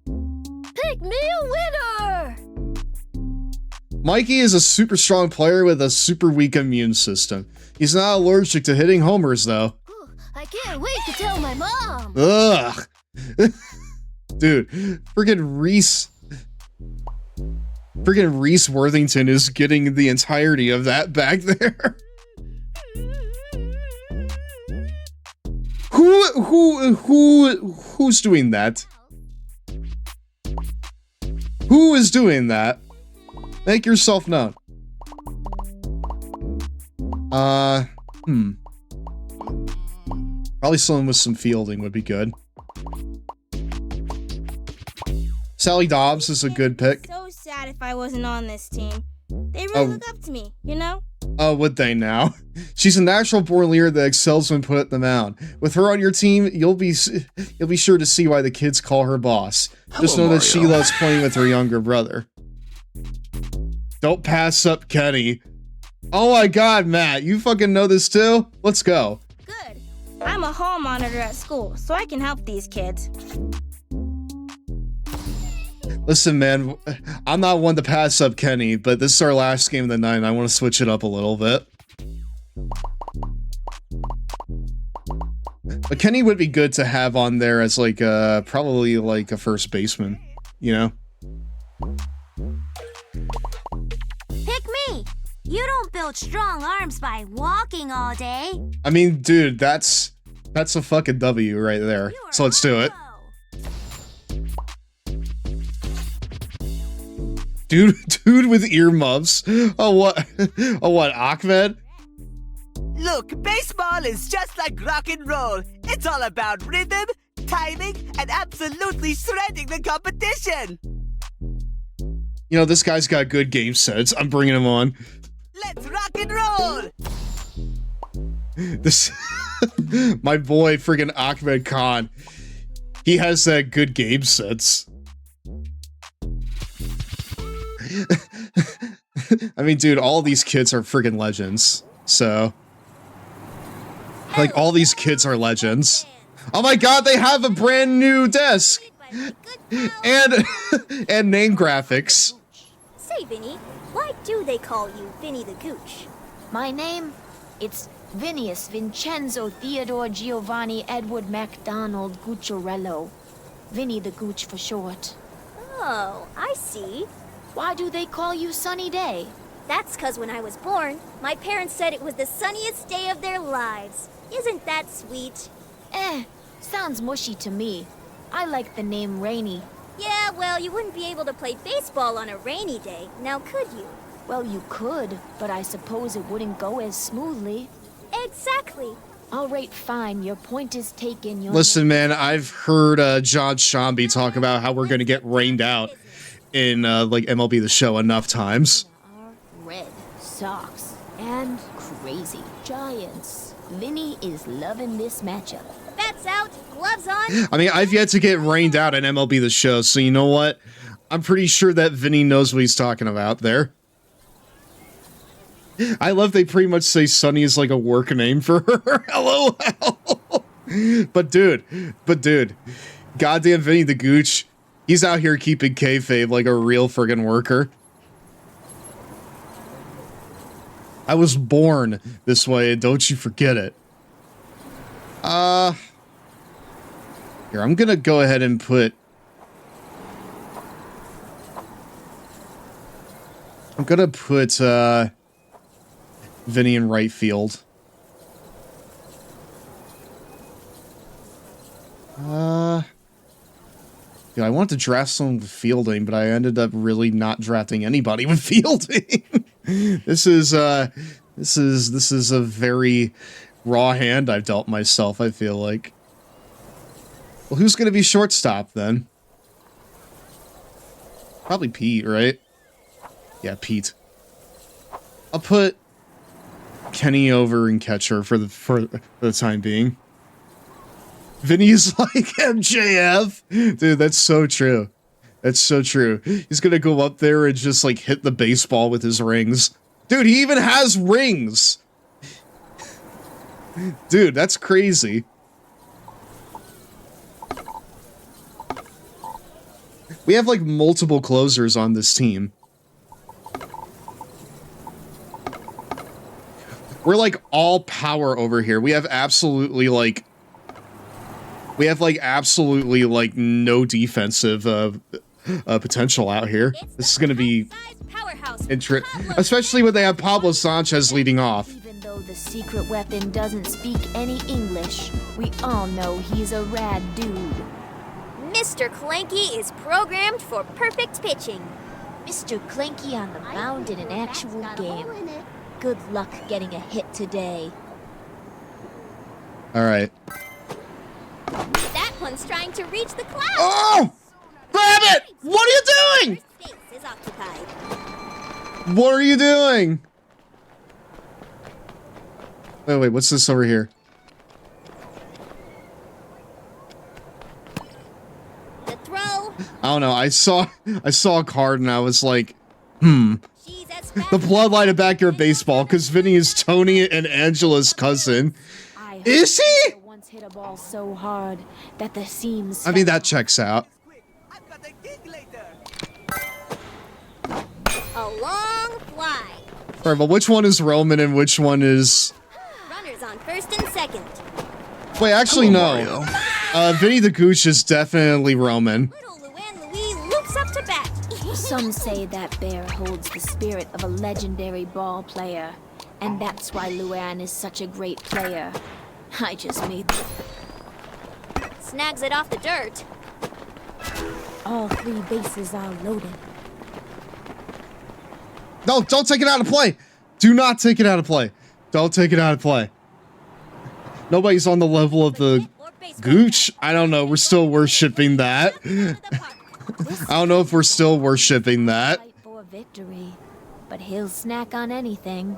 Pick me a winner! Mikey is a super strong player with a super weak immune system. He's not allergic to hitting homers, though. I can't wait to tell my mom! Ugh! Dude, friggin' Reese Worthington is getting the entirety of that back there. Who's doing that? Who is doing that? Make yourself known. Probably someone with some fielding would be good. Sally Dobbs is a good pick. So sad if I wasn't on this team. They really look up to me, you know? Oh, would they now? She's a natural-born leader that excels when put at the mound. With her on your team, you'll be sure to see why the kids call her boss. Just know that she loves playing with her younger brother. Don't pass up Kenny. Oh my god, Matt, you fucking know this too? Let's go. Good. I'm a hall monitor at school, so I can help these kids. Listen, man, I'm not one to pass up Kenny, but this is our last game of the night, and I want to switch it up a little bit. But Kenny would be good to have on there as, like, probably, like, a first baseman, you know? Pick me! You don't build strong arms by walking all day. I mean, dude, that's a fucking W right there. So let's do it. Dude with earmuffs. Oh, what? Oh, what, Ahmed? Look, baseball is just like rock and roll. It's all about rhythm, timing, and absolutely shredding the competition. You know, this guy's got good game sets. I'm bringing him on. Let's rock and roll! This... my boy, friggin' Ahmed Khan. He has that good game sets. I mean, dude, all these kids are friggin' legends. So... like, all these kids are legends. Oh my god, they have a brand new desk! And name graphics. Say, Vinny, why do they call you Vinny the Gooch? My name? It's Vinius Vincenzo Theodore Giovanni Edward MacDonald Gucciarello. Vinny the Gooch for short. Oh, I see. Why do they call you Sunny Day? That's 'cause when I was born, my parents said it was the sunniest day of their lives. Isn't that sweet? Sounds mushy to me. I like the name Rainy. Yeah, well, you wouldn't be able to play baseball on a rainy day, now could you? Well, you could, but I suppose it wouldn't go as smoothly. Exactly. All right, fine. Your point is taken. Listen, man, I've heard John Shambi talk about how we're gonna get rained out in, like, MLB The Show enough times. Red Sox and crazy Giants. Vinny is loving this matchup. Bats out, gloves on. I mean, I've yet to get rained out in MLB The Show, so you know what? I'm pretty sure that Vinny knows what he's talking about there. I love they pretty much say Sunny is like a work name for her. LOL. But dude, goddamn Vinny the Gooch, He's out here keeping kayfabe like a real friggin' worker. I was born this way, don't you forget it. Here, I'm gonna go ahead and put... I'm gonna put, Vinny in right field. Yeah, I wanted to draft someone with fielding, but I ended up really not drafting anybody with fielding. This is a very raw hand I've dealt myself, I feel like. Well, who's gonna be shortstop then? Probably Pete, right? Yeah, Pete. I'll put Kenny over in catcher for the time being. Vinny's like MJF. Dude, that's so true. That's so true. He's gonna go up there and just like hit the baseball with his rings. Dude, he even has rings. Dude, that's crazy. We have like multiple closers on this team. We're like all power over here. We have absolutely like... absolutely like no defensive potential out here. This is gonna be especially when they have Pablo Sanchez leading off. Even though the secret weapon doesn't speak any English, we all know he's a rad dude. Mr. Clanky is programmed for perfect pitching. Mr. Clanky on the mound in an actual game. Good luck getting a hit today. All right. That one's trying to reach the clouds. Oh! Grab it! What are you doing? First base is occupied. What are you doing? Wait, what's this over here? The throw. I don't know. I saw a card and I was like, The bloodline of backyard baseball, because Vinny is Tony and Angela's cousin. Is he? Once hit a ball so hard that the seams. I mean, that checks out. A long fly. Alright, but which one is Roman and which one is... Runners on first and second. Wait, actually, no. Vinny the Gooch is definitely Roman. Little Luann Louis loops up to bat. Some say that bear holds the spirit of a legendary ball player, and that's why Luann is such a great player. I just made... Snags it off the dirt. All three bases are loaded. No, don't take it out of play. Do not take it out of play. Don't take it out of play. Nobody's on the level of the Gooch. I don't know. We're still worshipping that. I don't know if we're still worshipping that. Fight for victory, but he'll snack on anything.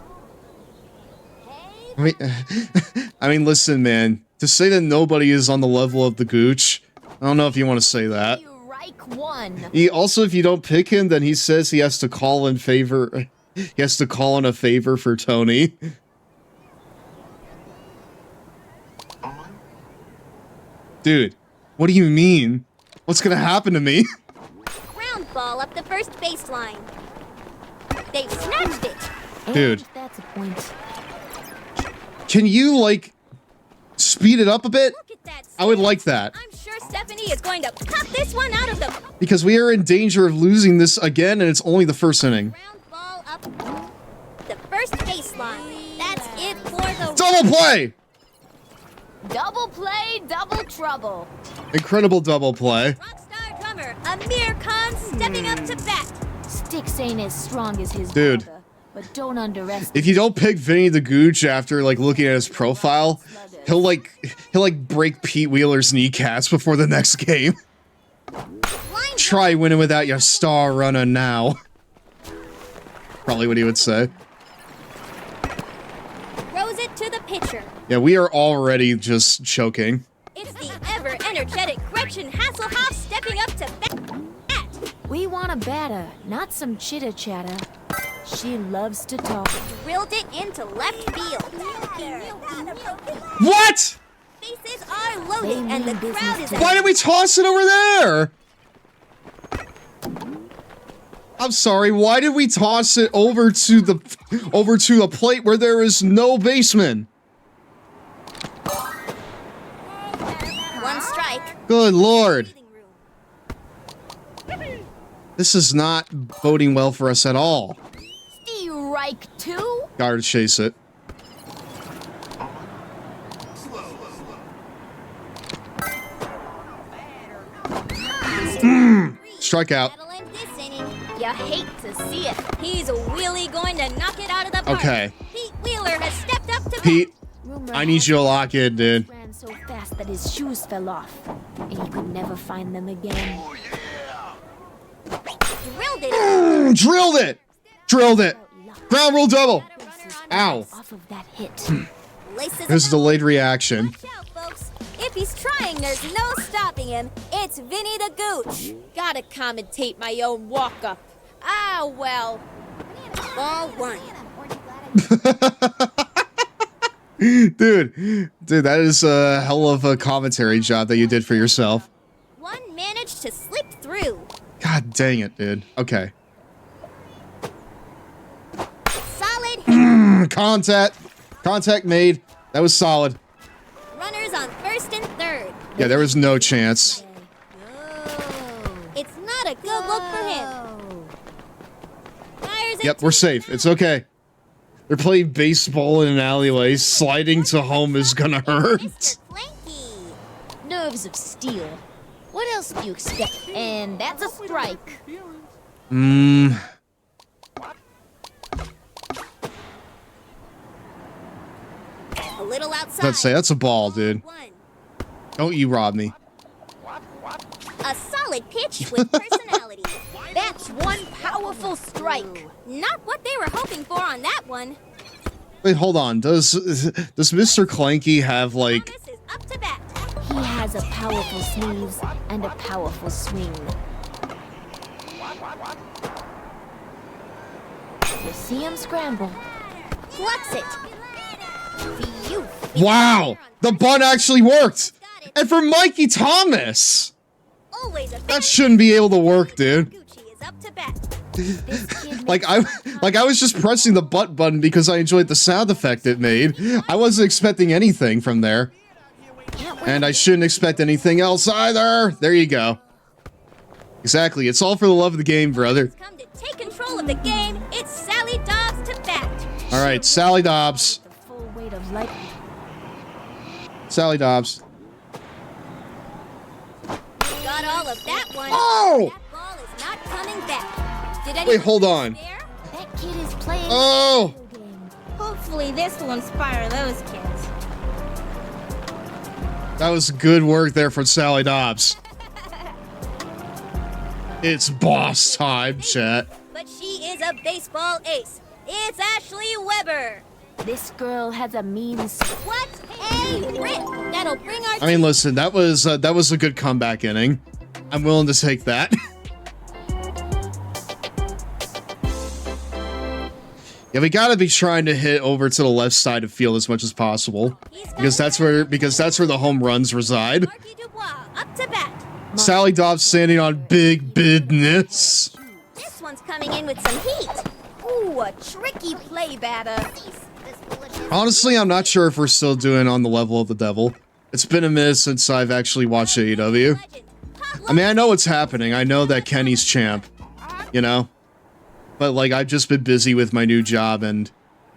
I mean, listen, man. To say that nobody is on the level of the Gooch, I don't know if you want to say that. He also, if you don't pick him, then he says he has to call in favor. He has to call in a favor for Tony. Dude, what do you mean? What's gonna happen to me? Ground ball up the first baseline. They've snatched it. Dude. And that's a point. Can you, like, speed it up a bit? I would like that. I'm sure Stephanie is going to cut this one out of the... Because we are in danger of losing this again, and it's only the first inning. Ground ball up the first baseline. That's it for the... Double play! Double play, double trouble. Incredible double play. Rockstar drummer Amir Khan stepping up to bat. Sticks ain't as strong as his Dude. brother, but don't underestimate. If you don't pick Vinny the Gooch after, like, looking at his profile, he'll break Pete Wheeler's kneecaps before the next game. Try winning without your star runner now. Probably what he would say. Throws it to the pitcher. Yeah, we are already just choking. It's the ever-energetic Gretchen Hasselhoff stepping up to bat. We want a batter, not some chitter-chatter. She loves to talk. Drilled it into left field. What? Bases are loaded and the crowd is... Why did we toss it over there? I'm sorry, why did we toss it over to the plate where there is no baseman? One strike. Good lord. This is not boding well for us at all. Strike 2? Gotta chase it. Strikeout. You hate to see it. He's really going to knock it out of the park. Okay. Pete Wheeler has stepped up to Pete, I need you to lock in, dude. Ran so fast that his shoes fell off, and he could never find them again. Drilled it. Drilled it. Drilled it. Ground rule double. Ow. Off of that hit. There's a delayed reaction. If he's trying, there's no stopping him. It's Vinny the Gooch. Gotta commentate my own walk-up. Ah, well. Ball 1. Dude, that is a hell of a commentary job that you did for yourself. One managed to slip through. God dang it, dude. Okay. Solid hit. Contact made. That was solid. Runners on first and third. Yeah, there was no chance. It's not a good look for him. Fires Yep, we're safe. It's okay. They're playing baseball in an alleyway. Sliding to home is gonna hurt. Nerves of steel. What else do you expect? And that's a strike. A little outside. Let's say that's a ball, dude. Don't you rob me. A solid pitch with personality. That's one powerful strike. Not what they were hoping for on that one. Wait, hold on. Does Mr. Clanky have like? Up to bat. He has a powerful sneeze and a powerful swing. You see him scramble. Flex it. Wow, the bunt actually worked, and for Mikey Thomas. That shouldn't be able to work, dude. like I was just pressing the butt button because I enjoyed the sound effect it made. I wasn't expecting anything from there. And I shouldn't expect anything else either. There you go. Exactly. It's all for the love of the game, brother. Come to take control of the game. It's Sally Dobbs to bat. All right, Sally Dobbs. The full weight of life. Sally Dobbs. Got all of that one. Oh! That ball is not coming back. Did anyone Wait, hold on. That kid is playing. Oh! Hopefully this will inspire those kids. That was good work there from Sally Dobbs. It's boss time, chat. But she is a baseball ace. It's Ashley Weber. This girl has a mean. What a rip! That'll bring our. I mean, listen, that was a good comeback inning. I'm willing to take that. Yeah, we gotta be trying to hit over to the left side of field as much as possible, because that's where the home runs reside. Up to bat. Sally Dobbs standing on big business. This one's coming in with some heat. Ooh, a tricky play, batter. Honestly, I'm not sure if we're still doing On the Level of the Devil. It's been a minute since I've actually watched AEW. I mean, I know what's happening. I know that Kenny's champ, you know? But, like, I've just been busy with my new job, and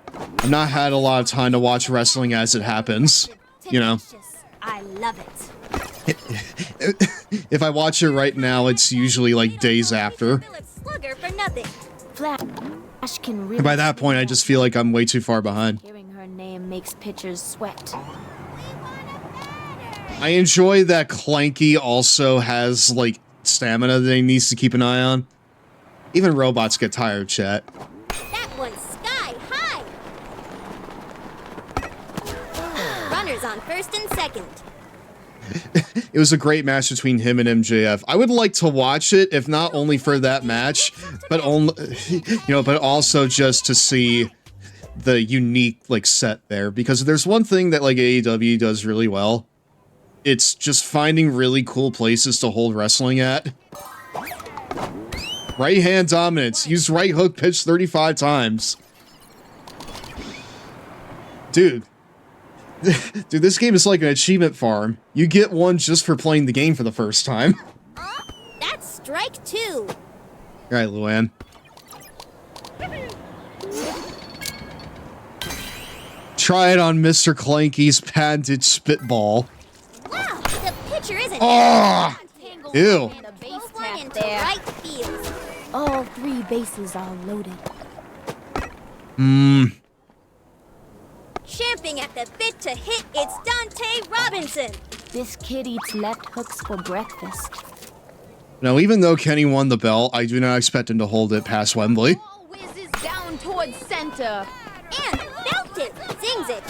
I've not had a lot of time to watch wrestling as it happens, you know? I love it. If I watch it right now, it's usually, like, days after. Slugger for nothing. Flash can really. And by that point, I just feel like I'm way too far behind. Hearing her name makes pitchers sweat. I enjoy that Clanky also has, like, stamina that he needs to keep an eye on. Even robots get tired, chat. That one's sky high. Runners on first and second. It was a great match between him and MJF. I would like to watch it, if not only for that match, but but also just to see the unique, like, set there. Because there's one thing that, like, AEW does really well. It's just finding really cool places to hold wrestling at. Right hand dominance. Use right hook pitch 35 times. Dude. Dude, this game is like an achievement farm. You get one just for playing the game for the first time. That's strike 2. Alright, Luann. Try it on Mr. Clanky's patented spitball. Wow, the pitcher isn't. Oh! Ew. One into right field. All 3 bases are loaded. Champing at the bit to hit, it's Dante Robinson. This kid eats left hooks for breakfast. Now, even though Kenny won the belt, I do not expect him to hold it past Wembley. Whizzes down towards center. And belted. Sings it.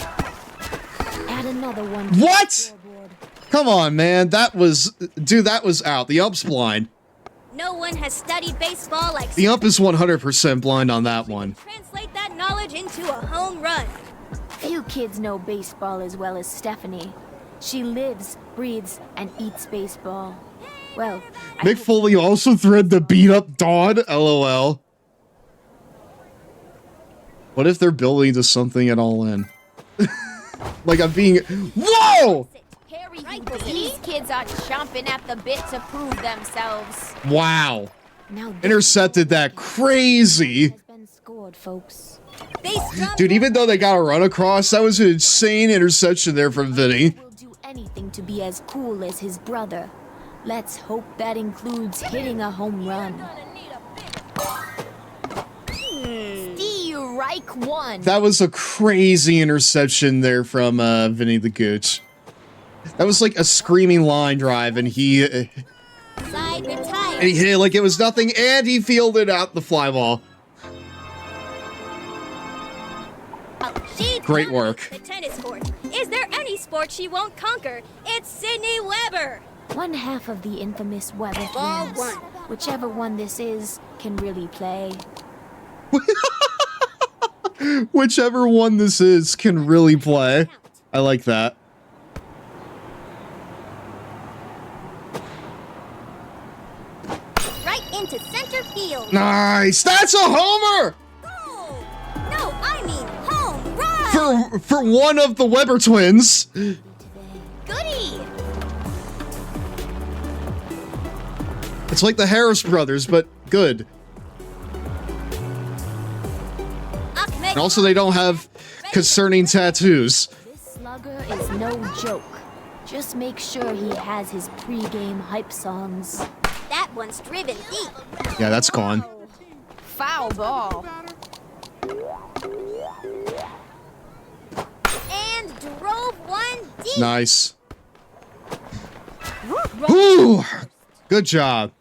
Add another one. What? Come on, man. That was... Dude, that was out. The ump's blind. No one has studied baseball like... The ump is 100% blind on that one. Translate that knowledge into a home run. Few kids know baseball as well as Stephanie. She lives, breathes, and eats baseball. Well, Mick Foley also threatened to beat up Dawn. LOL. What if they're building to something at all in? Like I'm being... Whoa! These kids are chomping at the bit to prove themselves. Wow. now Intercepted that crazy. has been scored, folks. Dude, even though they got a run across, that was an insane interception there from Vinny. Will do anything to be as cool as his brother. Let's hope that includes hitting a home run. Strike 1. That was a crazy interception there from Vinny the Gooch. That was like a screaming line drive, and he hit it like it was nothing, and he fielded out the fly ball. Great work. The tennis court. Is there any sport she won't conquer? It's Sydney Weber. One half of the infamous Weber Ball twins. 1. Whichever one this is can really play. Whichever one this is can really play. I like that. Right into center field. Nice! That's a homer! Goal. No, I mean home run. For one of the Weber twins. Goody. It's like the Harris brothers, but good. And also, they don't have concerning tattoos. This slugger is no joke. Just make sure he has his pre-game hype songs. That one's driven deep. Yeah, that's gone. Foul ball. And drove one deep. Nice. Whew. Good job.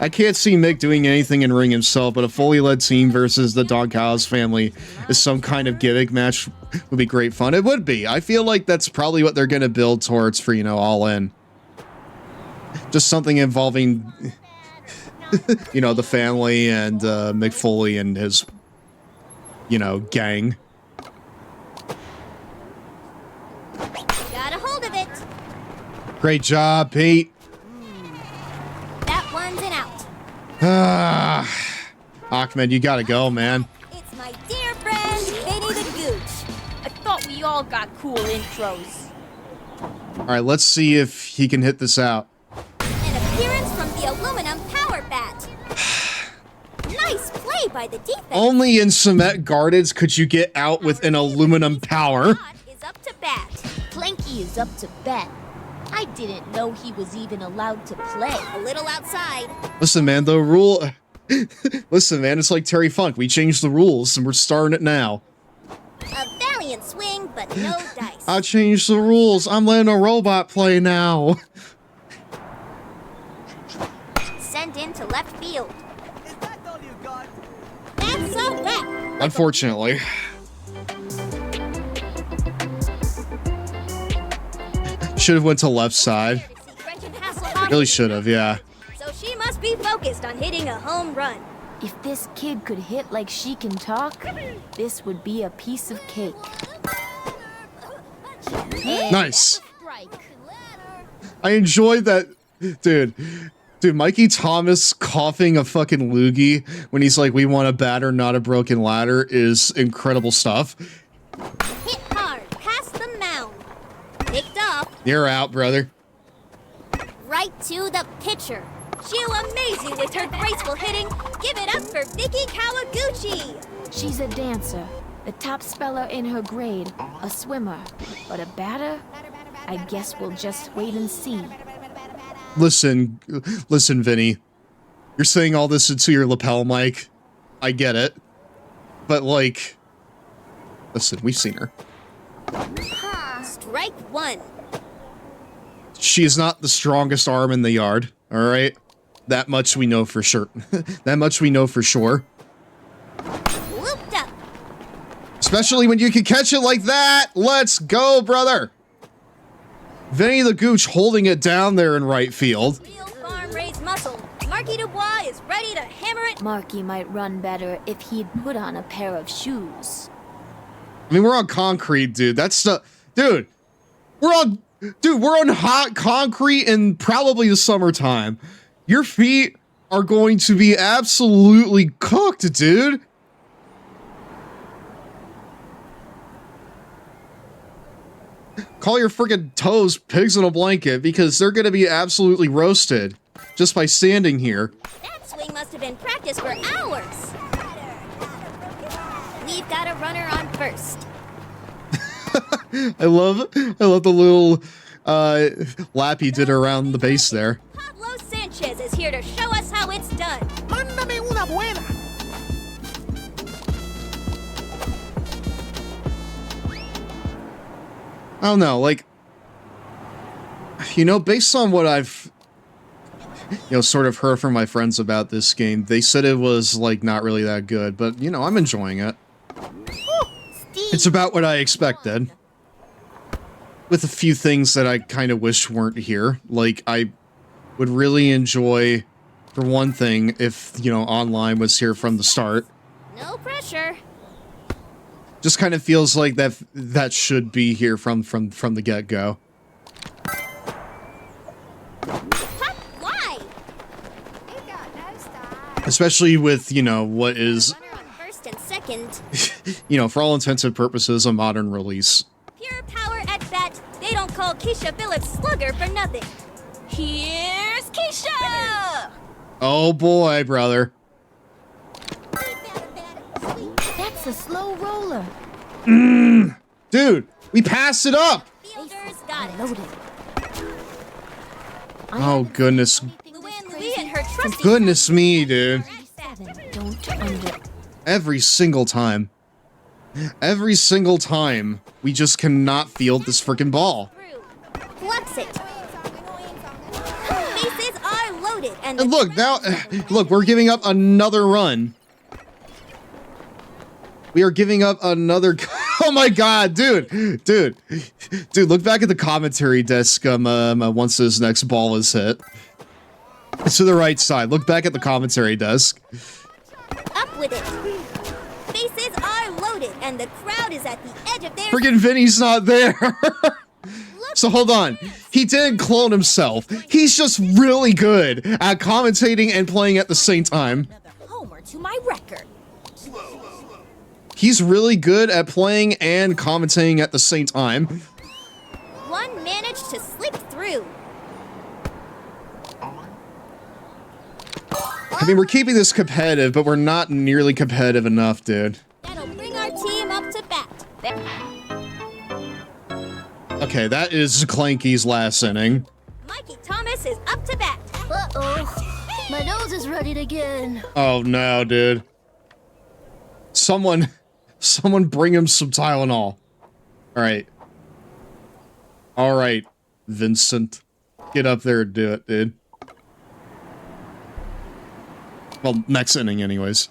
I can't see Mick doing anything in ring himself, but a fully led team versus the Dog Cows family is some kind of gimmick match would be great fun. It would be. I feel like that's probably what they're going to build towards for, you know, All In. Just something involving, you know, the family and Mick Foley and his, you know, gang. Got a hold of it. Great job, Pete. That one's an out. Ahmed, you gotta go, man. It's my dear friend, Vinny the Gooch. I thought we all got cool intros. Alright, let's see if he can hit this out. An appearance from the aluminum power bat. Nice play by the defense. Only in Cement Gardens could you get out with an aluminum power. Is up to bat. Planky is up to bat. I didn't know he was even allowed to play. A little outside. Listen, man, the rule... Listen, man, it's like Terry Funk. We changed the rules, and we're starting it now. A valiant swing, but no dice. I changed the rules. I'm letting a robot play now. Sent into left field. Is that all you got? That's a wrap. Unfortunately. Should have went to left side. Really should have, yeah. So she must be focused on hitting a home run. If this kid could hit like she can talk, this would be a piece of cake. Nice. I enjoyed that. Dude, Dude, Mikey Thomas coughing a fucking loogie when he's like, we want a batter, not a broken ladder, is incredible stuff. Hit hard, past the mound. Picked off. You're out, brother. Right to the pitcher. She'll amaze you with her graceful hitting. Give it up for Vicky Kawaguchi. She's a dancer, the top speller in her grade, a swimmer, but a batter? I guess we'll just wait and see. Listen, Vinny. You're saying all this into your lapel mic. I get it. But, like... Listen, we've seen her. Strike one. She is not the strongest arm in the yard, alright? That much we know for sure. That much we know for sure. Looped up. Especially when you can catch it like that! Let's go, brother! Vinny the Gooch holding it down there in right field. Real farm-raised muscle. Marky Dubois is ready to hammer it. Marky might run better if he'd put on a pair of shoes. I mean, we're on concrete, dude. That's the... Dude! We're on hot concrete in probably the summertime. Your feet are going to be absolutely cooked, dude. Call your freaking toes pigs in a blanket because they're going to be absolutely roasted just by standing here. That swing must have been practiced for hours. We've got a runner on first. I love the little lap he did around the base there. Pablo Sanchez is here to show us how it's done. Mándame una buena. I don't know, like, you know, based on what I've, sort of heard from my friends about this game, they said it was, like, not really that good, but, I'm enjoying it. It's about what I expected. With a few things that I kind of wish weren't here. Like, I would really enjoy, for one thing, if, online was here from the start. No pressure. Just kind of feels like that should be here from the get-go. Why? Especially with, what is, Runner on first and second. for all intents and purposes, a modern release. Pure power at bat. They don't call Keisha Phillips Slugger for nothing. Here's Keisha! Oh boy, brother. That's a slow roller. Dude, we passed it up! Fielders got it. Oh, goodness. Louie and her trusty Goodness me, dude. Don't under... Every single time. Every single time, we just cannot field this freaking ball. Flux it. Bases are loaded and look, we're giving up another run. We are giving up another... Oh my god, dude, look back at the commentary desk once this next ball is hit. It's to the right side. Look back at the commentary desk. Up with it. Bases are loaded and the crowd is at the edge of their... Friggin' Vinny's not there. So hold on. He didn't clone himself. He's just really good at commentating and playing at the same time. Homer to my record. He's really good at playing and commentating at the same time. One managed to slip through. I mean, we're keeping this competitive, but we're not nearly competitive enough, dude. That'll bring our team up to bat. Okay, that is Clanky's last inning. Mikey Thomas is up to bat. Uh-oh. My nose is running again. Oh no, dude. Someone bring him some Tylenol. Alright, Vincent. Get up there and do it, dude. Well, next inning anyways.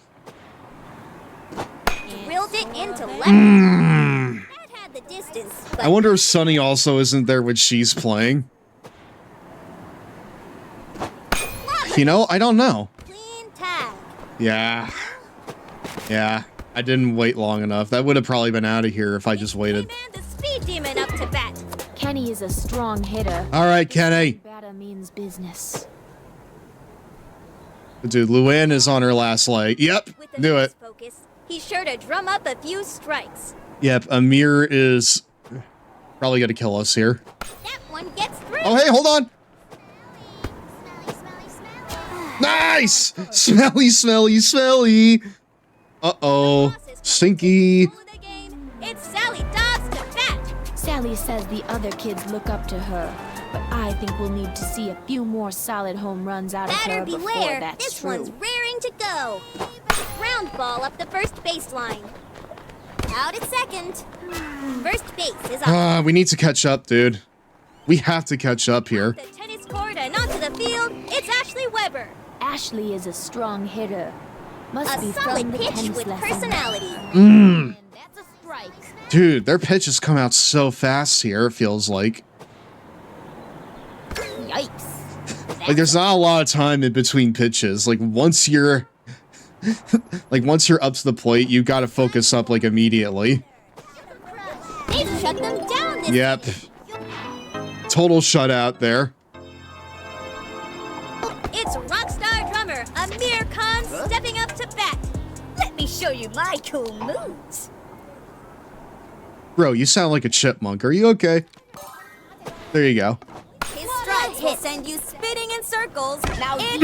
Drilled it into left. That had the distance, but I wonder if Sunny also isn't there when she's playing. I don't know. clean tag. Yeah. I didn't wait long enough. That would have probably been out of here if I just waited. And the speed demon up to bat. Kenny is a strong hitter. All right, Kenny. Batter means business. Dude, Luann is on her last leg. Yep, do it. Focus, he's sure to drum up a few strikes. Yep, Amir is probably gonna kill us here. That one gets through. Oh, hey, hold on. Nice! Smelly, smelly, smelly. Uh-oh. Stinky. It's Sally Dobbs to bat. Sally says the other kids look up to her, but I think we'll need to see a few more solid home runs out of her Batter before beware. that's This true. one's raring to go. Ground ball up the first baseline. Out at second. First base is up. We need to catch up, dude. We have to catch up here. The tennis court and onto the field. It's Ashley Weber. Ashley is a strong hitter. Must A be solid from the pitch tennis with lesson. personality. That's a strike. Dude, their pitches come out so fast here, it feels like. Yikes. Like, there's not a lot of time in between pitches. Like, once you're... like, once you're up to the plate, you gotta focus up, like, immediately. They've shut them down this Yep. Total shutout there. It's rockstar drummer Amir Khan stepping up to bat. Let me show you my cool moves. Bro, you sound like a chipmunk. Are you okay? There you go. His strikes will send you spinning in circles. Now it's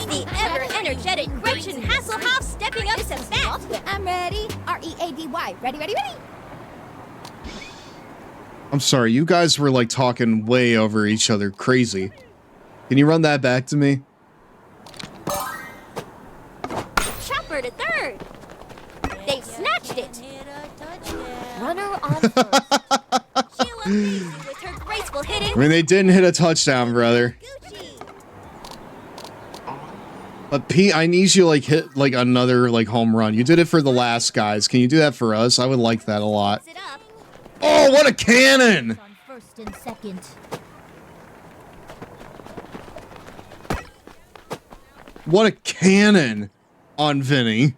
the ever-energetic Gretchen Hasselhoff stepping up to bat. I'm ready. R-E-A-D-Y. Ready, ready, ready. I'm sorry, you guys were, like, talking way over each other. Crazy. Can you run that back to me? Chopper to third. They've snatched it. Runner on first. Sheila Macy with her graceful hitting. I mean, they didn't hit a touchdown, brother. But Pete, I need you to, like, hit, like, another, like, home run. You did it for the last guys. Can you do that for us? I would like that a lot. Oh, what a cannon! On first and second. What a cannon on Vinny.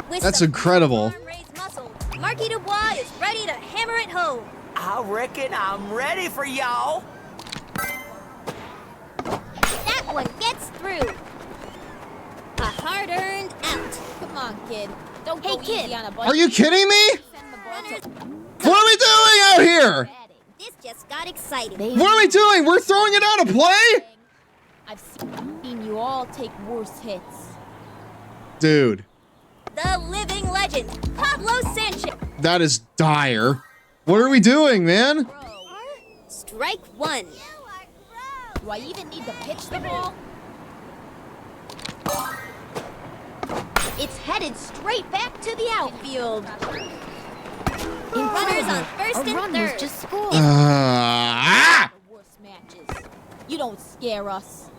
With That's some incredible. arm-raised muscle, Marky Dubois is ready to hammer it home. I reckon I'm ready for y'all. That one gets through. A hard-earned out. Come on, kid. Don't Hey, go kid. easy on a bunch. Are you kidding me? Send the ball to What are we doing out here? This just got excited. What are we doing? We're throwing it out of play? I've seen you all take worse hits. Dude, The living legend, Pablo Sanchez. that is dire. What are we doing, man? Strike one. Do I even need to pitch the ball? It's headed straight back to the outfield. Runners on first A run and was third. just scored. Ah! The worst matches. You don't scare us.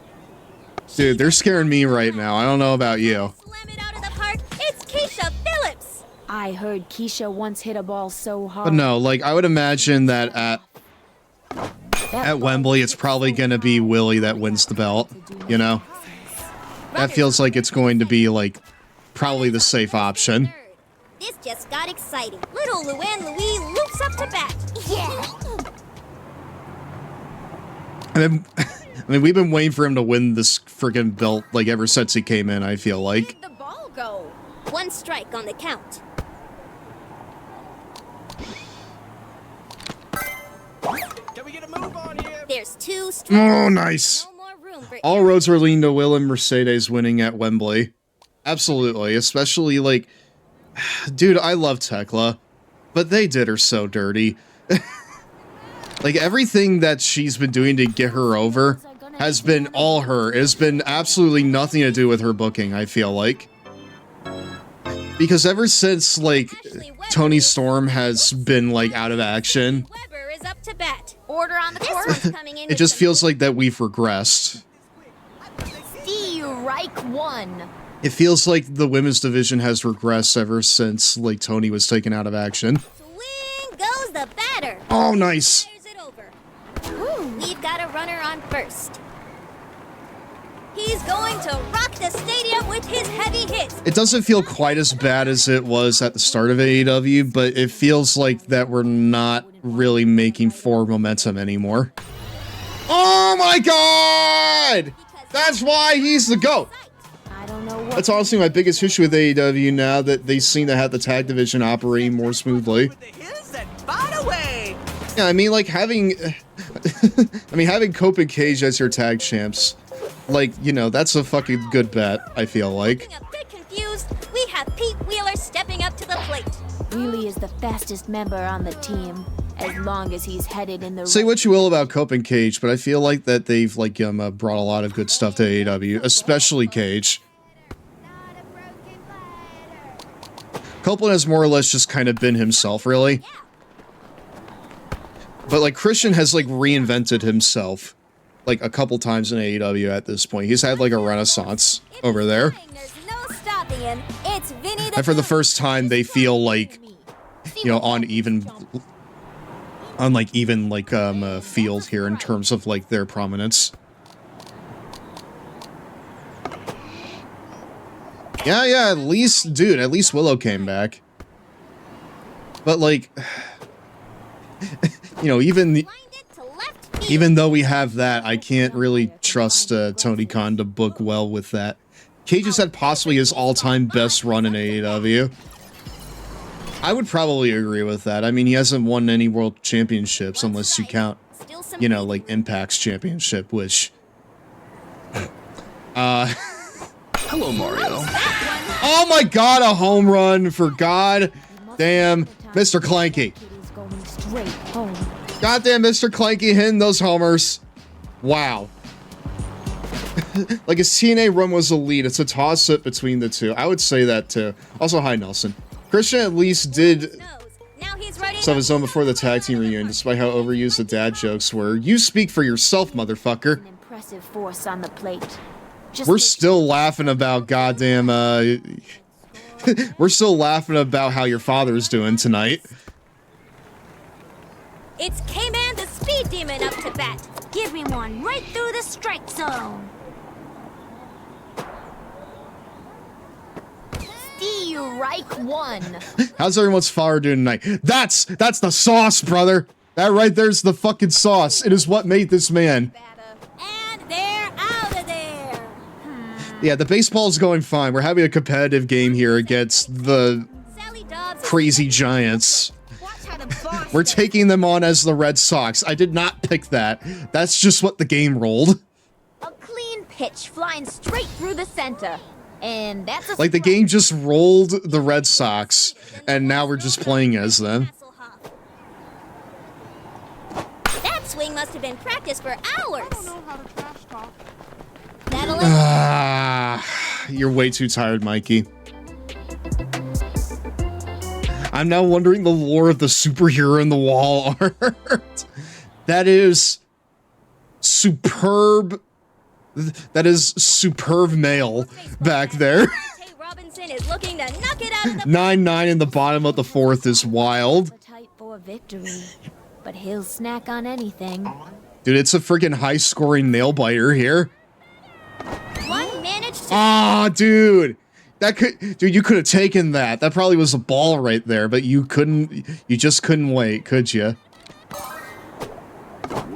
Dude, they're scaring me right now. I don't know about you. Slam it out of the park. It's Keisha Phillips. I heard Keisha once hit a ball so hard. But no, like, I would imagine that at Wembley, it's probably going to be Willie that wins the belt, you know? That feels like it's going to be, like, probably the safe option. This just got exciting. Little Luann Louis loops up to bat. Yeah. And then, I mean, we've been waiting for him to win this friggin' belt, like, ever since he came in, I feel like. The ball go. One strike on the count. Can we get a move on here? There's two strikes. Oh, nice. No more room for All roads are leading to Will and Mercedes winning at Wembley. Absolutely, especially, like... Dude, I love Tekla, but they did her so dirty. Like, everything that she's been doing to get her over has been all her. It has been absolutely nothing to do with her booking, I feel like. Because ever since, like, Tony Storm has been, like, out of action, Weber is up to bat. Order on the This court. one's coming in it with just some feels like that we've regressed. Strike one. It feels like the women's division has regressed ever since, like, Tony was taken out of action. swing goes the batter. Oh, nice. Fires it over. We've got a runner on first. He's going to rock the stadium with his heavy hits. It doesn't feel quite as bad as it was at the start of AEW, but it feels like that we're not really making forward momentum anymore. Oh my god! That's why he's the GOAT. I don't know what. That's honestly my biggest issue with AEW now that they seem to have the tag division operating more smoothly. Yeah, I mean, like having, having Cope and Cage as your tag champs, like, you know, that's a fucking good bet, I feel like. A bit confused, we have Pete Wheeler stepping up to the plate. Wheelie is the fastest member on the team, as long as he's headed in the Say right. what you will about Cope and Cage, but I feel like that they've, like, brought a lot of good stuff to AEW, especially Cage. Copeland has more or less just kind of been himself, really. But, like, Christian has, like, reinvented himself, like, a couple times in AEW at this point. He's had, like, a renaissance over there. And for the first time, they feel like, you know, on field here in terms of, like, their prominence. Yeah, at least Willow came back. But, like, you know, even though we have that, I can't really trust Tony Khan to book well with that. Cage has had possibly his all-time best run in AEW. I would probably agree with that. I mean, he hasn't won any world championships unless you count, you know, like Impact's championship, which... Hello, Mario. Oh my god, a home run for god damn Mr. Clanky. Goddamn Mr. Clanky hitting those homers. Wow. Like his TNA run was elite. It's a toss-up between the two. I would say that too. Also, hi Nelson. Christian at least did some of his own before the tag team reunion, despite how overused the dad jokes were. You speak for yourself, motherfucker. An impressive force on the plate. We're still laughing about goddamn, we're still laughing about how your father's doing tonight. It's K-Man the Speed Demon up to bat. Give me one right through the strike zone. Strike one. How's everyone's father doing tonight? That's the sauce, brother. That right there's the fucking sauce. It is what made this man. And they're out of there. Yeah, the baseball's going fine. We're having a competitive game here against the crazy Giants. We're taking them on as the Red Sox. I did not pick that. That's just what the game rolled. A clean pitch flying straight through the center. And that's a like the game just rolled the Red Sox, and now we're just playing as them. That swing must have been practiced for hours. You're way too tired, Mikey. I'm now wondering the lore of the superhero in the wall art. That is superb. That is superb mail back there. Robinson is looking to knock it out of the 9-9 in the bottom of the fourth is wild. tight for victory, but he'll snack on anything. Dude, it's a freaking high-scoring nail biter here. One managed to Ah, dude. You could have taken that. That probably was a ball right there, but you just couldn't wait, could you?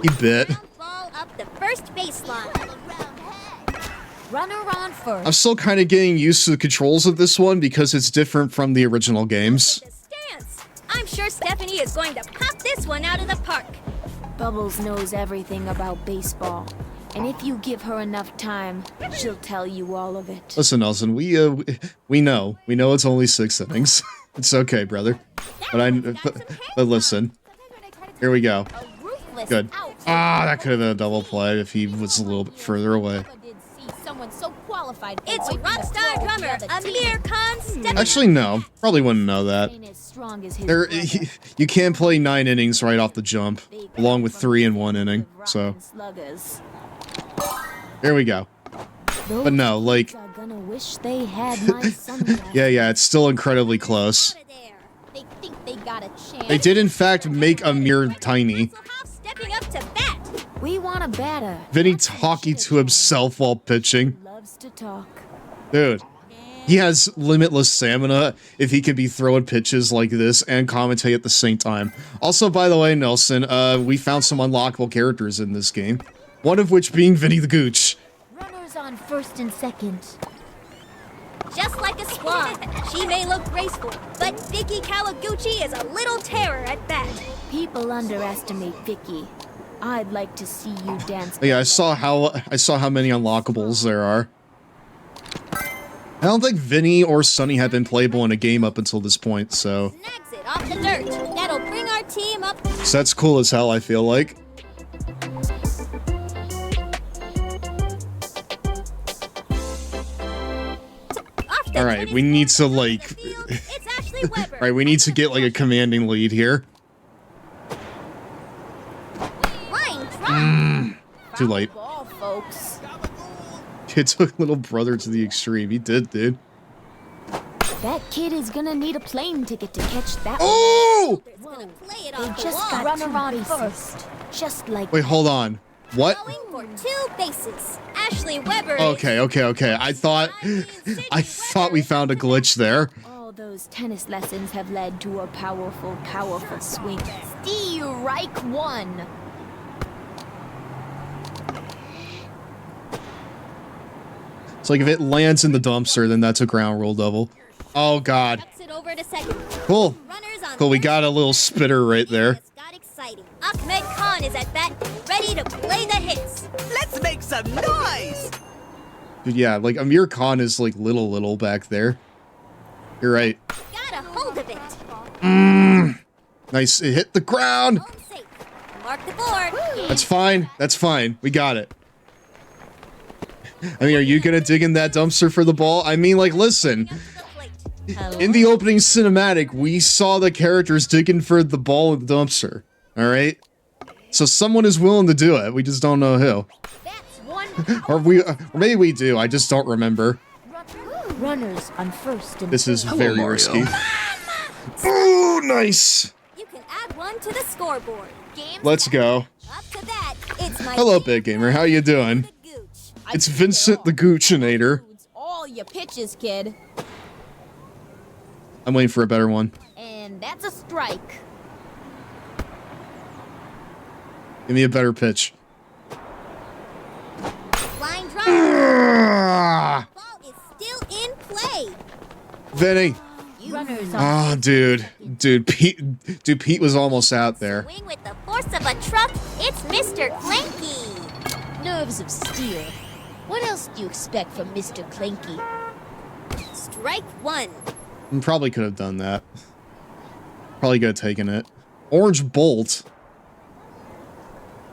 You bit. ball up the first baseline. Runner on first. I'm still kind of getting used to the controls of this one because it's different from the original games. I'm sure Stephanie is going to pop this one out of the park. Bubbles knows everything about baseball, and if you give her enough time, she'll tell you all of it. Listen, Nelson, we know it's only 6 innings. It's okay, brother. But listen, here we go. Good. That could have been a double play if he was a little bit further away. Someone so qualified. It's rockstar drummer Amir Khan stepping Actually, no. Probably wouldn't know that. You can't play 9 innings right off the jump, along with 3 in 1 inning. So here we go. But no, like, yeah, it's still incredibly close. They think they got a chance. They did in fact make Amir tiny. stepping up to bat. We want a batter. Vinny talking to himself while pitching. Loves to talk. Dude, he has limitless stamina if he can be throwing pitches like this and commentate at the same time. Also, by the way, Nelson, we found some unlockable characters in this game. One of which being Vinny the Gooch. Runners on first and second. Just like a swan, she may look graceful, but Vicky Kawaguchi is a little terror at bat. People underestimate Vicky. I'd like to see you dance. Yeah, I saw how many unlockables there are. I don't think Vinny or Sunny have been playable in a game up until this point, so... Snags it off the dirt. That'll bring our team up. So that's cool as hell, I feel like. Alright, we need to, like... Alright, we need to get, like, a commanding lead here. Too late. Ball, folks. It took little brother to the extreme. He did, dude. That kid is gonna need a plane ticket to catch that. Oh! They just got runner on first. Just like. Wait, hold on. What? Going for 2 bases. Ashley Weber. Okay. I thought we found a glitch there. All those tennis lessons have led to a powerful swing. Strike 1. It's like if it lands in the dumpster, then that's a ground rule double. Oh god. Cool. Cool, we got a little spitter right there. Ahmed Khan is at bat, ready to play the hits. Let's make some noise! Dude, yeah, like Amir Khan is like little back there. You're right. Got a hold of it. Nice, it hit the ground! Mark the board. That's fine, we got it. I mean, are you gonna dig in that dumpster for the ball? I mean, like, listen. In the opening cinematic, we saw the characters digging for the ball in the dumpster. Alright? So someone is willing to do it, we just don't know who. or maybe we do, I just don't remember. Runners on first and This is very Mario. risky. Ooh, nice! You can add 1 to the scoreboard. Let's go. Up to that, it's my Hello, Big Gamer, how you doing? It's Vincent the Goochinator. All your pitches, kid. I'm waiting for a better one. And that's a strike. Give me a better pitch. Line drive. Ball is still in play. Vinny. Runners Ah, dude, Pete was almost out there. Swing with the force of a truck. It's Mr. Clanky. Nerves of steel. What else do you expect from Mr. Clanky? Strike 1. Probably could have done that. Probably could have taken it. Orange Bolt.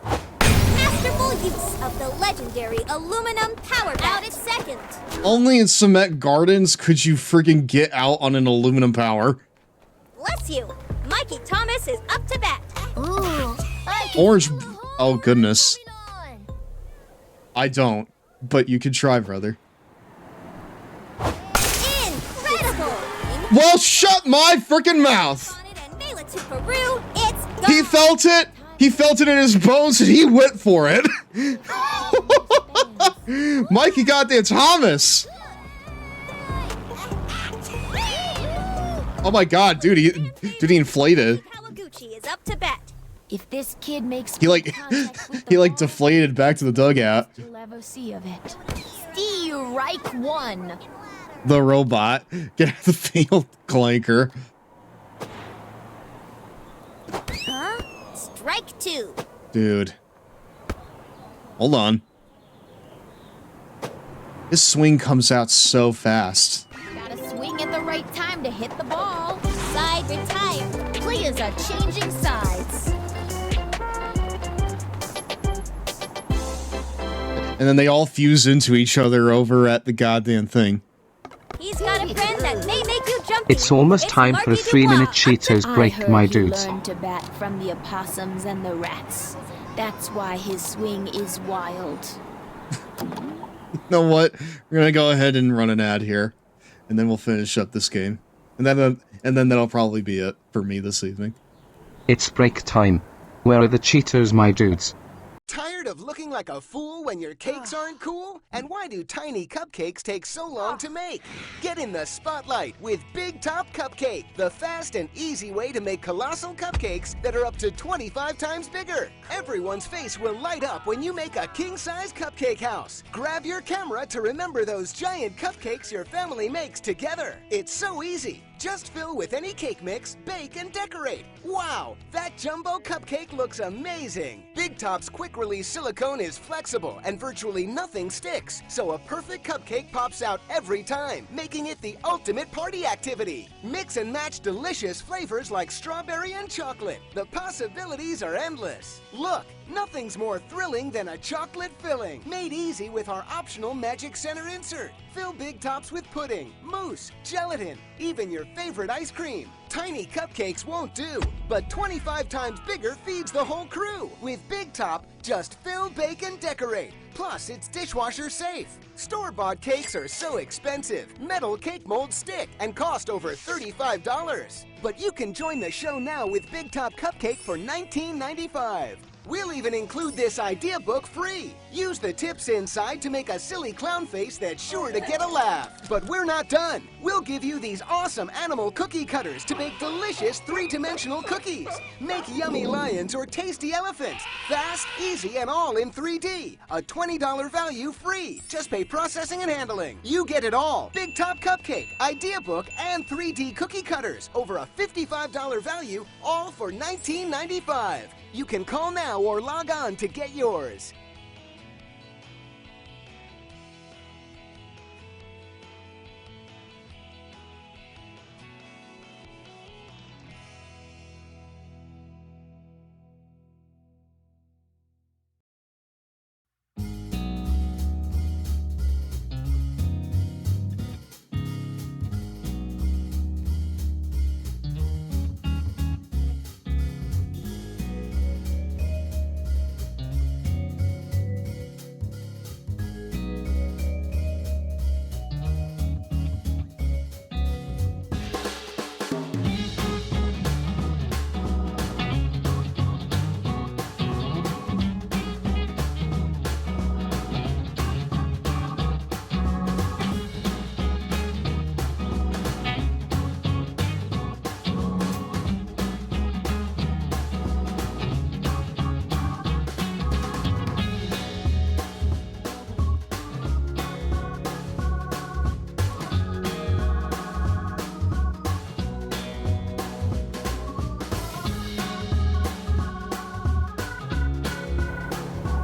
Masterful use of the legendary aluminum power bat. Out at second. Only in Cement Gardens could you freaking get out on an aluminum power. Bless you. Mikey Thomas is up to bat. Ooh, Orange. Oh, goodness. I don't. But you can try, brother. Incredible. Well, shut my freaking mouth. He felt it. He felt it in his bones and he went for it. Mikey goddamn Thomas. Oh my god, dude, he inflated. Kawaguchi is up to bat. If this kid makes He like deflated back to the dugout. you'll ever see of it. Strike 1. The robot. Get out of the field, Clanker. Huh? Strike 2. Dude. Hold on. His swing comes out so fast. gotta swing at the right time to hit the ball. Side retire. Players are changing sides. And then they all fuse into each other over at the goddamn thing. He's got a friend that may make you jump. It's almost time for a 3-minute Cheetos break, my dudes. I learned to bat from the opossums and the rats. That's why his swing is wild. You know what? We're gonna go ahead and run an ad here, and then we'll finish up this game. And then that'll probably be it for me this evening. It's break time. Where are the Cheetos, my dudes? Tired of looking like a fool when your cakes aren't cool? And why do tiny cupcakes take so long to make? Get in the spotlight with Big Top Cupcake, the fast and easy way to make colossal cupcakes that are up to 25 times bigger. Everyone's face will light up when you make a king-size cupcake house. Grab your camera to remember those giant cupcakes your family makes together. It's so easy. Just fill with any cake mix, bake, and decorate. Wow, that jumbo cupcake looks amazing. Big Top's quick-release silicone is flexible and virtually nothing sticks, so a perfect cupcake pops out every time, making it the ultimate party activity. Mix and match delicious flavors like strawberry and chocolate. The possibilities are endless. Look, nothing's more thrilling than a chocolate filling, made easy with our optional Magic Center insert. Fill Big Tops with pudding, mousse, gelatin, even your favorite ice cream. Tiny cupcakes won't do, but 25 times bigger feeds the whole crew. With Big Top, just fill, bake, and decorate. Plus, it's dishwasher safe. Store-bought cakes are so expensive. Metal cake molds stick and cost over $35. But you can join the show now with Big Top Cupcake for $19.95. We'll even include this idea book free. Use the tips inside to make a silly clown face that's sure to get a laugh. But we're not done. We'll give you these awesome animal cookie cutters to make delicious three-dimensional cookies. Make yummy lions or tasty elephants. Fast, easy, and all in 3D. A $20 value free. Just pay processing and handling. You get it all. Big Top Cupcake, idea book, and 3D cookie cutters. Over a $55 value, all for $19.95. You can call now or log on to get yours.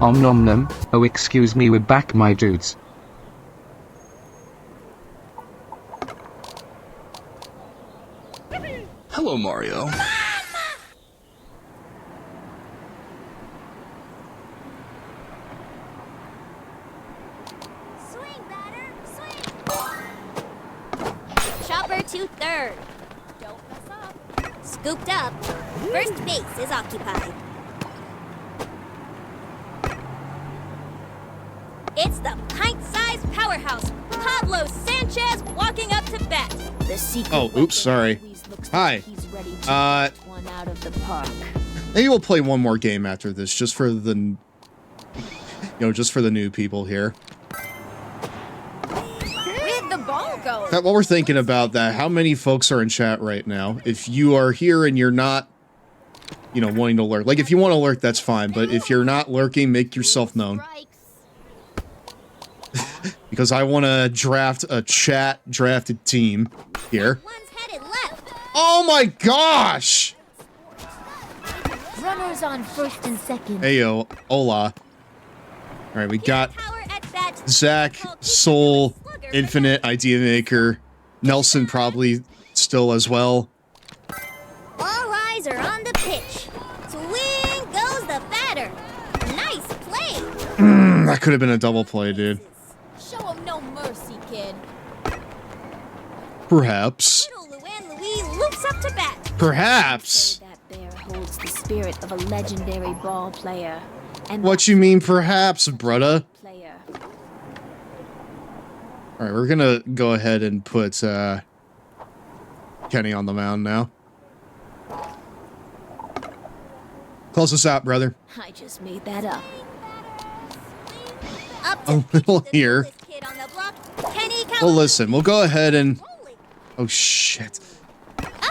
Om nom nom, oh excuse me, we're back my dudes. Hello, Mario. Chopper to third. Don't mess up. Scooped up. First base is occupied. It's the pint-sized powerhouse, Pablo Sanchez, walking up to bat. The secret. Oh, oops, sorry. Hi. One out of the park. Maybe we'll play one more game after this, just for the, just for the new people here. Where'd the ball go? While we're thinking about that, how many folks are in chat right now? If you are here and you're not, wanting to lurk, like if you want to lurk, that's fine. But if you're not lurking, make yourself known. Because I want to draft a drafted team here. Oh my gosh! Runners on first and second. Heyo, hola. Alright, we got Zach, Soul, Infinite, Idea Maker, Nelson probably still as well. All eyes are on the pitch. Swing goes the batter. Nice play. That could have been a double play, dude. Show him no mercy, kid. Perhaps. Louis loops up to bat. Perhaps. That bear holds the spirit of a legendary ball player. And what you mean, perhaps, brudda? Player. Alright, we're gonna go ahead and put, Kenny on the mound now. Close us out, brother. I just made that up. A little here. Kid on the block, Kenny Well, listen, we'll go ahead and... Oh, shit.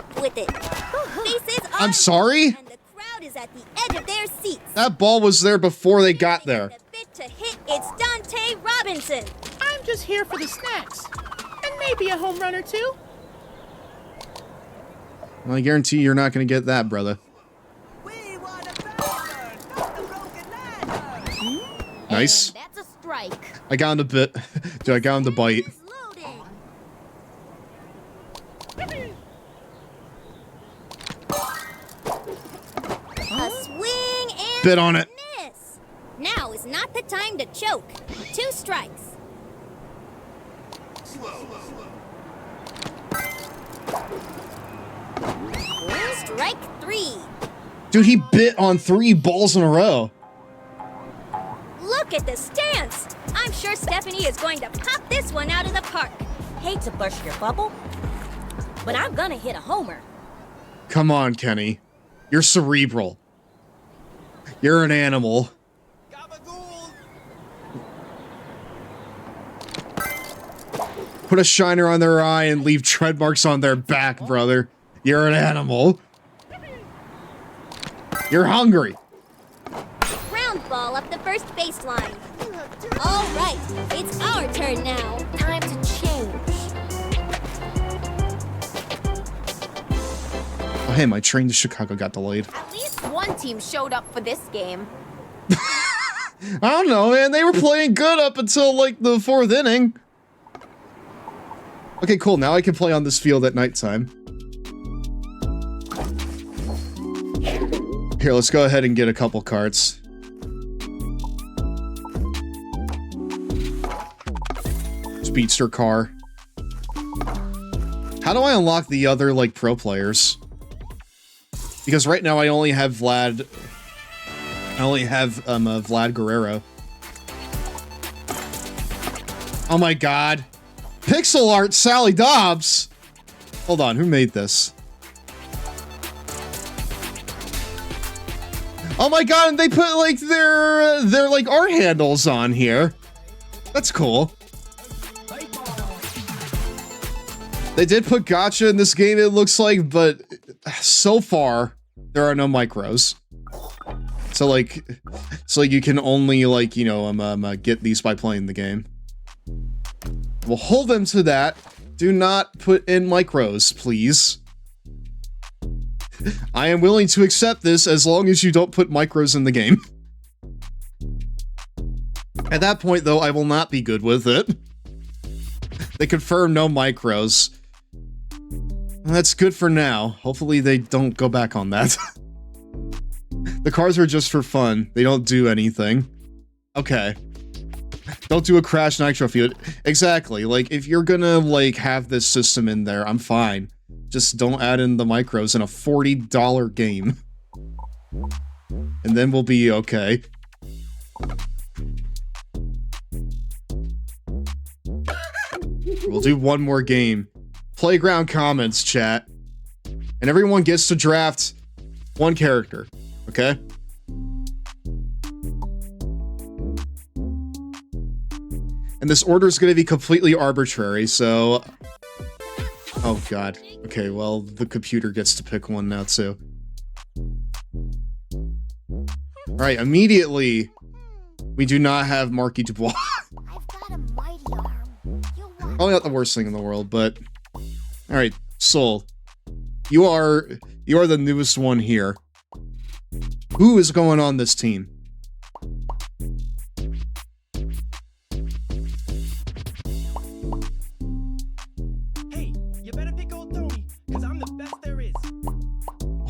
up with it. Faces are I'm sorry? and the crowd is at the edge of their seats. That ball was there before they got there. Bit to hit, it's Dante Robinson. I'm just here for the snacks. And maybe a home run or two. Well, I guarantee you're not going to get that, brother. Nice. That's a strike. I got him to bit. Dude, I got him to bite. A swing and Bit on it. miss. Now is not the time to choke. 2 strikes. Strike 3. Dude, he bit on 3 balls in a row. Look at the stance. I'm sure Stephanie is going to pop this one out of the park. Hate to burst your bubble, but I'm gonna hit a homer. Come on, Kenny. You're cerebral. You're an animal. Put a shiner on their eye and leave tread marks on their back, brother. You're an animal. You're hungry. Ground ball up the first baseline. All right, it's our turn now. Time to change. Oh, hey, my train to Chicago got delayed. At least one team showed up for this game. I don't know, man. They were playing good up until, like, the 4th inning. Okay, cool. Now I can play on this field at nighttime. Here, let's go ahead and get a couple carts. Speedster car. How do I unlock the other, like, pro players? Because right now I only have Vlad... I only have, Vlad Guerrero. Oh my god. Pixel art Sally Dobbs! Hold on, who made this? Oh my god, and they put, like, their like, art handles on here. That's cool. They did put gacha in this game, it looks like, but so far, there are no micros. So, like, you can only, like, you know, get these by playing the game. We'll hold them to that. Do not put in micros, please. I am willing to accept this as long as you don't put micros in the game. At that point, though, I will not be good with it. They confirm no micros. That's good for now. Hopefully they don't go back on that. The cars are just for fun. They don't do anything. Okay. Don't do a Crash Nitro field. Exactly. Like, if you're gonna, like, have this system in there, I'm fine. Just don't add in the micros in a $40 game. And then we'll be okay. We'll do one more game. Playground comments, chat. And everyone gets to draft one character. Okay? And this order is going to be completely arbitrary, so... Oh god. Okay, well, the computer gets to pick one now, too. Alright, immediately, we do not have Marquis Dubois. Probably not the worst thing in the world, but... Alright, Soul. You are the newest one here. Who is going on this team? Hey, you better pick old Tony, because I'm the best there is.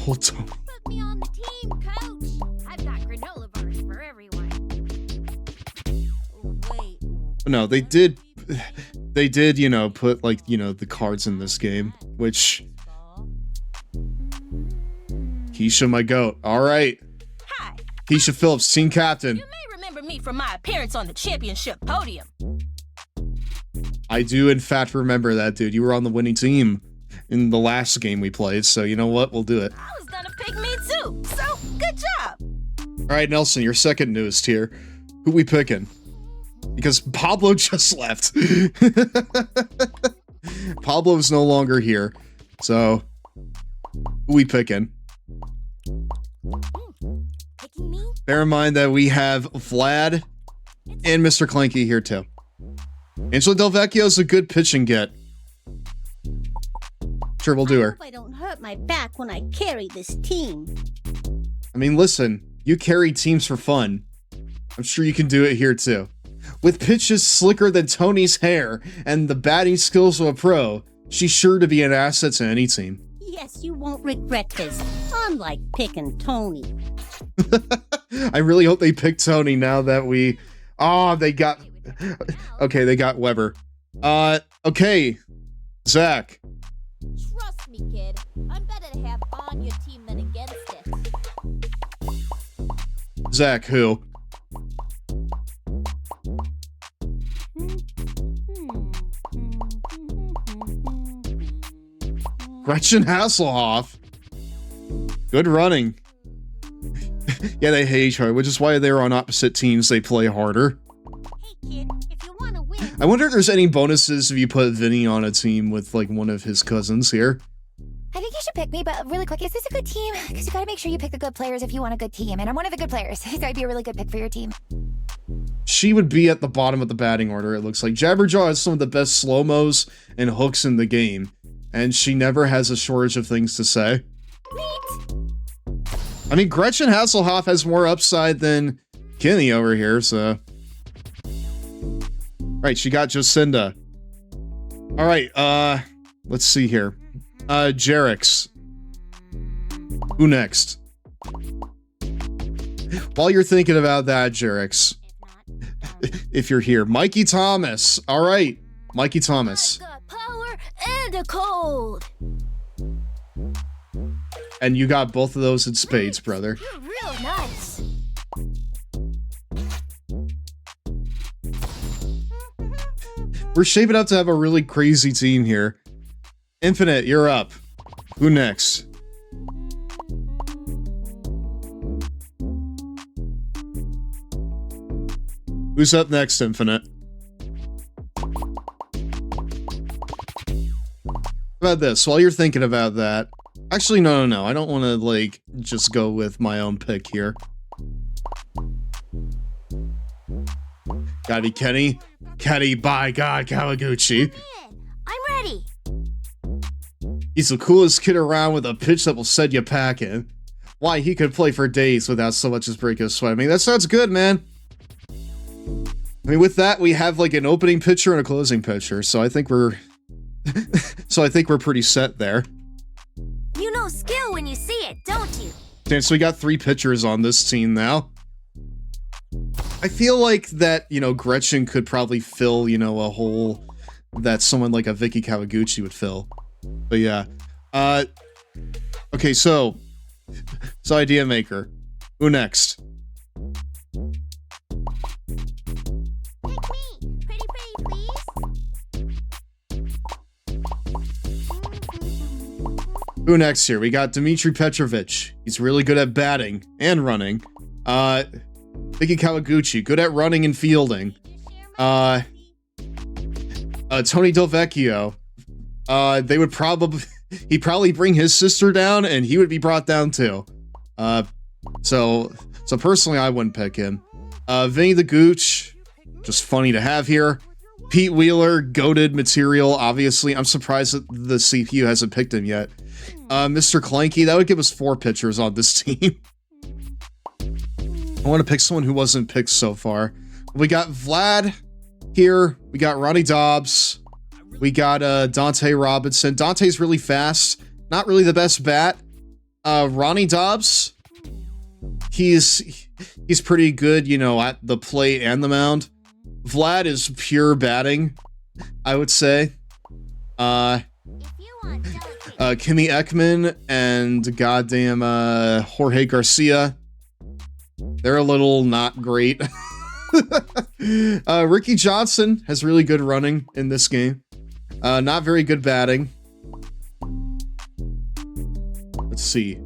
Old Tony. Put me on the team, coach. I've got granola bars for everyone. Wait. No, they did, you know, put, like, you know, the cards in this game, which... Keisha, my goat. Alright. Hi. Keisha Phillips, team captain. You may remember me from my appearance on the championship podium. I do, in fact, remember that, dude. You were on the winning team in the last game we played, so you know what? We'll do it. I was gonna pick me too, so good job. All right, Nelson, your second newest here. Who we picking? Because Pablo just left. Pablo's no longer here. So, who we picking? Bear in mind that we have Vlad and Mr. Clanky here too. Angela Del Vecchio is a good pitch and get. Sure, we'll do her. I don't hurt my back when I carry this team. I mean, listen, you carry teams for fun. I'm sure you can do it here too. With pitches slicker than Tony's hair and the batting skills of a pro, she's sure to be an asset to any team. Yes, you won't regret this. Unlike picking Tony. I really hope they pick Tony now that we... Oh, they got... Okay, they got Weber. Okay. Zach. Trust me, kid. I'm better to have on your team than against it. Zach, who? Gretchen Hasselhoff. Good running. Yeah, they hate each other, which is why they're on opposite teams. They play harder. I wonder if there's any bonuses if you put Vinny on a team with, like, one of his cousins here. I think you should pick me, but really quick, is this a good team? Because you gotta make sure you pick the good players if you want a good team, and I'm one of the good players, so I'd be a really good pick for your team. She would be at the bottom of the batting order, it looks like. Jabberjaw has some of the best slow-mos and hooks in the game, and she never has a shortage of things to say. I mean, Gretchen Hasselhoff has more upside than Kenny over here, so... Right, she got Jacinda. Alright, let's see here. Jerix. Who next? While you're thinking about that, Jerix, if you're here, Mikey Thomas. Alright, Mikey Thomas. Got power and a cold. And you got both of those in spades, brother. You're real nice. We're shaping up to have a really crazy team here. Infinite, you're up. Who next? Who's up next, Infinite? How about this? While you're thinking about that... Actually, no. I don't want to, like, just go with my own pick here. Gotta be Kenny. Kenny, by God, Kawaguchi. I'm ready. He's the coolest kid around with a pitch that will send you packing. Why, he could play for days without so much as breaking a sweat. I mean, that sounds good, man. I mean, with that, we have, like, an opening pitcher and a closing pitcher, so I think we're... so I think we're pretty set there. You know skill when you see it, don't you? Damn, so we got 3 pitchers on this team now. I feel like that, you know, Gretchen could probably fill, you know, a hole that someone like a Vicky Kawaguchi would fill. But yeah. Okay, so Idea Maker. Who next? Who next here? We got Dmitry Petrovich. He's really good at batting and running. Vicky Kawaguchi, good at running and fielding. Tony Del Vecchio. They would probably... He'd probably bring his sister down, and he would be brought down too. So personally, I wouldn't pick him. Vinny the Gooch, just funny to have here. Pete Wheeler, goated material, obviously. I'm surprised that the CPU hasn't picked him yet. Mr. Clanky, that would give us 4 pitchers on this team. I want to pick someone who wasn't picked so far. We got Vlad here. We got Ronnie Dobbs. We got Dante Robinson. Dante's really fast. Not really the best bat. Ronnie Dobbs. He's pretty good, you know, at the plate and the mound. Vlad is pure batting, I would say. Kimmy Ekman and goddamn Jorge Garcia. They're a little not great. Ricky Johnson has really good running in this game. Not very good batting. Let's see.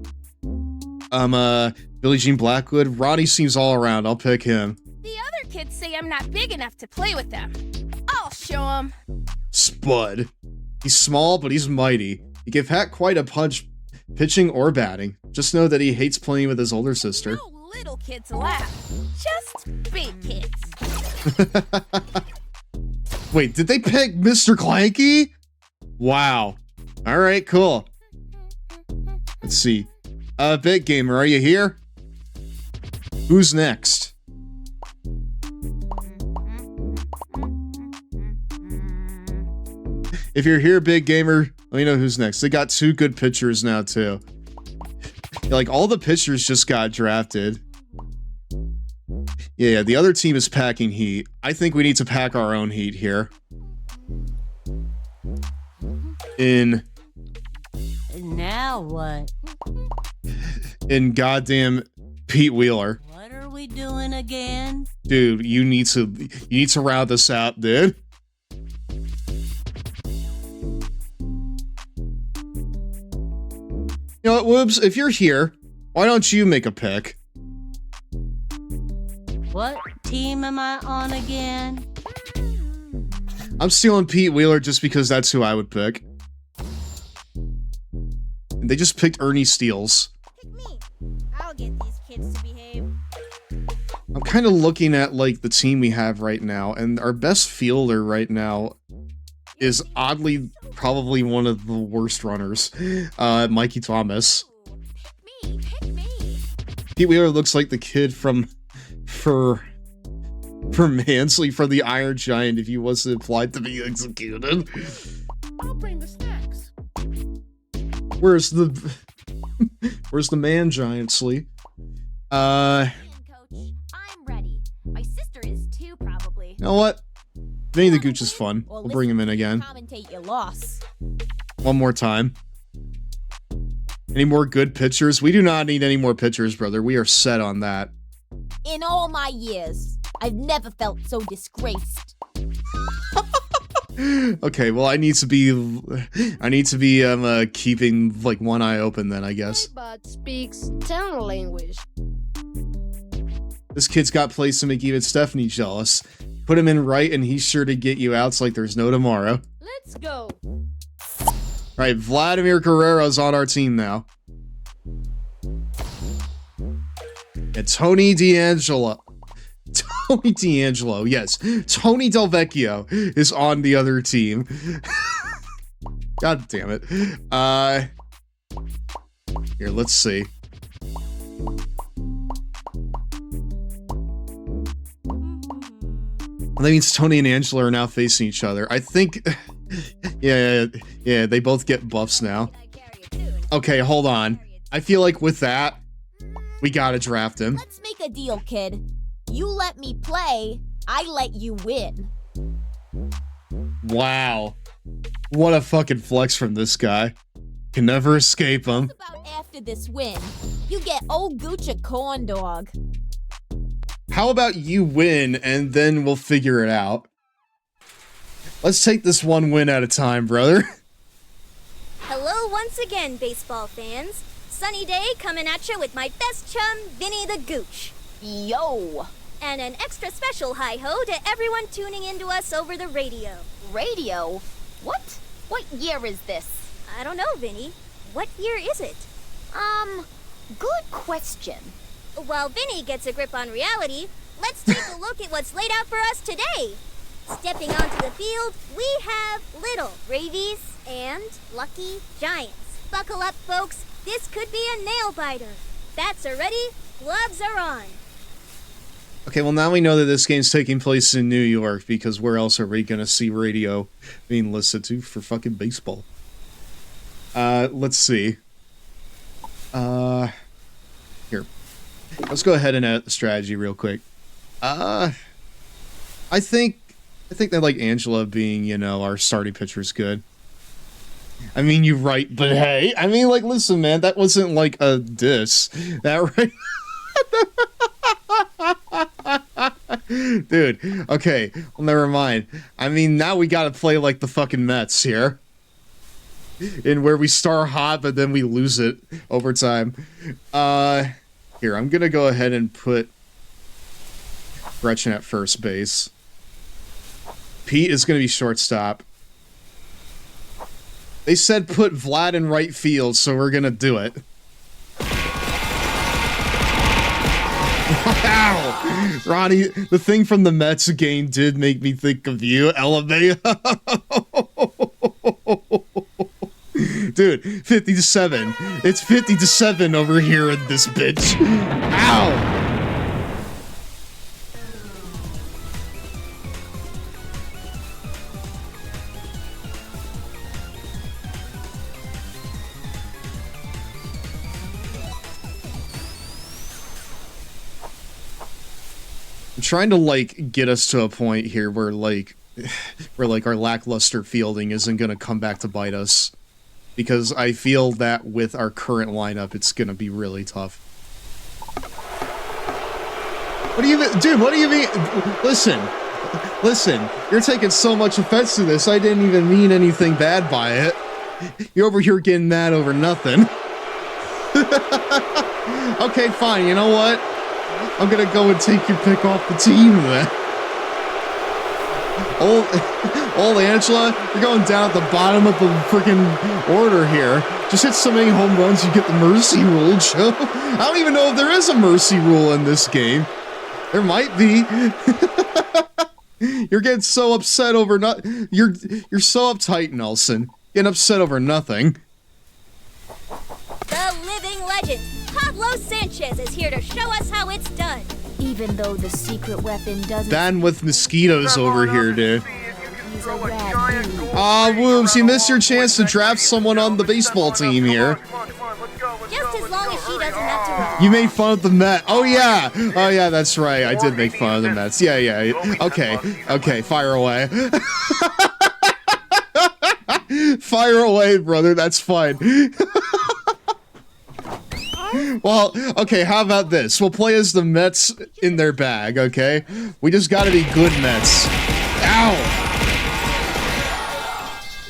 Billie Jean Blackwood. Ronnie seems all around. I'll pick him. The other kids say I'm not big enough to play with them. I'll show them. Spud. He's small, but he's mighty. He can pack quite a punch, pitching or batting. Just know that he hates playing with his older sister. No little kids allowed. Just big kids. Wait, did they pick Mr. Clanky? Wow. All right, cool. Let's see. Big Gamer, are you here? Who's next? If you're here, Big Gamer, let me know who's next. They got 2 good pitchers now, too. Like, all the pitchers just got drafted. Yeah, the other team is packing heat. I think we need to pack our own heat here. Now what? In goddamn Pete Wheeler. What are we doing again? Dude, you need to round this out, dude. You know what, Woobs? If you're here, why don't you make a pick? What team am I on again? I'm stealing Pete Wheeler just because that's who I would pick. And they just picked Ernie Steels. Pick me. I'll get these kids to behave. I'm kind of looking at, like, the team we have right now, and our best fielder right now is oddly probably one of the worst runners, Mikey Thomas. Pick me. Pete Wheeler looks like the kid from Mansley from the Iron Giant if he wasn't implied to be executed. I'll bring the snacks. Where's the man giant, Slee? Coach, I'm ready. My sister is too, probably. You know what? Vinny the Gooch is fun. We'll bring him in again. Commentate your loss. One more time. Any more good pitchers? We do not need any more pitchers, brother. We are set on that. In all my years, I've never felt so disgraced. Okay, well, I need to be keeping like one eye open then, I guess. But speaks 10 language. This kid's got plays to make even Stephanie jealous. Put him in right and he's sure to get you outs like there's no tomorrow. Let's go. Right, Vladimir Guerrero's on our team now. And Tony D'Angelo, yes. Tony Del Vecchio is on the other team. God damn it. Here, let's see. That means Tony and Angela are now facing each other. I think... yeah, they both get buffs now. Okay, hold on. I feel like with that, we gotta draft him. Let's make a deal, kid. You let me play, I let you win. Wow. What a fucking flex from this guy. Can never escape him. About after this win, you get old Gooch a corn dog. How about you win and then we'll figure it out? Let's take this one win at a time, brother. Hello once again, baseball fans. Sunny day coming at you with my best chum, Vinny the Gooch. Yo! And an extra special hi-ho to everyone tuning into us over the radio. Radio? What? What year is this? I don't know, Vinny. What year is it? Good question. While Vinny gets a grip on reality, let's take a look at what's laid out for us today. Stepping onto the field, we have Little, Ravies, and Lucky Giants. Buckle up, folks. This could be a nail-biter. Bats are ready, gloves are on. Okay, well now we know that this game's taking place in New York, because where else are we gonna see radio being listened to for fucking baseball? Let's see. Here. Let's go ahead and add the strategy real quick. I think that, like, Angela being, you know, our starting pitcher is good. I mean, you're right, but hey, I mean, like, listen, man, that wasn't, like, a diss. That right... Dude, okay, well, never mind. I mean, now we gotta play like the fucking Mets here. In where we start hot, but then we lose it over time. Here, Here, I'm gonna go ahead and put Gretchen at first base. Pete is gonna be shortstop. They said put Vlad in right field, so we're gonna do it. Wow! Ronnie, the thing from the Mets game did make me think of you, Elevate. Dude, 50-7. It's 50-7 over here in this bitch. Ow! I'm trying to, like, get us to a point here where, like, our lackluster fielding isn't gonna come back to bite us. Because I feel that with our current lineup, it's gonna be really tough. What do you mean? Dude, what do you mean? Listen, you're taking so much offense to this, I didn't even mean anything bad by it. You're over here getting mad over nothing. Okay, fine, you know what? I'm gonna go and take your pick off the team then. Old Angela, you're going down at the bottom of the freaking order here. Just hit so many home runs, you get the mercy rule, Joe. I don't even know if there is a mercy rule in this game. There might be. You're getting so upset over you're so uptight, Nelson. Getting upset over nothing. The living legend, Pablo Sanchez, is here to show us how it's done. Even though the secret weapon doesn't... Ban with mosquitoes over here, dude. He's a rad dude. Aw, Woobs, you missed your chance to draft someone on the baseball team here. Just as long as she doesn't have to run. You made fun of the Mets. Oh, yeah. Oh, yeah, that's right. I did make fun of the Mets. Yeah. Okay, fire away. Fire away, brother. That's fine. Well, okay, how about this? We'll play as the Mets in their bag, okay? We just gotta be good Mets. Ow!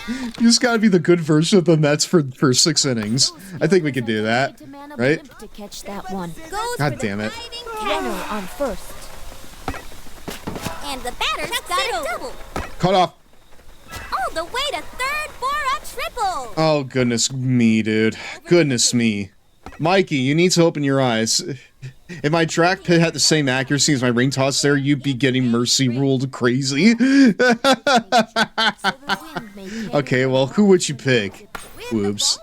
You just gotta be the good version of the Mets for 6 innings. I think we can do that, right? To catch that one. God damn it. Runner on first. And the batter's got a double. Cut off. All the way to third for a triple. Oh, goodness me, dude. Goodness me. Mikey, you need to open your eyes. If my track pit had the same accuracy as my ring toss there, you'd be getting mercy ruled crazy. Okay, well, who would you pick? Whoops.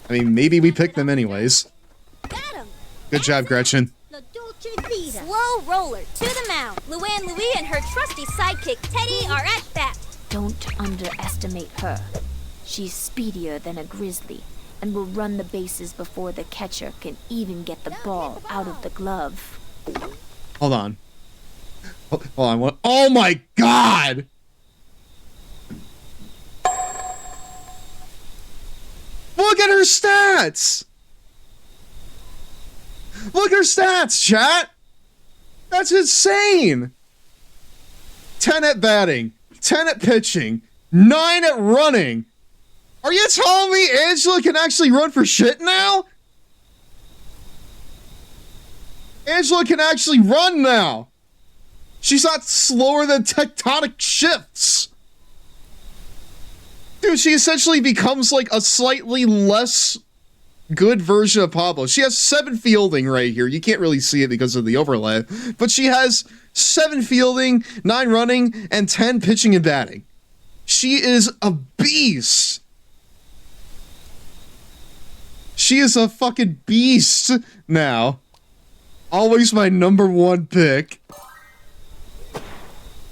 I mean, maybe we pick them anyways. Good job, Gretchen. Slow roller to the mound. Luann Louie and her trusty sidekick Teddy are at bat. Don't underestimate her. She's speedier than a grizzly and will run the bases before the catcher can even get the ball out of the glove. Hold on. Hold on. What? Oh my God! Look at her stats! Look at her stats, chat! That's insane! 10 at batting, 10 at pitching, 9 at running. Are you telling me Angela can actually run for shit now? Angela can actually run now. She's not slower than tectonic shifts. Dude, she essentially becomes like a slightly less good version of Pablo. She has 7 fielding right here. You can't really see it because of the overlay, but she has 7 fielding, 9 running, and 10 pitching and batting. She is a beast. She is a fucking beast now. Always my #1 pick.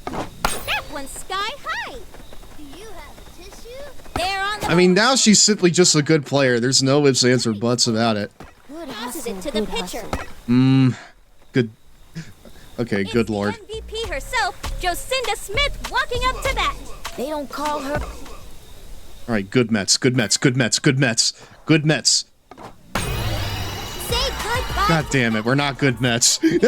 That one's sky high. Do you have a tissue? They're on the I mean, now she's simply just a good player. There's no ifs, ands, or buts about it. passes it to the pitcher. Good. Okay, good lord. MVP herself, Jocinda Smith, walking up to bat. They don't call her. All right, good Mets, good Mets, good Mets, good Mets, good Mets. Say goodbye. God damn it, we're not good Mets. And it's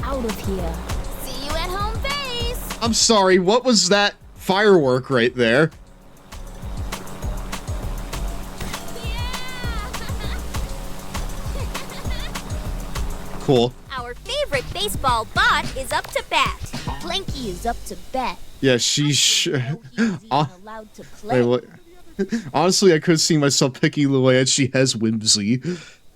out of here. See you at home base. I'm sorry, what was that firework right there? cool. Our favorite baseball bot is up to bat. Blanky is up to bat. Yeah, she's... Allowed to play. Wait, what? Honestly, I could see myself picking Luea. She has whimsy.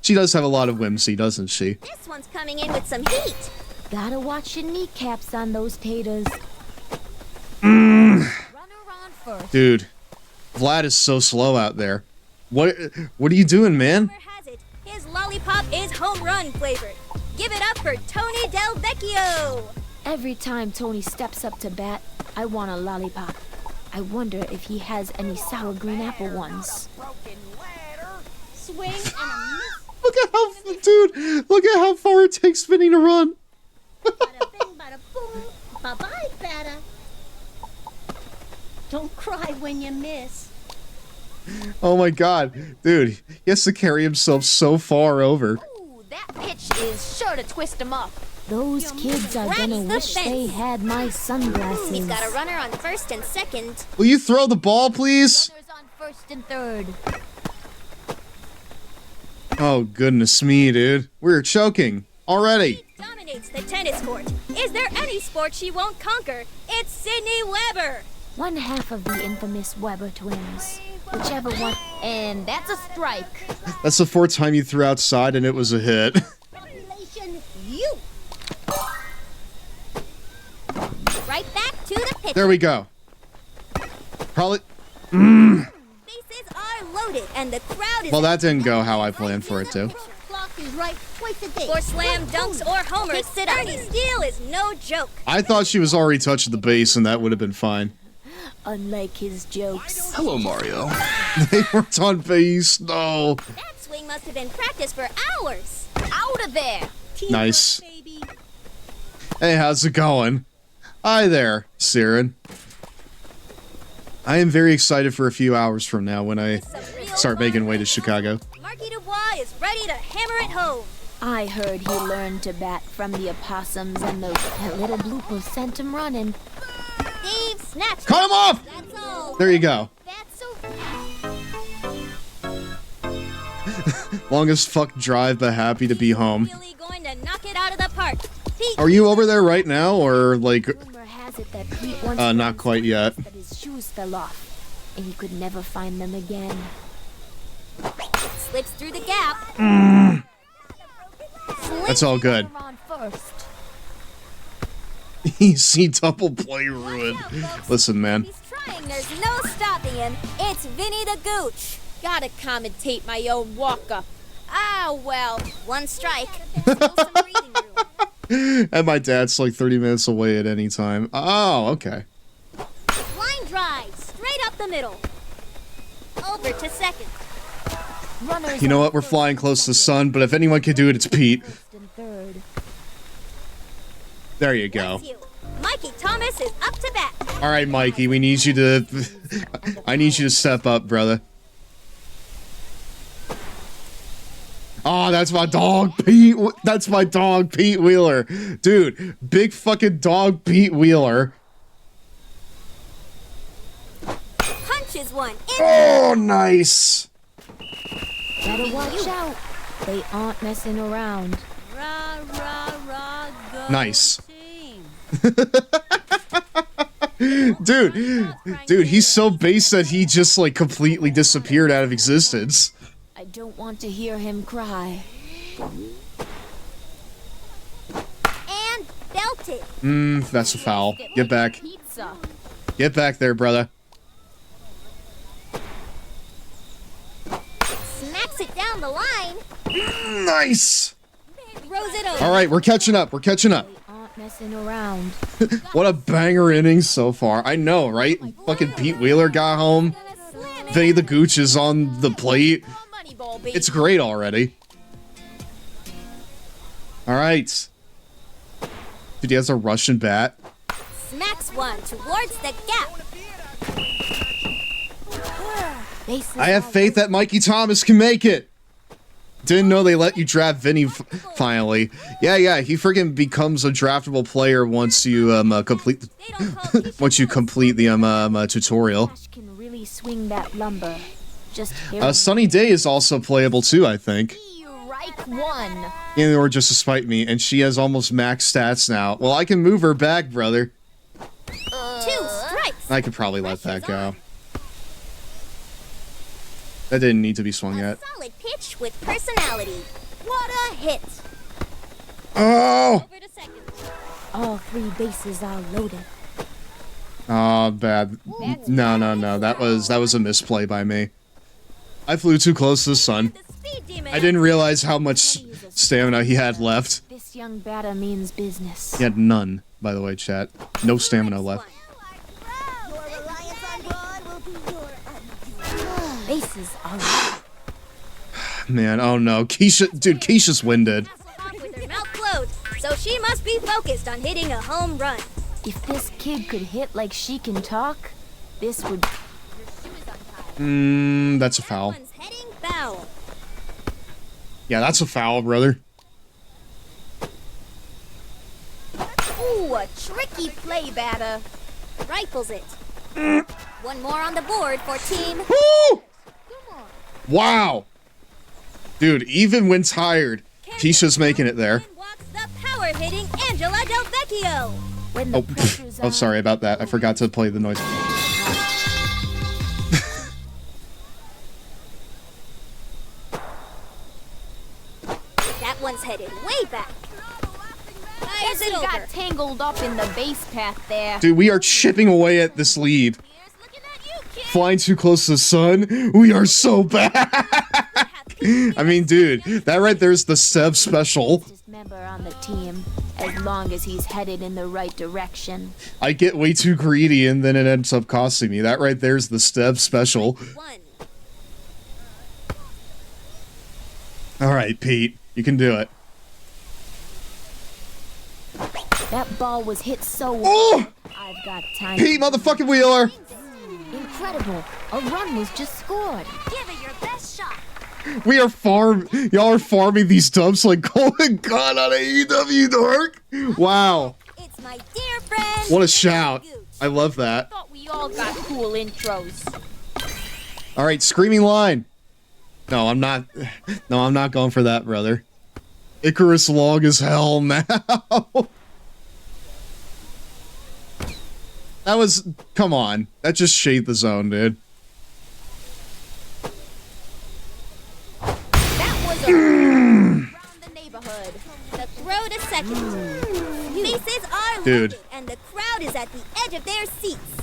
She does have a lot of whimsy, doesn't she? This one's coming in with some heat. Gotta watch your kneecaps on those taters. Dude, Vlad is so slow out there. What are you doing, man? Has it. His lollipop is home run flavored. Give it up for Tony Del Vecchio. Every time Tony steps up to bat, I want a lollipop. I wonder if he has any sour green apple ones. Swing and a miss. Look at how, dude, look at how far it takes Vinny to run. Bada bing, bada boom. Bye-bye, fata. Don't cry when you miss. Oh my god, dude, he has to carry himself so far over. Ooh, that pitch is sure to twist him up. Those kids are gonna wish they had my sunglasses. He's got a runner on first and second. Will you throw the ball, please? Runners on first and third. Oh, goodness me, dude. We're choking already. He dominates the tennis court. Is there any sport she won't conquer? It's Sydney Weber. One half of the infamous Weber twins. Whichever one. And that's a strike. That's the fourth time you threw outside and it was a hit. Population, you. Right back to the pitch. There we go. Probably... Bases are loaded and the crowd is... Well, that didn't go how I planned for it to. Clock is right twice a day. For slam dunks or homers, Ernie Steele is no joke. I thought she was already touching the base and that would have been fine. Unlike his jokes. Hello, Mario. They weren't on base, no. That swing must have been practiced for hours. Out of there. Nice. Hey, how's it going? Hi there, Siren. I am very excited for a few hours from now when I start making way to Chicago. Marky Dubois is ready to hammer it home. I heard he learned to bat from the opossums and those little bloopers sent him running. Dave snatched. Cut him off! That's all. There you go. That's so... Longest fuck drive, but happy to be home. Really going to knock it out of the park. Pete. Are you over there right now, or like... Rumor has it that Pete once not quite yet. that his shoes fell off, and he could never find them again. Slips through the gap. That's all good. On first. Easy double play ruined. Listen, man. He's trying. There's no stopping him. It's Vinny the Gooch. Gotta commentate my own walk-up. Ah, well, one strike. There's still some breathing room. And my dad's like 30 minutes away at any time. Oh, okay. Line drive, straight up the middle. Over to second. Runners You know what? We're flying close to the sun, but if anyone can do it, it's Pete. first and third. There you go. That's you. Mikey Thomas is up to bat. All right, Mikey, we need you to... I need you to step up, brother. Oh, that's my dog, Pete. That's my dog, Pete Wheeler. Dude, big fucking dog, Pete Wheeler. Punches one. Oh, nice. Better watch out. They aren't messing around. Rah, rah, rah, go Nice. team. Dude, he's so base that he just like completely disappeared out of existence. I don't want to hear him cry. And belted. That's a foul. Get back. Pizza. Get back there, brother. Smacks it down the line. Nice. Throws it over. All right, we're catching up. We're catching up. They aren't messing around. What a banger inning so far. I know, right? Fucking Pete Wheeler got home. Vinny the Gooch is on the plate. It's great already. All right. Dude, he has a Russian bat. Smacks one towards the gap. I have faith that Mikey Thomas can make it. Didn't know they let you draft Vinny finally. Yeah, he friggin' becomes a draftable player once you complete the tutorial. Can really swing that lumber. Just Sunny Day is also playable too, I think. right Strike one. Or just to spite me, and she has almost max stats now. Well, I can move her back, brother. 2 strikes. I could probably let that go. That didn't need to be swung at. Solid pitch with personality. What a hit. Oh! Over to second. All 3 bases are loaded. Oh, bad. No. That was a misplay by me. I flew too close to the sun. I didn't realize how much stamina he had left. This young batter means business. He had none, by the way, chat. No stamina left. Bases are loaded. Man, oh no. Keisha's winded. With her mouth closed, so she must be focused on hitting a home run. If this kid could hit like she can talk, this would... That's a foul. One's heading foul. Yeah, that's a foul, brother. Ooh, a tricky play, batter. Rifles it. One more on the board for team. Woo! Wow. Dude, even when tired, Keisha's making it there. Walks the power-hitting Angela Del Vecchio. Oh, sorry about that. I forgot to play the noise. That one's headed way back. Guess it got tangled up in the base path there. Dude, we are chipping away at this lead. Flying too close to the sun. We are so bad. I mean, dude, that right there's the Stev special. Member on the team, as long as he's headed in the right direction. I get way too greedy and then it ends up costing me. That right there's the Stev special. All right, Pete, you can do it. That ball was hit so well. Oh! I've got time. Pete, motherfucking Wheeler. Incredible. A run was just scored. Give it your best shot. We are y'all are farming these dubs like Golden God on AEW Dark. Wow. It's my dear friend. What a shout. I love that. Thought we all got cool intros. All right, screaming line. No, I'm not going for that, brother. Icarus long as hell now. That was, come on. That just shaded the zone, dude. That was around the neighborhood. The throw to second. Bases are Dude. loaded, and the crowd is at the edge of their seats.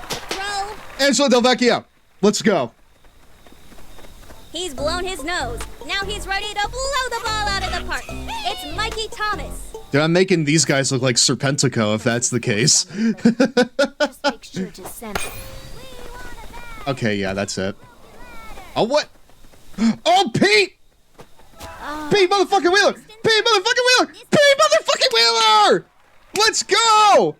The throw. Angela Del Vecchio. Let's go. He's blown his nose. Now he's ready to blow the ball out of the park. It's Mikey Thomas. Dude, I'm making these guys look like Serpentico, if that's the case. Just make sure to send it. Okay, yeah, that's it. Oh, what? Oh, Pete! Pete motherfucking Wheeler! Pete motherfucking Wheeler! Pete motherfucking Wheeler! Let's go!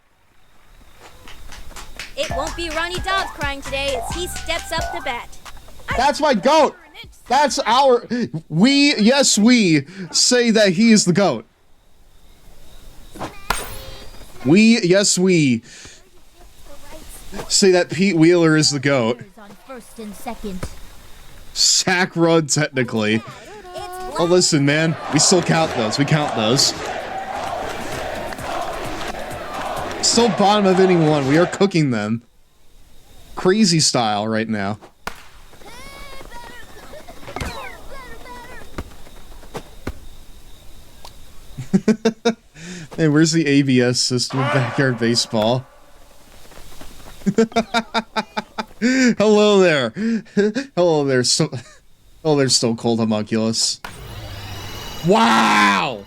It won't be Ronnie Dobbs crying today as he steps up to bat. That's my GOAT! That's our... We say that he is the GOAT. We say that Pete Wheeler is the GOAT. On first and second. Sack run, technically. Oh, listen, man. We still count those. We count those. Still bottom of inning 1. We are cooking them. Crazy style right now. Hey, where's the ABS system in backyard baseball? Hello there. Hello there. Oh, there's Stone Cold Homunculus. Wow!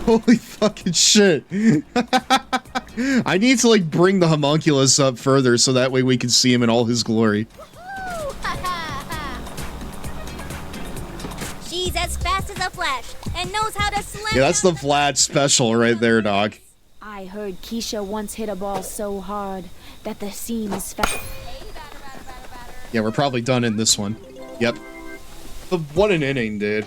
Holy fucking shit. I need to, like, bring the homunculus up further so that way we can see him in all his glory. She's as fast as a flash and knows how to slam. Yeah, that's the Vlad special right there, dog. I heard Keisha once hit a ball so hard that the seams fell. Yeah, we're probably done in this one. Yep. But what an inning, dude.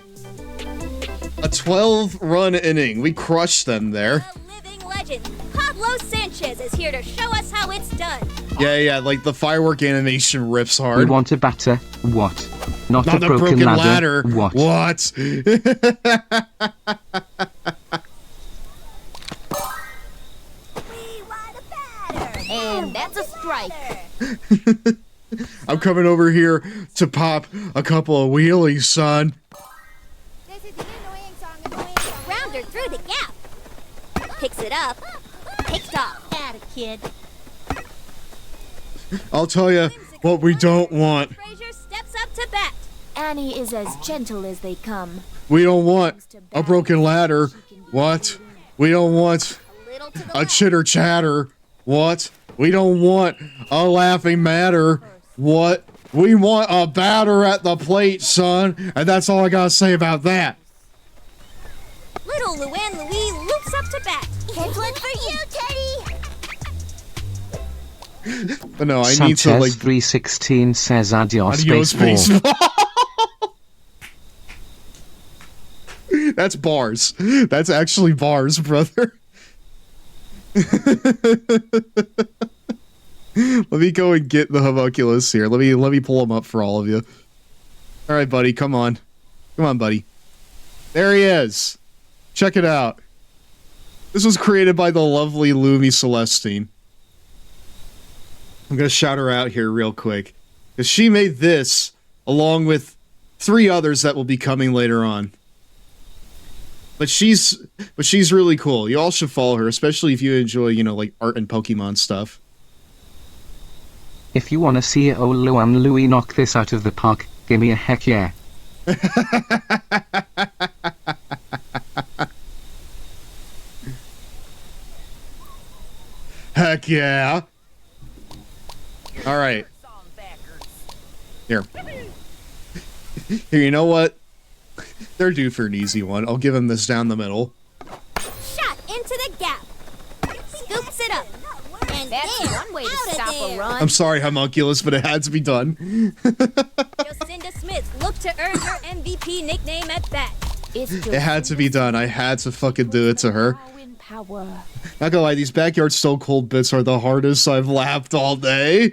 A 12-run inning. We crushed them there. The living legend legend, Pablo Sanchez, is here to show us how it's done. Yeah, like the firework animation rips We hard. want a batter. What? Not Not a broken ladder. What? What? And that's a strike. I'm coming over here to pop a couple of wheelies, son. Rounder through the gap. Picks it up. Picked off. Atta kid. I'll tell you what we don't want. Frazier steps up to bat. Annie is as gentle as they come. We don't want a broken ladder. What? We don't want a chitter chatter. What? We don't want a laughing matter. What? We want a batter at the plate, son. And that's all I gotta say about that. Little Luann Louie loops up to bat. Here's one for you, Teddy. But no, I Sanchez need to like 316 says adios, adios baseball. baseball. That's bars. That's actually bars, brother. Let me go and get the homunculus here. Let me pull him up for all of you. All right, buddy, come on. Come on, buddy. There he is. Check it out. This was created by the lovely Lumi Celestine. I'm going to shout her out here real quick. Because she made this along with 3 others that will be coming later on. But she's really cool. You all should follow her, especially if you enjoy, like art and Pokemon stuff. If you wanna see old Luan Louie knock this out of the park, give me a heck yeah. Heck yeah. All right. Here. Here, you know what? They're due for an easy one. I'll give him this down the middle. Shot into the gap. Scoops it up. And That's there, one way to out of stop a there. run. I'm sorry, homunculus, but it had to be done. Jacinda Smith looked to earn her MVP nickname at bat. It had to be done. I had to fucking do it to her. Power. Not gonna lie, these backyard Stone Cold bits are the hardest I've laughed all day.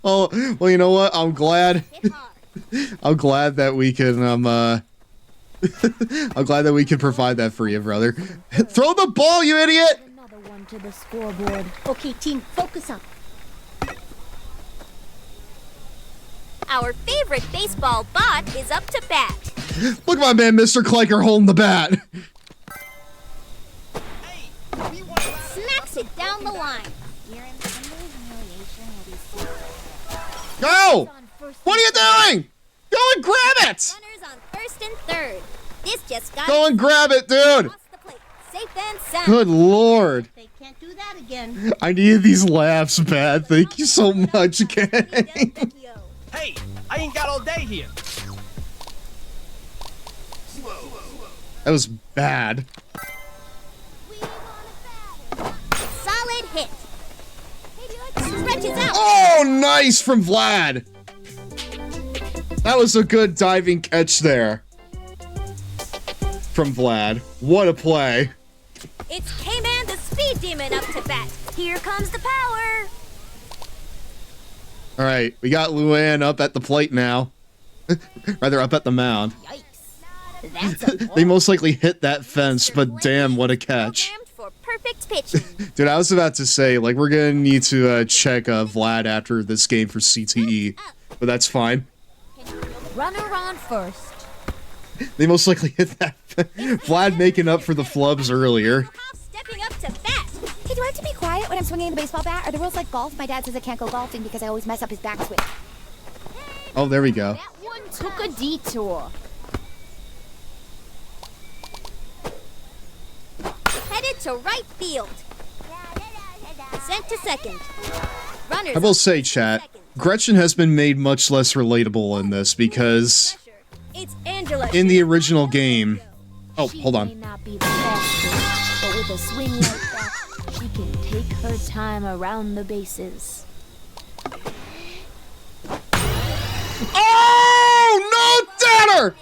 well, you know what? I'm glad that we can I'm glad that we can provide that for you, brother. Throw the ball, you idiot! Another one to the scoreboard. Okay, team, focus up. Our favorite baseball bot is up to bat. Look at my man, Mr. Clanker, holding the bat. Smacks it down the line. Go! What are you doing? Go and grab it! Runners on first and third. This just got Go and grab it, dude! safe and sound. Good lord. They can't do that again. I needed these laughs, bad. Thank you so much, gang. Hey, I ain't got all day here. That was bad. Solid hit. Stretches out. Oh, nice from Vlad. That was a good diving catch there. From Vlad. What a play. It's K-Man the Speed Demon up to bat. Here comes the power. All right, we got Luann up at the plate now. Rather, up at the mound. They most likely hit that fence, but damn, what a catch. For perfect pitching. Dude, I was about to say, like, we're gonna need to check Vlad after this game for CTE, but that's fine. Runner on first. They most likely hit that. Vlad making up for the flubs earlier. Stepping up to bat. Hey, do I have to be quiet when I'm swinging the baseball bat? Are the rules like golf? My dad says I can't go golfing because I always mess up his backswing. Oh, there we go. That one took a detour. Headed to right field. Sent to second. Runners I will say, chat, Gretchen has been made much less relatable in this because It's Angela. in the original game... Oh, hold May on. not be the fastest, but with a swing like that, she can take her time around the bases. Oh, no, Danner!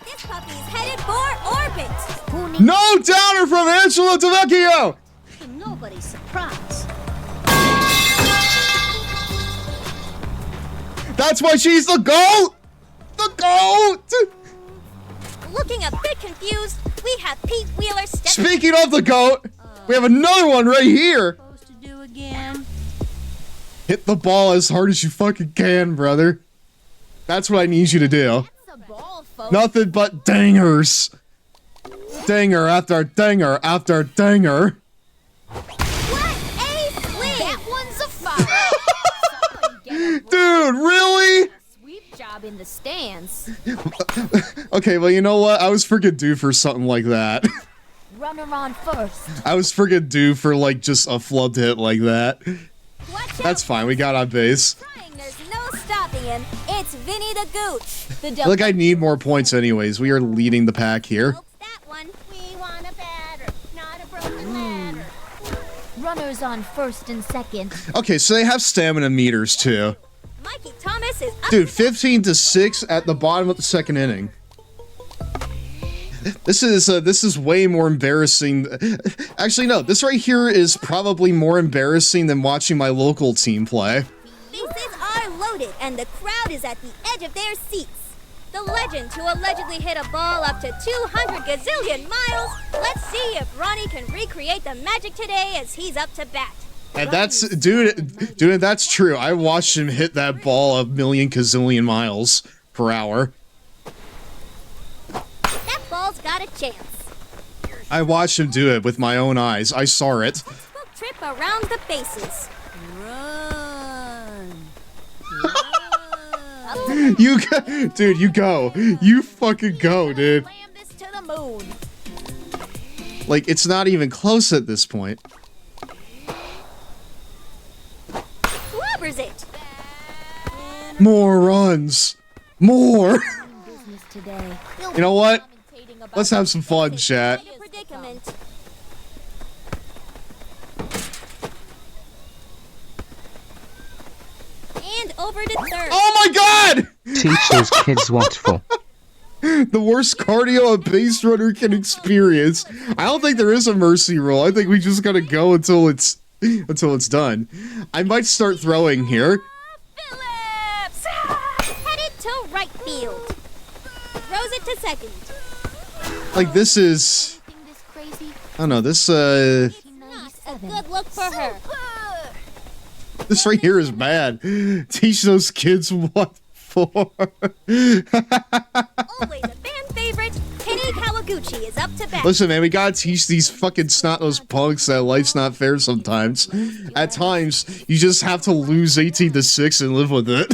This puppy's headed for orbit. Who No downer from Angelo Devecchio! To nobody's surprise. That's why she's the GOAT! The GOAT! Looking a bit confused, we have Pete Wheeler stepping. Speaking of the GOAT, we have another one right here. Supposed to do again? Hit the ball as hard as you fucking can, brother. That's what I need you to do. Nothing but dingers. Dinger after dinger after dinger. What a swing! That one's a foul. Dude, really? Sweep job in the stands. Okay, well, you know what? I was freaking due for something like that. Runner on first. I was freaking due for, like, just a flubbed hit like that. That's fine. We got on base. There's no stopping him. It's Vinny the Gooch. I think I need more points anyways. We are leading the pack here. That one. We want a batter, not a broken ladder. Runners on first and second. Okay, so they have stamina meters, too. Mikey Thomas is up. Dude, 15-6 at the bottom of the second inning. This is way more embarrassing. Actually, no. This right here is probably more embarrassing than watching my local team play. Bases are loaded, and the crowd is at the edge of their seats. The legend who allegedly hit a ball up to 200 gazillion miles. Let's see if Ronnie can recreate the magic today as he's up to bat. And that's, dude, that's true. I watched him hit that ball a million gazillion miles per hour. That ball's got a chance. I watched him do it with my own eyes. I saw it. We'll trip around the bases. Run. You go, dude, you go. You fucking go, dude. Slam this to the moon. Like, it's not even close at this point. Covers it. More runs. More. You know what? Let's have some fun, chat. Predicament. And over to third. Oh my god! Teach those kids what's for. The worst cardio a base runner can experience. I don't think there is a mercy rule. I think we just gotta go until it's done. I might start throwing here. Phillips! Headed to right field. Throws it to second. Like, this is... I don't know, this, Not a good look for her. this right here is bad. Teach those kids what for. Always a fan favorite, Kenny Kawaguchi is up to bat. Listen, man, we gotta teach these fucking snot-nosed punks that life's not fair sometimes. At times, you just have to lose 18-6 and live with it.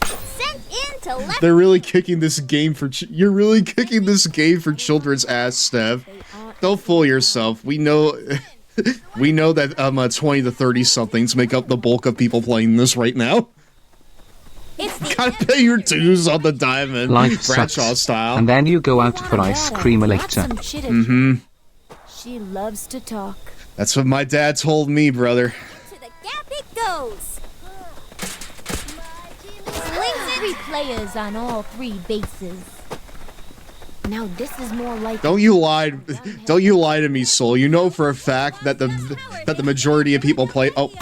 Sent in to left. They're really kicking this game for... You're really kicking this game for children's ass, Stev. Don't fool yourself. We know... we know that 20 to 30 somethings make up the bulk of people playing this right now. Gotta pay your dues on the diamond, Life Bradshaw sucks. style. And then you go out for ice cream later. Mm-hmm. She loves to talk. That's what my dad told me, brother. To the gap it goes. Slings it. 3 players on all 3 bases. Now this is more like... Don't you lie to me, Soul. You know for a fact that the majority of people play... Oh.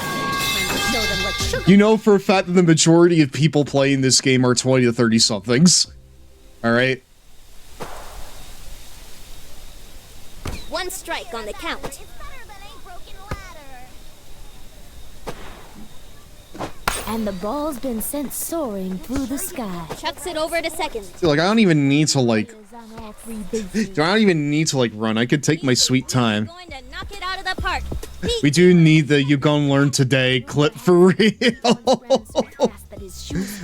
You know for a fact that the majority of people playing this game are 20 to 30 somethings. Alright? 1 strike on the count. And the ball's been sent soaring through the sky. Chucks it over to second. Like, I don't even need to, like... On all 3 bases. I don't even need to, like, run. I could take my sweet time. Going to knock it out of the park. We do need the "you gonna learn today" clip for real.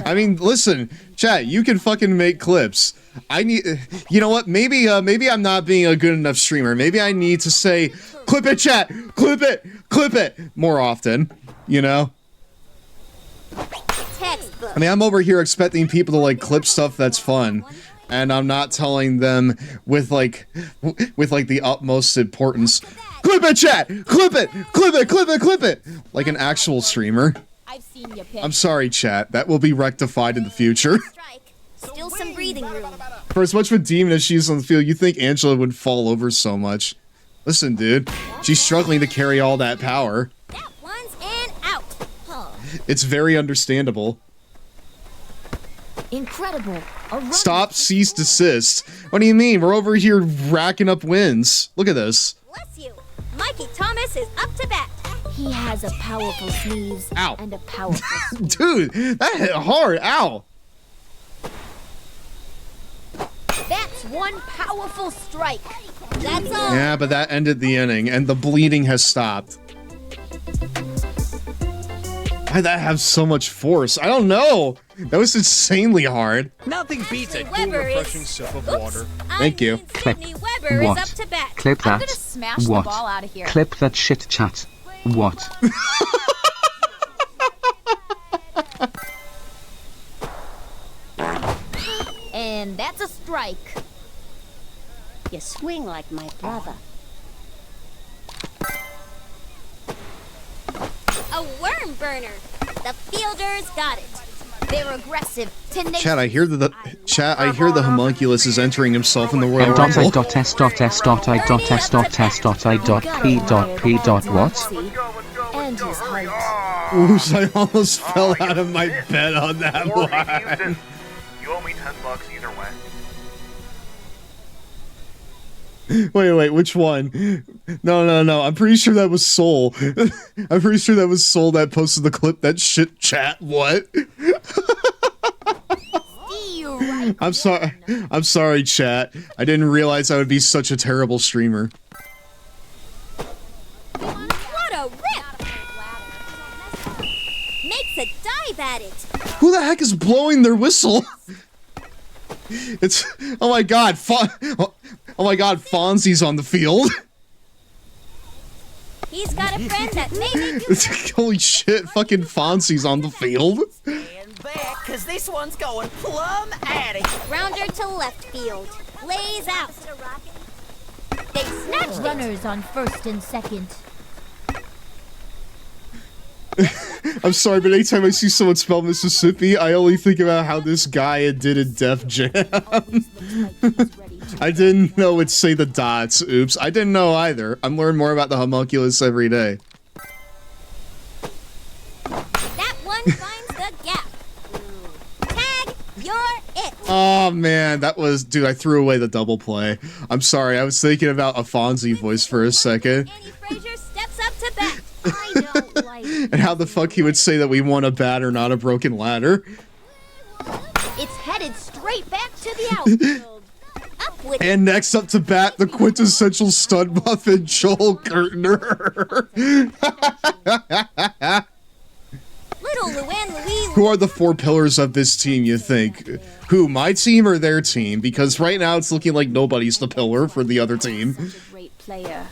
I mean, listen, chat, you can fucking make clips. I need, you know what? Maybe I'm not being a good enough streamer. Maybe I need to say, "Clip it, chat, clip it" more often. You know? Textbook. I mean, I'm over here expecting people to like clip stuff that's fun, and I'm not telling them with like the utmost importance. Clip it, chat! Clip it! Like an actual streamer. I've seen you pick. I'm sorry, chat. That will be rectified in the future. Still some breathing room. For as much of a demon as she is on the field, you think Angela would fall over so much. Listen, dude. She's struggling to carry all that power. That one's and out. Oh. It's very understandable. Incredible. A run. Stop, cease, desist. What do you mean? We're over here racking up wins. Look at this. Bless you. Mikey Thomas is up to bat. He has a powerful sneeze. Ow. And a powerful Dude, that hit hard. Ow. That's one powerful strike. That's all. Yeah, but that ended the inning, and the bleeding has stopped. Why'd that have so much force? I don't know. That was insanely hard. Nothing beats a cool, Weber refreshing is- sip of Oops. water. Thank you. Clip. Weber is up What? to bat. Clip I'm that. gonna smash What? the ball out of here. Clip that shit chat. What? And that's a strike. You swing like my brother. A worm burner. The fielders got it. They're aggressive, tenacious. Chat, I hear I hear the homunculus is entering himself in the Royal Dot Rumble. dot s dot s dot I dot s dot s dot I dot p dot what? and his height. Oops, I almost fell out of my bed on that one. You owe me $10 either way. Wait, which one? No. I'm pretty sure that was Soul. I'm pretty sure that was Soul that posted the clip. That shit chat. What? I'm sorry. I'm sorry, chat. I didn't realize I would be such a terrible streamer. What a rip! Makes a dive at it. Who the heck is blowing their whistle? It's oh my god, oh my god, Fonzie's on the field. He's got a friend that may make you Holy shit, fucking Fonzie's on the field. Back, cause this one's going plumb at it. Grounder to left field. Lays out. They snatched it. Runners on first and second. I'm sorry, but anytime I see someone spell Mississippi, I only think about how this guy did in Def Jam. I didn't know it'd say the dots. Oops, I didn't know either. I'm learning more about the homunculus every day. That one finds the gap. Tag, you're it. Oh man, that was... Dude, I threw away the double play. I'm sorry, I was thinking about a Fonzie voice for a second. Annie Frazier steps up to bat. I don't like And how the fuck he would say that we won a batter, not a broken ladder. It's headed straight back to the outfield. Up with And next up to bat, the quintessential stud muffin, Joel Gertner. Little Luann Louise. Who are the four pillars of this team, you think? Who, my team or their team? Because right now it's looking like nobody's the pillar for the other team. Such a great player.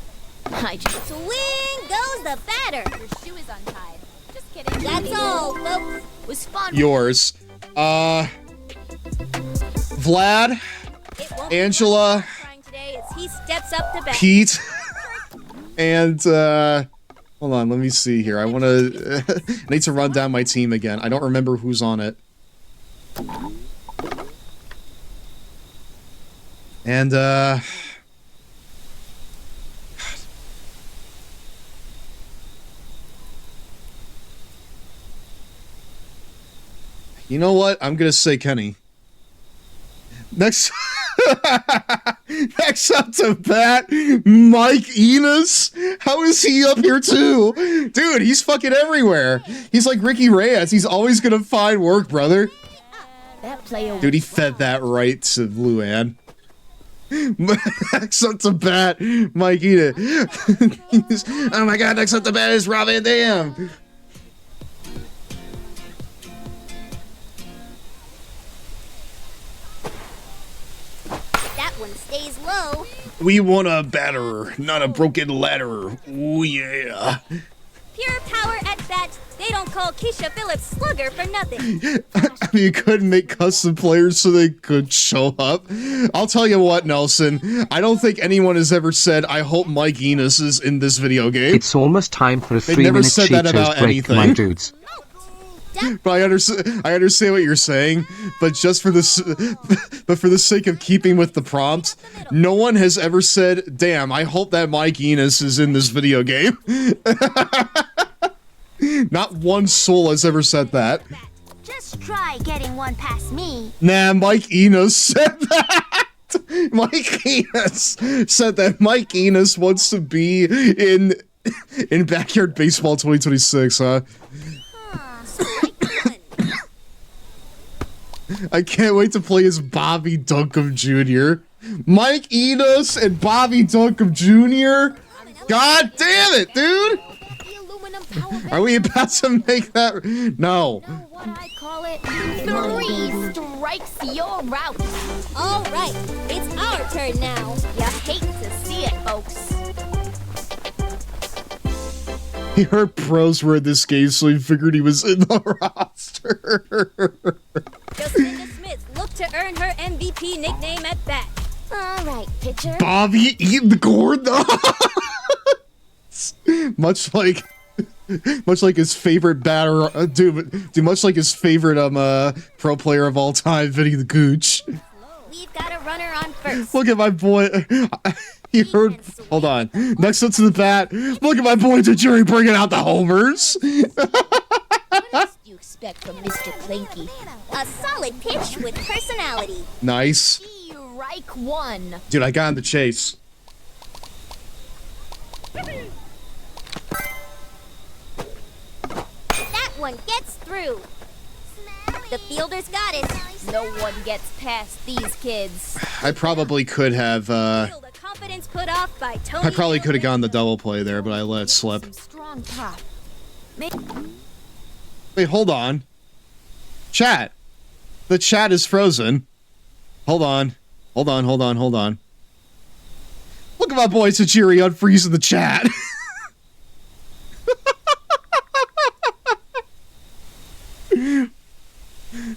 I just Swing goes the batter. Your shoe is untied. Just kidding. That's all, folks. Was fun. Yours. Vlad, It won't Angela, be crying today as he steps up to bat. Pete, and, hold on, let me see here. I want to, I need to run down my team again. I don't remember who's on it. And, you know what? I'm gonna say Kenny. Next, next up to bat, Mike Enos. How is he up here too? Dude, he's fucking everywhere. He's like Ricky Reyes. He's always gonna find work, brother. that player. Dude, he fed that right to Luann. Next up to bat, Mike Enos. Oh my god, next up to bat is Rob Van Dam. That one stays low. We want a batter, not a broken ladder. Ooh yeah. Pure power at bat. They don't call Keisha Phillips Slugger for nothing. You couldn't make custom players so they could show up. I'll tell you what, Nelson. I don't think anyone has ever said, I hope Mike Enos is in this video game. It's almost time for a They 3-minute never said that Cheetos about break, anything. my dudes. But I understand what you're saying. But just for this, but for the sake of keeping with the prompt, no one has ever said, "Damn, I hope that Mike Enos is in this video game." Not one soul has ever said that. Just try getting one past me. Nah, Mike Enos said that. Mike Enos said that Mike Enos wants to be in Backyard Baseball 2026, huh? I can't wait to play as Bobby Duncombe Jr. Mike Enos and Bobby Duncombe Jr.? God damn it, dude! Are we about to make that? No. What I call it? 3 strikes, you're out. All right, it's our turn now. You hate to see it, folks. He heard pros were in this game, so he figured he was in the roster. Jacinda Smith looked to earn her MVP nickname at bat. All right, pitcher. Bobby eating the gourd, though. Much like his favorite batter, much like his favorite pro player of all time, Vinny the Gooch. We've got a runner on first. Look at my boy. He heard. Hold on. Next up to the bat. Look at my boy Tajiri bringing out the homers. What else do you expect from Mr. Clanky? A solid pitch with personality. Nice. Strike 1. Dude, I got in the chase. That one gets through. The fielder's got it. No one gets past these kids. I probably could have. Feel the confidence put off by Tony. I probably could have gone the double play there, but I let it slip. Strong top. Wait, hold on. Chat. The chat is frozen. Hold on. Hold on. Look at my boy Tajiri unfreezing the chat.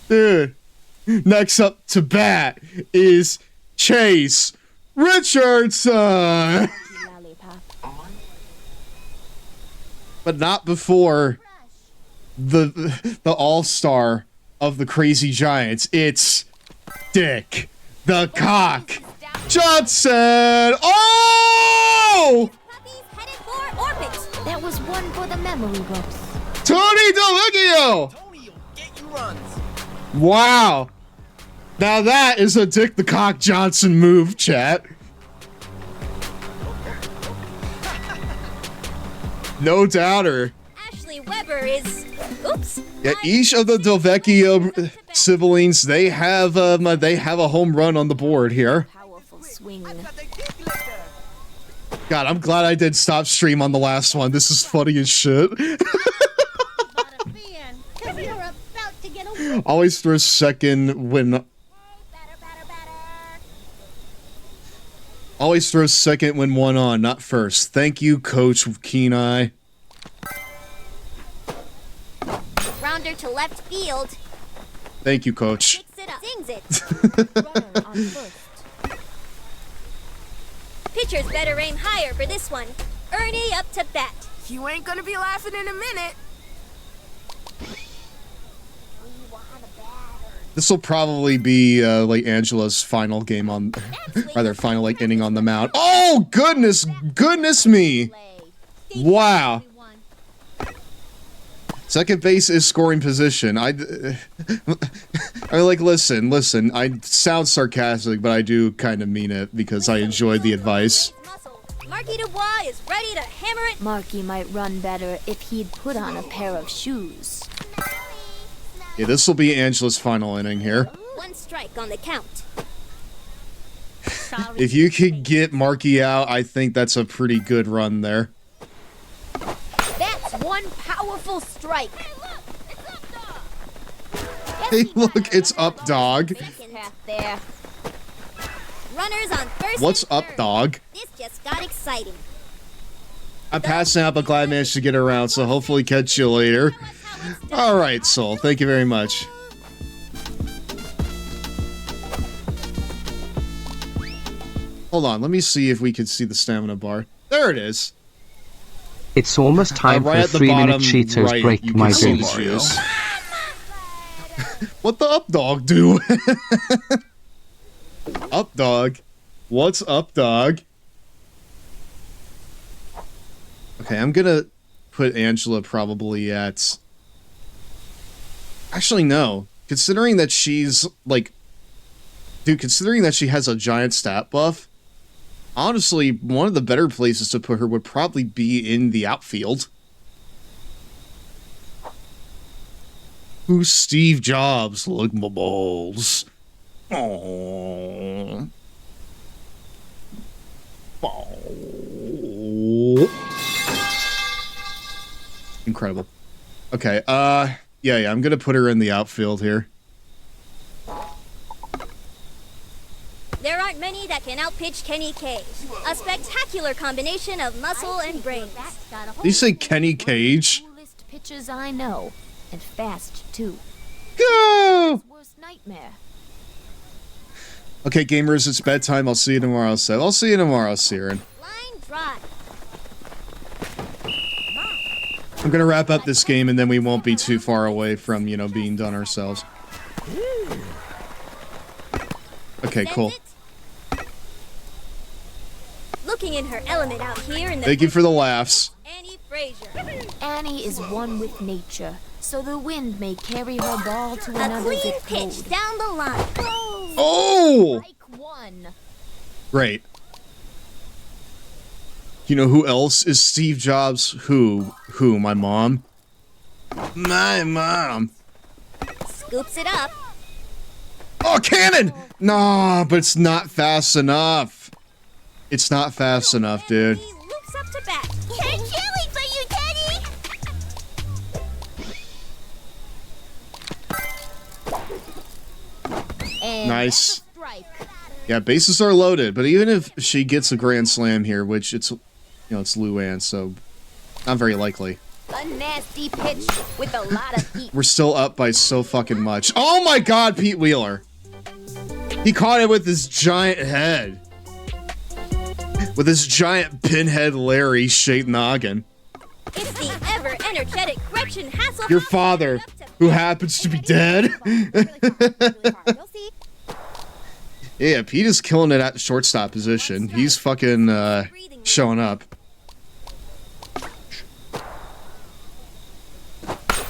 Dude. Next up to bat is Chase Richardson. But not before the all-star of the Crazy Giants. It's Dick the Cock Johnson. Oh! That was one for the memory books. Tony DeLucchio! Wow. Now that is a Dick the Cock Johnson move, chat. No doubter. Ashley Weber is... Oops. Yeah, each of the Delvecchio siblings, they have a home run on the board here. Powerful swing. God, I'm glad I did stop stream on the last one. This is funny as shit. Always throw second when... Always throw second when one on, not first. Thank you, Coach Keen-Eye. Rounder to left field. Thank you, Coach. Picks it up. Sings it. Runner on first. Pitchers better aim higher for this one. Ernie up to bat. You ain't gonna be laughing in a minute. This will probably be like Angela's final game on, rather final like inning on the mound. Oh goodness me! Wow. Second base is scoring position. I mean, like, listen. I sound sarcastic, but I do kind of mean it because I enjoyed the advice. Marky Dubois is ready to hammer it. Marky might run better if he'd put on a pair of shoes. Yeah, this will be Angela's final inning here. One strike on the count. If you could get Marky out, I think that's a pretty good run there. That's one powerful strike. Hey, look, it's up, dog. There. Runners on first. What's up, dog? This just got exciting. I'm passing out, but glad I managed to get around, so hopefully catch you later. Alright, Soul. Thank you very much. Hold on, let me see if we can see the stamina bar. There it is. It's almost time right for a at the 3-minute bottom Cheetos right, break, you my can see dude. the juice. What the up dog do? Up dog. What's up, dog? Okay, I'm gonna put Angela probably at... Actually, no. Considering that she's, like... Dude, considering that she has a giant stat buff, honestly, one of the better places to put her would probably be in the outfield. Who's Steve Jobs? Look my balls. Aww. Oh. Incredible. Okay, yeah, I'm gonna put her in the outfield here. There aren't many that can outpitch Kenny Cage. A spectacular combination of muscle and brains. Did you say Kenny Cage? Coolest pitches I know, and fast too. Go! Worst nightmare. Okay, gamers, it's bedtime. I'll see you tomorrow, Seth. I'll see you tomorrow, Siren. Line drive. I'm gonna wrap up this game, and then we won't be too far away from, you know, being done ourselves. Okay, cool. Looking in her element out here in the... Thank you for the laughs. Annie Fraser. Annie is one with nature, so the wind may carry her ball to another clean zip pitch code. down the line. Oh! Strike one. Great. You know who else is Steve Jobs? Who? My mom? My mom. Scoops it up. Oh, cannon! Nah, but it's not fast enough. It's not fast enough, dude. He loops up to bat. They're cheering for you, Teddy! And Nice. strike. Yeah, bases are loaded, but even if she gets a grand slam here, which it's, you know, it's Luann, so not very likely. A nasty pitch with a lot of heat. We're still up by so fucking much. Oh my god, Pete Wheeler. He caught it with his giant head. With his giant pinhead Larry shaped noggin. It's the ever-energetic Gretchen Hasselhoff. Your father, who happens to be dead. Yeah, Pete is killing it at the shortstop position. He's fucking showing up.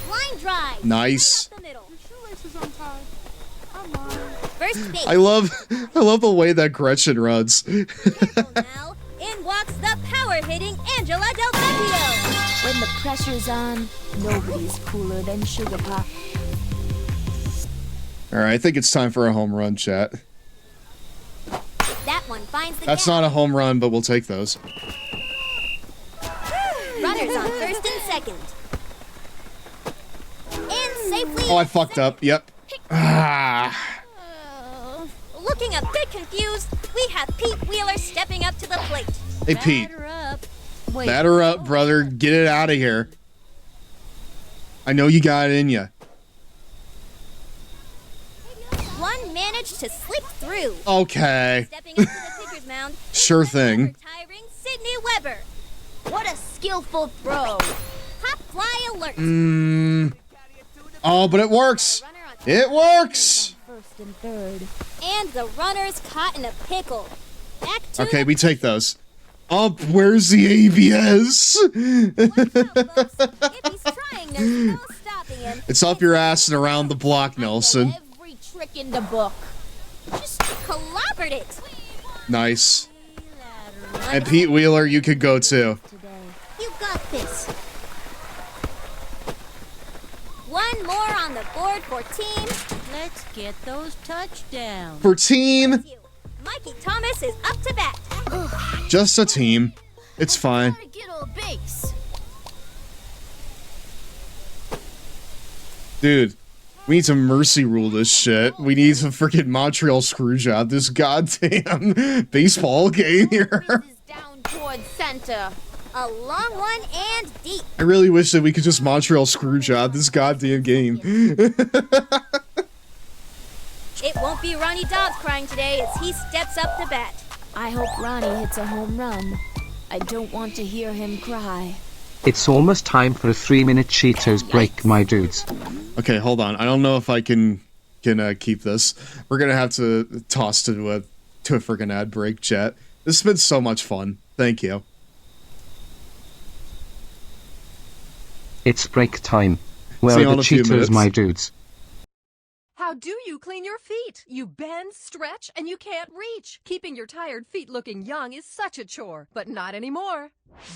Line drive. Nice. First base. I love the way that Gretchen runs. Now, in walks the power-hitting Angela Del Vecchio. When the pressure's on, nobody's cooler than Sugar Pop. Alright, I think it's time for a home run, chat. That one finds the That's gap. not a home run, but we'll take those. Runners on first and second. And safely. Oh, I fucked up. Yep. Ah. Looking a bit confused, we have Pete Wheeler stepping up to the plate. Hey, Pete. Batter up. Batter up, brother. Get it out of here. I know you got it in you. One managed to slip through. Okay. Stepping up to the pitcher's mound. Sure thing. Retiring Sidney Weber. What a skillful throw. Pop fly alert. Oh, but it works. It works. First and third. And the runner's caught in a pickle. Back to Okay, we take those. Up, where's the ABS? If he's trying, there's no stopping him. It's up your ass and around the block, Nelson. Every trick in the book. Just clobbered it. Nice. And Pete Wheeler, you could go too. You got this. One more on the board for team. Let's get those touchdowns. For team, Mikey Thomas is up to bat. just a team. It's fine. Get on base. Dude, we need to mercy rule this shit. We need to freaking Montreal Screwjob this goddamn baseball game here. Down towards center. A long one and deep. I really wish that we could just Montreal Screwjob this goddamn game. It won't be Ronnie Dobbs crying today as he steps up to bat. I hope Ronnie hits a home run. I don't want to hear him cry. It's almost time for a 3-minute Cheetos break, my dudes. Okay, hold on. I don't know if I can keep this. We're gonna have to toss to a freaking ad break, chat. This has been so much fun. Thank you. It's break time. Where See you are in the a few cheaters, minutes. my dudes? How do you clean your feet? You bend, stretch, and you can't reach. Keeping your tired feet looking young is such a chore, but not anymore.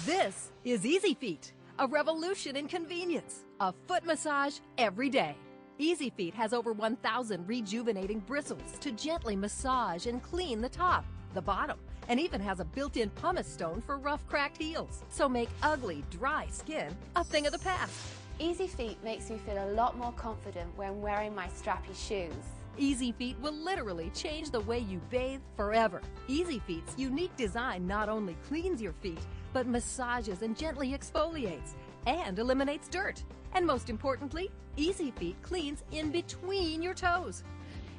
This is Easy Feet, a revolution in convenience. A foot massage every day. Easy Feet has over 1,000 rejuvenating bristles to gently massage and clean the top, the bottom, and even has a built-in pumice stone for rough, cracked heels. So make ugly, dry skin a thing of the past. Easy Feet makes me feel a lot more confident when wearing my strappy shoes. Easy Feet will literally change the way you bathe forever. Easy Feet's unique design not only cleans your feet, but massages and gently exfoliates and eliminates dirt. And most importantly, Easy Feet cleans in between your toes.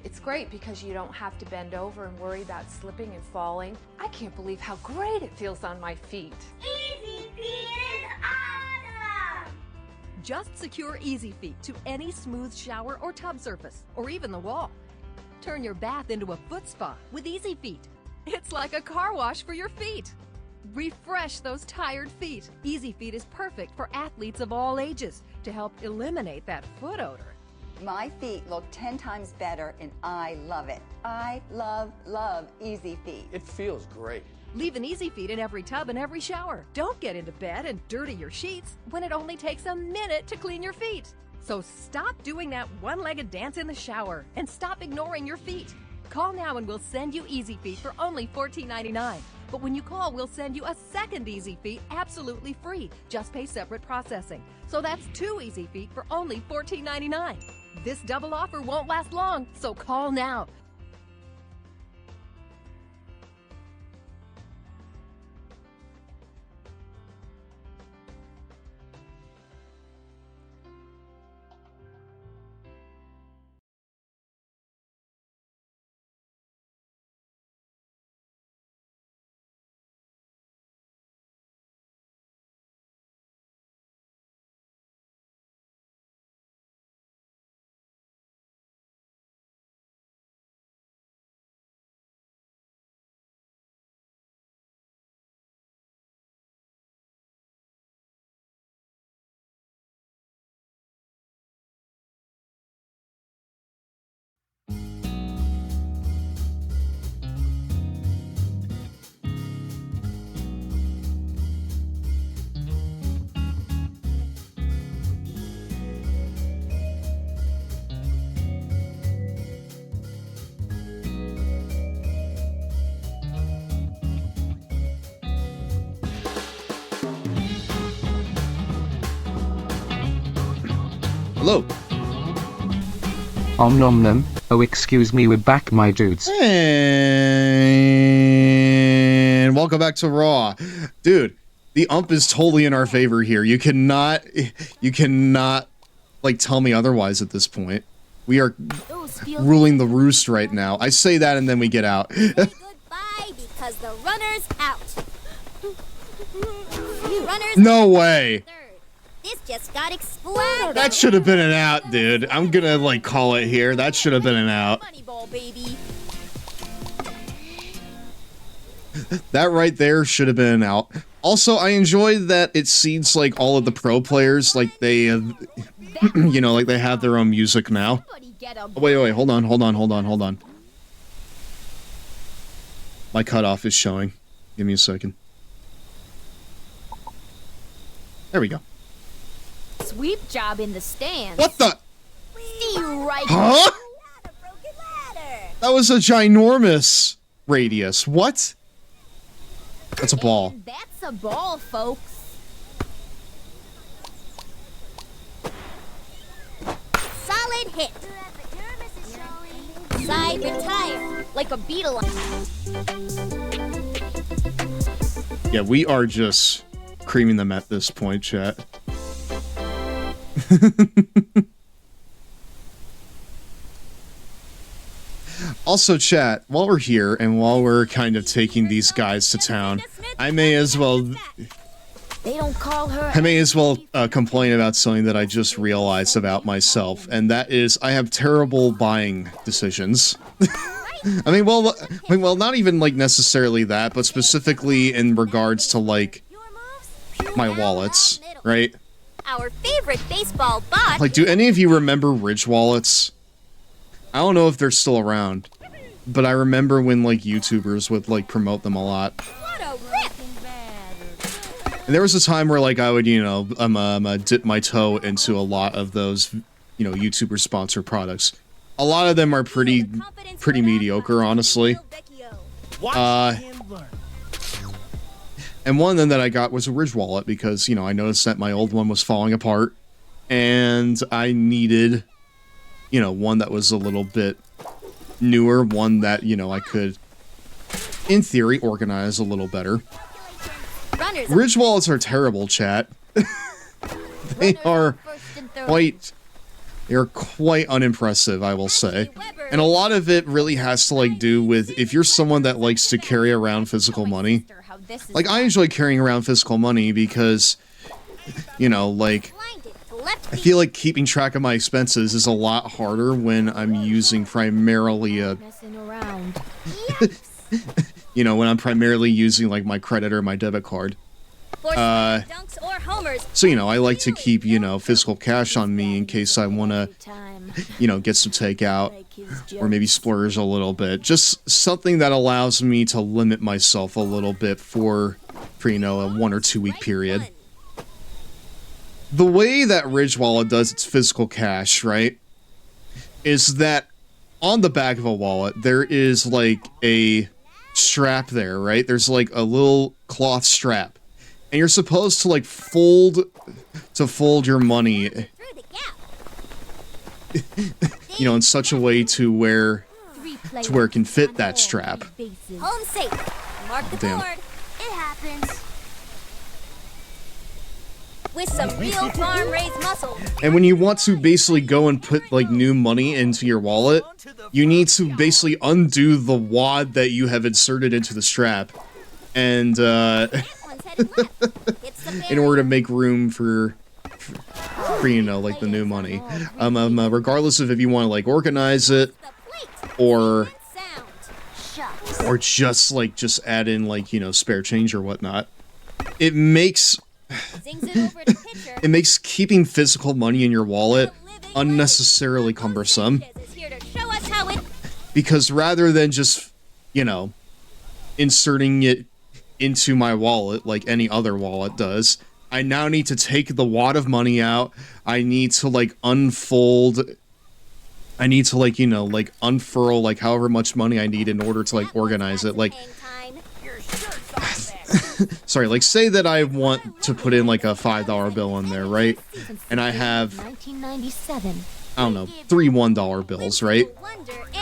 It's great because you don't have to bend over and worry about slipping and falling. I can't believe how great it feels on my feet. Easy Feet is awesome! Just secure Easy Feet to any smooth shower or tub surface, or even the wall. Turn your bath into a foot spa with Easy Feet. It's like a car wash for your feet. Refresh those tired feet. Easy Feet is perfect for athletes of all ages to help eliminate that foot odor. My feet look 10 times better and I love it. I love Easy Feet. It feels great. Leave an Easy Feet in every tub and every shower. Don't get into bed and dirty your sheets when it only takes a minute to clean your feet. So stop doing that one-legged dance in the shower and stop ignoring your feet. Call now and we'll send you Easy Feet for only $14.99. But when you call, we'll send you a second Easy Feet absolutely free. Just pay separate processing. So that's 2 Easy Feet for only $14.99. This double offer won't last long, so call now. Hello. Om nom nom. Oh, excuse me, we're back, my dudes. And welcome back to Raw. Dude, the ump is totally in our favor here. You cannot like tell me otherwise at this point. We are ruling the roost right now. I say that and then we get out. Goodbye because the runner's out. Runners No way. This just got exploded. That should have been an out, dude. I'm gonna like call it here. That should have been an out. Moneyball, baby. That right there should have been an out. Also, I enjoy that it seems like all of the pro players, like they, you know, like they have their own music now. Oh, wait, hold on. My cutoff is showing. Give me a second. There we go. Sweep job in the stands. What the? See you right. Huh? That was a ginormous radius. What? That's a ball. And that's a ball, folks. Solid hit. Side retire. Like a beetle. Yeah, we are just creaming them at this point, chat. Also, chat, while we're here and while we're kind of taking these guys to town, I may as well They don't call her. I may as well complain about something that I just realized about myself, and that is I have terrible buying decisions. I mean, well, not even like necessarily that, but specifically in regards to like my wallets, right? Our favorite baseball bot. Like, do any of you remember Ridge wallets? I don't know if they're still around, but I remember when like YouTubers would like promote them a lot. What a rip! And there was a time where like I would, you know, dip my toe into a lot of those, you know, YouTuber sponsored products. A lot of them are pretty mediocre, honestly. And one of them that I got was a Ridge wallet because, you know, I noticed that my old one was falling apart and I needed, you know, one that was a little bit newer, one that, you know, I could, in theory, organize a little better. Ridge wallets are terrible, chat. They are quite unimpressive, I will say. And a lot of it really has to like do with if you're someone that likes to carry around physical money. Like, I enjoy carrying around physical money because, you know, like, I feel like keeping track of my expenses is a lot harder when I'm using primarily a... you know, when I'm primarily using, like, my credit or my debit card. So, you know, I like to keep, you know, physical cash on me in case I want to, you know, get some takeout or maybe splurge a little bit. Just something that allows me to limit myself a little bit for you know, a 1 or 2 week period. The way that Ridge Wallet does its physical cash, right, is that on the back of a wallet, there is like a strap there, right? There's like a little cloth strap. And you're supposed to like fold your money, you know, in such a way to where it can fit that strap. Home safe. Mark the Damn. board. It happens. With some real farm-raised muscle. And when you want to basically go and put like new money into your wallet, you need to basically undo the wad that you have inserted into the strap, and in order to make room for you know, like the new money. Regardless of if you want to like organize it or just add in like, you know, spare change or whatnot. It makes keeping physical money in your wallet unnecessarily cumbersome. Because rather than just, you know, inserting it into my wallet like any other wallet does, I now need to take the wad of money out. I need to like unfold. I need to like, you know, like unfurl like however much money I need in order to like organize it. Like, sorry, like say that I want to put in like a $5 bill in there, right? And I have, I don't know, 3 $1 bills, right?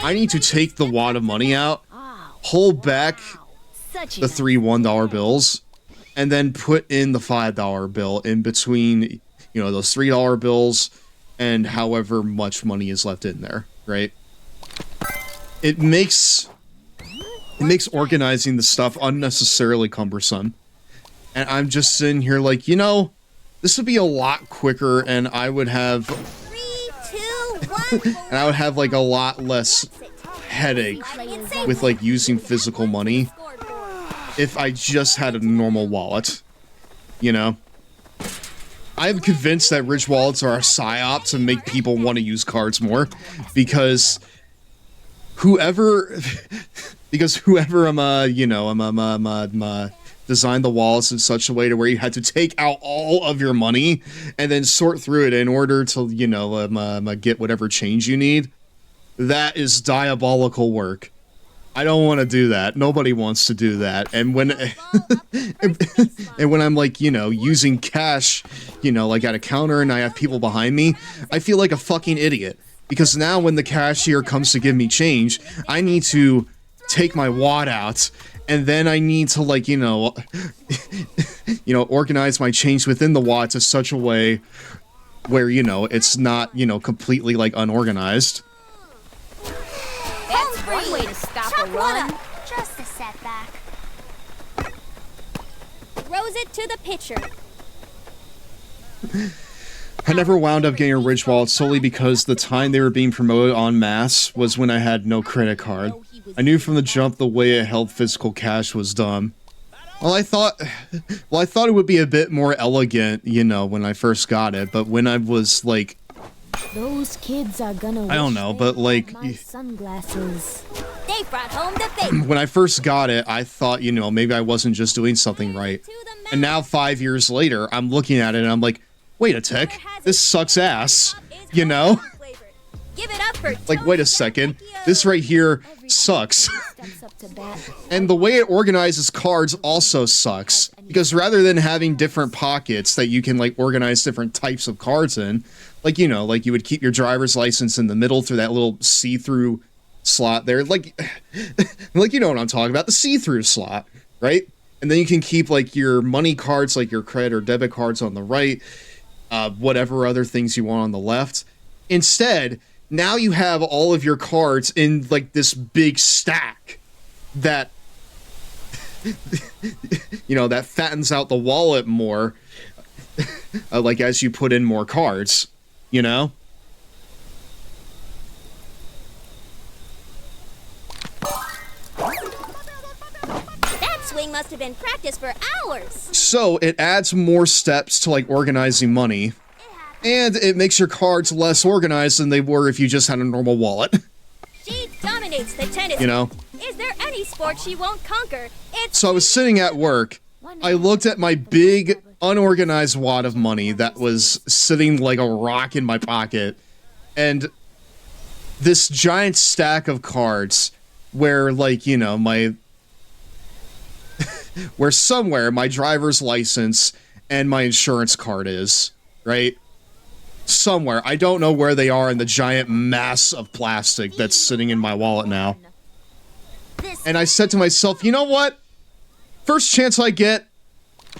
I need to take the wad of money out, hold back the 3 $1 bills, and then put in the $5 bill in between, you know, those $3 bills and however much money is left in there, right? It makes organizing the stuff unnecessarily cumbersome. And I'm just sitting here like, you know, this would be a lot quicker, and I would have 3, 2, 1. and I would have like a lot less headache with like using physical money if I just had a normal wallet, you know? I'm convinced that Ridge wallets are a psyop to make people want to use cards more, because whoever designed the wallets in such a way to where you had to take out all of your money and then sort through it in order to, you know, get whatever change you need, that is diabolical work. I don't want to do that. Nobody wants to do that. And when and when I'm like, you know, using cash, you know, like at a counter and I have people behind me, I feel like a fucking idiot. Because now when the cashier comes to give me change, I need to take my wad out, and then I need to like, you know, organize my change within the wad to such a way where, you know, it's not, you know, completely like unorganized. That's one way to stop a run. Just a setback. Throws it to the pitcher. I never wound up getting a Ridge wallet solely because the time they were being promoted en masse was when I had no credit card. I knew from the jump the way it held physical cash was dumb. Well, I thought it would be a bit more elegant, you know, when I first got it, but when I was like, those kids are gonna I don't know, but like, my sunglasses. They brought home the bacon. when I first got it, I thought, you know, maybe I wasn't just doing something right. And now 5 years later, I'm looking at it and I'm like, wait a tick, this sucks ass, you know? Give it up for Like, wait a second, this right here sucks. And the way it organizes cards also sucks, because rather than having different pockets that you can, like, organize different types of cards in, like, you know, like you would keep your driver's license in the middle through that little see-through slot there, like, like, you know what I'm talking about, the see-through slot, right? And then you can keep, like, your money cards, like your credit or debit cards on the right, whatever other things you want on the left. Instead, now you have all of your cards in, like, this big stack that, you know, that fattens out the wallet more, like, as you put in more cards, you know? That swing must have been practiced for hours. So, it adds more steps to, like, organizing money. And it makes your cards less organized than they were if you just had a normal wallet. She dominates the tennis. You know? Is there any sport she won't conquer? It's So I was sitting at work. I looked at my big, unorganized wad of money that was sitting like a rock in my pocket. And this giant stack of cards where, like, you know, where somewhere my driver's license and my insurance card is, right? Somewhere. I don't know where they are in the giant mass of plastic that's sitting in my wallet now. And I said to myself, you know what? First chance I get,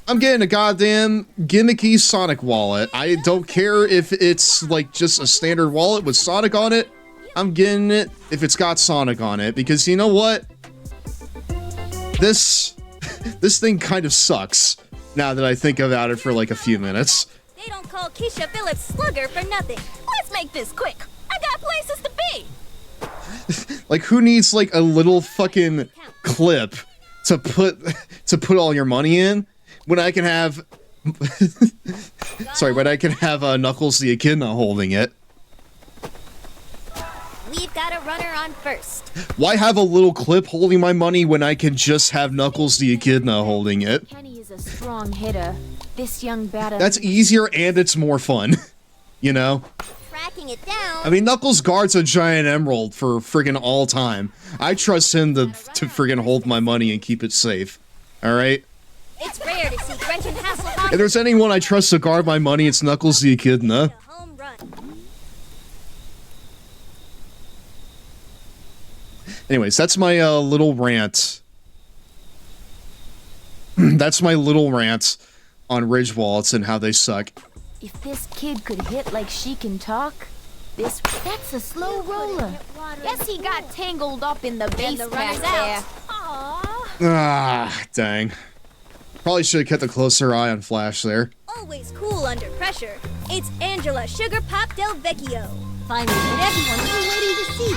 I'm getting a goddamn gimmicky Sonic wallet. I don't care if it's like just a standard wallet with Sonic on it. I'm getting it if it's got Sonic on it, because you know what? This thing kind of sucks now that I think about it for like a few minutes. They don't call Keisha Phillips Slugger for nothing. Let's make this quick. I got places to be. Like, who needs like a little fucking clip to put all your money in when I can have sorry, when I can have Knuckles the Echidna holding it? We've got a runner on first. Why have a little clip holding my money when I can just have Knuckles the Echidna holding it? Kenny is a strong hitter. This young batter. That's easier and it's more fun, you know? Tracking it down. I mean, Knuckles guards a giant emerald for friggin' all time. I trust him to friggin' hold my money and keep it safe. Alright? It's rare to see Gretchen Hasselhoff. If there's anyone I trust to guard my money, it's Knuckles the Echidna. Home run. Anyways, that's my little rant. That's my little rant on Ridge wallets and how they suck. If this kid could hit like she can talk, that's a slow roller. Guess he got tangled up in the base pack there. Ah, dang. Probably should have kept a closer eye on Flash there. Always cool under pressure. It's Angela Sugar Pop Del Vecchio. Finally, what everyone's been waiting to see.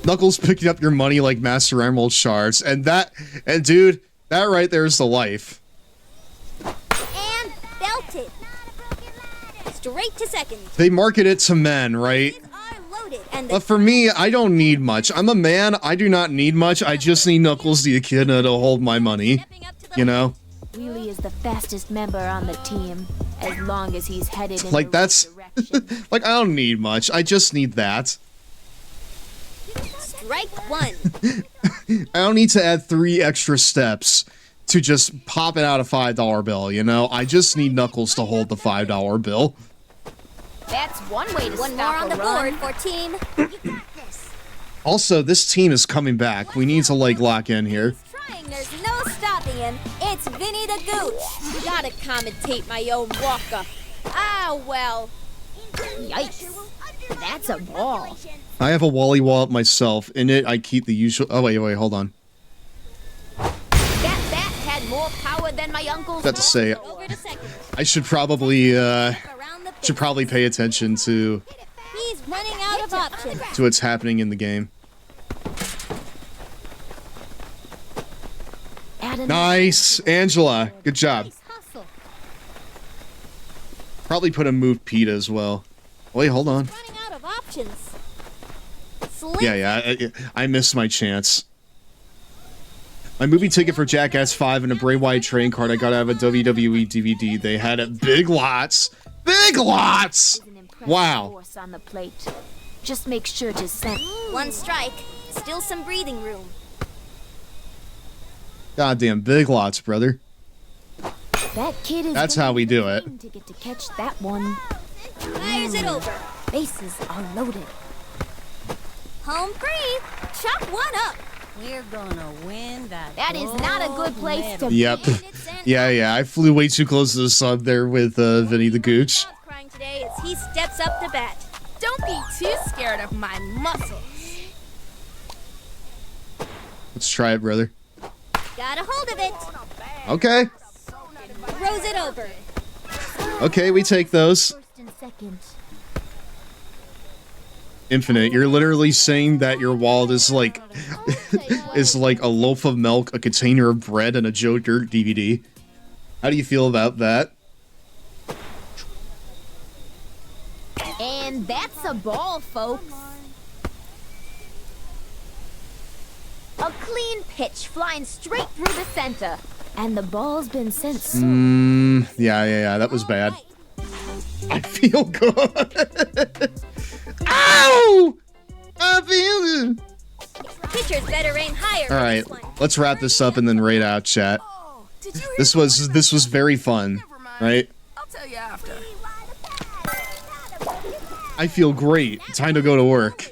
Knuckles picking up your money like Master Emerald shards, and dude, that right there is the life. And belted. Straight to second. They market it to men, right? But for me, I don't need much. I'm a man, I do not need much, I just need Knuckles the Echidna to hold my money. You know? Wheelie is the fastest member on the team, as long as he's headed in like, the that's... right direction. like, I don't need much, I just need that. Strike one. I don't need to add 3 extra steps to just pop it out a $5 bill, you know? I just need Knuckles to hold the $5 bill. That's one way to One stop more on a the run. board for team. You got this. Also, this team is coming back. We need to, like, lock in here. There's no stopping him. It's Vinny the Gooch. Gotta commentate my own walk-up. Ah, well. Yikes. That's a ball. I have a Wally wallet myself. In it, I keep the usual... Oh, wait, hold on. That bat had more power than my uncle's. Got to say... Over to second. I should probably pay attention to He's running out of options. what's happening in the game. Nice, Angela. Good job. Probably put a move Peta as well. Wait, hold on. Running out of options. Yeah, I missed my chance. My movie ticket for Jackass 5 and a Bray Wyatt trading card I got out of a WWE DVD. They had it Big Lots. Big Lots! Wow. Force on the plate. Just make sure to send. One strike. Still some breathing room. Goddamn Big Lots, brother. That kid is. That's how we do it. To get to catch that one. Fires it over. Bases are loaded. Home free. Chop one up. We're gonna win that. That is not a good place to Yep. Yeah, I flew way too close to the sub there with Vinny the Gooch. Crying today as he steps up to bat. Don't be too scared of my muscles. Let's try it, brother. Got a hold of it. Okay. Throws it over. Okay, we take those. First and second. Infinite, you're literally saying that your wallet is like a loaf of milk, a container of bread, and a Joe Dirt DVD. How do you feel about that? And that's a ball, folks. A clean pitch flying straight through the center. And the ball's been sent. Yeah, that was bad. I feel good. Ow! I feel good. Pitchers better aim higher. All right, let's wrap this up and then raid out, chat. This was very fun, right? I'll tell you after. I feel great. Time to go to work.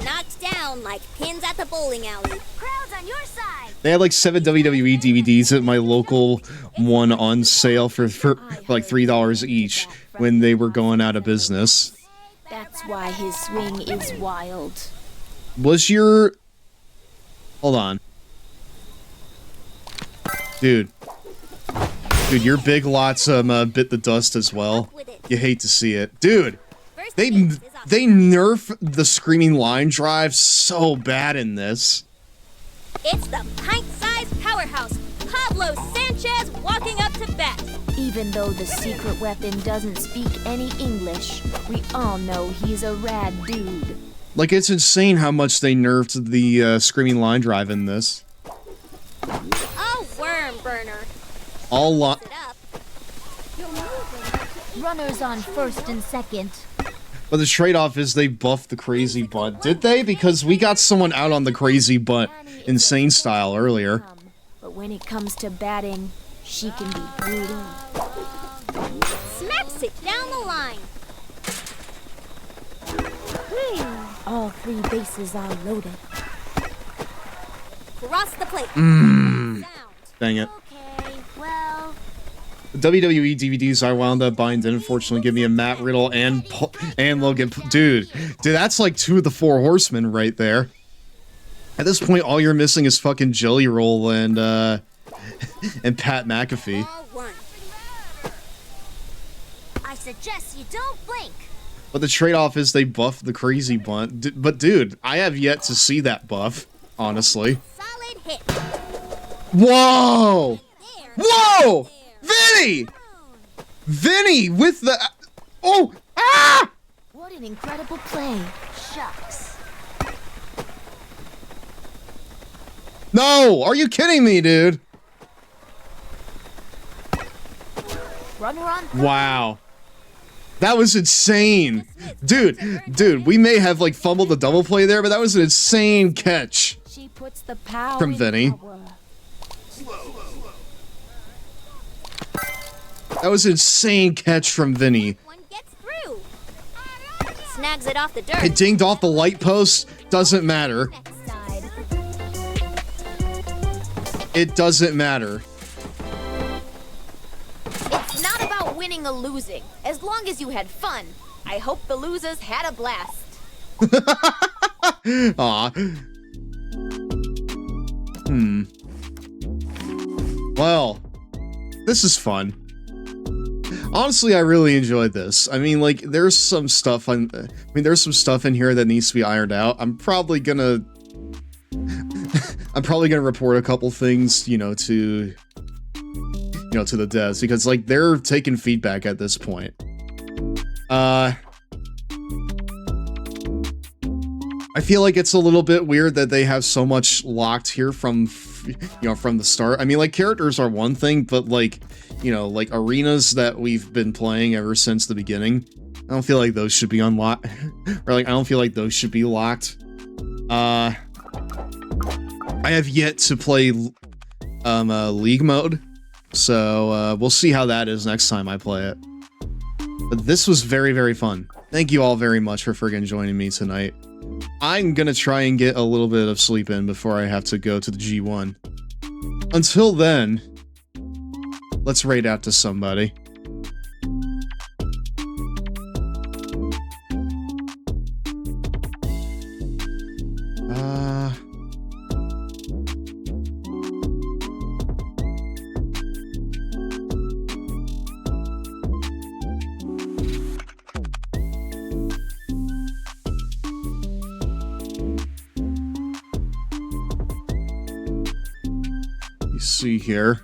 Knocked down like pins at the bowling alley. Crowds on your side. They had like 7 WWE DVDs at my local one on sale for like $3 each when they were going out of business. That's why his swing is wild. Was your... Hold on. Dude, your Big Lots bit the dust as well. You hate to see it. Dude, they nerf the screaming line drive so bad in this. It's the pint-sized powerhouse, Pablo Sanchez walking up to bat. Even though the secret weapon doesn't speak any English, we all know he's a rad dude. Like, it's insane how much they nerfed the screaming line drive in this. A worm burner. All lot. Runners on first and second. But the trade-off is they buffed the crazy butt. Did they? Because we got someone out on the crazy butt insane style earlier. But when it comes to batting, she can be brutal. Smacks it down the line. All 3 bases are loaded. Cross the plate. Dang it. Okay, well. The WWE DVDs I wound up buying did unfortunately give me a Matt Riddle and Logan. Dude, that's like 2 of the 4 horsemen right there. At this point, all you're missing is fucking Jelly Roll and Pat McAfee. I suggest you don't blink. But the trade-off is they buffed the crazy bunt. But dude, I have yet to see that buff, honestly. Solid hit. Whoa! Whoa! Vinny! Vinny with the... Oh! Ah! What an incredible play. Shucks. No! Are you kidding me, dude? Runner on. Wow. That was insane. Dude, we may have like fumbled the double play there, but that was an insane catch. She puts the power from Vinny. That was an insane catch from Vinny. One gets through. Snags it off the dirt. It dinged off the light post. Doesn't matter. It doesn't matter. It's not about winning or losing. As long as you had fun. I hope the losers had a blast. Aw. Well, this is fun. Honestly, I really enjoyed this. I mean, like, there's some stuff there's some stuff in here that needs to be ironed out. I'm probably gonna report a couple things, to the devs, because, like, they're taking feedback at this point. I feel like it's a little bit weird that they have so much locked here from the start. I mean, like, characters are one thing, but, like, like, arenas that we've been playing ever since the beginning, I don't feel like those should be unlocked. Or, like, I don't feel like those should be locked. I have yet to play League mode, so we'll see how that is next time I play it. But this was very, very fun. Thank you all very much for friggin' joining me tonight. I'm gonna try and get a little bit of sleep in before I have to go to the G1. Until then, let's raid out to somebody. See here.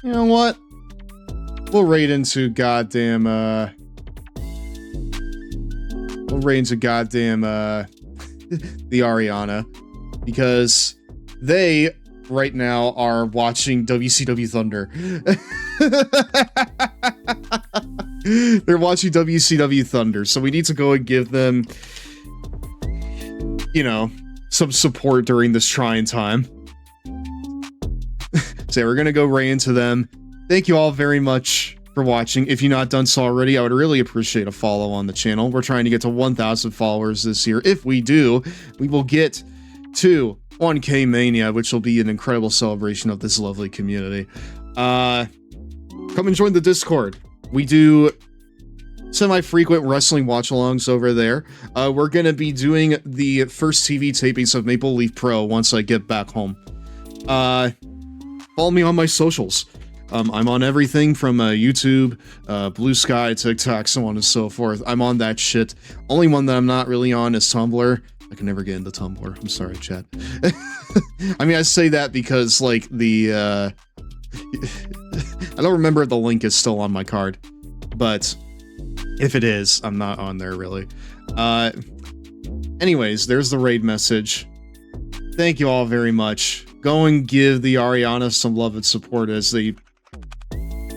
You know what? We'll raid into goddamn the Ariana, because they right now are watching WCW Thunder. They're watching WCW Thunder, so we need to go and give them, some support during this trying time. So we're gonna go right into them. Thank you all very much for watching. If you've not done so already, I would really appreciate a follow on the channel. We're trying to get to 1,000 followers this year. If we do, we will get to 1K Mania, which will be an incredible celebration of this lovely community. Come and join the Discord. We do semi-frequent wrestling watch-alongs over there. We're going to be doing the first TV tapings of Maple Leaf Pro once I get back home. Follow me on my socials. I'm on everything from YouTube, Blue Sky, TikTok, so on and so forth. I'm on that shit. Only one that I'm not really on is Tumblr. I can never get into Tumblr. I'm sorry, chat. I mean, I say that because, like, I don't remember if the link is still on my card, but if it is, I'm not on there, really. Anyways, there's the raid message. Thank you all very much. Go and give the Ariana some love and support as they,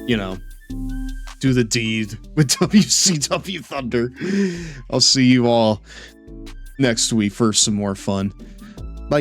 do the deed with WCW Thunder. I'll see you all next week for some more fun. Bye!